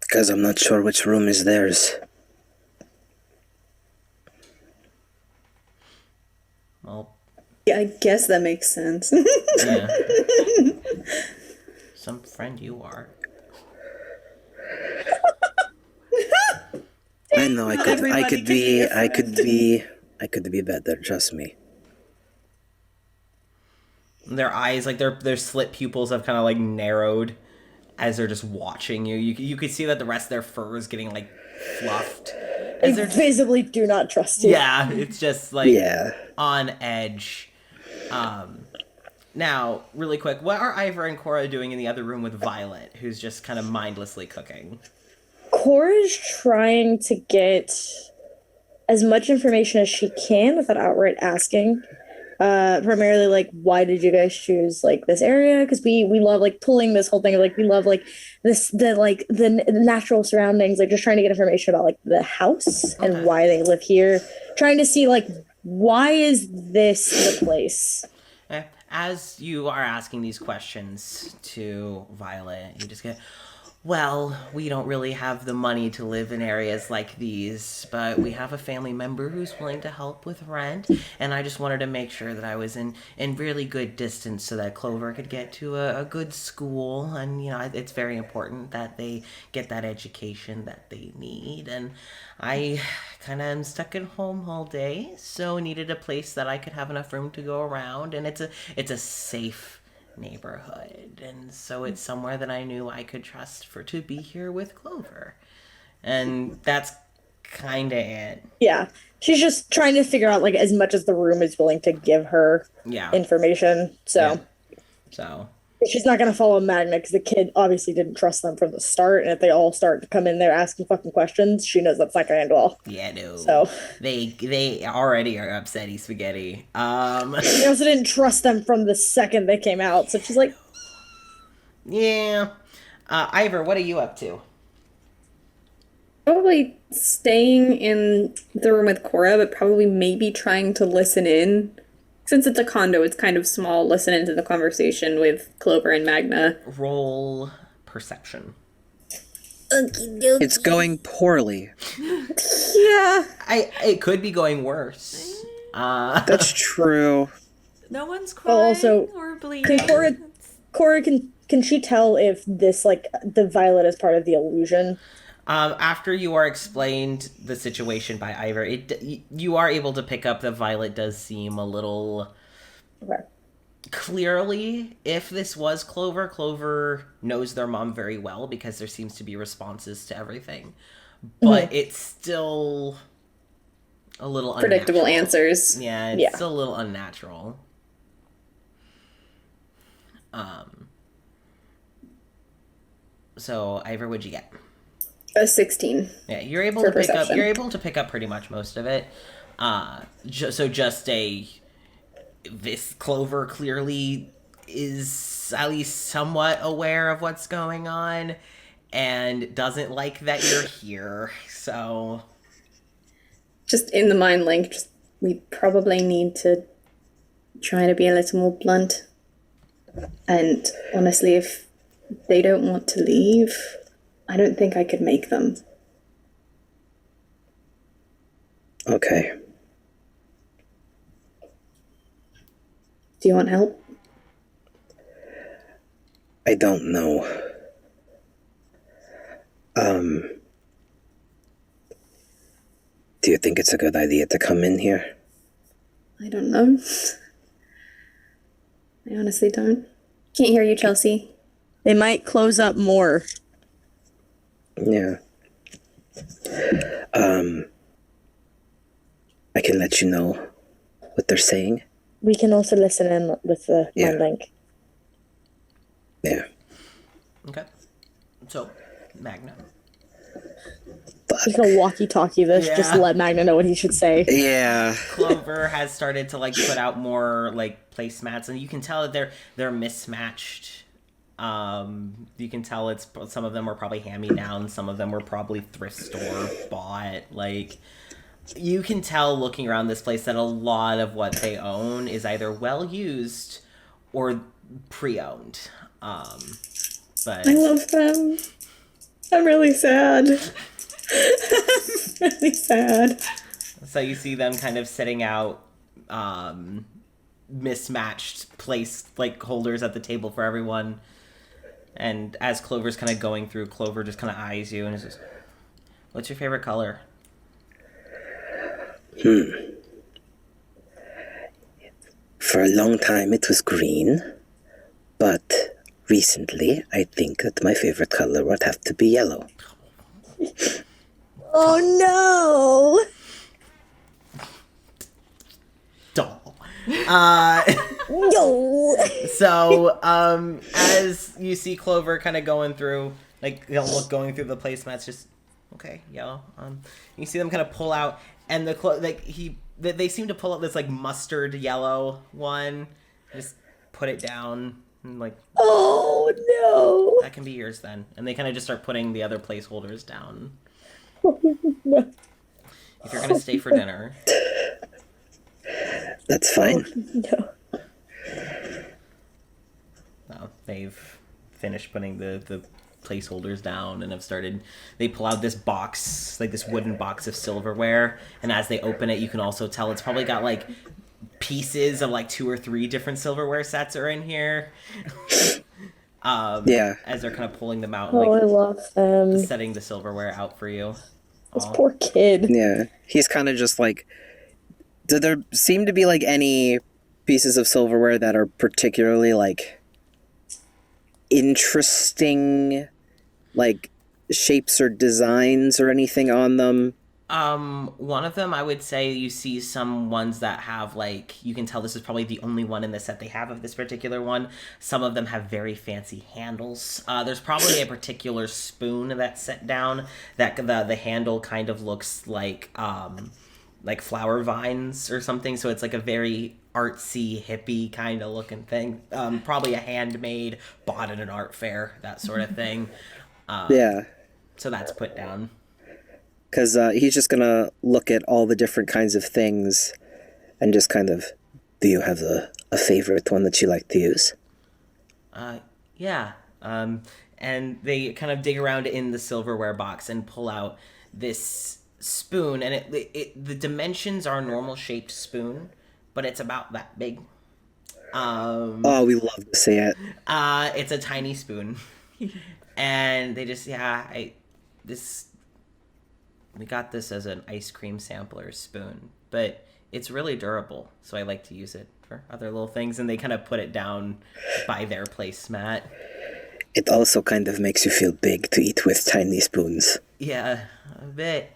[SPEAKER 2] Because I'm not sure which room is theirs.
[SPEAKER 1] Well,
[SPEAKER 3] Yeah, I guess that makes sense.
[SPEAKER 1] yeah. Some friend you are.
[SPEAKER 2] I know I could be better, trust me.
[SPEAKER 1] Their eyes, like their slit pupils have kind of like narrowed as they're just watching you. You could see that the rest of their fur is getting like fluffed. As
[SPEAKER 5] They
[SPEAKER 1] they're
[SPEAKER 5] visibly do not trust you.
[SPEAKER 1] yeah, it's just like
[SPEAKER 2] Yeah.
[SPEAKER 1] on edge. Now, really quick, what are Ivor and Cora doing in the other room with Violet, who's just kind of mindlessly cooking?
[SPEAKER 5] Cora's trying to get as much information as she can without outright asking. Primarily, like, why did you guys choose like this area? Because we love like pulling this whole thing of like we love like the natural surroundings, like just trying to get information about like the house
[SPEAKER 1] Okay.
[SPEAKER 5] and why they live here. Trying to see like why is this the place?
[SPEAKER 1] As you are asking these questions to Violet, you just get, well, we don't really have the money to live in areas like these, but we have a family member who's willing to help with rent, and I just wanted to make sure that I was in really good distance so that Clover could get to a good school, and, you know, it's very important that they get that education that they need, and I kind of am stuck at home all day, so needed a place that I could have enough room to go around, and it's a safe neighborhood, and so it's somewhere that I knew I could trust for to be here with Clover, and that's kind of it.
[SPEAKER 5] Yeah, she's just trying to figure out like as much as the room is willing to give her
[SPEAKER 1] Yeah.
[SPEAKER 5] information. So.
[SPEAKER 1] Yeah. So
[SPEAKER 5] She's not gonna follow Magna because the kid obviously didn't trust them from the start, and if they all start to come in there asking fucking questions, she knows that's not gonna end well.
[SPEAKER 1] yeah, no.
[SPEAKER 5] So
[SPEAKER 1] They already are upsetty spaghetti.
[SPEAKER 5] she also didn't trust them from the second they came out, so she's like,
[SPEAKER 1] Yeah. Ivor, what are you up to?
[SPEAKER 3] Probably staying in the room with Cora, but probably maybe trying to listen in. Since it's a condo, it's kind of small. Listen into the conversation with Clover and Magna.
[SPEAKER 1] Roll perception.
[SPEAKER 2] It's going poorly.
[SPEAKER 3] Yeah.
[SPEAKER 1] It could be going worse.
[SPEAKER 2] That's true.
[SPEAKER 4] No one's
[SPEAKER 5] well,
[SPEAKER 4] crying
[SPEAKER 5] also,
[SPEAKER 4] or bleeding.
[SPEAKER 5] can Cora can she tell if this like the Violet is part of the illusion?
[SPEAKER 1] After you are explained the situation by Ivor, you are able to pick up that Violet does seem a little
[SPEAKER 5] Okay.
[SPEAKER 1] clearly. If this was Clover knows their mom very well because there seems to be responses to everything. but it's still a little
[SPEAKER 3] Predictable
[SPEAKER 1] unnatural.
[SPEAKER 3] answers.
[SPEAKER 1] Yeah, it's still a little unnatural. So Ivor, what'd you get?
[SPEAKER 3] A 16.
[SPEAKER 1] Yeah, you're able to pick up pretty much most of it. This Clover clearly is at least somewhat aware of what's going on and doesn't like that you're here. So
[SPEAKER 3] Just in the mind link, we probably need to try to be a little more blunt. And honestly, if they don't want to leave, I don't think I could make them.
[SPEAKER 2] Okay.
[SPEAKER 3] Do you want help?
[SPEAKER 2] I don't know. Do you think it's a good idea to come in here?
[SPEAKER 3] I don't know. I honestly don't. Can't hear you, Chelsea.
[SPEAKER 5] They might close up more.
[SPEAKER 2] Yeah. I can let you know what they're saying.
[SPEAKER 5] We can also listen in with the mind link.
[SPEAKER 2] Yeah.
[SPEAKER 1] okay. So Magna.
[SPEAKER 5] He's gonna walkie-talkie this, just to let Magna know what he should say.
[SPEAKER 2] Yeah.
[SPEAKER 1] Clover has started to like put out more like placemats, and you can tell that they're mismatched. You can tell it's some of them were probably hand-me-down, some of them were probably thrift store bought. Like you can tell looking around this place that a lot of what they own is either well used or pre-owned. But
[SPEAKER 3] I love them. I'm really sad. I'm really sad.
[SPEAKER 1] so you see them kind of sitting out mismatched place like holders at the table for everyone. And as Clover's kind of going through, Clover just kind of eyes you and says, "What's your favorite color?"
[SPEAKER 2] For a long time it was green, but recently I think that my favorite color would have to be yellow.
[SPEAKER 5] Oh no!
[SPEAKER 1] Doll.
[SPEAKER 5] No!
[SPEAKER 1] So, as you see Clover kind of going through, like, going through the placemats, just, okay, yellow. You see them kind of pull out, and they seem to pull out this, like, mustard yellow one, just put it down, and, like,
[SPEAKER 5] Oh no!
[SPEAKER 1] that can be yours then. And they kind of just start putting the other placeholders down. If you're going to stay for dinner.
[SPEAKER 2] That's fine.
[SPEAKER 5] No.
[SPEAKER 1] No, they've finished putting the placeholders down and have started. They pull out this box, like this wooden box of silverware, and as they open it, you can also tell it's probably got like pieces of like 2 or 3 different silverware sets are in here.
[SPEAKER 2] Yeah.
[SPEAKER 1] As they're kind of pulling them out, and,
[SPEAKER 5] Oh, I
[SPEAKER 1] like
[SPEAKER 5] love them.
[SPEAKER 1] setting the silverware out for you.
[SPEAKER 5] This poor kid.
[SPEAKER 2] Yeah. He's kind of just like... Did there seem to be like any pieces of silverware that are particularly like interesting, like shapes or designs or anything on them?
[SPEAKER 1] One of them, I would say you see some ones that have like, you can tell this is probably the only one in the set they have of this particular one. Some of them have very fancy handles. There's probably a particular spoon that's set down that the handle kind of looks like flower vines or something. So it's like a very artsy, hippie kind of looking thing. Probably a handmade, bought at an art fair, that sort of thing.
[SPEAKER 2] Yeah.
[SPEAKER 1] So that's put down.
[SPEAKER 2] Because he's just going to look at all the different kinds of things and just kind of, do you have a favorite one that you like to use?
[SPEAKER 1] Yeah. And they kind of dig around in the silverware box and pull out this spoon. And the dimensions are a normal shaped spoon, but it's about that big.
[SPEAKER 2] Oh, we love to see it.
[SPEAKER 1] It's a tiny spoon. And they just, we got this as an ice cream sampler spoon, but it's really durable, so I like to use it for other little things. And they kind of put it down by their placemat.
[SPEAKER 2] It also kind of makes you feel big to eat with tiny spoons.
[SPEAKER 1] Yeah, a bit.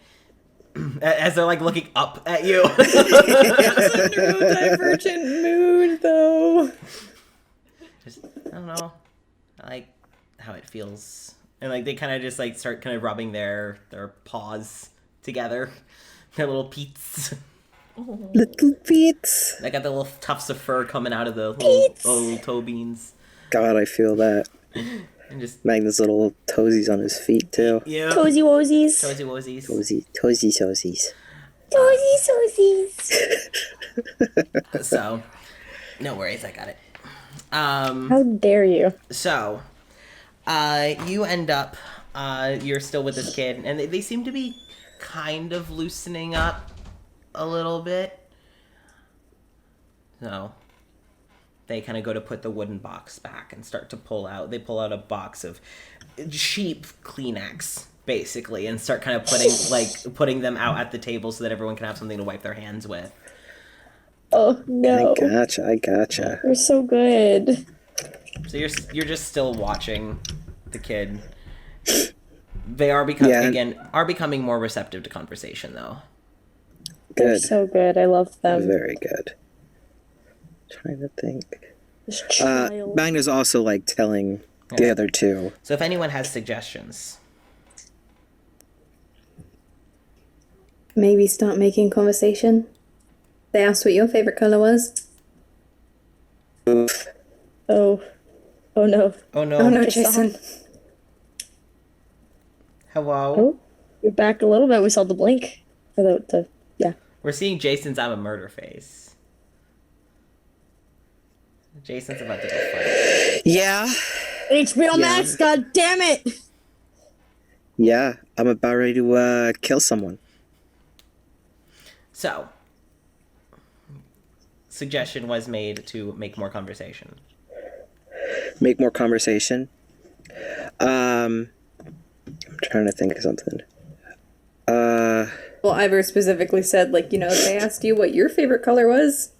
[SPEAKER 1] As they're like looking up at you.
[SPEAKER 3] Neurodivergent mood, though.
[SPEAKER 1] Just, I don't know. I like how it feels. And like they kind of just like start kind of rubbing their paws together. Their little peats.
[SPEAKER 2] Little Pete's.
[SPEAKER 1] They got the little tufts of fur coming out of the little toe beans.
[SPEAKER 2] God, I feel that.
[SPEAKER 1] And just
[SPEAKER 2] Magnus' little toesies on his feet, too.
[SPEAKER 1] yeah.
[SPEAKER 5] Cozy wozies.
[SPEAKER 1] Toesy wozies.
[SPEAKER 2] Toesies.
[SPEAKER 5] Tozy sozies.
[SPEAKER 1] So, no worries, I got it.
[SPEAKER 5] How dare you?
[SPEAKER 1] So, you end up, you're still with this kid, and they seem to be kind of loosening up a little bit. So, they kind of go to put the wooden box back and start to pull out a box of cheap Kleenex, basically, and start kind of putting them out at the table so that everyone can have something to wipe their hands with.
[SPEAKER 5] Oh no!
[SPEAKER 2] I gotcha.
[SPEAKER 5] You're so good.
[SPEAKER 1] So you're just still watching the kid. They are becoming more receptive to conversation, though.
[SPEAKER 5] They're
[SPEAKER 2] Good.
[SPEAKER 5] so good. I love them.
[SPEAKER 2] Very good. Trying to think.
[SPEAKER 5] This child.
[SPEAKER 2] Magnus also like telling the other two.
[SPEAKER 1] So if anyone has suggestions,
[SPEAKER 3] Maybe start making conversation. They asked what your favorite color was.
[SPEAKER 2] Oof.
[SPEAKER 5] Oh no.
[SPEAKER 1] oh no,
[SPEAKER 3] Oh no, Jason.
[SPEAKER 1] hello,
[SPEAKER 5] Oh, you're back a little bit. We saw the blink. Or yeah.
[SPEAKER 1] we're seeing Jason's I'm a murder face. Jason's about to go fight.
[SPEAKER 2] Yeah.
[SPEAKER 5] HBO Max. God damn it!
[SPEAKER 2] Yeah. I'm about ready to kill someone.
[SPEAKER 1] So, suggestion was made to make more conversation.
[SPEAKER 2] Make more conversation. I'm trying to think of something.
[SPEAKER 3] Well, Ivor specifically said, like, they asked you what your favorite color was.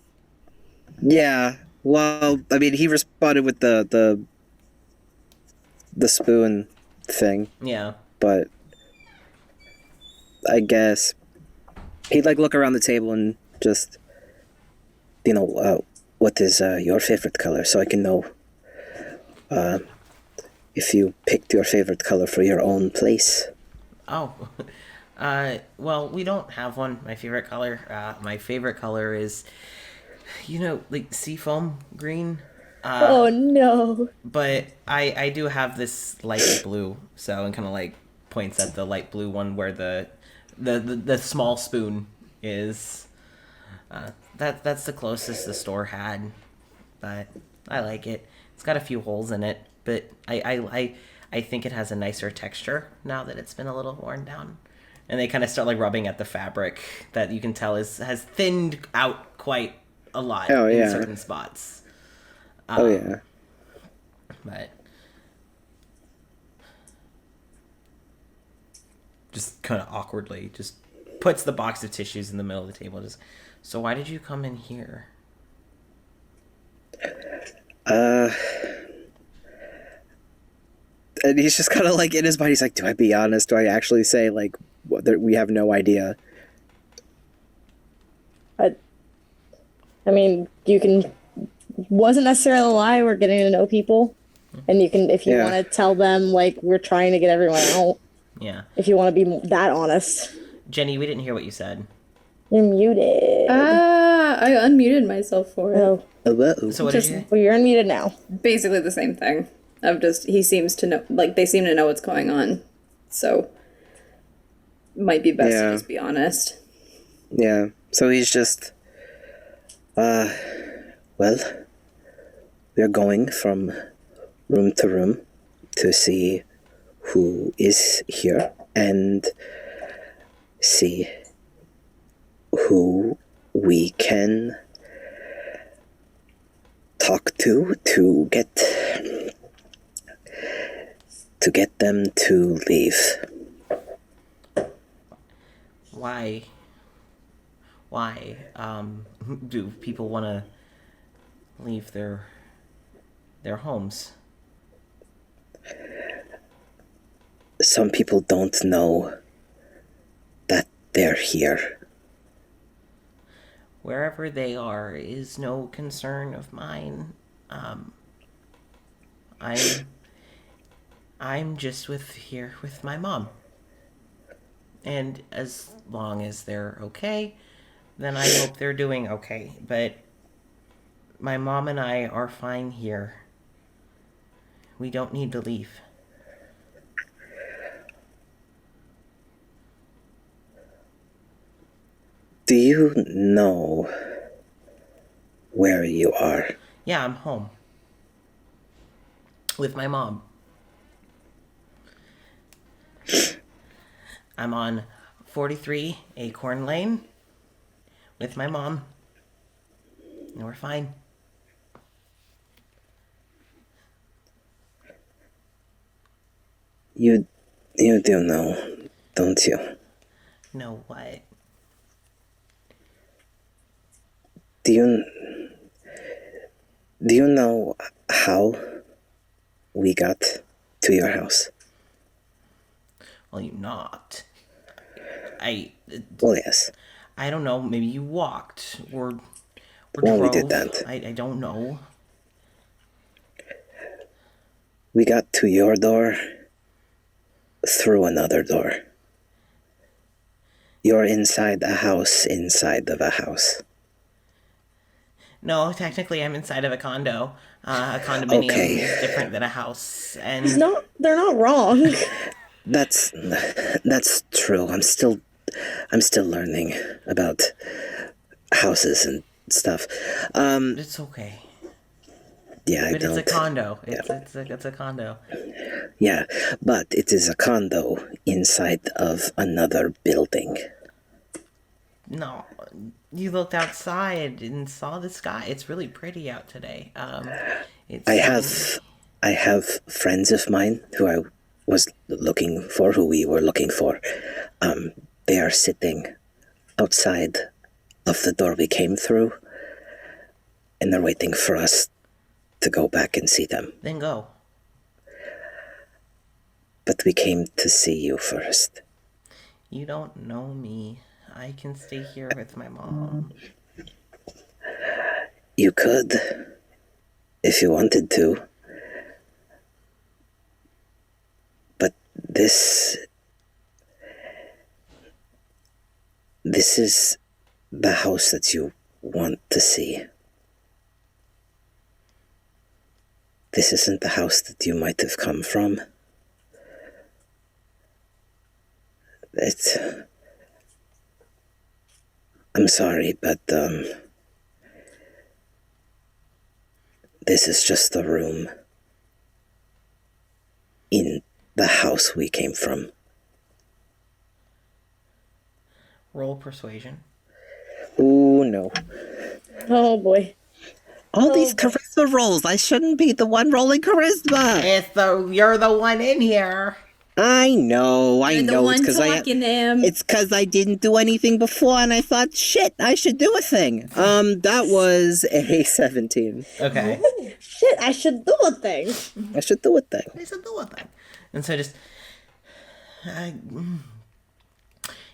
[SPEAKER 2] Yeah. Well, I mean, he responded with the spoon thing,
[SPEAKER 1] Yeah.
[SPEAKER 2] but I guess he'd like look around the table and just, what is your favorite color, so I can know if you picked your favorite color for your own place.
[SPEAKER 1] Oh, well, we don't have one. My favorite color. My favorite color is, like seafoam green.
[SPEAKER 5] Oh no.
[SPEAKER 1] But I do have this light blue, so it kind of like points at the light blue one where the small spoon is. That's the closest the store had, but I like it. It's got a few holes in it, but I think it has a nicer texture now that it's been a little worn down. And they kind of start like rubbing at the fabric that you can tell has thinned out quite a lot in certain spots.
[SPEAKER 2] Oh yeah.
[SPEAKER 1] But just kind of awkwardly just puts the box of tissues in the middle of the table. Just, so why did you come in here?
[SPEAKER 2] And he's just kind of like in his mind. He's like, "Do I be honest? Do I actually say like we have no idea?"
[SPEAKER 5] I mean, you can. Wasn't necessarily a lie. We're getting to know people, and you can, if you want to tell them, like, we're trying to get everyone out.
[SPEAKER 1] Yeah.
[SPEAKER 5] If you want to be that honest.
[SPEAKER 1] Jenny, we didn't hear what you said.
[SPEAKER 5] You're muted.
[SPEAKER 3] I unmuted myself for it.
[SPEAKER 5] Oh,
[SPEAKER 1] So what did you?
[SPEAKER 5] well, you're unmuted now.
[SPEAKER 3] Basically the same thing. He seems to know, like, they seem to know what's going on. So, might be best to just be honest.
[SPEAKER 2] Yeah. So he's just, well, we're going from room to room to see who is here and see who we can talk to get them to leave.
[SPEAKER 1] Why? Do people want to leave their homes?
[SPEAKER 2] some people don't know that they're here.
[SPEAKER 1] Wherever they are is no concern of mine. I'm just here with my mom. And as long as they're okay, then I hope they're doing okay. But my mom and I are fine here. We don't need to leave.
[SPEAKER 2] Do you know where you are?
[SPEAKER 1] Yeah, I'm home. With my mom. I'm on 43 Acorn Lane with my mom. And we're fine.
[SPEAKER 2] You do know, don't you?
[SPEAKER 1] Know what?
[SPEAKER 2] Do you know how we got to your house?
[SPEAKER 1] Well, you knocked.
[SPEAKER 2] Well, yes.
[SPEAKER 1] I don't know. Maybe you walked or
[SPEAKER 2] Well,
[SPEAKER 1] drove.
[SPEAKER 2] we did that.
[SPEAKER 1] I don't know.
[SPEAKER 2] We got to your door through another door. You're inside a house inside of a house.
[SPEAKER 1] No, technically, I'm inside of a condo. A condominium is different than a house, and
[SPEAKER 5] They're not wrong.
[SPEAKER 2] That's true. I'm still learning about houses and stuff.
[SPEAKER 1] it's okay.
[SPEAKER 2] Yeah,
[SPEAKER 1] But it's a condo. It's a condo.
[SPEAKER 2] Yeah, but it is a condo inside of another building.
[SPEAKER 1] No, you looked outside and saw the sky. It's really pretty out today.
[SPEAKER 2] I have friends of mine who we were looking for. They are sitting outside of the door we came through, and they're waiting for us to go back and see them.
[SPEAKER 1] Then go.
[SPEAKER 2] But we came to see you first.
[SPEAKER 1] You don't know me. I can stay here with my mom.
[SPEAKER 2] You could, if you wanted to. But this is the house that you want to see. This isn't the house that you might have come from. I'm sorry, but this is just a room in the house we came from.
[SPEAKER 1] Roll persuasion.
[SPEAKER 2] Ooh, no.
[SPEAKER 5] Oh boy.
[SPEAKER 2] All these charisma rolls. I shouldn't be the one rolling charisma.
[SPEAKER 1] You're the one in here.
[SPEAKER 2] I know.
[SPEAKER 3] You're the one talking to him.
[SPEAKER 2] It's because I didn't do anything before, and I thought, shit, I should do a thing. That was a 17.
[SPEAKER 1] Okay.
[SPEAKER 5] Shit, I should do a thing.
[SPEAKER 2] I should do a thing.
[SPEAKER 1] And so just,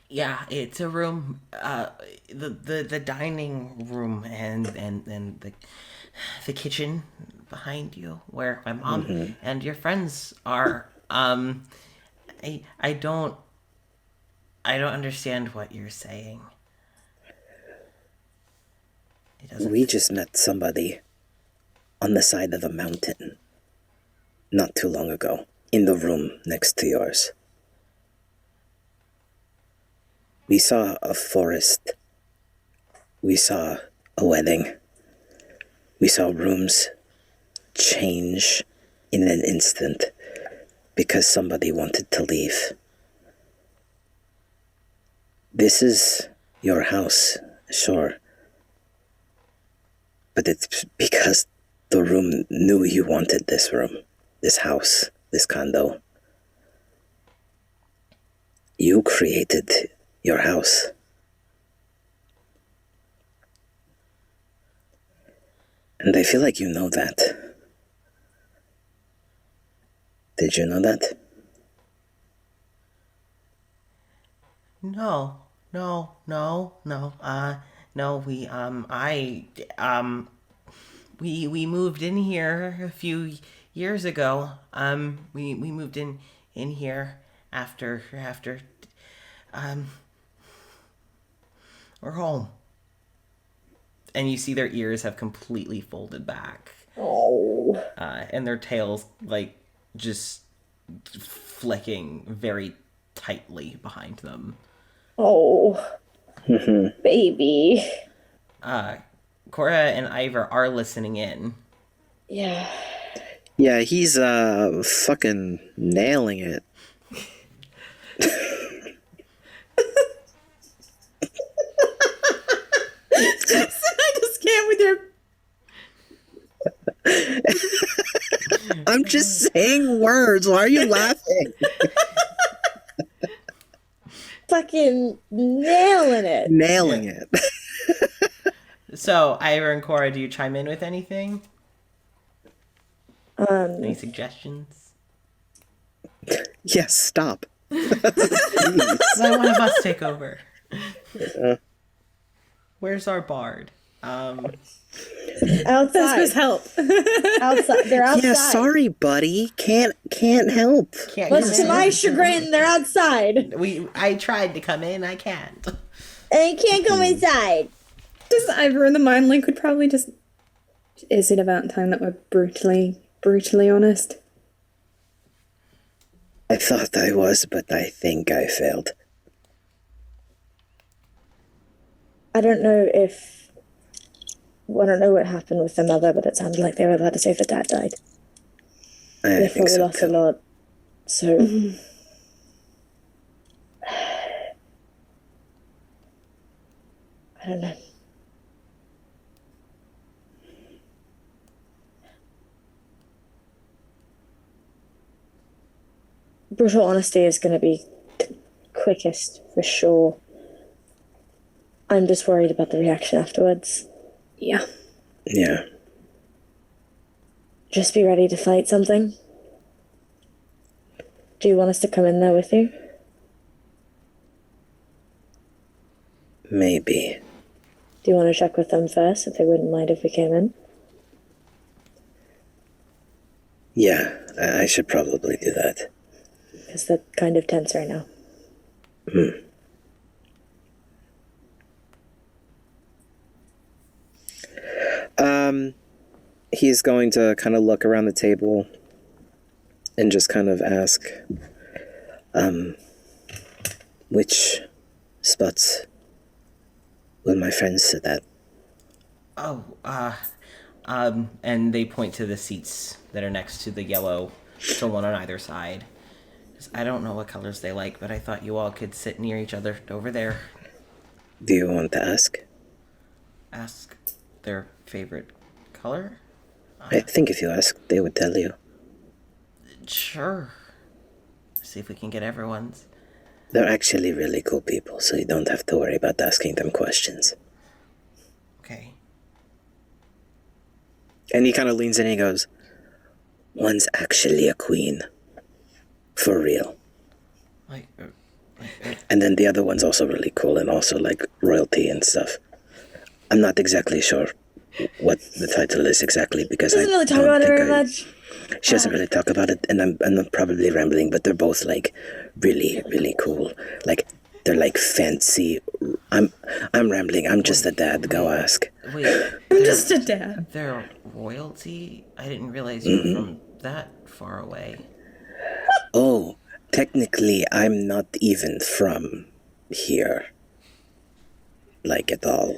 [SPEAKER 1] yeah, it's a room. The dining room and the kitchen behind you, where my mom and your friends are. I don't understand what you're saying.
[SPEAKER 2] We just met somebody on the side of a mountain not too long ago, in the room next to yours. We saw a forest. We saw a wedding. We saw rooms change in an instant because somebody wanted to leave. This is your house, sure. But it's because the room knew you wanted this room, this house, this condo. You created your house. And I feel like you know that. Did you know that?
[SPEAKER 1] No, no, no, no. No. We moved in here a few years ago. We moved in here after. We're home. And you see their ears have completely folded back.
[SPEAKER 5] Oh.
[SPEAKER 1] And their tails, like, just flicking very tightly behind them.
[SPEAKER 5] Oh. Baby.
[SPEAKER 1] Cora and Ivor are listening in.
[SPEAKER 5] Yeah.
[SPEAKER 2] Yeah, he's fucking nailing it.
[SPEAKER 3] I just can't with your.
[SPEAKER 2] I'm just saying words. Why are you laughing?
[SPEAKER 5] Fucking nailing it.
[SPEAKER 2] Nailing it.
[SPEAKER 1] So, Ivor and Cora, do you chime in with anything? Any suggestions?
[SPEAKER 2] Yes, stop.
[SPEAKER 1] Let one of us take over. Where's our bard?
[SPEAKER 5] Outside.
[SPEAKER 3] Thespers help.
[SPEAKER 5] Outside. They're outside.
[SPEAKER 2] Yeah, sorry, buddy. Can't help.
[SPEAKER 1] Can't
[SPEAKER 5] Much
[SPEAKER 1] come
[SPEAKER 5] to
[SPEAKER 1] in.
[SPEAKER 5] my chagrin, they're outside.
[SPEAKER 1] I tried to come in, I can't.
[SPEAKER 5] And you can't come inside.
[SPEAKER 3] Just Ivor and the Mind Link would probably just. Is it about time that we're brutally honest?
[SPEAKER 2] I thought I was, but I think I failed.
[SPEAKER 5] I don't know what happened with the mother, but it sounded like they were allowed to say the dad died.
[SPEAKER 2] I
[SPEAKER 5] Before
[SPEAKER 2] think
[SPEAKER 5] we
[SPEAKER 2] so
[SPEAKER 5] lost a
[SPEAKER 2] too.
[SPEAKER 5] lot. So. I don't know. Brutal honesty is going to be quickest for sure. I'm just worried about the reaction afterwards.
[SPEAKER 3] Yeah.
[SPEAKER 2] Yeah.
[SPEAKER 5] Just be ready to fight something. Do you want us to come in there with you?
[SPEAKER 2] Maybe.
[SPEAKER 5] Do you want to check with them first, if they wouldn't mind if we came in?
[SPEAKER 2] Yeah, I should probably do that.
[SPEAKER 5] Because they're kind of tense right now.
[SPEAKER 2] He's going to kind of look around the table and just kind of ask, which spots will my friends sit at?
[SPEAKER 1] Oh, and they point to the seats that are next to the yellow, so one on either side. I don't know what colors they like, but I thought you all could sit near each other over there.
[SPEAKER 2] Do you want to ask?
[SPEAKER 1] Ask their favorite color?
[SPEAKER 2] I think if you ask, they would tell you.
[SPEAKER 1] Sure. See if we can get everyone's.
[SPEAKER 2] They're actually really cool people, so you don't have to worry about asking them questions.
[SPEAKER 1] Okay.
[SPEAKER 2] And he kind of leans in and he goes, one's actually a queen. For real.
[SPEAKER 1] Like,
[SPEAKER 2] And then the other one's also really cool and also like royalty and stuff. I'm not exactly sure what the title is exactly because
[SPEAKER 5] Doesn't
[SPEAKER 2] I
[SPEAKER 5] really talk
[SPEAKER 2] don't
[SPEAKER 5] about it
[SPEAKER 2] think
[SPEAKER 5] very much.
[SPEAKER 2] She doesn't really talk about it, and I'm probably rambling, but they're both like really, really cool. Like they're like fancy. I'm rambling. I'm just a dad. Go ask.
[SPEAKER 1] wait.
[SPEAKER 3] I'm just a dad.
[SPEAKER 1] They're royalty? I didn't realize you were from that far away.
[SPEAKER 2] Oh, technically, I'm not even from here. Like at all.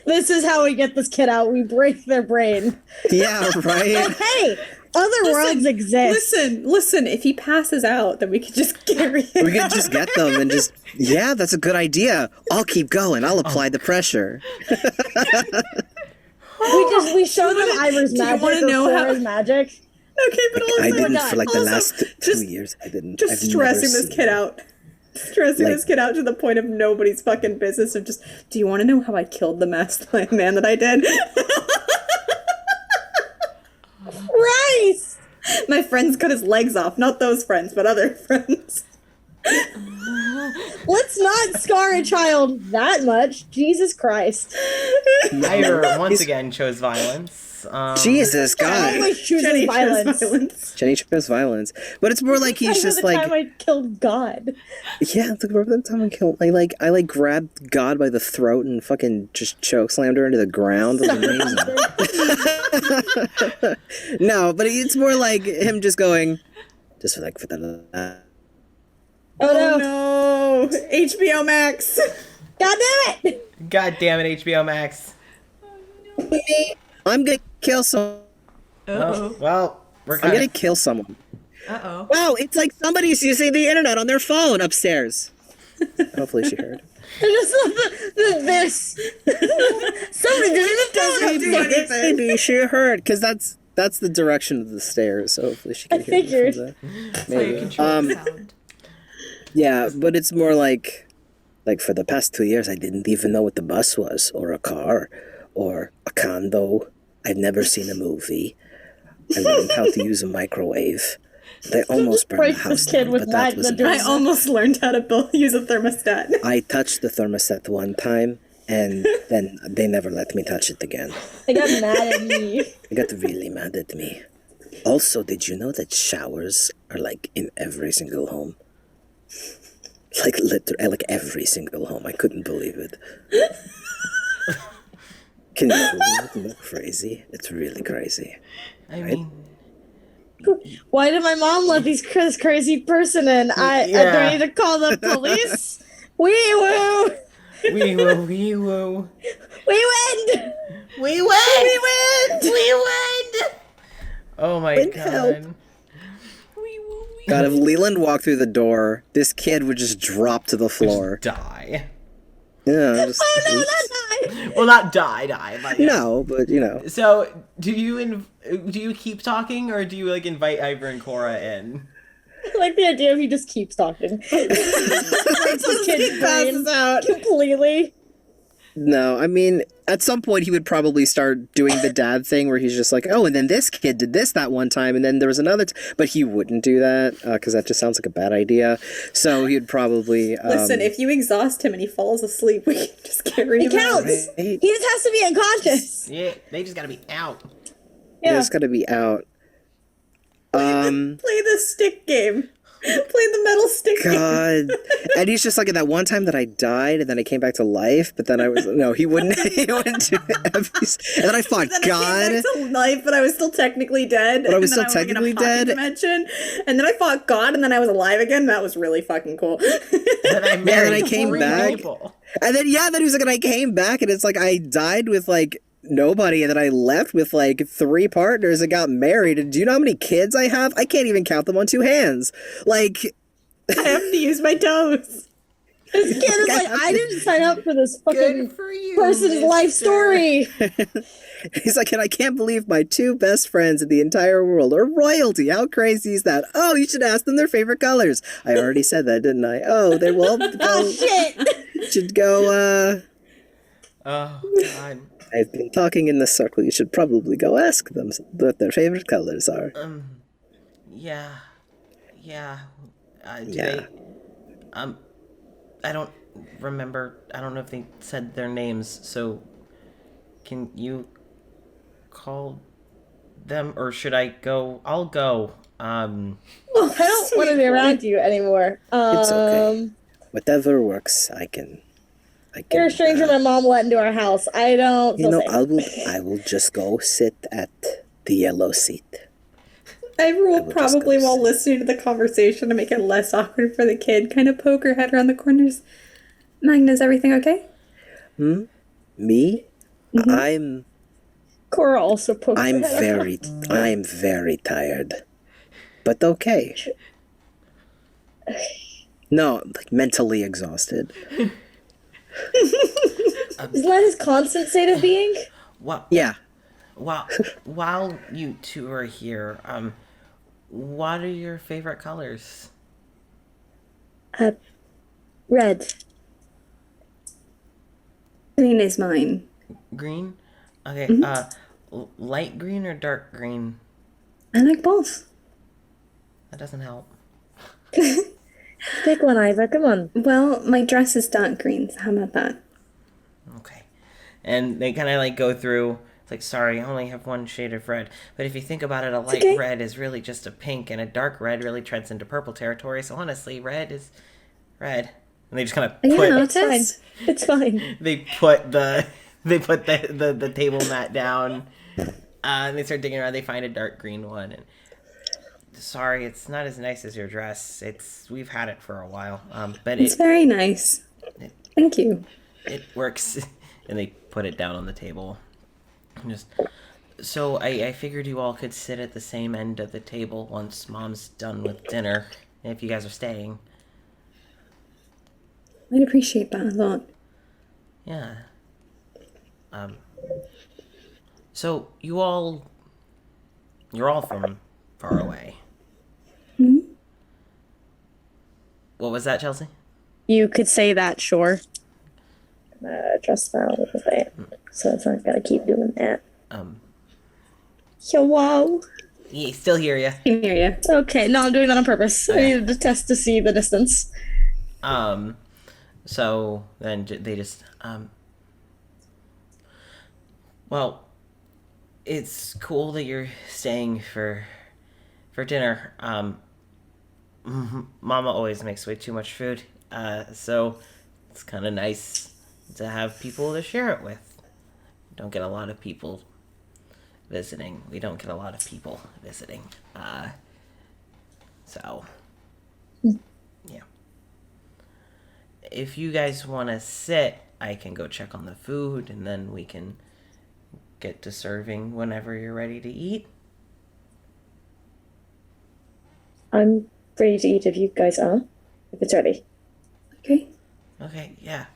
[SPEAKER 5] This is how we get this kid out. We break their brain.
[SPEAKER 2] Yeah, right.
[SPEAKER 5] Hey, other worlds exist.
[SPEAKER 3] Listen, if he passes out, then we could just carry him.
[SPEAKER 2] We could just get them and just, yeah, that's a good idea. I'll keep going. I'll apply the pressure.
[SPEAKER 5] We show them Ivor's
[SPEAKER 3] do you
[SPEAKER 5] magic
[SPEAKER 3] wanna
[SPEAKER 5] or
[SPEAKER 3] know how-
[SPEAKER 5] Cora's magic.
[SPEAKER 3] Okay, but also,
[SPEAKER 2] I didn't for like the
[SPEAKER 3] also,
[SPEAKER 2] last
[SPEAKER 3] just-
[SPEAKER 2] 2 years. I didn't.
[SPEAKER 3] Just
[SPEAKER 2] I've
[SPEAKER 3] stressing
[SPEAKER 2] never
[SPEAKER 3] this
[SPEAKER 2] seen
[SPEAKER 3] kid
[SPEAKER 2] it.
[SPEAKER 3] out. Stressing
[SPEAKER 2] Like-
[SPEAKER 3] this kid out to the point of nobody's fucking business of just, do you want to know how I killed the masked man that I did?
[SPEAKER 5] Christ!
[SPEAKER 3] My friends cut his legs off. Not those friends, but other friends.
[SPEAKER 5] Let's not scar a child that much. Jesus Christ.
[SPEAKER 1] Ivor once again chose violence.
[SPEAKER 2] Jesus
[SPEAKER 5] I
[SPEAKER 2] God.
[SPEAKER 5] always choose
[SPEAKER 3] Jenny chose
[SPEAKER 5] violence.
[SPEAKER 2] Jenny chose violence, but it's more like he's just
[SPEAKER 5] the
[SPEAKER 2] like,
[SPEAKER 5] time I killed God.
[SPEAKER 2] yeah. Remember the time I killed? I grabbed God by the throat and fucking just choke slammed her into the ground. It was amazing. No, but it's more like him just going, just like for the.
[SPEAKER 5] Oh no.
[SPEAKER 3] No, HBO Max.
[SPEAKER 5] God damn it!
[SPEAKER 1] God damn it, HBO Max.
[SPEAKER 2] I'm gonna kill someone.
[SPEAKER 1] Oh, well, we're
[SPEAKER 2] I'm
[SPEAKER 1] kind
[SPEAKER 2] gonna
[SPEAKER 1] of...
[SPEAKER 2] kill someone.
[SPEAKER 4] Uh-oh.
[SPEAKER 2] Wow, it's like somebody's using the internet on their phone upstairs. Hopefully she heard.
[SPEAKER 5] I just love this. Somebody didn't
[SPEAKER 3] do anything.
[SPEAKER 2] Maybe she heard, because that's the direction of the stairs. So hopefully she can
[SPEAKER 5] I
[SPEAKER 2] hear it
[SPEAKER 5] figured.
[SPEAKER 2] from there.
[SPEAKER 4] That's how you
[SPEAKER 2] Maybe.
[SPEAKER 4] control the sound.
[SPEAKER 2] Yeah, but it's more like for the past 2 years, I didn't even know what the bus was, or a car, or a condo. I've never seen a movie. I learned how to use a microwave. They almost burned
[SPEAKER 5] Break
[SPEAKER 2] the
[SPEAKER 5] this
[SPEAKER 2] house
[SPEAKER 5] kid
[SPEAKER 2] down,
[SPEAKER 5] with
[SPEAKER 2] but that
[SPEAKER 5] light
[SPEAKER 2] wasn't.
[SPEAKER 5] under
[SPEAKER 3] I almost learned how to use a thermostat.
[SPEAKER 2] I touched the thermostat one time, and then they never let me touch it again.
[SPEAKER 5] They got mad at me.
[SPEAKER 2] They got really mad at me. Also, did you know that showers are like in every single home? Like literally, like every single home. I couldn't believe it. Can you believe it? Isn't that crazy? It's really crazy.
[SPEAKER 1] I mean,
[SPEAKER 5] Why did my mom let this crazy person in? I do I need to call the police? Wee woo!
[SPEAKER 1] wee woo, wee woo.
[SPEAKER 5] We win!
[SPEAKER 1] We win! We win! We win! Oh my
[SPEAKER 2] Win
[SPEAKER 1] god.
[SPEAKER 2] help. God, if Leland walked through the door, this kid would just drop to the floor.
[SPEAKER 1] Die.
[SPEAKER 2] Yeah, just,
[SPEAKER 5] Oh no, not die!
[SPEAKER 1] Well, not die, but yeah.
[SPEAKER 2] no, but you know.
[SPEAKER 1] So, do you keep talking, or do you like invite Ivor and Cora in?
[SPEAKER 5] I like the idea of he just keeps talking. Breaks the kid's brain
[SPEAKER 3] passes out.
[SPEAKER 5] completely.
[SPEAKER 2] No, I mean, at some point he would probably start doing the dad thing where he's just like, oh, and then this kid did this that one time, and then there was another, but he wouldn't do that because that just sounds like a bad idea. So he'd probably
[SPEAKER 3] Listen, if you exhaust him and he falls asleep, we can just carry
[SPEAKER 5] It
[SPEAKER 3] him out.
[SPEAKER 5] counts.
[SPEAKER 2] Right.
[SPEAKER 5] He just has to be unconscious.
[SPEAKER 1] Yeah, they just gotta be out.
[SPEAKER 2] he
[SPEAKER 5] Yeah.
[SPEAKER 2] just got to be out.
[SPEAKER 3] Play the stick game. Play the metal stick game.
[SPEAKER 2] God, and he's just like, that one time that I died and then I came back to life, but then I was no, he wouldn't. He wouldn't do that. And then I fought
[SPEAKER 3] Then
[SPEAKER 2] God.
[SPEAKER 3] I came back to life, but I was still technically dead.
[SPEAKER 2] But I was
[SPEAKER 3] and then
[SPEAKER 2] still
[SPEAKER 3] went in a
[SPEAKER 2] technically
[SPEAKER 3] pocket
[SPEAKER 2] dead.
[SPEAKER 3] Dimension, and then I fought God, and then I was alive again. That was really fucking cool.
[SPEAKER 1] And I
[SPEAKER 2] Yeah,
[SPEAKER 1] married
[SPEAKER 2] then I came
[SPEAKER 1] 3
[SPEAKER 2] back.
[SPEAKER 1] people.
[SPEAKER 2] And then then he was like, and I came back, and it's like I died with like nobody, and then I left with like 3 partners and got married. And do you know how many kids I have? I can't even count them on 2 hands. Like,
[SPEAKER 3] I have to use my toes.
[SPEAKER 5] This kid is like, I didn't sign up for this fucking
[SPEAKER 1] Good for you,
[SPEAKER 5] person's life
[SPEAKER 1] mister.
[SPEAKER 5] story.
[SPEAKER 2] he's like, and I can't believe my 2 best friends in the entire world are royalty. How crazy is that? Oh, you should ask them their favorite colors. I already said that, didn't I? Oh, they will
[SPEAKER 5] Oh
[SPEAKER 2] go.
[SPEAKER 5] shit!
[SPEAKER 2] Should go.
[SPEAKER 1] Oh god.
[SPEAKER 2] I've been talking in the circle. You should probably go ask them what their favorite colors are.
[SPEAKER 1] Yeah. Yeah. Do
[SPEAKER 2] Yeah.
[SPEAKER 1] they? I don't remember. I don't know if they said their names. So, can you call them, or should I go? I'll go.
[SPEAKER 5] I don't want to be around you anymore.
[SPEAKER 2] It's okay. Whatever works, I can.
[SPEAKER 5] You're a stranger my mom let into our house. I don't
[SPEAKER 2] You
[SPEAKER 5] feel
[SPEAKER 2] know,
[SPEAKER 5] safe.
[SPEAKER 2] I will just go sit at the yellow seat.
[SPEAKER 3] I will
[SPEAKER 2] would just
[SPEAKER 3] probably,
[SPEAKER 2] go
[SPEAKER 3] while
[SPEAKER 2] sit.
[SPEAKER 3] listening to the conversation to make it less awkward for the kid, kind of poke her head around the corners. Magna, is everything okay?
[SPEAKER 2] Me?
[SPEAKER 5] Cora also poked
[SPEAKER 2] I'm
[SPEAKER 5] her head
[SPEAKER 2] I'm very tired. But okay. No, like mentally exhausted.
[SPEAKER 5] Isn't that his constant state of being?
[SPEAKER 1] What?
[SPEAKER 2] Yeah.
[SPEAKER 1] While you 2 are here, what are your favorite colors?
[SPEAKER 5] Red.
[SPEAKER 3] Green is mine.
[SPEAKER 1] Green. Okay. Light green or dark green?
[SPEAKER 3] I like both.
[SPEAKER 1] That doesn't help.
[SPEAKER 5] Pick one, Ivor. Come on.
[SPEAKER 3] Well, my dress is dark green, so how about that?
[SPEAKER 1] Okay. And they kind of like go through. It's like, sorry, I only have one shade of red. But if you think about it, a light
[SPEAKER 5] okay.
[SPEAKER 1] red is really just a pink, and a dark red really treads into purple territory. So honestly, red is red. And they just kind of
[SPEAKER 3] Are you
[SPEAKER 1] put.
[SPEAKER 3] an
[SPEAKER 5] It's fine.
[SPEAKER 3] artist?
[SPEAKER 5] It's fine.
[SPEAKER 1] They put the table mat down. And they start digging around. They find a dark green one. And sorry, it's not as nice as your dress. We've had it for a while. But
[SPEAKER 3] It's very nice. Thank you.
[SPEAKER 1] it works. And they put it down on the table. So I figured you all could sit at the same end of the table once Mom's done with dinner, if you guys are staying.
[SPEAKER 3] I'd appreciate that a lot.
[SPEAKER 1] Yeah. So you're all from far away.
[SPEAKER 3] Hmm?
[SPEAKER 1] What was that, Chelsea?
[SPEAKER 5] You could say that, sure. Just now, so it's not gonna keep doing that. Hello.
[SPEAKER 1] Yeah, still hear you.
[SPEAKER 3] I can hear you.
[SPEAKER 5] Okay, no, I'm doing that on purpose. I
[SPEAKER 1] Okay.
[SPEAKER 5] needed to test to see the distance.
[SPEAKER 1] So then they just, well, it's cool that you're staying for dinner. Mama always makes way too much food, so it's kind of nice to have people to share it with. Don't get a lot of people visiting. We don't get a lot of people visiting. So, yeah. If you guys want to sit, I can go check on the food, and then we can get to serving whenever you're ready to eat.
[SPEAKER 5] I'm ready to eat if you guys are. If it's ready.
[SPEAKER 3] Okay.
[SPEAKER 1] Okay, yeah.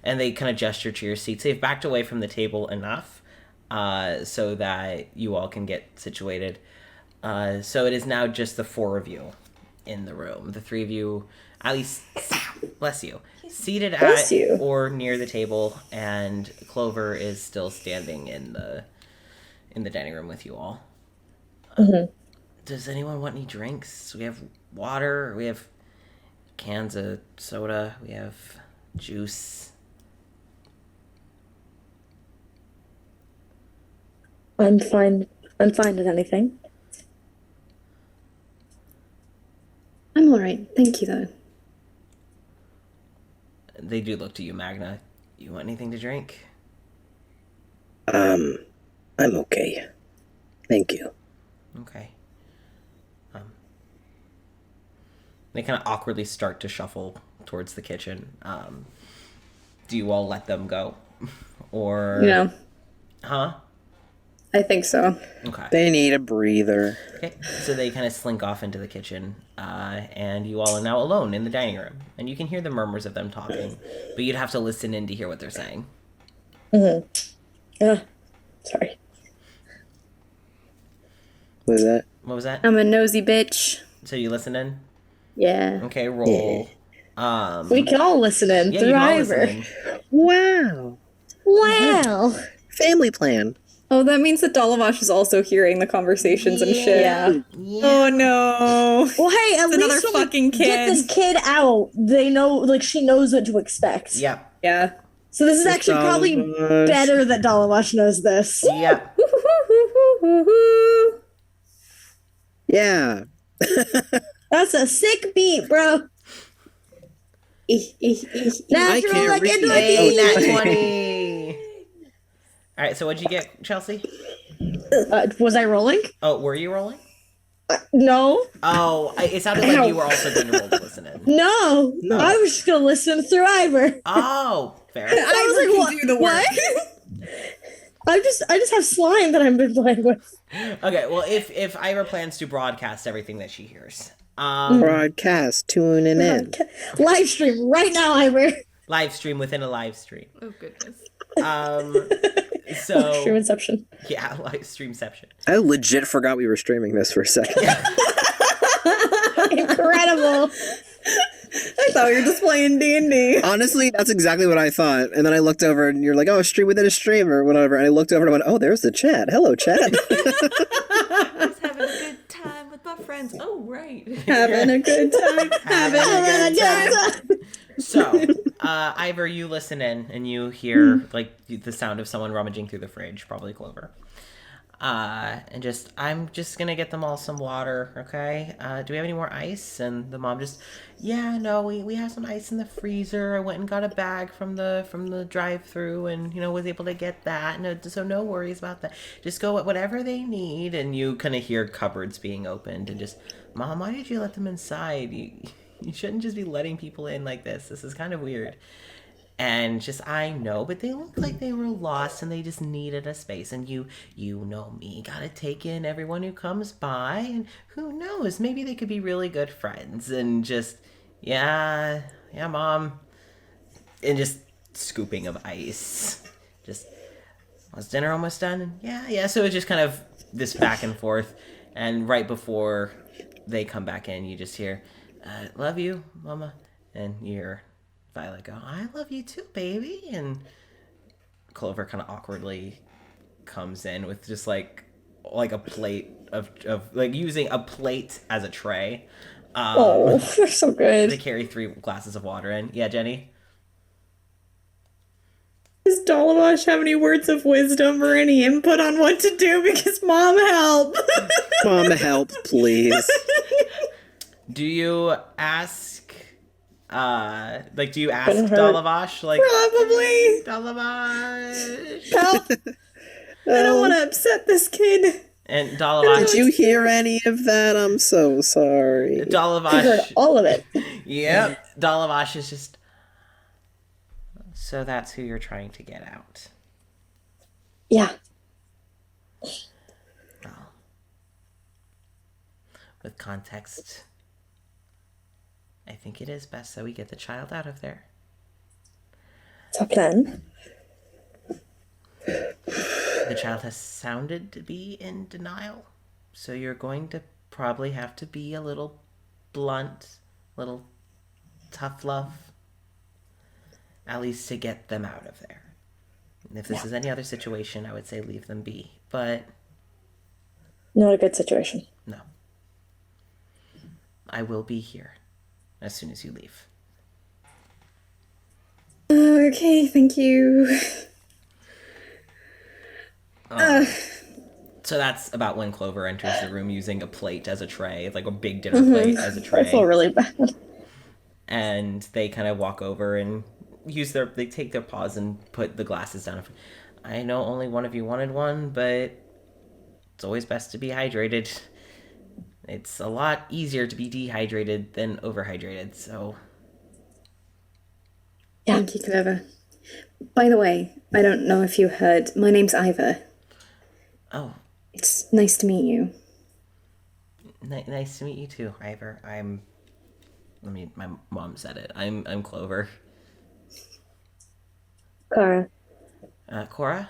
[SPEAKER 1] And they kind of gesture to your seats. They've backed away from the table enough so that you all can get situated. So it is now just the four of you in the room. The three of you, at least, bless you, seated
[SPEAKER 5] Bless
[SPEAKER 1] at
[SPEAKER 5] you.
[SPEAKER 1] or near the table, and Clover is still standing in the dining room with you all. Does anyone want any drinks? We have water. We have cans of soda. We have juice.
[SPEAKER 5] I'm fine. I'm fine with anything.
[SPEAKER 3] I'm alright. Thank you, though.
[SPEAKER 1] They do look to you, Magna. You want anything to drink?
[SPEAKER 2] I'm okay. Thank you.
[SPEAKER 1] Okay. They kind of awkwardly start to shuffle towards the kitchen. Do you all let them go? Or...
[SPEAKER 3] You know,
[SPEAKER 1] Huh?
[SPEAKER 3] I think so.
[SPEAKER 1] Okay.
[SPEAKER 2] They need a breather.
[SPEAKER 1] Okay, so they kind of slink off into the kitchen, and you all are now alone in the dining room. And you can hear the murmurs of them talking, but you'd have to listen in to hear what they're saying.
[SPEAKER 5] Yeah. Sorry.
[SPEAKER 2] What was that?
[SPEAKER 1] What was that?
[SPEAKER 3] I'm a nosy bitch.
[SPEAKER 1] So you listen in?
[SPEAKER 3] Yeah.
[SPEAKER 1] Okay, roll.
[SPEAKER 5] We can all listen in
[SPEAKER 1] Yeah,
[SPEAKER 5] through
[SPEAKER 1] you can all
[SPEAKER 5] Ivor.
[SPEAKER 1] listen in.
[SPEAKER 2] Wow.
[SPEAKER 5] Wow.
[SPEAKER 2] Family plan.
[SPEAKER 3] Oh, that means that Dalavash is also hearing the conversations and shit.
[SPEAKER 5] Yeah.
[SPEAKER 3] Oh no.
[SPEAKER 5] Well, hey, at
[SPEAKER 3] another
[SPEAKER 5] least when
[SPEAKER 3] fucking
[SPEAKER 5] we get
[SPEAKER 3] kid.
[SPEAKER 5] this kid out, they know, like, she knows what to expect.
[SPEAKER 1] Yep.
[SPEAKER 3] Yeah.
[SPEAKER 5] So this is actually probably
[SPEAKER 2] Dalavash.
[SPEAKER 5] better that Dalavash knows this.
[SPEAKER 1] Yep.
[SPEAKER 2] Yeah.
[SPEAKER 5] That's a sick beat, bro. Natural
[SPEAKER 2] can't
[SPEAKER 5] like
[SPEAKER 2] read.
[SPEAKER 5] into
[SPEAKER 1] Hey,
[SPEAKER 5] a
[SPEAKER 1] nat
[SPEAKER 5] beat.
[SPEAKER 1] 20! Alright, so what'd you get, Chelsea?
[SPEAKER 5] Was I rolling?
[SPEAKER 1] Oh, were you rolling?
[SPEAKER 5] No.
[SPEAKER 1] Oh, it sounded like you were also going to roll to listen in.
[SPEAKER 5] No. I was just gonna listen through Ivor.
[SPEAKER 1] Oh, fair.
[SPEAKER 5] I was like,
[SPEAKER 3] do the work.
[SPEAKER 5] what? I just have slime that I've been playing with.
[SPEAKER 1] Okay, well, if Ira plans to broadcast everything that she hears,
[SPEAKER 2] Broadcast, tuning in.
[SPEAKER 5] Live stream right now, Ivor.
[SPEAKER 1] live stream within a live stream.
[SPEAKER 4] Oh goodness.
[SPEAKER 1] So
[SPEAKER 5] Stream Inception.
[SPEAKER 1] yeah, live streamception.
[SPEAKER 2] I legit forgot we were streaming this for a second.
[SPEAKER 5] Incredible.
[SPEAKER 3] I thought we were just playing D&D.
[SPEAKER 2] Honestly, that's exactly what I thought. And then I looked over and you're like, oh, stream within a stream or whatever. And I looked over and I went, oh, there's the chat. Hello, chat.
[SPEAKER 4] Just having a good time with my friends. Oh, right.
[SPEAKER 3] Having a good time. Having a good time.
[SPEAKER 1] So, Ivor, you listen in and you hear like the sound of someone rummaging through the fridge, probably Clover. I'm just gonna get them all some water, okay? Do we have any more ice? And the mom just, yeah, no, we have some ice in the freezer. I went and got a bag from the drive-through, and was able to get that. No, so no worries about that. Just go whatever they need. And you kind of hear cupboards being opened, and just, Mom, why did you let them inside? You shouldn't just be letting people in like this. This is kind of weird. And just, I know, but they looked like they were lost and they just needed a space. And you know me, gotta take in everyone who comes by. And who knows, maybe they could be really good friends. And just, yeah, Mom. And just scooping of ice. Just, was dinner almost done? And yeah. So it's just kind of this back and forth. And right before they come back in, you just hear, love you, Mama. And you're Violet go, I love you too, baby. And Clover kind of awkwardly comes in with just like a plate of like using a plate as a tray.
[SPEAKER 5] Oh, they're so good.
[SPEAKER 1] They carry 3 glasses of water in. Yeah, Jenny?
[SPEAKER 3] Does Dalawash have any words of wisdom or any input on what to do? Because Mom, help.
[SPEAKER 2] Mom, help, please.
[SPEAKER 1] Do you ask do you ask Dalavash, like,
[SPEAKER 3] Probably.
[SPEAKER 1] Dalavash?
[SPEAKER 3] Help. I don't want to upset this kid.
[SPEAKER 1] And Dalavash,
[SPEAKER 2] Did you hear any of that? I'm so sorry.
[SPEAKER 5] I heard
[SPEAKER 1] Dalavash,
[SPEAKER 5] all of it.
[SPEAKER 1] yep. Dalavash is just, so that's who you're trying to get out.
[SPEAKER 5] Yeah.
[SPEAKER 1] Well, with context, I think it is best that we get the child out of there.
[SPEAKER 5] It's our plan.
[SPEAKER 1] The child has sounded to be in denial, so you're going to probably have to be a little blunt, little tough love, at least to get them out of there. And if this is any other situation, I would say leave them be, but
[SPEAKER 5] Not a good situation.
[SPEAKER 1] no. I will be here as soon as you leave.
[SPEAKER 3] Okay, thank you.
[SPEAKER 1] So that's about when Clover enters the room using a plate as a tray, like a big dinner plate as a tray.
[SPEAKER 5] I feel really bad.
[SPEAKER 1] And they kind of walk over and they take their paws and put the glasses down. I know only one of you wanted one, but it's always best to be hydrated. It's a lot easier to be dehydrated than overhydrated, so...
[SPEAKER 3] Thank you, Clover. By the way, I don't know if you heard, my name's Ivor.
[SPEAKER 1] Oh,
[SPEAKER 3] It's nice to meet you.
[SPEAKER 1] nice to meet you too, Ivor. My mom said it. I'm Clover.
[SPEAKER 5] Kara.
[SPEAKER 1] Cora?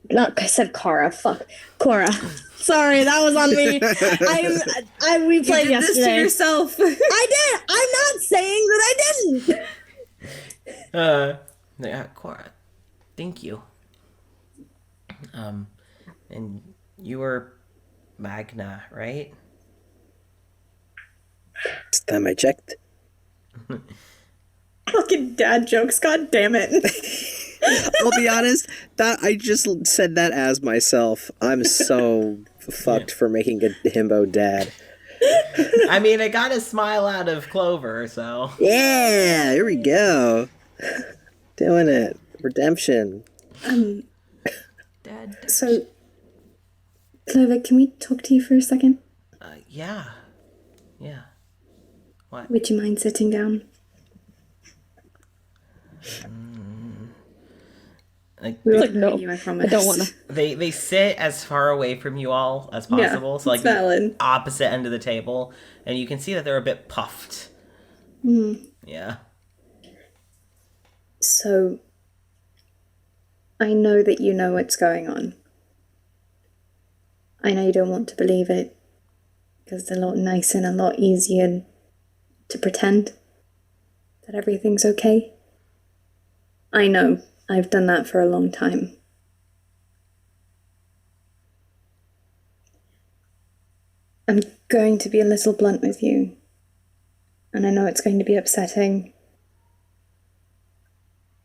[SPEAKER 5] Not, I said Kara. Fuck. Cora. Sorry, that was on me. We played
[SPEAKER 3] You did this to
[SPEAKER 5] yesterday.
[SPEAKER 3] yourself.
[SPEAKER 5] I did. I'm not saying that I didn't.
[SPEAKER 1] Yeah, Cora. Thank you. And you were Magna, right?
[SPEAKER 2] Last time I checked.
[SPEAKER 3] Fucking dad jokes, god damn it.
[SPEAKER 2] I'll be honest, that I just said that as myself. I'm so fucked for making a himbo dad.
[SPEAKER 1] I mean, I got a smile out of Clover, so...
[SPEAKER 2] Yeah, here we go. Doing it. Redemption.
[SPEAKER 4] Dad.
[SPEAKER 3] So, Clover, can we talk to you for a second?
[SPEAKER 1] Yeah. Yeah. What?
[SPEAKER 3] Would you mind sitting down?
[SPEAKER 1] Like,
[SPEAKER 3] We
[SPEAKER 5] Like,
[SPEAKER 3] won't
[SPEAKER 5] no,
[SPEAKER 3] hurt you, I promise.
[SPEAKER 5] I don't want to.
[SPEAKER 1] they sit as far away from you all as possible, so like
[SPEAKER 3] it's valid.
[SPEAKER 1] the opposite end of the table, and you can see that they're a bit puffed. Yeah.
[SPEAKER 3] So, I know that you know what's going on. I know you don't want to believe it, because it's a lot nicer and a lot easier to pretend that everything's okay. I know. I've done that for a long time. I'm going to be a little blunt with you, and I know it's going to be upsetting.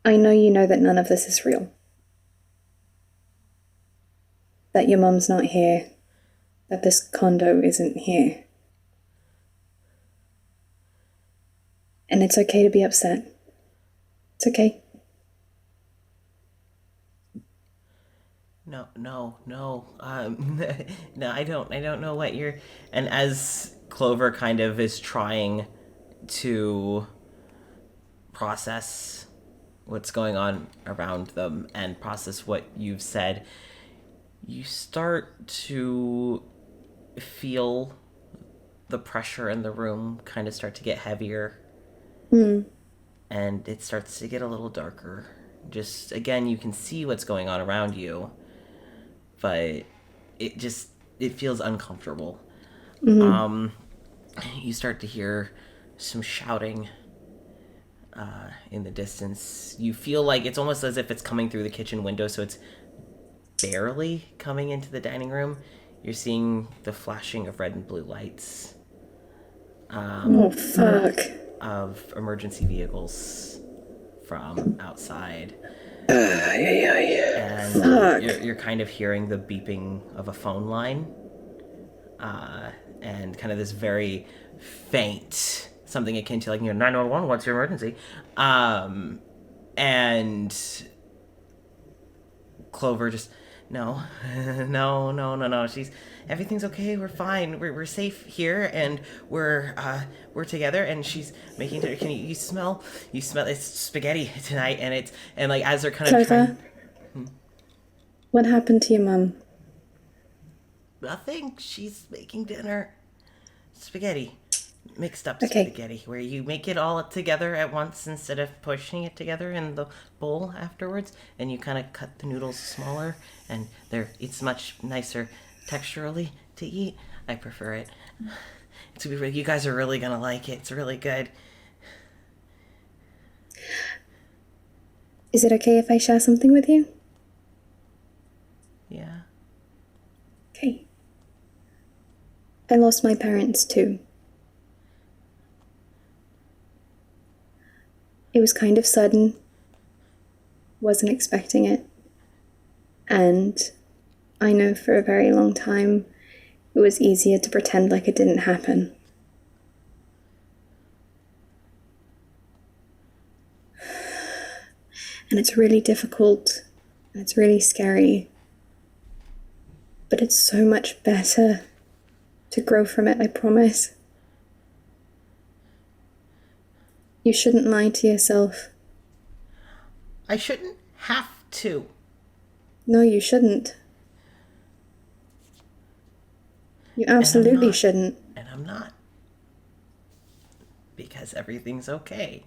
[SPEAKER 3] I know you know that none of this is real. That your mum's not here. That this condo isn't here. And it's okay to be upset. It's okay.
[SPEAKER 1] No. No, I don't know what you're. And as Clover kind of is trying to process what's going on around them and process what you've said, you start to feel the pressure in the room kind of start to get heavier. And it starts to get a little darker. Just, again, you can see what's going on around you, but it feels uncomfortable. You start to hear some shouting in the distance. You feel like it's almost as if it's coming through the kitchen window, so it's barely coming into the dining room. You're seeing the flashing of red and blue lights.
[SPEAKER 3] Oh, fuck.
[SPEAKER 1] Of emergency vehicles from outside.
[SPEAKER 3] Fuck.
[SPEAKER 1] And you're kind of hearing the beeping of a phone line. And kind of this very faint, something akin to 911, what's your emergency? And Clover just, no. Everything's okay. We're fine. We're safe here, and we're together. And she's making. Can you smell? You smell it's spaghetti tonight, and as they're kind of
[SPEAKER 3] Clover,
[SPEAKER 1] trying.
[SPEAKER 3] what happened to your mum?
[SPEAKER 1] Nothing. She's making dinner. Spaghetti. Mixed up
[SPEAKER 3] Okay.
[SPEAKER 1] spaghetti, where you make it all together at once instead of pushing it together in the bowl afterwards, and you kind of cut the noodles smaller, and it's much nicer texturally to eat. I prefer it. It's gonna be you guys are really gonna like it. It's really good.
[SPEAKER 3] Is it okay if I share something with you?
[SPEAKER 1] Yeah.
[SPEAKER 3] Okay. I lost my parents too. It was kind of sudden. Wasn't expecting it. And I know for a very long time it was easier to pretend like it didn't happen. And it's really difficult, and it's really scary. But it's so much better to grow from it, I promise. You shouldn't lie to yourself.
[SPEAKER 1] I shouldn't have to.
[SPEAKER 3] No, you shouldn't. You absolutely
[SPEAKER 1] not.
[SPEAKER 3] shouldn't.
[SPEAKER 1] And I'm not. Because everything's okay.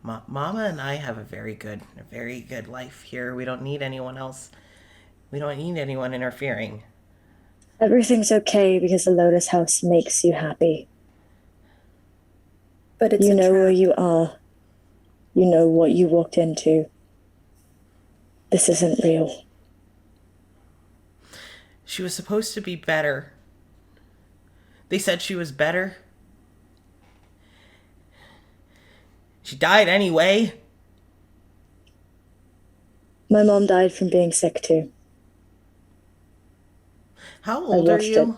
[SPEAKER 1] Mama and I have a very good life here. We don't need anyone else. We don't need anyone interfering.
[SPEAKER 5] Everything's okay because the Lotus House makes you happy.
[SPEAKER 3] But it's
[SPEAKER 5] You
[SPEAKER 3] a
[SPEAKER 5] know
[SPEAKER 3] trap.
[SPEAKER 5] where you are. You know what you walked into. This isn't real.
[SPEAKER 1] She was supposed to be better. They said she was better. She died anyway.
[SPEAKER 5] My mom died from being sick too.
[SPEAKER 1] How old are
[SPEAKER 5] watched
[SPEAKER 1] you?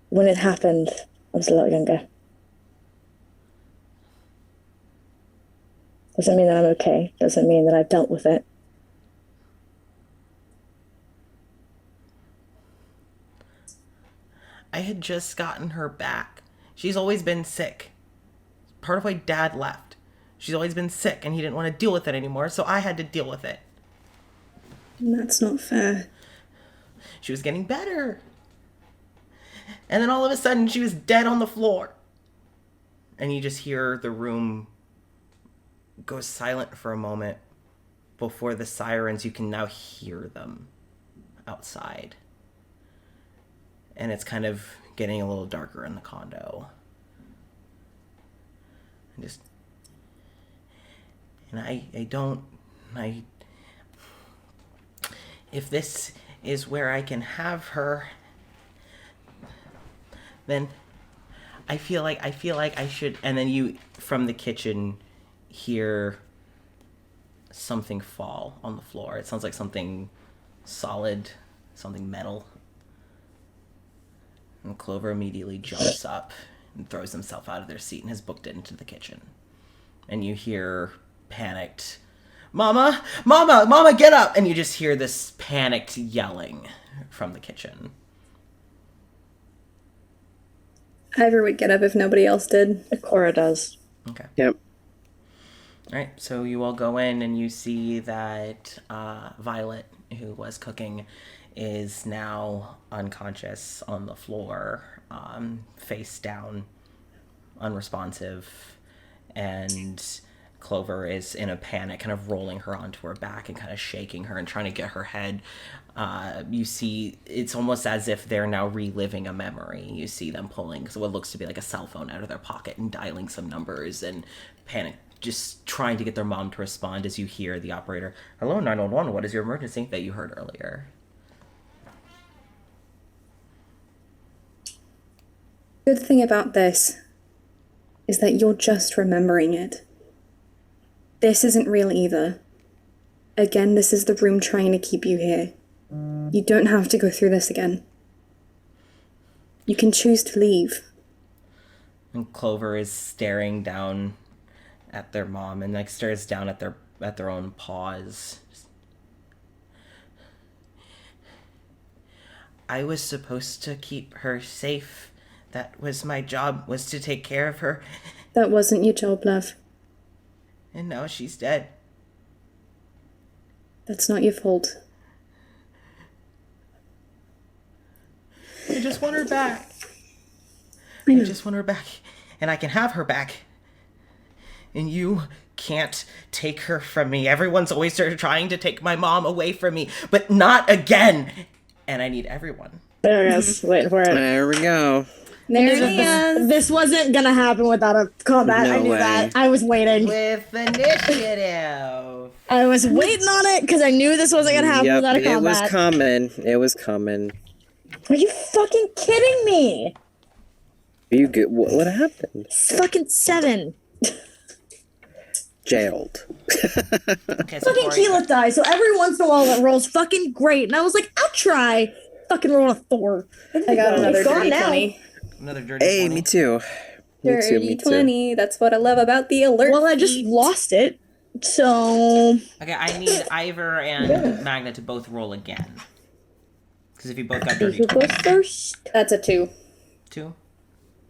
[SPEAKER 5] When it happened, I was a lot younger. Doesn't mean that I'm okay. Doesn't mean that I've dealt with it.
[SPEAKER 1] I had just gotten her back. She's always been sick. Part of why Dad left. She's always been sick and he didn't want to deal with it anymore, so I had to deal with it.
[SPEAKER 3] That's not fair.
[SPEAKER 1] She was getting better. And then all of a sudden she was dead on the floor. And you just hear the room go silent for a moment. Before the sirens, you can now hear them outside. And it's kind of getting a little darker in the condo. And if is where I can have her, then I feel like I should. And then you, from the kitchen, hear something fall on the floor. It sounds like something solid, something metal. And Clover immediately jumps up and throws himself out of their seat and has booked it into the kitchen. And you hear panicked, Mama! Mama! Mama, get up! And you just hear this panicked yelling from the kitchen.
[SPEAKER 3] Ivor would get up if nobody else did.
[SPEAKER 5] Cora does.
[SPEAKER 1] Okay.
[SPEAKER 2] Yep.
[SPEAKER 1] All right, so you all go in and you see that Violet, who was cooking, is now unconscious on the floor, face down, unresponsive, and Clover is in a panic, kind of rolling her onto her back and kind of shaking her and trying to get her head. You see, it's almost as if they're now reliving a memory. You see them pulling what looks to be like a cell phone out of their pocket and dialing some numbers and panic, just trying to get their mom to respond as you hear the operator, "Hello, 911, what is your emergency?" that you heard earlier.
[SPEAKER 3] Good thing about this is that you're just remembering it. This isn't real either. Again, this is the room trying to keep you here. You don't have to go through this again. You can choose to leave.
[SPEAKER 1] And Clover is staring down at their mom and stares down at their own paws. I was supposed to keep her safe. That was my job, was to take care of her.
[SPEAKER 3] That wasn't your job, love.
[SPEAKER 1] And now she's dead.
[SPEAKER 3] That's not your fault.
[SPEAKER 1] I just want her back.
[SPEAKER 3] I know.
[SPEAKER 1] I just want her back. And I can have her back. And you can't take her from me. Everyone's always trying to take my mom away from me, but not again. And I need everyone.
[SPEAKER 5] There it is. Wait for it.
[SPEAKER 2] There we go.
[SPEAKER 3] There it is.
[SPEAKER 5] This wasn't gonna happen without a combat.
[SPEAKER 2] No
[SPEAKER 5] I knew
[SPEAKER 2] way.
[SPEAKER 5] that. I was waiting.
[SPEAKER 1] With initiative.
[SPEAKER 5] I was waiting on it because I knew this wasn't gonna happen
[SPEAKER 2] Yep,
[SPEAKER 5] without a
[SPEAKER 2] it
[SPEAKER 5] combat.
[SPEAKER 2] was coming. It was coming.
[SPEAKER 5] Are you fucking kidding me?
[SPEAKER 2] Are you good? What happened?
[SPEAKER 5] It's fucking 7.
[SPEAKER 2] Jailed.
[SPEAKER 1] Okay, so
[SPEAKER 5] Fucking
[SPEAKER 1] Tori,
[SPEAKER 5] Keyleth dies, so every once in a while it rolls fucking great. And I was like, I'll try. Fucking roll a 4.
[SPEAKER 3] I got another
[SPEAKER 5] It's gone
[SPEAKER 3] dirty
[SPEAKER 5] now.
[SPEAKER 3] 20.
[SPEAKER 1] another dirty
[SPEAKER 2] Hey,
[SPEAKER 1] 20.
[SPEAKER 2] me too. Me too.
[SPEAKER 3] Dirty
[SPEAKER 2] Me too.
[SPEAKER 3] 20. That's what I love about the alert.
[SPEAKER 5] Well, I just
[SPEAKER 3] feed.
[SPEAKER 5] lost it. So
[SPEAKER 1] Okay, I need Ivor and Magna to both roll again. Because if you both got dirty
[SPEAKER 5] who goes first?
[SPEAKER 3] That's a 2.
[SPEAKER 1] 2.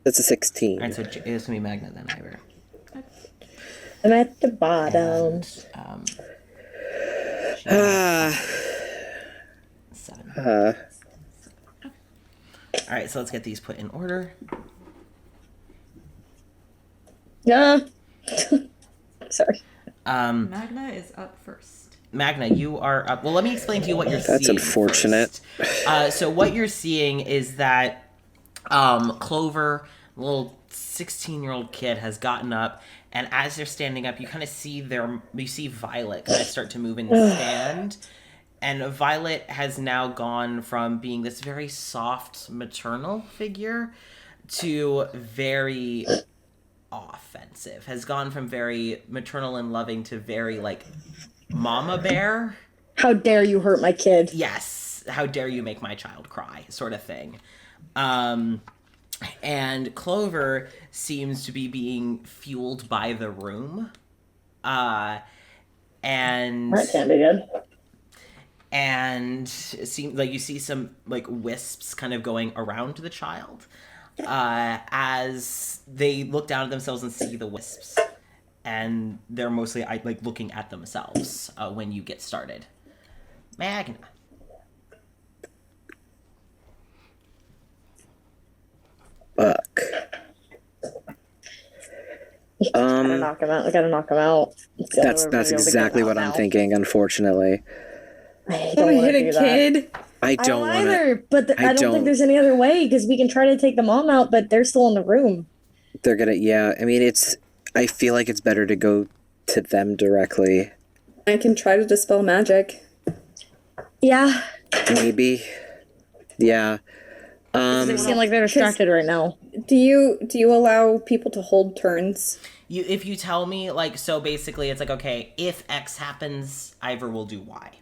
[SPEAKER 2] That's a 16.
[SPEAKER 1] Alright, so it's going to be Magna then, Ivor.
[SPEAKER 5] I'm at the bottom.
[SPEAKER 1] And,
[SPEAKER 2] Ah.
[SPEAKER 1] 7. Alright, so let's get these put in order.
[SPEAKER 5] Yeah. Sorry.
[SPEAKER 4] Magna is up first.
[SPEAKER 1] Magna, you are up. Well, let me explain to you what you're seeing.
[SPEAKER 2] That's unfortunate.
[SPEAKER 1] First. So what you're seeing is that Clover, a little 16-year-old kid, has gotten up, and as they're standing up, you kind of see you see Violet kind of start to move and stand. And Violet has now gone from being this very soft maternal figure to very offensive. Has gone from very maternal and loving to very like mama bear.
[SPEAKER 5] How dare you hurt my kid?
[SPEAKER 1] Yes, how dare you make my child cry, sort of thing. And Clover seems to be being fueled by the room. And
[SPEAKER 5] That can't be good.
[SPEAKER 1] and it seems like you see some like wisps kind of going around the child as they look down at themselves and see the wisps, and they're mostly like looking at themselves when you get started. Magna.
[SPEAKER 2] Fuck.
[SPEAKER 5] Gotta knock him out. I gotta knock him out. It's the only way we're
[SPEAKER 2] That's
[SPEAKER 5] gonna be able to get
[SPEAKER 2] exactly
[SPEAKER 5] him
[SPEAKER 2] what
[SPEAKER 5] out
[SPEAKER 2] I'm
[SPEAKER 5] now.
[SPEAKER 2] thinking, unfortunately.
[SPEAKER 5] I
[SPEAKER 3] I
[SPEAKER 5] don't want
[SPEAKER 3] hit
[SPEAKER 5] to
[SPEAKER 3] a
[SPEAKER 5] do that.
[SPEAKER 3] kid.
[SPEAKER 2] I
[SPEAKER 5] I
[SPEAKER 2] don't
[SPEAKER 5] don't
[SPEAKER 2] want to.
[SPEAKER 5] either, but
[SPEAKER 2] I
[SPEAKER 5] I don't
[SPEAKER 2] don't-
[SPEAKER 5] think there's any other way because we can try to take the mom out, but they're still in the room.
[SPEAKER 2] They're gonna, yeah. I mean, I feel like it's better to go to them directly.
[SPEAKER 3] I can try to dispel magic.
[SPEAKER 5] Yeah,
[SPEAKER 2] Maybe. Yeah.
[SPEAKER 5] They seem like they're distracted right now.
[SPEAKER 3] Do you allow people to hold turns?
[SPEAKER 1] If you tell me, like, so basically it's like, okay, if X happens, Ivor will do Y.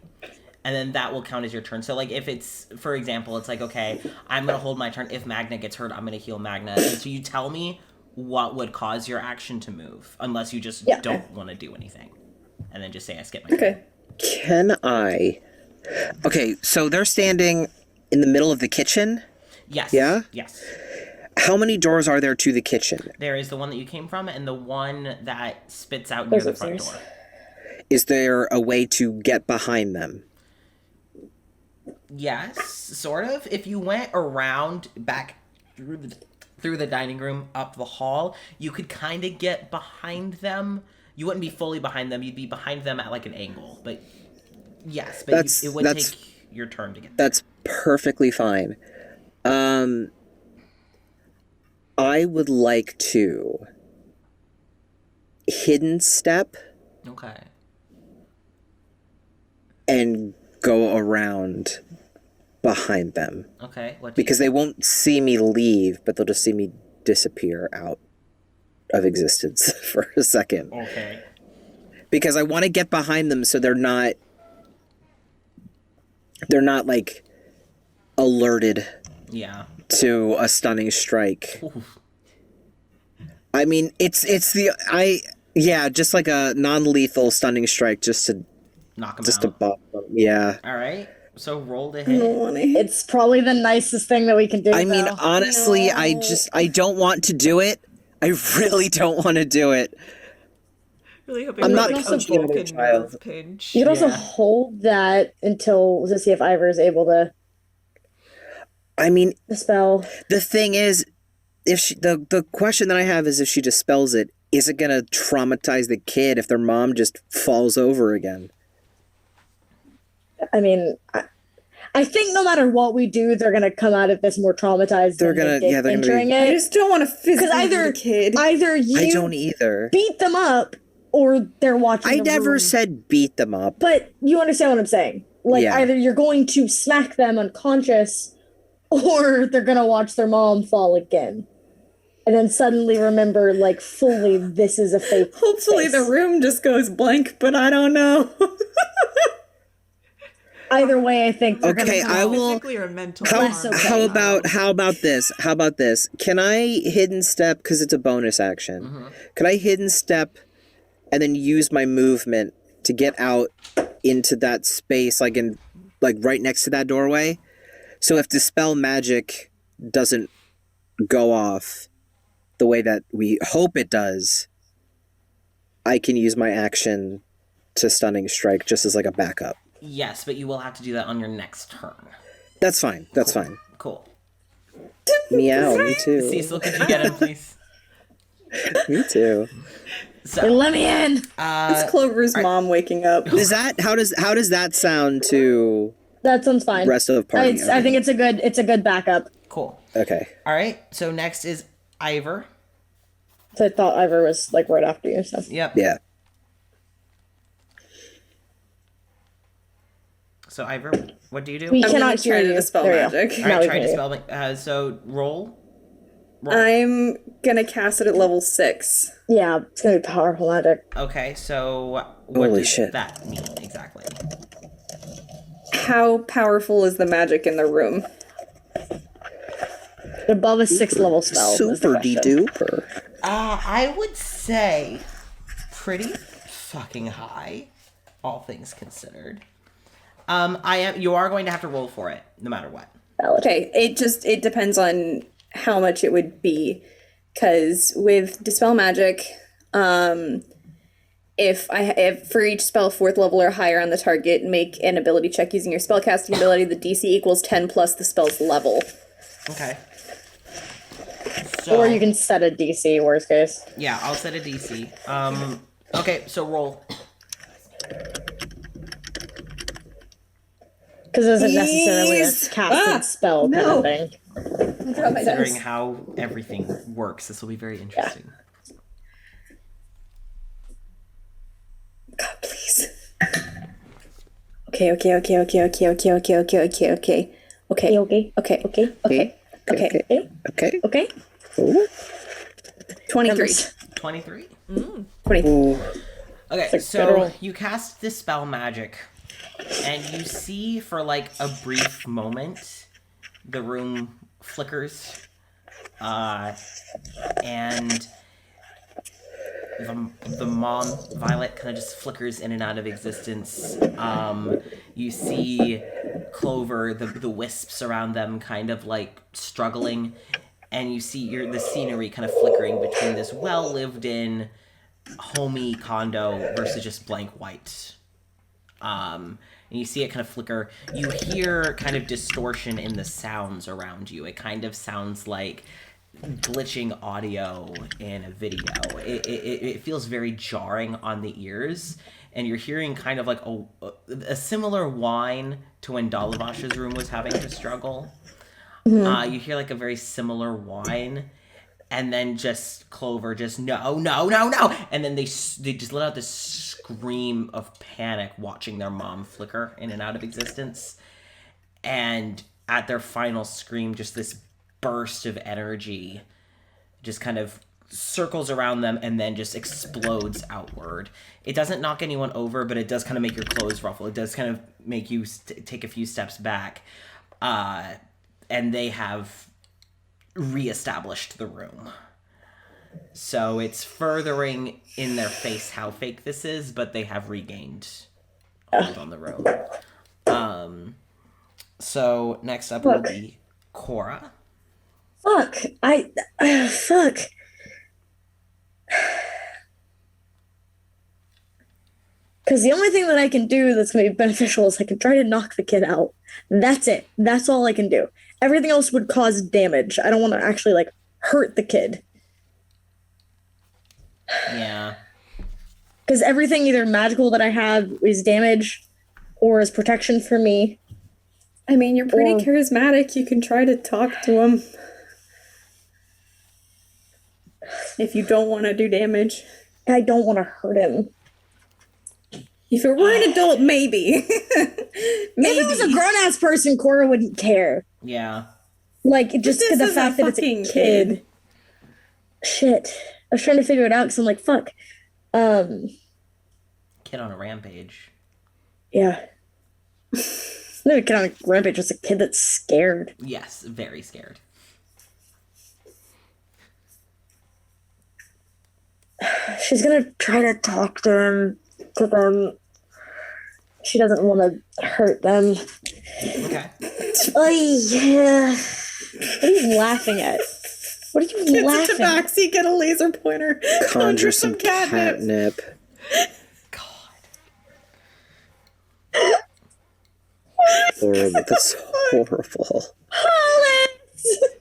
[SPEAKER 1] And then that will count as your turn. So, like, if it's, for example, it's like, okay, I'm going to hold my turn. If Magna gets hurt, I'm going to heal Magna. And so you tell me what would cause your action to move, unless you just don't want to do anything. And then just say, I skip my turn.
[SPEAKER 3] Okay.
[SPEAKER 2] Can I... Okay, so they're standing in the middle of the kitchen?
[SPEAKER 1] Yes.
[SPEAKER 2] Yeah?
[SPEAKER 1] Yes.
[SPEAKER 2] How many doors are there to the kitchen?
[SPEAKER 1] There is the one that you came from and the one that spits out near the front door.
[SPEAKER 2] Is there a way to get behind them?
[SPEAKER 1] Yes, sort of. If you went around back through the dining room, up the hall, you could kind of get behind them. You wouldn't be fully behind them. You'd be behind them at like an angle. But yes, but it would take your turn to get there.
[SPEAKER 2] That's perfectly fine. I would like to hidden step
[SPEAKER 1] Okay.
[SPEAKER 2] and go around behind them.
[SPEAKER 1] Okay. What?
[SPEAKER 2] Because they won't see me leave, but they'll just see me disappear out of existence for a second.
[SPEAKER 1] Okay.
[SPEAKER 2] Because I want to get behind them so they're not like alerted
[SPEAKER 1] Yeah.
[SPEAKER 2] to a stunning strike.
[SPEAKER 1] Oof.
[SPEAKER 2] I mean, it's just like a non-lethal stunning strike just to
[SPEAKER 1] Knock them
[SPEAKER 2] just to
[SPEAKER 1] out.
[SPEAKER 2] bop them. Yeah.
[SPEAKER 1] All right. So roll to
[SPEAKER 3] I don't
[SPEAKER 1] hit.
[SPEAKER 3] want to hit.
[SPEAKER 5] It's probably the nicest thing that we can do.
[SPEAKER 2] I mean,
[SPEAKER 5] though.
[SPEAKER 2] honestly,
[SPEAKER 3] No.
[SPEAKER 2] I don't want to do it. I really don't want to do it.
[SPEAKER 4] Really hoping
[SPEAKER 2] I'm
[SPEAKER 4] for
[SPEAKER 2] not
[SPEAKER 4] like
[SPEAKER 2] a
[SPEAKER 4] a
[SPEAKER 2] computer
[SPEAKER 4] Vulcan
[SPEAKER 2] child.
[SPEAKER 4] nerve pinch.
[SPEAKER 5] You could also
[SPEAKER 1] Yeah.
[SPEAKER 5] hold that until to see if Ivor is able to
[SPEAKER 2] I mean,
[SPEAKER 5] dispel.
[SPEAKER 2] the thing is, if the question that I have is if she dispels it, is it gonna traumatize the kid if their mom just falls over again?
[SPEAKER 5] I mean, I think no matter what we do, they're gonna come out of this more traumatized.
[SPEAKER 2] They're
[SPEAKER 5] than
[SPEAKER 2] gonna-
[SPEAKER 5] they did
[SPEAKER 2] yeah, they're gonna be-
[SPEAKER 5] entering
[SPEAKER 3] I
[SPEAKER 5] it.
[SPEAKER 3] just don't want to physically
[SPEAKER 5] either-
[SPEAKER 3] hit a kid.
[SPEAKER 5] Either
[SPEAKER 2] I
[SPEAKER 5] you
[SPEAKER 2] don't either.
[SPEAKER 5] beat them up, or they're watching.
[SPEAKER 2] I
[SPEAKER 5] the
[SPEAKER 2] never
[SPEAKER 5] room.
[SPEAKER 2] said beat them up.
[SPEAKER 5] But you understand what I'm saying? Like
[SPEAKER 2] Yeah.
[SPEAKER 5] either you're going to smack them unconscious, or they're gonna watch their mom fall again, and then suddenly remember, like fully, this is a fake.
[SPEAKER 3] Hopefully
[SPEAKER 5] face.
[SPEAKER 3] the room just goes blank, but I don't know.
[SPEAKER 5] Either way, I think they're
[SPEAKER 2] Okay,
[SPEAKER 5] gonna
[SPEAKER 2] I
[SPEAKER 5] come
[SPEAKER 2] will-
[SPEAKER 4] Physically or mental
[SPEAKER 5] Less
[SPEAKER 4] harm.
[SPEAKER 5] okay.
[SPEAKER 2] How about this? Can I hidden step because it's a bonus action?
[SPEAKER 1] Mm-hmm.
[SPEAKER 2] Can I hidden step and then use my movement to get out into that space, like right next to that doorway? So if dispel magic doesn't go off the way that we hope it does, I can use my action to stunning strike just as like a backup.
[SPEAKER 1] Yes, but you will have to do that on your next turn.
[SPEAKER 2] That's fine. That's fine.
[SPEAKER 1] Cool.
[SPEAKER 2] Meow. Me too.
[SPEAKER 1] Cecil, could you get in, please?
[SPEAKER 2] Me too.
[SPEAKER 1] So,
[SPEAKER 5] Let me in.
[SPEAKER 3] It's Clover's mom waking up.
[SPEAKER 2] Does that how does that sound to
[SPEAKER 5] That sounds fine.
[SPEAKER 2] rest of the party?
[SPEAKER 5] I think it's a good backup.
[SPEAKER 1] cool.
[SPEAKER 2] Okay.
[SPEAKER 1] All right. So next is Ivor.
[SPEAKER 5] So I thought Ivor was like right after you. So
[SPEAKER 1] Yep.
[SPEAKER 2] Yeah.
[SPEAKER 1] So Ivor, what do you do?
[SPEAKER 5] we
[SPEAKER 3] I'm
[SPEAKER 5] cannot
[SPEAKER 3] gonna try
[SPEAKER 5] hear
[SPEAKER 3] to
[SPEAKER 5] you.
[SPEAKER 3] dispel
[SPEAKER 5] There you go.
[SPEAKER 3] magic.
[SPEAKER 1] All
[SPEAKER 5] Now
[SPEAKER 1] right,
[SPEAKER 5] we
[SPEAKER 1] try
[SPEAKER 5] can
[SPEAKER 1] to
[SPEAKER 5] hear you.
[SPEAKER 1] spell. So roll.
[SPEAKER 3] I'm gonna cast it at level 6.
[SPEAKER 5] Yeah, it's gonna be powerful magic.
[SPEAKER 1] Okay. So what
[SPEAKER 2] Holy
[SPEAKER 1] does
[SPEAKER 2] shit.
[SPEAKER 1] that mean exactly?
[SPEAKER 3] How powerful is the magic in the room?
[SPEAKER 5] Above a 6th level spell. is the
[SPEAKER 2] Super de
[SPEAKER 5] question.
[SPEAKER 2] duper.
[SPEAKER 1] I would say pretty fucking high, all things considered. You are going to have to roll for it, no matter what.
[SPEAKER 5] Valid.
[SPEAKER 3] Okay, it depends on how much it would be, because with dispel magic, if for each spell 4th level or higher on the target, make an ability check using your spellcasting ability. The DC equals 10 plus the spell's level.
[SPEAKER 1] Okay. So,
[SPEAKER 5] Or you can set a DC, worst case.
[SPEAKER 1] Yeah, I'll set a DC. Okay, so roll.
[SPEAKER 5] Because it isn't necessarily a
[SPEAKER 3] Please.
[SPEAKER 5] casted spell kind
[SPEAKER 3] no.
[SPEAKER 5] of thing.
[SPEAKER 1] Considering how everything works, this will be very interesting.
[SPEAKER 3] God, please. Okay, Okay.
[SPEAKER 2] Okay. Ooh.
[SPEAKER 3] 23.
[SPEAKER 1] 23.
[SPEAKER 3] 20.
[SPEAKER 2] Ooh.
[SPEAKER 1] Okay,
[SPEAKER 3] Good
[SPEAKER 1] so
[SPEAKER 3] roll.
[SPEAKER 1] you cast Dispel Magic, and you see for like a brief moment, the room flickers, and the mom, Violet, kind of just flickers in and out of existence. You see Clover, the wisps around them kind of like struggling, and you see the scenery kind of flickering between this well-lived-in, homey condo versus just blank white. And you see it kind of flicker. You hear kind of distortion in the sounds around you. It kind of sounds like glitching audio in a video. It feels very jarring on the ears, and you're hearing kind of like a similar whine to when Dalavash's room was having to struggle. You hear like a very similar whine, and then just Clover just no, and then they just let out this scream of panic watching their mom flicker in and out of existence, and at their final scream, just this burst of energy just kind of circles around them and then just explodes outward. It doesn't knock anyone over, but it does kind of make your clothes ruffle. It does kind of make you take a few steps back, and they have reestablished the room. So it's furthering in their face how fake this is, but they have regained hold on the room. So next up will be Cora.
[SPEAKER 5] Fuck. Fuck. Because the only thing that I can do that's going to be beneficial is I can try to knock the kid out. That's it. That's all I can do. Everything else would cause damage. I don't want to actually, like, hurt the kid.
[SPEAKER 1] Yeah.
[SPEAKER 5] Because everything either magical that I have is damage or is protection for me.
[SPEAKER 3] I mean, you're pretty charismatic. You can try to talk to him. If you don't want to do damage.
[SPEAKER 5] I don't want to hurt him.
[SPEAKER 3] If it were an adult, maybe. Maybe.
[SPEAKER 5] If it was a grown-ass person, Cora wouldn't care.
[SPEAKER 1] Yeah.
[SPEAKER 5] Like, just
[SPEAKER 3] This
[SPEAKER 5] the
[SPEAKER 3] is
[SPEAKER 5] fact
[SPEAKER 3] a
[SPEAKER 5] that it's a
[SPEAKER 3] fucking
[SPEAKER 5] kid. Shit. I was trying to figure it out because I'm like, fuck.
[SPEAKER 1] Kid on a rampage.
[SPEAKER 5] Yeah. It's not a kid on a rampage, just a kid that's scared.
[SPEAKER 1] Yes, very scared.
[SPEAKER 5] She's gonna try to talk to them. She doesn't want to hurt them.
[SPEAKER 1] Okay.
[SPEAKER 5] Oh, yeah. What are you laughing at? What are you
[SPEAKER 3] Get
[SPEAKER 5] laughing
[SPEAKER 3] to
[SPEAKER 5] at?
[SPEAKER 3] Tabaxi, get a laser pointer.
[SPEAKER 2] Conjure some catnip. Horrible. That's horrible.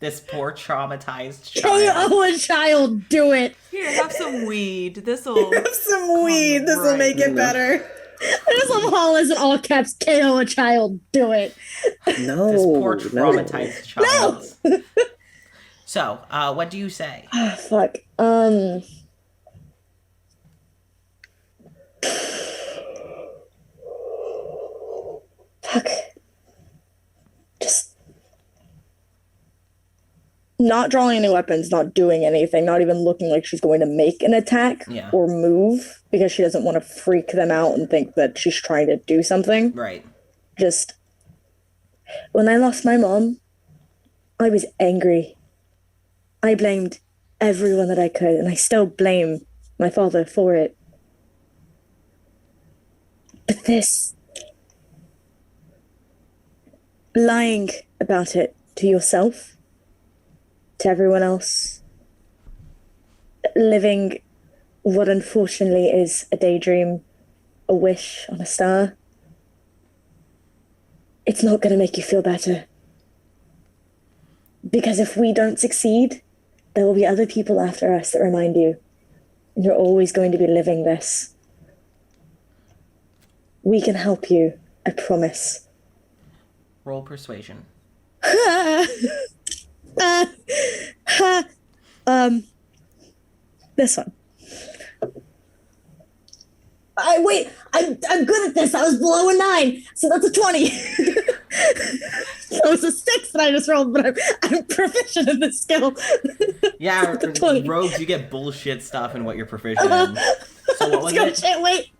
[SPEAKER 1] This poor traumatized
[SPEAKER 5] Hey,
[SPEAKER 1] child.
[SPEAKER 5] oh, a child, do it.
[SPEAKER 4] Here, have some weed. This'll.
[SPEAKER 3] Have some weed. This will
[SPEAKER 4] right.
[SPEAKER 3] make it better.
[SPEAKER 5] There's some Hollis in all caps. KO a child, do it.
[SPEAKER 2] No.
[SPEAKER 1] This poor
[SPEAKER 2] no.
[SPEAKER 1] traumatized child. So, what do you say?
[SPEAKER 5] Oh, fuck. Fuck. Just not drawing any weapons, not doing anything, not even looking like she's going to make an attack
[SPEAKER 1] Yeah.
[SPEAKER 5] or move because she doesn't want to freak them out and think that she's trying to do something.
[SPEAKER 1] Right.
[SPEAKER 5] Just when I lost my mom, I was angry. I blamed everyone that I could, and I still blame my father for it. But this, lying about it to yourself, to everyone else, living what unfortunately is a daydream, a wish on a star, it's not going to make you feel better. Because if we don't succeed, there will be other people after us that remind you. And you're always going to be living this. We can help you, I promise.
[SPEAKER 1] Roll persuasion.
[SPEAKER 5] This one. I'm good at this. I was below a 9, so that's a 20. That was a 6 that I just rolled, but I'm proficient in this skill.
[SPEAKER 1] Yeah, rogues, you get bullshit stuff in what you're proficient in. So what was it?
[SPEAKER 5] Shit, wait.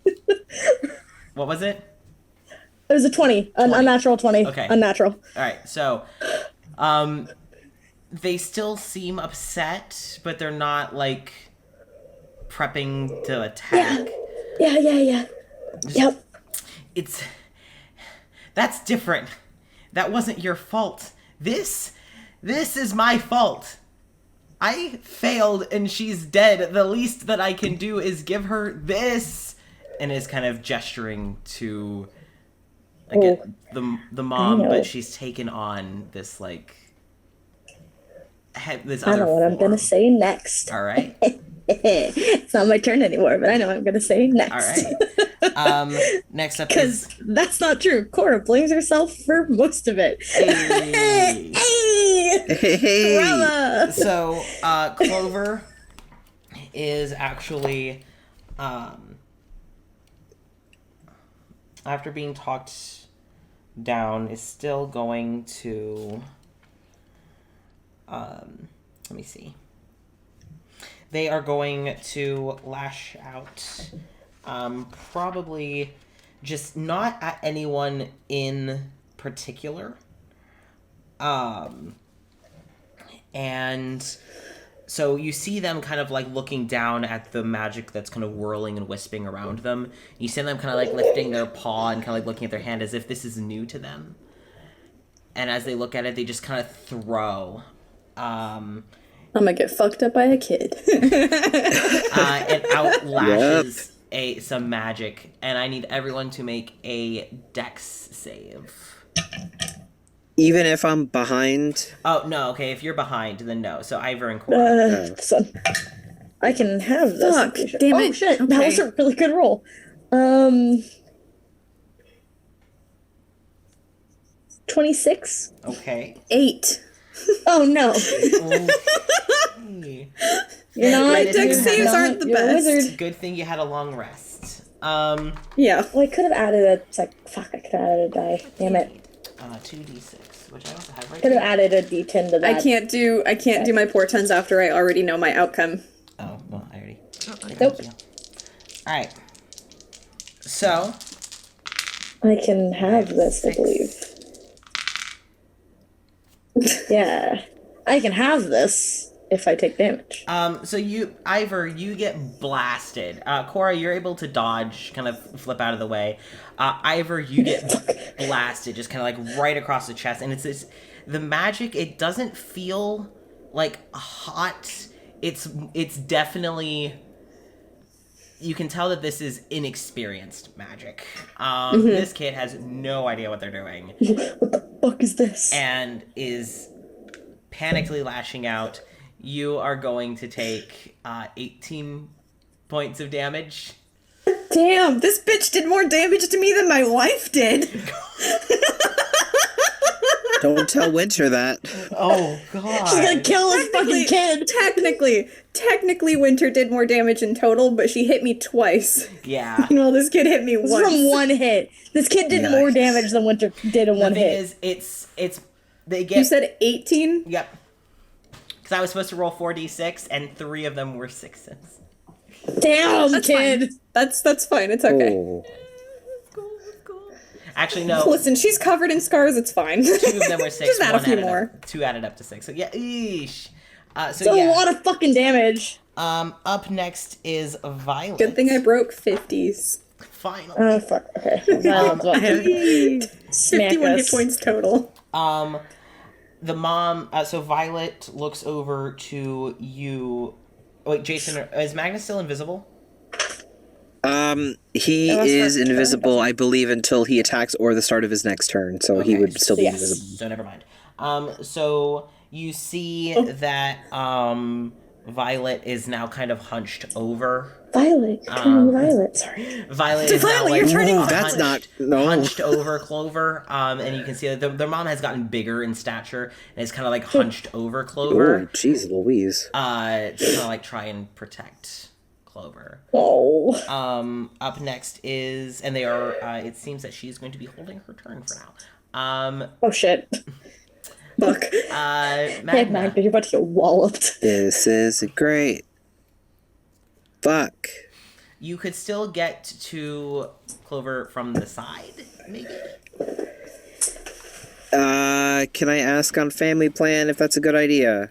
[SPEAKER 1] What was it?
[SPEAKER 5] It was a 20. An unnatural 20.
[SPEAKER 1] Okay.
[SPEAKER 5] Unnatural.
[SPEAKER 1] All right, so they still seem upset, but they're not, like, prepping to attack.
[SPEAKER 5] Yeah. Yep.
[SPEAKER 1] That's different. That wasn't your fault. This is my fault. I failed and she's dead. The least that I can do is give her this. And is kind of gesturing to the mom, but she's taken on this, like, this other
[SPEAKER 5] I know what I'm going to say next.
[SPEAKER 1] All right.
[SPEAKER 5] It's not my turn anymore, but I know what I'm going to say next.
[SPEAKER 1] All right. Next up
[SPEAKER 5] Because that's not true. Cora blames herself for most of it.
[SPEAKER 1] Hey.
[SPEAKER 5] Hey! Bravo!
[SPEAKER 1] So, Clover is actually, after being talked down, is still going to, let me see. They are going to lash out, probably just not at anyone in particular. And so you see them kind of, like, looking down at the magic that's kind of whirling and wisping around them. You see them kind of, like, lifting their paw and kind of, like, looking at their hand as if this is new to them. And as they look at it, they just kind of throw.
[SPEAKER 3] I'm gonna get fucked up by a kid.
[SPEAKER 1] It outlashes some magic, and I need everyone to make a dex save.
[SPEAKER 2] Even if I'm behind?
[SPEAKER 1] Oh, no, okay, if you're behind, then no. So Ivor and Cora.
[SPEAKER 5] I can have this.
[SPEAKER 3] Fuck, damn it.
[SPEAKER 5] Oh, shit, that
[SPEAKER 3] Okay.
[SPEAKER 5] was a really good roll. 26?
[SPEAKER 1] Okay.
[SPEAKER 3] 8.
[SPEAKER 5] Oh, no.
[SPEAKER 1] Okay.
[SPEAKER 5] You're not,
[SPEAKER 3] My dex saves aren't the
[SPEAKER 5] you're a
[SPEAKER 3] best.
[SPEAKER 5] wizard.
[SPEAKER 1] Good thing you had a long rest.
[SPEAKER 3] Yeah.
[SPEAKER 5] Well, I could have added a... It's like, fuck, I could have added a die. Damn it.
[SPEAKER 1] 2d6, which I also have right
[SPEAKER 5] Could have
[SPEAKER 1] here.
[SPEAKER 5] added a d10 to that.
[SPEAKER 3] I can't do my portents after I already know my outcome.
[SPEAKER 1] Oh, well, I already.
[SPEAKER 5] Nope.
[SPEAKER 1] Alright. So,
[SPEAKER 5] I can have this, I believe. Yeah. I can have this if I take damage.
[SPEAKER 1] so Ivor, you get blasted. Cora, you're able to dodge, kind of flip out of the way. Ivor, you get blasted, just kind of like right across the chest. And it's this, the magic, it doesn't feel like hot. It's definitely, you can tell that this is inexperienced magic. This kid has no idea what they're doing.
[SPEAKER 5] What the fuck is this?
[SPEAKER 1] And is panically lashing out. You are going to take 18 points of damage.
[SPEAKER 3] Damn, this bitch did more damage to me than my wife did.
[SPEAKER 2] Don't tell Winter that.
[SPEAKER 1] Oh, God.
[SPEAKER 5] She's gonna kill this fucking kid!
[SPEAKER 3] Technically, Winter did more damage in total, but she hit me twice.
[SPEAKER 1] Yeah.
[SPEAKER 3] Well, this kid hit me
[SPEAKER 5] This is
[SPEAKER 3] once.
[SPEAKER 5] from one hit. This kid did more damage than Winter did in
[SPEAKER 1] The
[SPEAKER 5] one
[SPEAKER 1] thing
[SPEAKER 5] hit.
[SPEAKER 1] is, they get...
[SPEAKER 3] You said 18?
[SPEAKER 1] Yep. Because I was supposed to roll 4d6, and 3 of them were 6s.
[SPEAKER 5] Damn,
[SPEAKER 3] That's
[SPEAKER 5] kid!
[SPEAKER 3] fine. That's fine. It's okay.
[SPEAKER 2] Oh.
[SPEAKER 1] Actually, no.
[SPEAKER 3] Listen, she's covered in scars. It's fine.
[SPEAKER 1] 2 of them were 6.
[SPEAKER 3] Just add a
[SPEAKER 1] one
[SPEAKER 3] few
[SPEAKER 1] added
[SPEAKER 3] more.
[SPEAKER 1] Up, 2 added up to 6. So, yeah, eesh.
[SPEAKER 5] It's a lot of fucking damage.
[SPEAKER 1] Up next is Violet.
[SPEAKER 3] Good thing I broke 50s.
[SPEAKER 1] Finally.
[SPEAKER 5] Oh, fuck. Okay. Violet's about to smack
[SPEAKER 3] 51 hit
[SPEAKER 5] us.
[SPEAKER 3] points total.
[SPEAKER 1] The mom, so Violet looks over to you. Wait, Jason, is Magnus still invisible?
[SPEAKER 2] He is invisible, I believe, until he attacks or the start of his next turn, so he
[SPEAKER 1] Okay.
[SPEAKER 2] would still be
[SPEAKER 5] Yes.
[SPEAKER 2] invisible.
[SPEAKER 1] So never mind. So you see that Violet is now kind of hunched over.
[SPEAKER 5] Violet. You're turning me Violet. Sorry.
[SPEAKER 1] Violet is now
[SPEAKER 3] Violet,
[SPEAKER 1] like
[SPEAKER 3] you're turning-
[SPEAKER 2] Ooh, that's
[SPEAKER 1] hunched over Clover. And you can see that their mom has gotten bigger in stature and is kind of like hunched over
[SPEAKER 2] Oh,
[SPEAKER 1] Clover.
[SPEAKER 2] jeez Louise.
[SPEAKER 1] To kind of like try and protect Clover.
[SPEAKER 5] Oh.
[SPEAKER 1] Up next is, and they are, it seems that she's going to be holding her turn for now.
[SPEAKER 5] Oh shit.
[SPEAKER 3] Fuck.
[SPEAKER 5] Hey,
[SPEAKER 1] Magna.
[SPEAKER 5] Magna, you're about to get walloped.
[SPEAKER 2] This is great. Fuck.
[SPEAKER 1] You could still get to Clover from the side, maybe?
[SPEAKER 2] Can I ask on family plan if that's a good idea?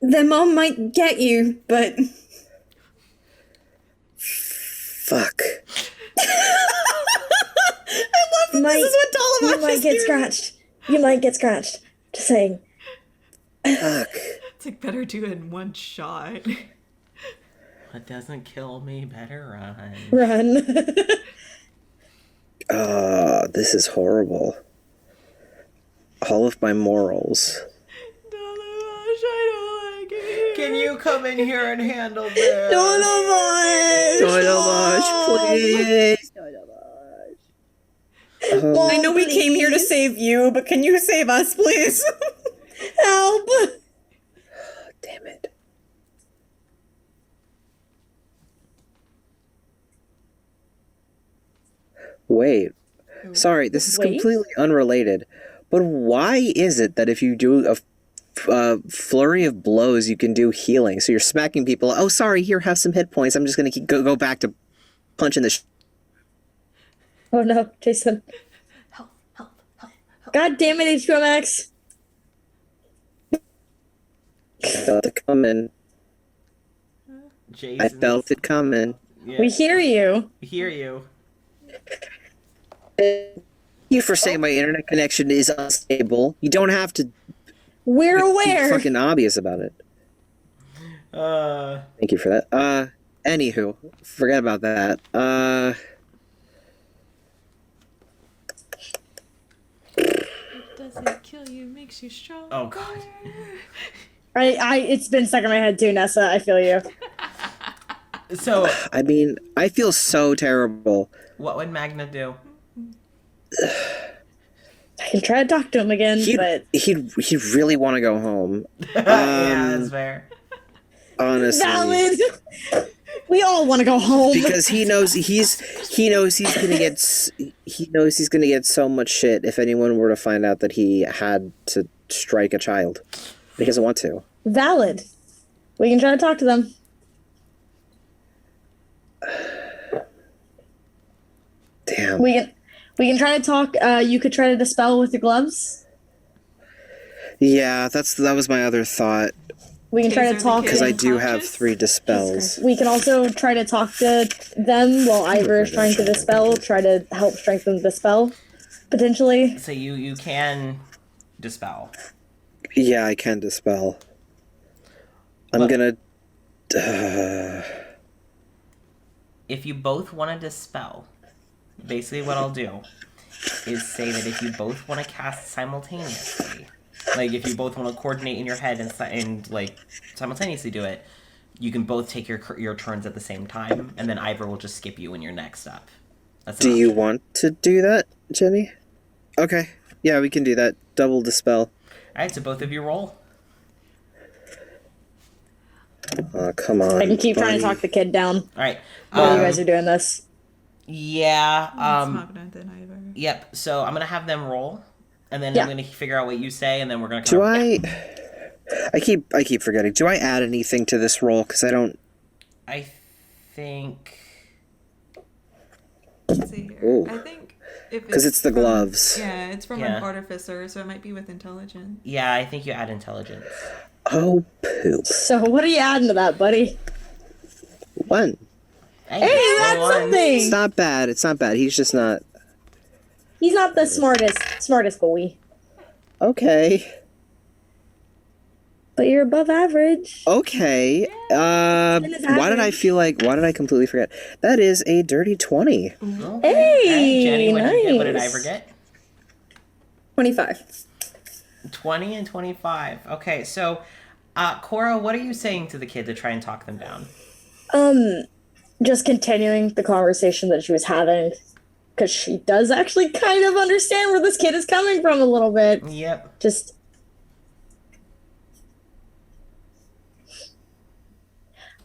[SPEAKER 3] The mom might get you, but
[SPEAKER 2] Fuck.
[SPEAKER 3] this is what Dolomite
[SPEAKER 5] You might get scratched. You might get scratched. Just saying.
[SPEAKER 2] Fuck.
[SPEAKER 4] It's like better do it in one shot.
[SPEAKER 1] What doesn't kill me, better run.
[SPEAKER 5] Run.
[SPEAKER 2] This is horrible. All of my morals.
[SPEAKER 4] I don't like it.
[SPEAKER 1] Can you come in here and handle this?
[SPEAKER 2] Please.
[SPEAKER 3] I know we came here to save you, but can you save us, please?
[SPEAKER 5] Help.
[SPEAKER 2] Damn it. Wait. Sorry, this is
[SPEAKER 5] Wait?
[SPEAKER 2] completely unrelated. But why is it that if you do a flurry of blows, you can do healing? So you're smacking people. Oh, sorry, here, have some hit points. I'm just going to go back to punching the
[SPEAKER 5] Oh no, Jason.
[SPEAKER 4] Help.
[SPEAKER 5] God damn it, HQ Max.
[SPEAKER 2] felt it coming.
[SPEAKER 1] Jason,
[SPEAKER 2] I felt it coming.
[SPEAKER 1] yeah,
[SPEAKER 5] We hear you.
[SPEAKER 1] we hear you.
[SPEAKER 2] Thank you for saying my internet connection is unstable. You don't have to
[SPEAKER 5] We're
[SPEAKER 2] be
[SPEAKER 5] aware.
[SPEAKER 2] fucking obvious about it. Thank you for that. Anywho, forget about that.
[SPEAKER 4] It doesn't kill you, makes you strong.
[SPEAKER 1] Oh, God.
[SPEAKER 5] It's been stuck in my head too, Nessa. I feel you.
[SPEAKER 1] So,
[SPEAKER 2] I mean, I feel so terrible.
[SPEAKER 1] what would Magna do?
[SPEAKER 5] I can try to talk to him again, but
[SPEAKER 2] He'd really want to go home.
[SPEAKER 1] Yeah, that's fair.
[SPEAKER 2] Honestly.
[SPEAKER 5] valid. We all want to go home.
[SPEAKER 2] Because he knows he's gonna get so much shit if anyone were to find out that he had to strike a child. He doesn't want to.
[SPEAKER 5] Valid. We can try to talk to them.
[SPEAKER 2] Damn.
[SPEAKER 5] We can try to talk. You could try to dispel with the gloves.
[SPEAKER 2] Yeah, that was my other thought.
[SPEAKER 5] We can try
[SPEAKER 4] Taser
[SPEAKER 5] to
[SPEAKER 4] the
[SPEAKER 5] talk.
[SPEAKER 4] kid.
[SPEAKER 2] Because I do have
[SPEAKER 4] Unconscious?
[SPEAKER 2] 3 dispels.
[SPEAKER 5] We can also try to talk to them while Ivor is trying to dispel. Try to help strengthen the spell, potentially.
[SPEAKER 1] So you can dispel.
[SPEAKER 2] Yeah, I can dispel. I'm
[SPEAKER 1] What?
[SPEAKER 2] gonna.
[SPEAKER 1] If you both want to dispel, basically what I'll do is say that if you both want to cast simultaneously, like if you both want to coordinate in your head and like simultaneously do it, you can both take your turns at the same time, and then Ivor will just skip you when you're next up. That's
[SPEAKER 2] Do
[SPEAKER 1] an
[SPEAKER 2] you
[SPEAKER 1] option.
[SPEAKER 2] want to do that, Jenny? Okay. Yeah, we can do that. Double dispel.
[SPEAKER 1] All right, so both of you roll.
[SPEAKER 2] Oh, come on.
[SPEAKER 5] I can keep trying to
[SPEAKER 2] buddy.
[SPEAKER 5] talk the kid down
[SPEAKER 1] All right.
[SPEAKER 5] while you guys are doing this.
[SPEAKER 1] Yeah.
[SPEAKER 4] It's not gonna then either.
[SPEAKER 1] Yep. So I'm gonna have them roll, and then
[SPEAKER 5] Yeah.
[SPEAKER 1] I'm gonna figure out what you say, and then we're gonna.
[SPEAKER 2] Do I keep forgetting. Do I add anything to this roll? Because I don't.
[SPEAKER 1] I think.
[SPEAKER 4] Let's see here.
[SPEAKER 2] Ooh.
[SPEAKER 4] I think if
[SPEAKER 2] 'Cause it's the
[SPEAKER 4] from-
[SPEAKER 2] gloves.
[SPEAKER 4] Yeah, it's from
[SPEAKER 1] Yeah.
[SPEAKER 4] an artificer, so it might be with intelligence.
[SPEAKER 1] Yeah, I think you add intelligence.
[SPEAKER 2] Oh, poop.
[SPEAKER 5] So what are you adding to that, buddy?
[SPEAKER 2] 1.
[SPEAKER 5] Hey, that's
[SPEAKER 1] roll one.
[SPEAKER 5] something.
[SPEAKER 2] It's not bad. It's not bad. He's just not.
[SPEAKER 5] He's not the smartest boy,
[SPEAKER 2] Okay.
[SPEAKER 5] but you're above average.
[SPEAKER 2] Okay.
[SPEAKER 5] is
[SPEAKER 2] Why did I
[SPEAKER 5] average.
[SPEAKER 2] feel like? Why did I completely forget? That is a dirty 20.
[SPEAKER 1] Okay.
[SPEAKER 5] Hey,
[SPEAKER 1] Jenny, what did you get? What did
[SPEAKER 5] nice.
[SPEAKER 1] Ivor get?
[SPEAKER 3] 25.
[SPEAKER 1] 20 and 25. Okay, so, Cora, what are you saying to the kid to try and talk them down?
[SPEAKER 5] Just continuing the conversation that she was having, because she does actually kind of understand where this kid is coming from a little bit.
[SPEAKER 1] Yep.
[SPEAKER 5] Just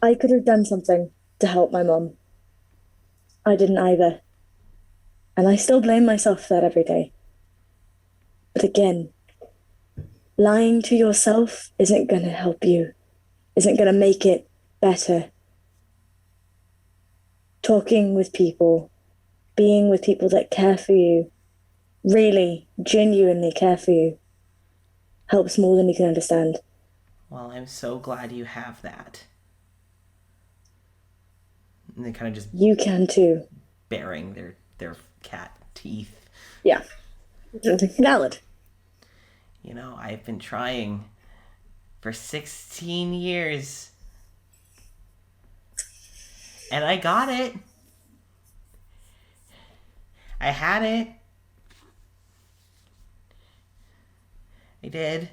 [SPEAKER 5] I could have done something to help my mom. I didn't either. And I still blame myself for that every day. But again, lying to yourself isn't going to help you, isn't going to make it better. Talking with people, being with people that care for you, really, genuinely care for you, helps more than you can understand.
[SPEAKER 1] Well, I'm so glad you have that. And they kind of just
[SPEAKER 5] You can too.
[SPEAKER 1] baring their cat teeth.
[SPEAKER 5] Yeah. Valid.
[SPEAKER 1] You know, I've been trying for 16 years. And I got it. I had it. I did.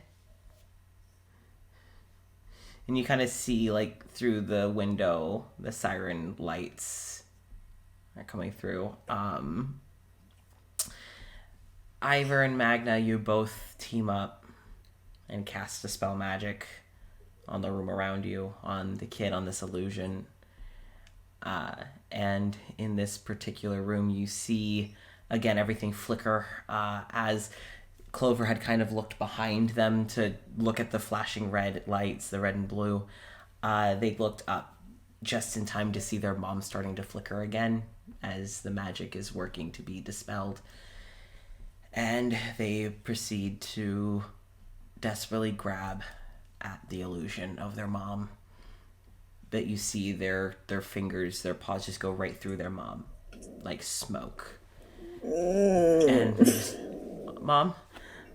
[SPEAKER 1] And you kind of see, like, through the window, the siren lights are coming through. Ivor and Magna, you both team up and cast a spell magic on the room around you, on the kid, on this illusion. And in this particular room, you see, again, everything flicker as Clover had kind of looked behind them to look at the flashing red lights, the red and blue. They looked up just in time to see their mom starting to flicker again as the magic is working to be dispelled. And they proceed to desperately grab at the illusion of their mom. But you see their fingers, their paws just go right through their mom, like smoke. And they just, Mom,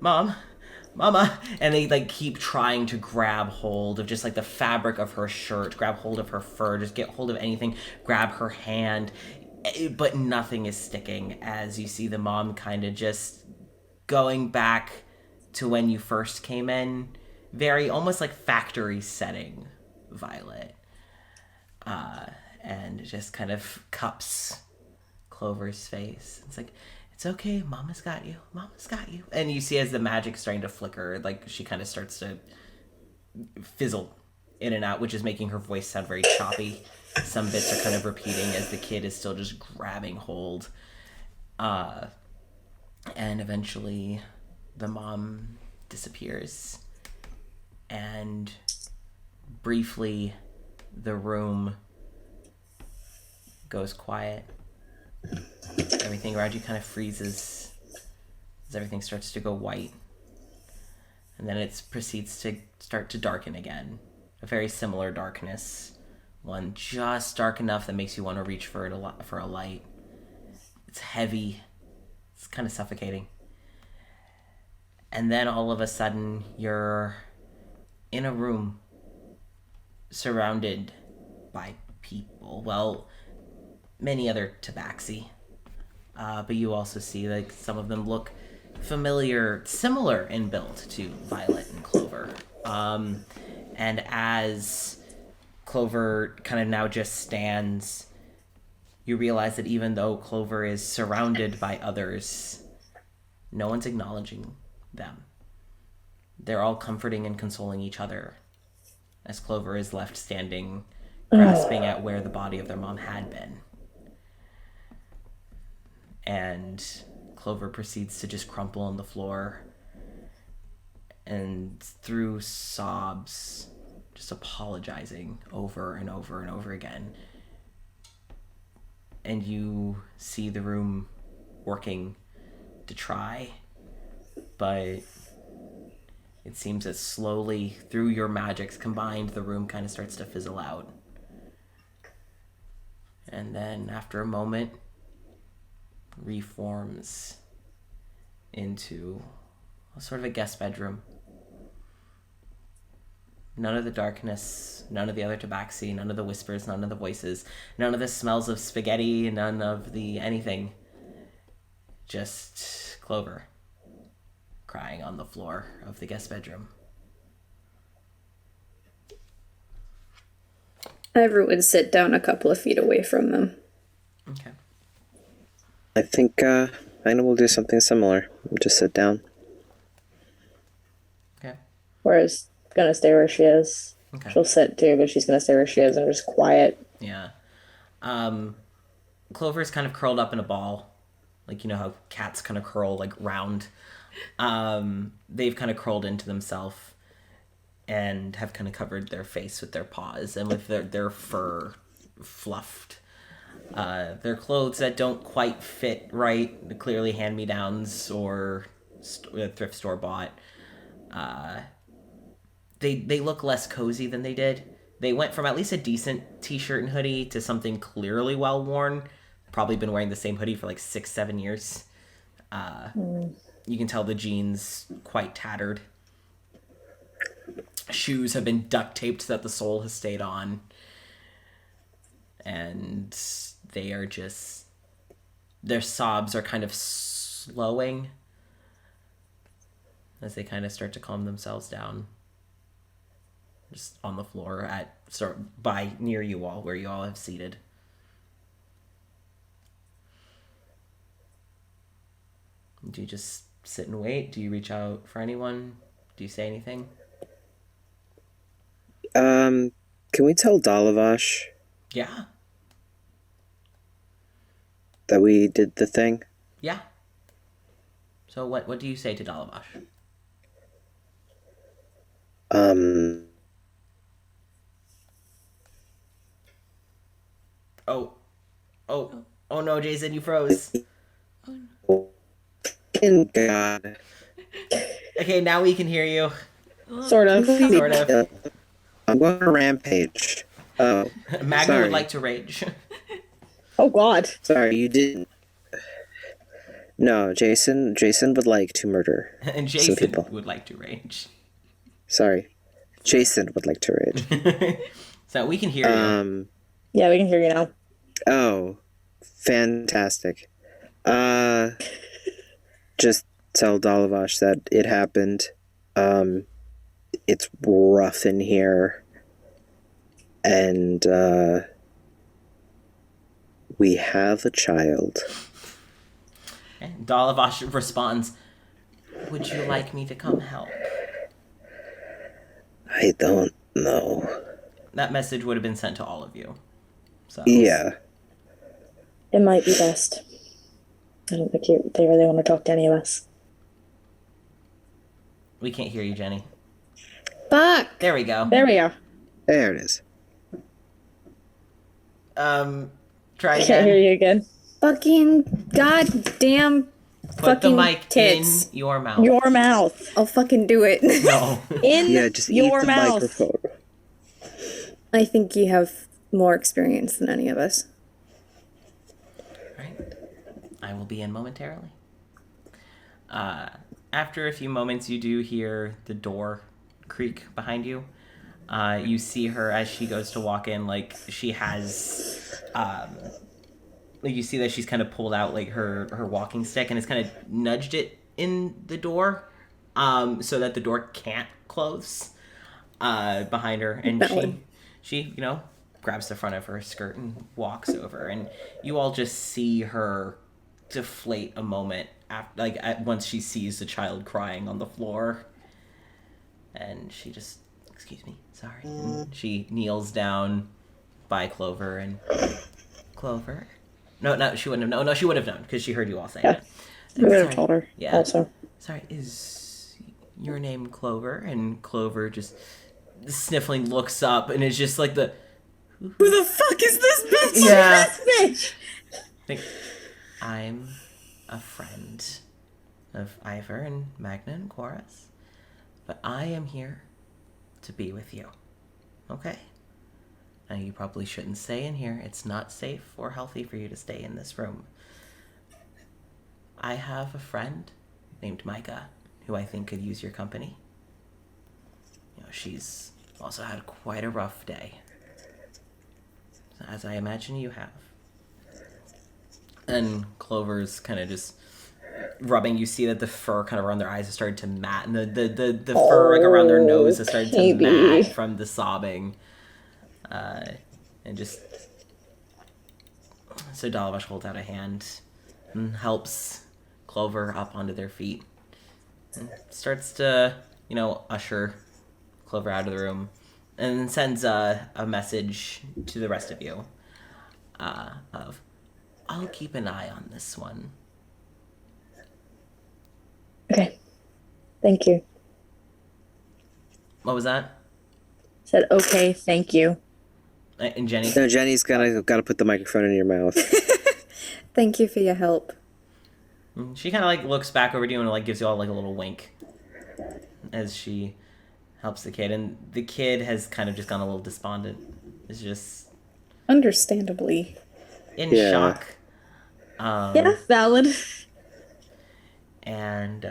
[SPEAKER 1] Mama. And they like keep trying to grab hold of just like the fabric of her shirt, grab hold of her fur, just get hold of anything, grab her hand. But nothing is sticking as you see the mom kind of just going back to when you first came in. Very almost like factory setting, Violet. And just kind of cups Clover's face. It's like, it's okay, Mama's got you. Mama's got you. And you see as the magic's starting to flicker, like she kind of starts to fizzle in and out, which is making her voice sound very choppy. Some bits are kind of repeating as the kid is still just grabbing hold. And eventually the mom disappears. And briefly the room goes quiet. Everything around you kind of freezes as everything starts to go white. And then it proceeds to start to darken again. A very similar darkness. One just dark enough that makes you want to reach for a light. It's heavy. It's kind of suffocating. And then all of a sudden, you're in a room surrounded by people. Well, many other tabaxi. But you also see like some of them look familiar, similar in build to Violet and Clover. And as Clover kind of now just stands, you realize that even though Clover is surrounded by others, no one's acknowledging them. They're all comforting and consoling each other as Clover is left standing, grasping at where the body of their mom had been. And Clover proceeds to just crumple on the floor and through sobs, just apologizing over and over and over again. And you see the room working to try, but it seems that slowly, through your magics combined, the room kind of starts to fizzle out. And then, after a moment, reforms into a sort of a guest bedroom. None of the darkness, none of the other tabaxi, none of the whispers, none of the voices, none of the smells of spaghetti, none of the anything. Just Clover crying on the floor of the guest bedroom.
[SPEAKER 3] Ivor would sit down a couple of feet away from them.
[SPEAKER 1] Okay.
[SPEAKER 2] I think Ina will do something similar. Just sit down.
[SPEAKER 1] Okay.
[SPEAKER 5] Whereas gonna stay where she is.
[SPEAKER 1] Okay.
[SPEAKER 5] She'll sit too, but she's gonna stay where she is and just quiet.
[SPEAKER 1] Yeah. Clover's kind of curled up in a ball. Like, you know how cats kind of curl, like, round. They've kind of curled into themselves and have kind of covered their face with their paws and with their fur fluffed. Their clothes that don't quite fit right, clearly hand-me-downs or thrift store bought. They look less cozy than they did. They went from at least a decent t-shirt and hoodie to something clearly well-worn. Probably been wearing the same hoodie for like 6-7 years. You can tell the jeans quite tattered. Shoes have been duct taped so that the sole has stayed on. And they are just... Their sobs are kind of slowing as they kind of start to calm themselves down. Just on the floor by near you all, where you all have seated. Do you just sit and wait? Do you reach out for anyone? Do you say anything?
[SPEAKER 2] Can we tell Dalavash
[SPEAKER 1] Yeah.
[SPEAKER 2] that we did the thing?
[SPEAKER 1] Yeah. So what do you say to Dalavash? Oh no, Jason, you froze.
[SPEAKER 2] In God.
[SPEAKER 1] Okay, now we can hear you.
[SPEAKER 5] Sort of.
[SPEAKER 1] Sort of.
[SPEAKER 2] I'm going to rampage. Oh,
[SPEAKER 1] Magna
[SPEAKER 2] sorry.
[SPEAKER 1] would like to rage.
[SPEAKER 5] Oh God.
[SPEAKER 2] Sorry, you didn't. No, Jason would like to murder
[SPEAKER 1] And
[SPEAKER 2] some
[SPEAKER 1] Jason
[SPEAKER 2] people.
[SPEAKER 1] would like to rage.
[SPEAKER 2] Sorry. Jason would like to rage.
[SPEAKER 1] So we can hear you.
[SPEAKER 5] Yeah, we can hear you now.
[SPEAKER 2] Oh, fantastic. Just tell Dalavash that it happened. It's rough in here. And, we have a child.
[SPEAKER 1] And Dalavash responds, "Would you like me to come help?"
[SPEAKER 2] I don't know.
[SPEAKER 1] That message would have been sent to all of you. So
[SPEAKER 2] Yeah.
[SPEAKER 5] It might be best. I don't think they really want to talk to any of us.
[SPEAKER 1] we can't hear you, Jenny.
[SPEAKER 3] Fuck.
[SPEAKER 1] There we go.
[SPEAKER 5] There we go.
[SPEAKER 2] There it is.
[SPEAKER 1] Try
[SPEAKER 5] I can't hear
[SPEAKER 1] again.
[SPEAKER 5] you again.
[SPEAKER 3] Fucking goddamn
[SPEAKER 1] Put the
[SPEAKER 3] fucking
[SPEAKER 1] mic
[SPEAKER 3] tits.
[SPEAKER 1] in your mouth.
[SPEAKER 5] Your mouth.
[SPEAKER 3] I'll fucking do it.
[SPEAKER 1] No.
[SPEAKER 5] In
[SPEAKER 2] Yeah, just eat
[SPEAKER 5] your
[SPEAKER 2] the
[SPEAKER 5] mouth.
[SPEAKER 2] microphone.
[SPEAKER 3] I think you have more experience than any of us.
[SPEAKER 1] Right. I will be in momentarily. After a few moments, you do hear the door creak behind you. You see her as she goes to walk in, like she has, like you see that she's kind of pulled out like her walking stick and has kind of nudged it in the door, so that the door can't close, behind her, and she grabs the front of her skirt and walks over, and you all just see her deflate a moment once she sees the child crying on the floor, and she just, excuse me, sorry, and she kneels down by Clover, and Clover, no, she wouldn't have known. No, she would have known because she heard you all saying
[SPEAKER 5] Yeah.
[SPEAKER 1] it.
[SPEAKER 5] We would have
[SPEAKER 1] Sorry.
[SPEAKER 5] told her.
[SPEAKER 1] Yeah.
[SPEAKER 5] Also.
[SPEAKER 1] Sorry, is your name Clover? And Clover just sniffling looks up and is just like the,
[SPEAKER 3] Who the fuck is this bitch?
[SPEAKER 1] yeah.
[SPEAKER 5] Bitch.
[SPEAKER 1] Think, I'm a friend of Ivor and Magna and Chorus, but I am here to be with you. Okay? Now you probably shouldn't stay in here. It's not safe or healthy for you to stay in this room. I have a friend named Micah who I think could use your company. She's also had quite a rough day, as I imagine you have. And Clover's kind of just rubbing. You see that the fur kind of around their eyes has started to mat, and the fur like around their nose has started to mat from the sobbing. And just so Dalavash holds out a hand and helps Clover up onto their feet and starts to, usher Clover out of the room. and sends a message to the rest of you of, I'll keep an eye on this one.
[SPEAKER 5] Okay. Thank you.
[SPEAKER 1] What was that?
[SPEAKER 5] Said, okay, thank you.
[SPEAKER 1] And Jenny?
[SPEAKER 2] No, Jenny's gotta put the microphone in your mouth.
[SPEAKER 3] Thank you for your help.
[SPEAKER 1] She kind of like looks back over to you and like gives you all like a little wink as she helps the kid, and the kid has kind of just gone a little despondent. It's just
[SPEAKER 3] Understandably.
[SPEAKER 1] in
[SPEAKER 2] Yeah.
[SPEAKER 1] shock.
[SPEAKER 5] Yeah, valid.
[SPEAKER 1] And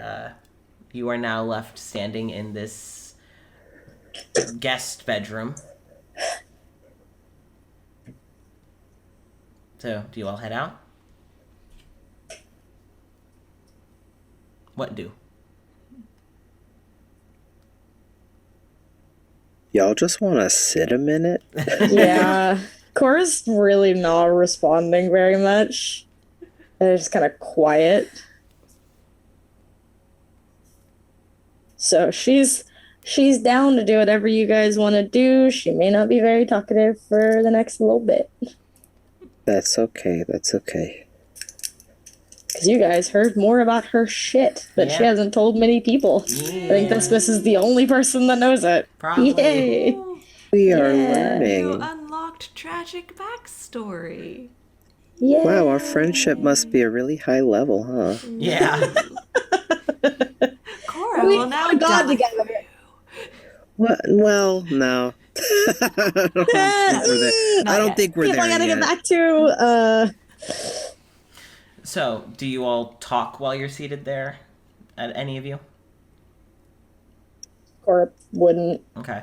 [SPEAKER 1] you are now left standing in this guest bedroom. So, do you all head out? What do?
[SPEAKER 2] Y'all just want to sit a minute?
[SPEAKER 5] Yeah. Cora's really not responding very much. And it's kind of quiet. So she's down to do whatever you guys want to do. She may not be very talkative for the next little bit.
[SPEAKER 2] That's okay. That's okay.
[SPEAKER 5] Because you guys heard more about her shit that she
[SPEAKER 1] Yeah.
[SPEAKER 5] hasn't told many people. I think this is the only person that knows it.
[SPEAKER 1] Probably.
[SPEAKER 5] Yay!
[SPEAKER 4] Oh,
[SPEAKER 2] We are
[SPEAKER 5] Yeah.
[SPEAKER 4] you
[SPEAKER 2] learning.
[SPEAKER 4] unlocked tragic backstory.
[SPEAKER 5] Yay!
[SPEAKER 2] Wow, our friendship must be a really high level, huh?
[SPEAKER 1] Yeah.
[SPEAKER 4] Cora
[SPEAKER 5] We
[SPEAKER 4] will now
[SPEAKER 5] got
[SPEAKER 4] die.
[SPEAKER 5] together.
[SPEAKER 2] What? Well, no. I don't think we're there. I don't think we're
[SPEAKER 5] People I
[SPEAKER 2] there
[SPEAKER 5] gotta
[SPEAKER 2] yet.
[SPEAKER 5] get back to.
[SPEAKER 1] So, do you all talk while you're seated there? At any of you?
[SPEAKER 5] Cora wouldn't.
[SPEAKER 1] Okay.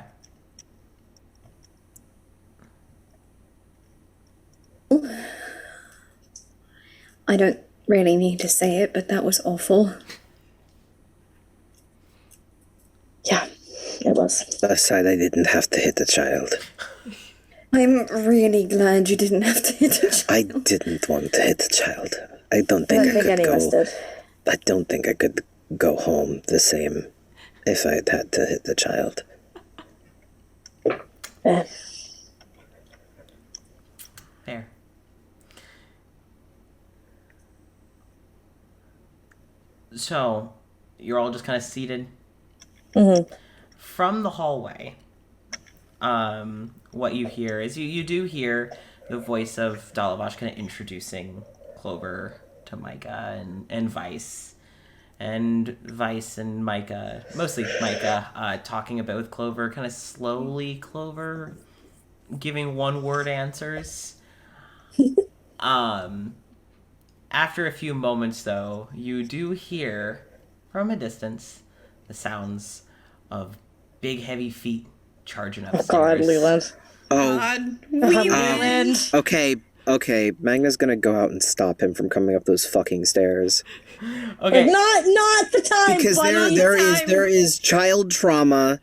[SPEAKER 3] I don't really need to say it, but that was awful.
[SPEAKER 5] Yeah, it was.
[SPEAKER 2] Aside, I didn't have to hit the child.
[SPEAKER 3] I'm really glad you didn't have to hit a child.
[SPEAKER 2] I didn't want to hit the child. I don't
[SPEAKER 5] I
[SPEAKER 2] think
[SPEAKER 5] don't think
[SPEAKER 2] I could
[SPEAKER 5] any of us
[SPEAKER 2] go.
[SPEAKER 5] did.
[SPEAKER 2] I don't think I could go home the same if I had to hit the child.
[SPEAKER 5] Eh.
[SPEAKER 1] Fair. So, you're all just kind of seated?
[SPEAKER 5] Mm-hmm.
[SPEAKER 1] From the hallway, what you hear is you do hear the voice of Dalavash kind of introducing Clover to Micah and Vice. And Vice and Micah, mostly Micah, talking about with Clover, kind of slowly Clover giving one-word answers. After a few moments, though, you do hear, from a distance, the sounds of big, heavy feet charging upstairs.
[SPEAKER 5] God, Leland.
[SPEAKER 2] Oh,
[SPEAKER 3] God,
[SPEAKER 5] Leland.
[SPEAKER 2] okay. Magna's gonna go out and stop him from coming up those fucking stairs.
[SPEAKER 1] Okay,
[SPEAKER 5] Not the time,
[SPEAKER 2] Because
[SPEAKER 5] buddy.
[SPEAKER 2] there is child trauma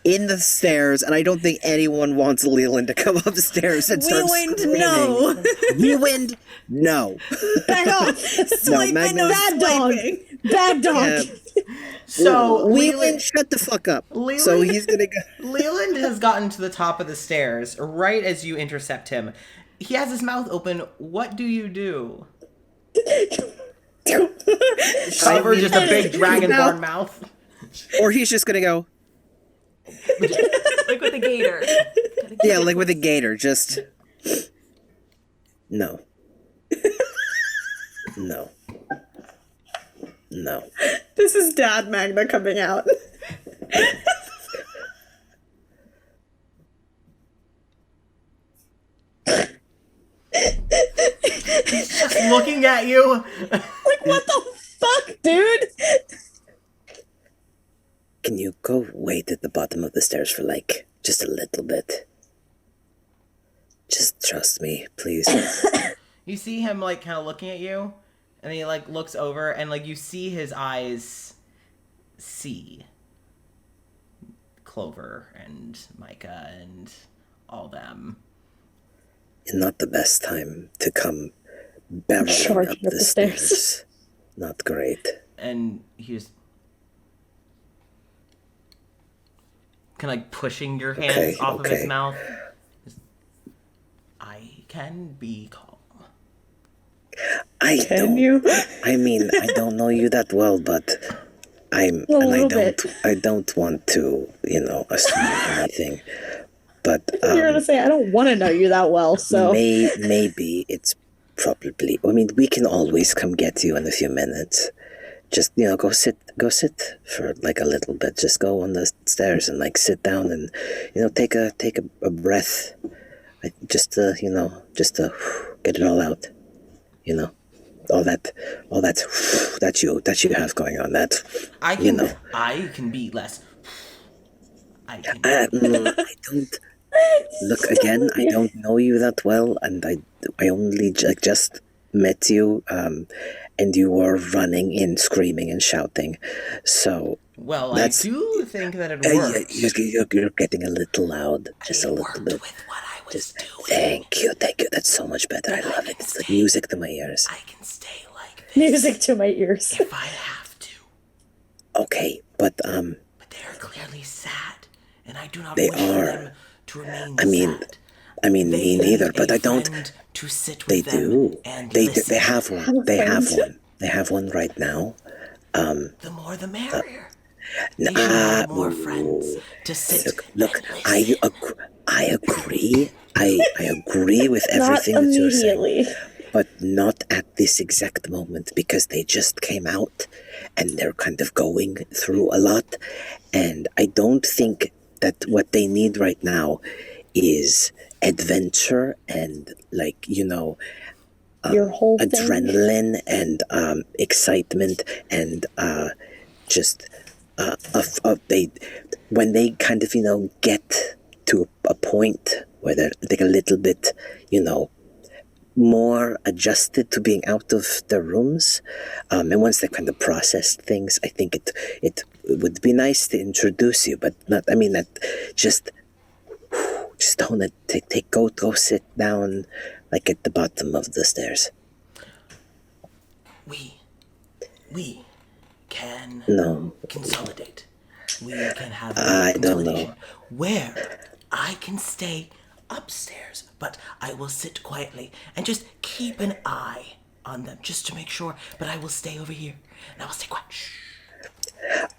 [SPEAKER 2] in the stairs, and I don't think anyone wants Leland to come upstairs and start
[SPEAKER 3] Leland,
[SPEAKER 2] screaming.
[SPEAKER 3] no.
[SPEAKER 2] Leland, no.
[SPEAKER 5] Back off.
[SPEAKER 3] Swipe, I know,
[SPEAKER 5] Bad dog.
[SPEAKER 3] swiping.
[SPEAKER 5] Bad dog.
[SPEAKER 2] Yeah.
[SPEAKER 1] so
[SPEAKER 2] Leland, shut the fuck up.
[SPEAKER 1] Leland-
[SPEAKER 2] So he's gonna go.
[SPEAKER 1] Leland has gotten to the top of the stairs right as you intercept him. He has his mouth open. What do you do? Clover, just a big dragonborn mouth.
[SPEAKER 2] Or he's just gonna go.
[SPEAKER 4] Like with a gator.
[SPEAKER 2] Yeah, like with a gator, just. No. No. No.
[SPEAKER 3] This is Dad Magna coming out.
[SPEAKER 1] Just looking at you.
[SPEAKER 5] What the fuck, dude?
[SPEAKER 2] Can you go wait at the bottom of the stairs for like just a little bit? Just trust me, please.
[SPEAKER 1] You see him like kind of looking at you, and he like looks over, and like you see his eyes see Clover and Micah and all them.
[SPEAKER 2] Not the best time to come barreling
[SPEAKER 5] Charging
[SPEAKER 2] up the stairs. Not great.
[SPEAKER 1] And he's kind of like pushing your hands off of his
[SPEAKER 2] okay.
[SPEAKER 1] mouth. I can be calm.
[SPEAKER 5] Can you?
[SPEAKER 2] I mean, I don't know you that well, but I don't want to, assume anything. But
[SPEAKER 5] You're gonna say I don't want to know you that well, so
[SPEAKER 2] maybe it's probably. I mean, we can always come get you in a few minutes. Just go sit for like a little bit. Just go on the stairs and like sit down and take a breath. Just to get it all out. All that you have going on.
[SPEAKER 1] I can be less. I can.
[SPEAKER 2] I don't. Look again. I don't know you that well, and I only just met you, and you were running in, screaming and shouting. So
[SPEAKER 1] Well, I do think that it works.
[SPEAKER 2] you're getting a little loud, just a little bit.
[SPEAKER 1] With what I was doing.
[SPEAKER 2] Thank you. That's so much better. I love it. It's like music to my ears.
[SPEAKER 1] I can stay like this
[SPEAKER 5] music to my ears.
[SPEAKER 1] if I have to.
[SPEAKER 2] Okay, but
[SPEAKER 1] But they are clearly sad, and I do not
[SPEAKER 2] They
[SPEAKER 1] wish for
[SPEAKER 2] are.
[SPEAKER 1] them to remain
[SPEAKER 2] sad. I mean,
[SPEAKER 1] They
[SPEAKER 2] me neither.
[SPEAKER 1] need
[SPEAKER 2] But
[SPEAKER 1] a
[SPEAKER 2] I don't.
[SPEAKER 1] friend to sit
[SPEAKER 2] They
[SPEAKER 1] with them
[SPEAKER 2] do.
[SPEAKER 1] and
[SPEAKER 2] They
[SPEAKER 1] listen.
[SPEAKER 2] have one. They have one. They have one right now.
[SPEAKER 1] The more the merrier. They should have more friends to sit
[SPEAKER 2] Look,
[SPEAKER 1] and listen.
[SPEAKER 2] I agree. I agree with
[SPEAKER 5] Not
[SPEAKER 2] everything that you're saying,
[SPEAKER 5] immediately.
[SPEAKER 2] but not at this exact moment because they just came out and they're kind of going through a lot, and I don't think that what they need right now is adventure and
[SPEAKER 5] Your whole thing.
[SPEAKER 2] adrenaline and excitement and just when they kind of get to a point where they're like a little bit more adjusted to being out of their rooms, and once they kind of processed things, I think it would be nice to introduce you, but not. I mean that just don't go sit down like at the bottom of the stairs.
[SPEAKER 1] We can
[SPEAKER 2] No.
[SPEAKER 1] consolidate. We can have
[SPEAKER 2] I don't know.
[SPEAKER 1] consolidation where I can stay upstairs, but I will sit quietly and just keep an eye on them just to make sure. But I will stay over here and I will stay quiet. Shh.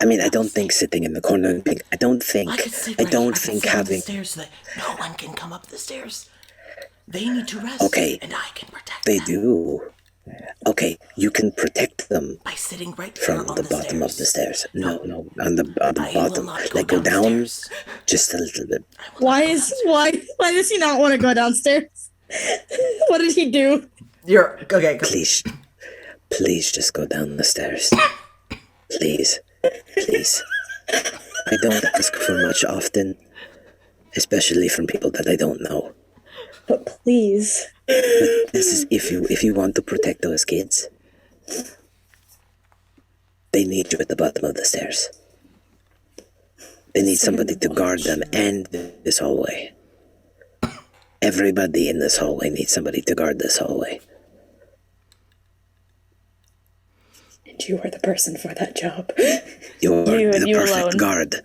[SPEAKER 2] I mean, I don't think sitting in the corner. I don't think.
[SPEAKER 1] I could sit
[SPEAKER 2] I
[SPEAKER 1] right
[SPEAKER 2] don't
[SPEAKER 1] here. I
[SPEAKER 2] think
[SPEAKER 1] could sit on the
[SPEAKER 2] having.
[SPEAKER 1] stairs so that no one can come up the stairs. They need to rest.
[SPEAKER 2] Okay.
[SPEAKER 1] And I can protect
[SPEAKER 2] They
[SPEAKER 1] them
[SPEAKER 2] do. Okay, you can protect them
[SPEAKER 1] by sitting right
[SPEAKER 2] from
[SPEAKER 1] there on
[SPEAKER 2] the bottom of the stairs. No, on the
[SPEAKER 1] I will
[SPEAKER 2] bottom.
[SPEAKER 1] not
[SPEAKER 2] Like go down
[SPEAKER 1] downstairs.
[SPEAKER 2] just a little bit.
[SPEAKER 5] Why does he not want to go downstairs? What did he do?
[SPEAKER 1] You're okay.
[SPEAKER 2] Please just go down the stairs. Please. I don't ask for much often, especially from people that I don't know.
[SPEAKER 5] But please.
[SPEAKER 2] But this is if you want to protect those kids. They need you at the bottom of the stairs. They need somebody to guard them and this hallway. Everybody in this hallway needs somebody to guard this hallway.
[SPEAKER 5] And you are the person for that job.
[SPEAKER 2] You are the
[SPEAKER 5] you
[SPEAKER 2] perfect
[SPEAKER 5] alone.
[SPEAKER 2] guard.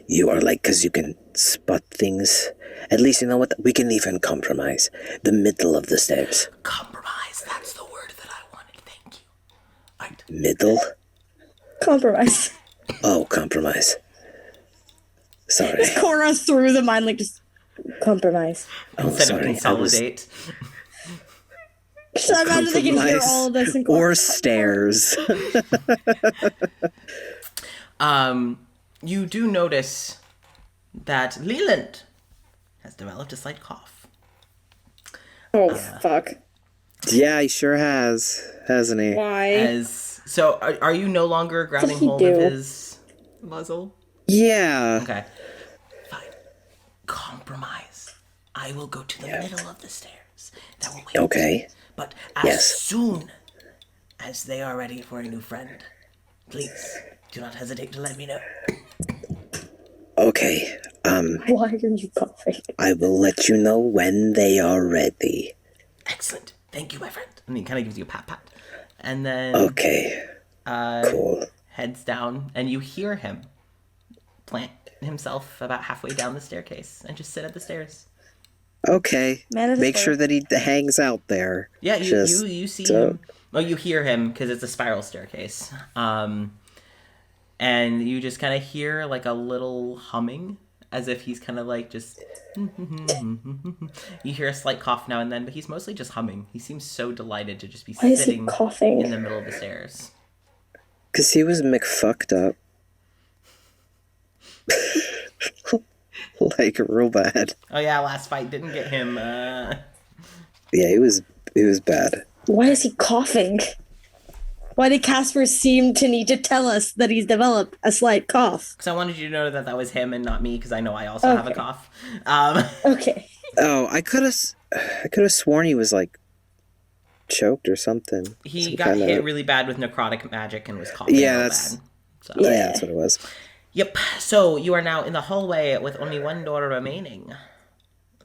[SPEAKER 2] You are because you can spot things. At least, you know what? We can even compromise. The middle of the stairs.
[SPEAKER 1] Compromise. That's the word that I wanted. Thank you. Right.
[SPEAKER 2] Middle?
[SPEAKER 5] Compromise.
[SPEAKER 2] Oh, compromise. Sorry.
[SPEAKER 5] Cora through the mind, just compromise.
[SPEAKER 2] Oh,
[SPEAKER 1] Instead
[SPEAKER 2] sorry.
[SPEAKER 1] of consolidate.
[SPEAKER 5] So I imagine they can hear all of this in
[SPEAKER 2] or stairs.
[SPEAKER 1] You do notice that Leland has developed a slight cough.
[SPEAKER 5] Oh, fuck.
[SPEAKER 2] Yeah, he sure has, hasn't he?
[SPEAKER 5] Why?
[SPEAKER 1] Are you no longer grabbing
[SPEAKER 5] he
[SPEAKER 1] hold
[SPEAKER 5] do?
[SPEAKER 1] of his
[SPEAKER 4] Muzzle.
[SPEAKER 2] Yeah.
[SPEAKER 1] Okay. Fine. Compromise. I will go to the middle of the stairs. That will wait.
[SPEAKER 2] Okay.
[SPEAKER 1] But as
[SPEAKER 2] Yes.
[SPEAKER 1] soon as they are ready for a new friend, please do not hesitate to let me know.
[SPEAKER 2] Okay.
[SPEAKER 5] Why are you coughing?
[SPEAKER 2] I will let you know when they are ready.
[SPEAKER 1] Excellent. Thank you, my friend. And he kind of gives you a pat. And then
[SPEAKER 2] Okay. Cool.
[SPEAKER 1] heads down, and you hear him plant himself about halfway down the staircase and just sit at the stairs.
[SPEAKER 2] Okay.
[SPEAKER 5] Man of the
[SPEAKER 2] Make sure
[SPEAKER 5] square.
[SPEAKER 2] that he hangs out there.
[SPEAKER 1] Yeah,
[SPEAKER 2] Just
[SPEAKER 1] you see
[SPEAKER 2] so-
[SPEAKER 1] him. Well, you hear him because it's a spiral staircase. And you just kind of hear like a little humming, as if he's kind of like just. You hear a slight cough now and then, but he's mostly just humming. He seems so delighted to just be
[SPEAKER 5] Why is he
[SPEAKER 1] sitting
[SPEAKER 5] coughing?
[SPEAKER 1] in the middle of the stairs.
[SPEAKER 2] Because he was McFucked up. Like, real bad.
[SPEAKER 1] Oh yeah, last fight didn't get him.
[SPEAKER 2] Yeah, he was bad.
[SPEAKER 5] Why is he coughing? Why did Casper seem to need to tell us that he's developed a slight cough?
[SPEAKER 1] Because I wanted you to know that was him and not me, because I know I also have a
[SPEAKER 5] Okay.
[SPEAKER 1] cough.
[SPEAKER 5] Okay.
[SPEAKER 2] Oh, I could have sworn he was like choked or something.
[SPEAKER 1] He
[SPEAKER 2] Some
[SPEAKER 1] got
[SPEAKER 2] kinda-
[SPEAKER 1] hit really bad with necrotic magic and was coughing
[SPEAKER 2] Yeah,
[SPEAKER 1] real
[SPEAKER 2] that's-
[SPEAKER 1] bad. So.
[SPEAKER 2] Oh, yeah, that's what it was.
[SPEAKER 1] Yep. So you are now in the hallway with only one door remaining.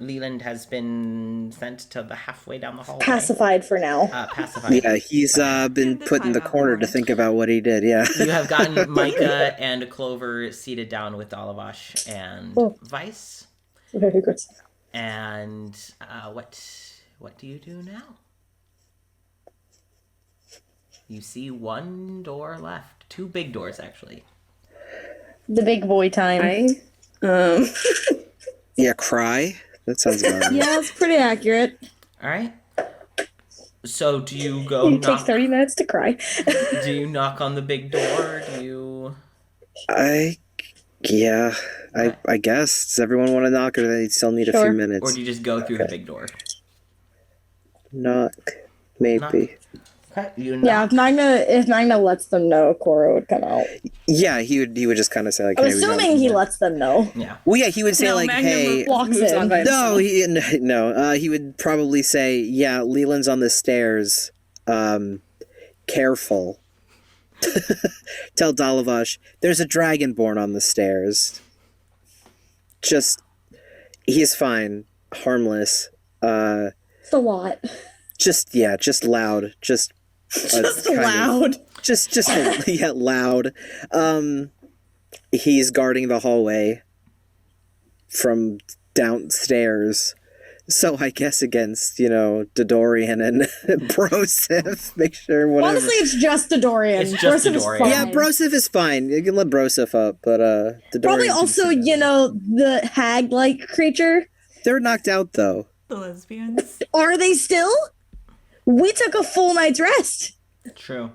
[SPEAKER 1] Leland has been sent to the halfway down the hallway.
[SPEAKER 5] Pacified for now.
[SPEAKER 1] Pacified.
[SPEAKER 2] Yeah, he's been
[SPEAKER 4] The
[SPEAKER 2] put in the
[SPEAKER 4] timeout
[SPEAKER 2] corner to
[SPEAKER 4] moment.
[SPEAKER 2] think about what he did. Yeah.
[SPEAKER 1] You have gotten Micah and Clover seated down with Dalavash and
[SPEAKER 5] Oh.
[SPEAKER 1] Vice.
[SPEAKER 5] Very good.
[SPEAKER 1] And what do you do now? You see one door left. Two big doors, actually.
[SPEAKER 5] The big boy time.
[SPEAKER 2] Yeah, cry. That sounds about right.
[SPEAKER 5] Yeah, it's pretty accurate.
[SPEAKER 1] All right. So do you go
[SPEAKER 5] It takes
[SPEAKER 1] knock?
[SPEAKER 5] 30 minutes to cry.
[SPEAKER 1] Do you knock on the big door? Do you?
[SPEAKER 2] I guess. Does everyone want to knock, or do they still need a few
[SPEAKER 5] Sure.
[SPEAKER 2] minutes?
[SPEAKER 1] Or do you just go through the big door?
[SPEAKER 2] Knock, maybe.
[SPEAKER 1] Knock. Okay. You knock.
[SPEAKER 5] Yeah, if Magna lets them know, Cora would come out.
[SPEAKER 2] Yeah, he would just kind of say like,
[SPEAKER 5] I'm
[SPEAKER 2] "Hey, we got-"
[SPEAKER 5] assuming he lets them know.
[SPEAKER 1] Yeah.
[SPEAKER 2] Well, yeah, he would say
[SPEAKER 3] No,
[SPEAKER 2] like,
[SPEAKER 3] Magnum
[SPEAKER 2] "Hey."
[SPEAKER 5] walks
[SPEAKER 3] moves
[SPEAKER 5] in.
[SPEAKER 3] on by
[SPEAKER 2] No,
[SPEAKER 3] himself.
[SPEAKER 2] he would probably say, "Yeah, Leland's on the stairs. Careful." Tell Dalavash, "There's a dragonborn on the stairs. Just, he's fine, harmless.
[SPEAKER 5] It's a lot.
[SPEAKER 2] Just loud. Just
[SPEAKER 3] Loud.
[SPEAKER 2] Just yeah, loud. He's guarding the hallway from downstairs. So I guess against, Dodorian and Broseph. Make sure whatever.
[SPEAKER 5] Honestly, it's just the Dorian.
[SPEAKER 1] It's just the
[SPEAKER 5] Broseph is
[SPEAKER 1] Dorian.
[SPEAKER 5] fine.
[SPEAKER 2] Yeah, Broseph is fine. You can let Broseph up, but Dodorian.
[SPEAKER 5] Probably also, the hag-like creature.
[SPEAKER 2] They're knocked out though.
[SPEAKER 4] The lesbians.
[SPEAKER 5] Are they still? We took a full night's rest.
[SPEAKER 1] True.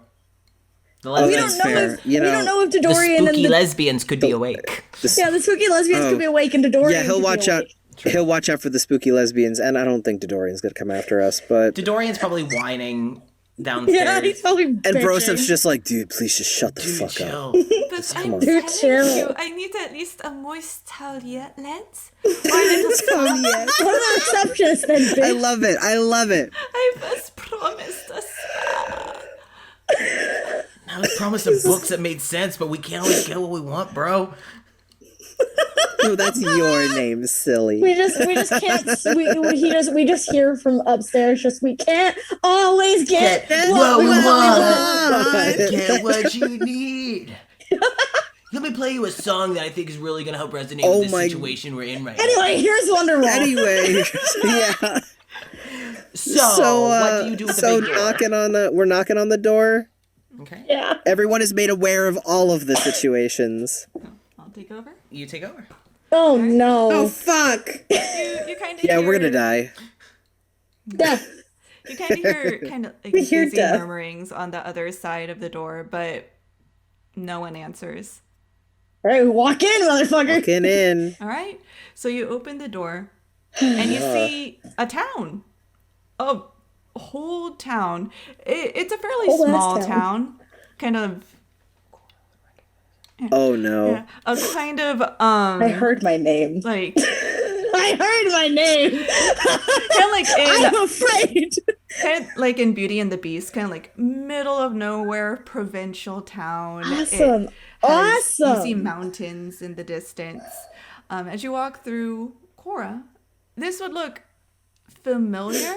[SPEAKER 1] The
[SPEAKER 2] Oh,
[SPEAKER 5] We
[SPEAKER 1] lesbians,
[SPEAKER 5] don't
[SPEAKER 2] that's
[SPEAKER 5] know
[SPEAKER 2] fair.
[SPEAKER 5] if we don't know if
[SPEAKER 1] the
[SPEAKER 5] Dodorian and
[SPEAKER 1] spooky
[SPEAKER 5] the
[SPEAKER 1] lesbians could be awake.
[SPEAKER 5] yeah the spooky lesbians
[SPEAKER 2] Oh.
[SPEAKER 5] could be awake and Dodorian.
[SPEAKER 2] Yeah, he'll
[SPEAKER 5] could be
[SPEAKER 2] watch out.
[SPEAKER 5] awake.
[SPEAKER 2] He'll watch out for the spooky lesbians, and I don't think Dodorian's gonna come after us. But
[SPEAKER 1] Dodorian's probably whining downstairs.
[SPEAKER 5] Yeah, he's probably
[SPEAKER 2] and
[SPEAKER 5] bitching.
[SPEAKER 2] Broseph's just like, dude, please just shut the
[SPEAKER 1] Dude,
[SPEAKER 2] fuck
[SPEAKER 1] chill.
[SPEAKER 2] up.
[SPEAKER 4] But
[SPEAKER 2] Come
[SPEAKER 4] I'm
[SPEAKER 2] on.
[SPEAKER 4] telling
[SPEAKER 5] Dude, chill.
[SPEAKER 4] you, I need at least a moist towelette. Or a little
[SPEAKER 2] Oh, yeah.
[SPEAKER 5] What are the receptionists then, bitch?
[SPEAKER 2] I love it. I love it.
[SPEAKER 4] I was promised a spa.
[SPEAKER 1] I was promised some books that made sense, but we can't always get what we want, bro.
[SPEAKER 2] No, that's your name, silly.
[SPEAKER 5] We just can't. We just hear from upstairs. Just we can't always get
[SPEAKER 1] what we
[SPEAKER 2] want.
[SPEAKER 1] Get what you need. Let me play you a song that I think is really gonna help resonate
[SPEAKER 2] Oh
[SPEAKER 1] with
[SPEAKER 2] my-
[SPEAKER 1] this situation we're in right now.
[SPEAKER 5] Anyway, here's Wonderwall.
[SPEAKER 2] Anyway, yeah.
[SPEAKER 1] So, what do you do with the
[SPEAKER 2] so
[SPEAKER 1] big door?
[SPEAKER 2] we're knocking on the door.
[SPEAKER 1] Okay,
[SPEAKER 5] Yeah.
[SPEAKER 2] Everyone is made aware of all of the situations.
[SPEAKER 4] I'll take over.
[SPEAKER 1] you take over.
[SPEAKER 5] Oh no.
[SPEAKER 3] Oh, fuck.
[SPEAKER 4] You kind of
[SPEAKER 2] Yeah, we're gonna die.
[SPEAKER 5] Death.
[SPEAKER 4] You kind of hear kind of like
[SPEAKER 3] We hear
[SPEAKER 4] busy
[SPEAKER 3] death.
[SPEAKER 4] murmurings on the other side of the door, but no one answers.
[SPEAKER 5] All right, walk in, motherfucker.
[SPEAKER 2] Walking in.
[SPEAKER 4] All right, so you open the door and you see a town, a whole town. It's a fairly
[SPEAKER 5] Whole ass
[SPEAKER 4] small
[SPEAKER 5] town.
[SPEAKER 4] town, kind of.
[SPEAKER 2] Oh no.
[SPEAKER 4] Yeah, a kind of
[SPEAKER 5] I heard my name.
[SPEAKER 4] like
[SPEAKER 5] I heard my name.
[SPEAKER 4] kind of like in
[SPEAKER 5] I'm afraid.
[SPEAKER 4] kind of like in Beauty and the Beast, kind of like middle of nowhere provincial town.
[SPEAKER 5] Awesome.
[SPEAKER 4] It has-
[SPEAKER 5] Awesome.
[SPEAKER 4] You see mountains in the distance. As you walk through Cora, this would look familiar,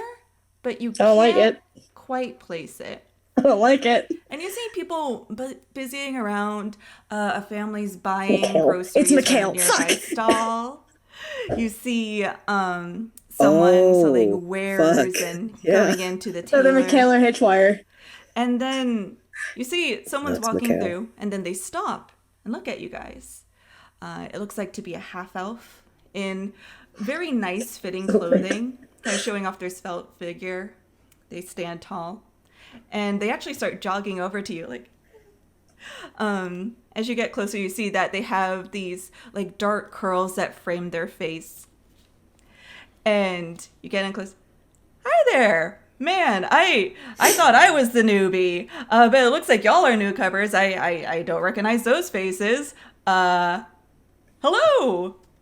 [SPEAKER 4] but you
[SPEAKER 5] I don't like
[SPEAKER 4] can't
[SPEAKER 5] it.
[SPEAKER 4] quite place it.
[SPEAKER 5] I don't like it.
[SPEAKER 4] And you see people busying around. A family's buying
[SPEAKER 5] Mikhail.
[SPEAKER 4] groceries
[SPEAKER 5] It's
[SPEAKER 4] from a
[SPEAKER 5] Mikhail.
[SPEAKER 4] nearby
[SPEAKER 5] Fuck.
[SPEAKER 4] stall. You see someone selling wares
[SPEAKER 2] fuck.
[SPEAKER 4] and
[SPEAKER 2] Yeah.
[SPEAKER 4] going into the
[SPEAKER 5] So the
[SPEAKER 4] tailor.
[SPEAKER 5] Mikhail or Hitchwire.
[SPEAKER 4] And then you see someone's
[SPEAKER 2] That's
[SPEAKER 4] walking
[SPEAKER 2] Mikhail.
[SPEAKER 4] through, and then they stop and look at you guys. It looks like to be a half elf in very nice fitting clothing, kind of showing off their svelte figure. They stand tall, and they actually start jogging over to you. Like, as you get closer, you see that they have these like dark curls that frame their face, and you get in close. Hi there. Man, I thought I was the newbie, but it looks like y'all are newcomers. I don't recognize those faces. Hello,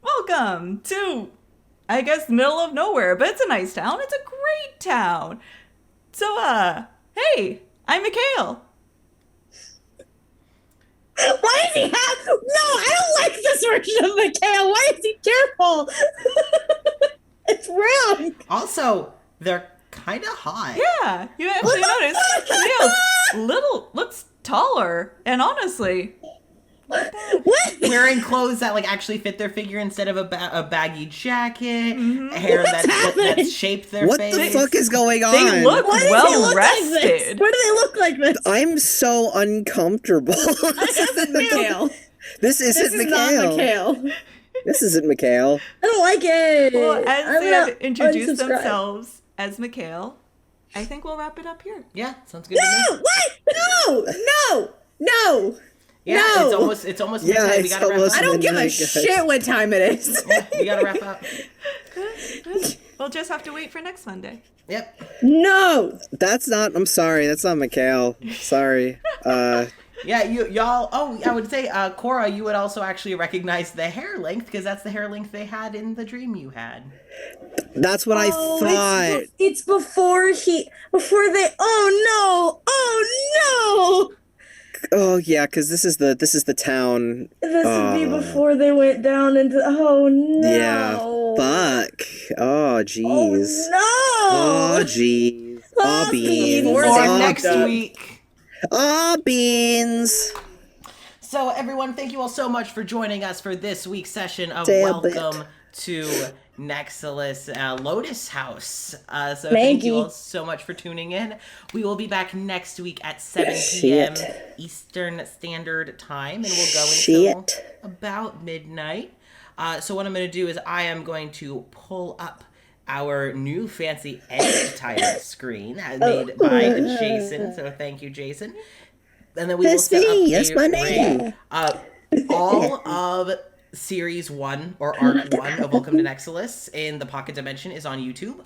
[SPEAKER 4] welcome to, I guess, middle of nowhere, but it's a nice town. It's a great town. So, hey, I'm Mikhail.
[SPEAKER 5] Why does he have? No, I don't like this version of Mikhail. Why is he careful? It's wrong.
[SPEAKER 1] Also, they're kind of hot.
[SPEAKER 4] Yeah, you actually notice Mikhail's looks taller, and honestly,
[SPEAKER 5] What?
[SPEAKER 1] Wearing clothes that like actually fit their figure instead of a baggy jacket,
[SPEAKER 4] Mm-hmm.
[SPEAKER 1] hair
[SPEAKER 5] What's happening?
[SPEAKER 1] that's shaped their
[SPEAKER 2] What
[SPEAKER 1] face.
[SPEAKER 2] the fuck is going on?
[SPEAKER 4] they look
[SPEAKER 5] Why do they
[SPEAKER 4] well
[SPEAKER 5] look like this?
[SPEAKER 4] rested.
[SPEAKER 5] Why do they look like this?
[SPEAKER 2] I'm so uncomfortable.
[SPEAKER 3] This isn't Mikhail.
[SPEAKER 2] This isn't
[SPEAKER 3] This is not
[SPEAKER 2] Mikhail.
[SPEAKER 3] Mikhail.
[SPEAKER 2] This isn't Mikhail.
[SPEAKER 5] I don't like it.
[SPEAKER 4] Well, as
[SPEAKER 5] I'm
[SPEAKER 4] they
[SPEAKER 5] not
[SPEAKER 4] have introduced
[SPEAKER 5] unsubscribed.
[SPEAKER 4] themselves as Mikhail, I think we'll wrap it up here.
[SPEAKER 1] Yeah, sounds good to
[SPEAKER 5] No!
[SPEAKER 1] me.
[SPEAKER 5] What?
[SPEAKER 3] No.
[SPEAKER 1] Yeah,
[SPEAKER 3] No.
[SPEAKER 1] it's almost
[SPEAKER 2] Yeah,
[SPEAKER 1] midnight. We
[SPEAKER 2] it's
[SPEAKER 1] gotta wrap
[SPEAKER 2] almost
[SPEAKER 1] up.
[SPEAKER 3] I don't give a
[SPEAKER 2] Midnight, guys.
[SPEAKER 3] shit what time it is.
[SPEAKER 1] Yeah, we gotta wrap up.
[SPEAKER 4] We'll just have to wait for next Monday.
[SPEAKER 1] Yep.
[SPEAKER 3] No.
[SPEAKER 2] That's not. I'm sorry. That's not Mikhail. Sorry.
[SPEAKER 1] Yeah, y'all. Oh, I would say, Cora, you would also actually recognize the hair length because that's the hair length they had in the dream you had.
[SPEAKER 2] That's what I thought.
[SPEAKER 5] It's before they. Oh no!
[SPEAKER 2] Oh yeah, because this is the town.
[SPEAKER 5] This would be before they went down into. Oh no!
[SPEAKER 2] Yeah. Fuck. Oh jeez.
[SPEAKER 5] Oh
[SPEAKER 2] Oh jeez.
[SPEAKER 5] Oh,
[SPEAKER 2] Oh beans.
[SPEAKER 5] beans.
[SPEAKER 1] Or
[SPEAKER 2] Oh,
[SPEAKER 1] next
[SPEAKER 2] beans.
[SPEAKER 1] week.
[SPEAKER 2] Oh beans.
[SPEAKER 1] So, everyone, thank you all so much for joining us for this week's session of
[SPEAKER 2] Damn it.
[SPEAKER 1] Welcome to Nexilis Lotus House. So, thank
[SPEAKER 5] Thank
[SPEAKER 1] you
[SPEAKER 5] you.
[SPEAKER 1] all so much for tuning in. We will be back next week at 7 p.m.
[SPEAKER 2] Shit.
[SPEAKER 1] Eastern Standard Time, and we'll go until
[SPEAKER 2] Shit.
[SPEAKER 1] about midnight. So, what I'm going to do is I am going to pull up our new fancy end title screen made by Jason. So, thank you, Jason. And then we will
[SPEAKER 2] That's
[SPEAKER 1] set up
[SPEAKER 2] me. That's my
[SPEAKER 1] array.
[SPEAKER 2] name.
[SPEAKER 1] All of Series 1 or Arc 1 of Welcome to Nexilis in the Pocket Dimension is on YouTube.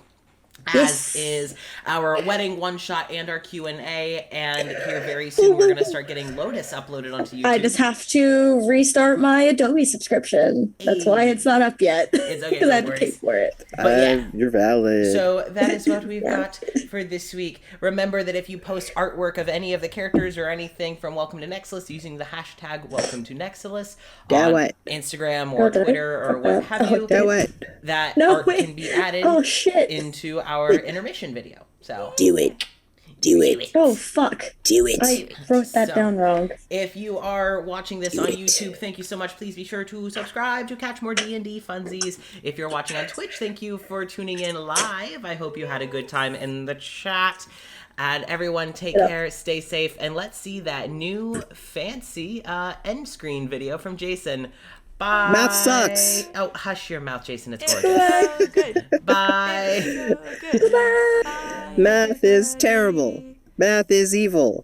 [SPEAKER 1] As is our wedding one-shot and our Q&A. And here very soon we're going to start getting Lotus uploaded onto YouTube.
[SPEAKER 5] I just have to restart my Adobe subscription. That's why it's not up yet.
[SPEAKER 1] It's okay,
[SPEAKER 5] Because I had
[SPEAKER 1] no
[SPEAKER 5] to pay
[SPEAKER 1] worries.
[SPEAKER 5] for it.
[SPEAKER 1] But yeah.
[SPEAKER 2] You're valid.
[SPEAKER 1] So that is what we've got for this week. Remember that if you post artwork of any of the characters or anything from Welcome to Nexilis using the hashtag Welcome to Nexilis
[SPEAKER 2] Yeah,
[SPEAKER 1] on
[SPEAKER 2] what?
[SPEAKER 1] Instagram or Twitter or what have you,
[SPEAKER 2] Yeah, what?
[SPEAKER 1] that
[SPEAKER 5] No,
[SPEAKER 1] art
[SPEAKER 5] wait.
[SPEAKER 1] can be added
[SPEAKER 5] Oh shit.
[SPEAKER 1] into our intermission video. So
[SPEAKER 2] Do it. Do it.
[SPEAKER 5] Oh fuck.
[SPEAKER 2] Do it.
[SPEAKER 5] I wrote that
[SPEAKER 1] So-
[SPEAKER 5] down wrong.
[SPEAKER 1] if you are watching this
[SPEAKER 2] Do
[SPEAKER 1] on
[SPEAKER 2] it.
[SPEAKER 1] YouTube, thank you so much. Please be sure to subscribe to catch more D&D funsies. If you're watching on Twitch, thank you for tuning in live. I hope you had a good time in the chat. And everyone, take care, stay safe, and let's see that new fancy end screen video from Jason. Bye.
[SPEAKER 2] Math sucks.
[SPEAKER 1] Oh, hush your mouth, Jason. It's gorgeous.
[SPEAKER 4] So good.
[SPEAKER 1] Bye.
[SPEAKER 4] So good. Bye.
[SPEAKER 2] Math is terrible. Math is evil.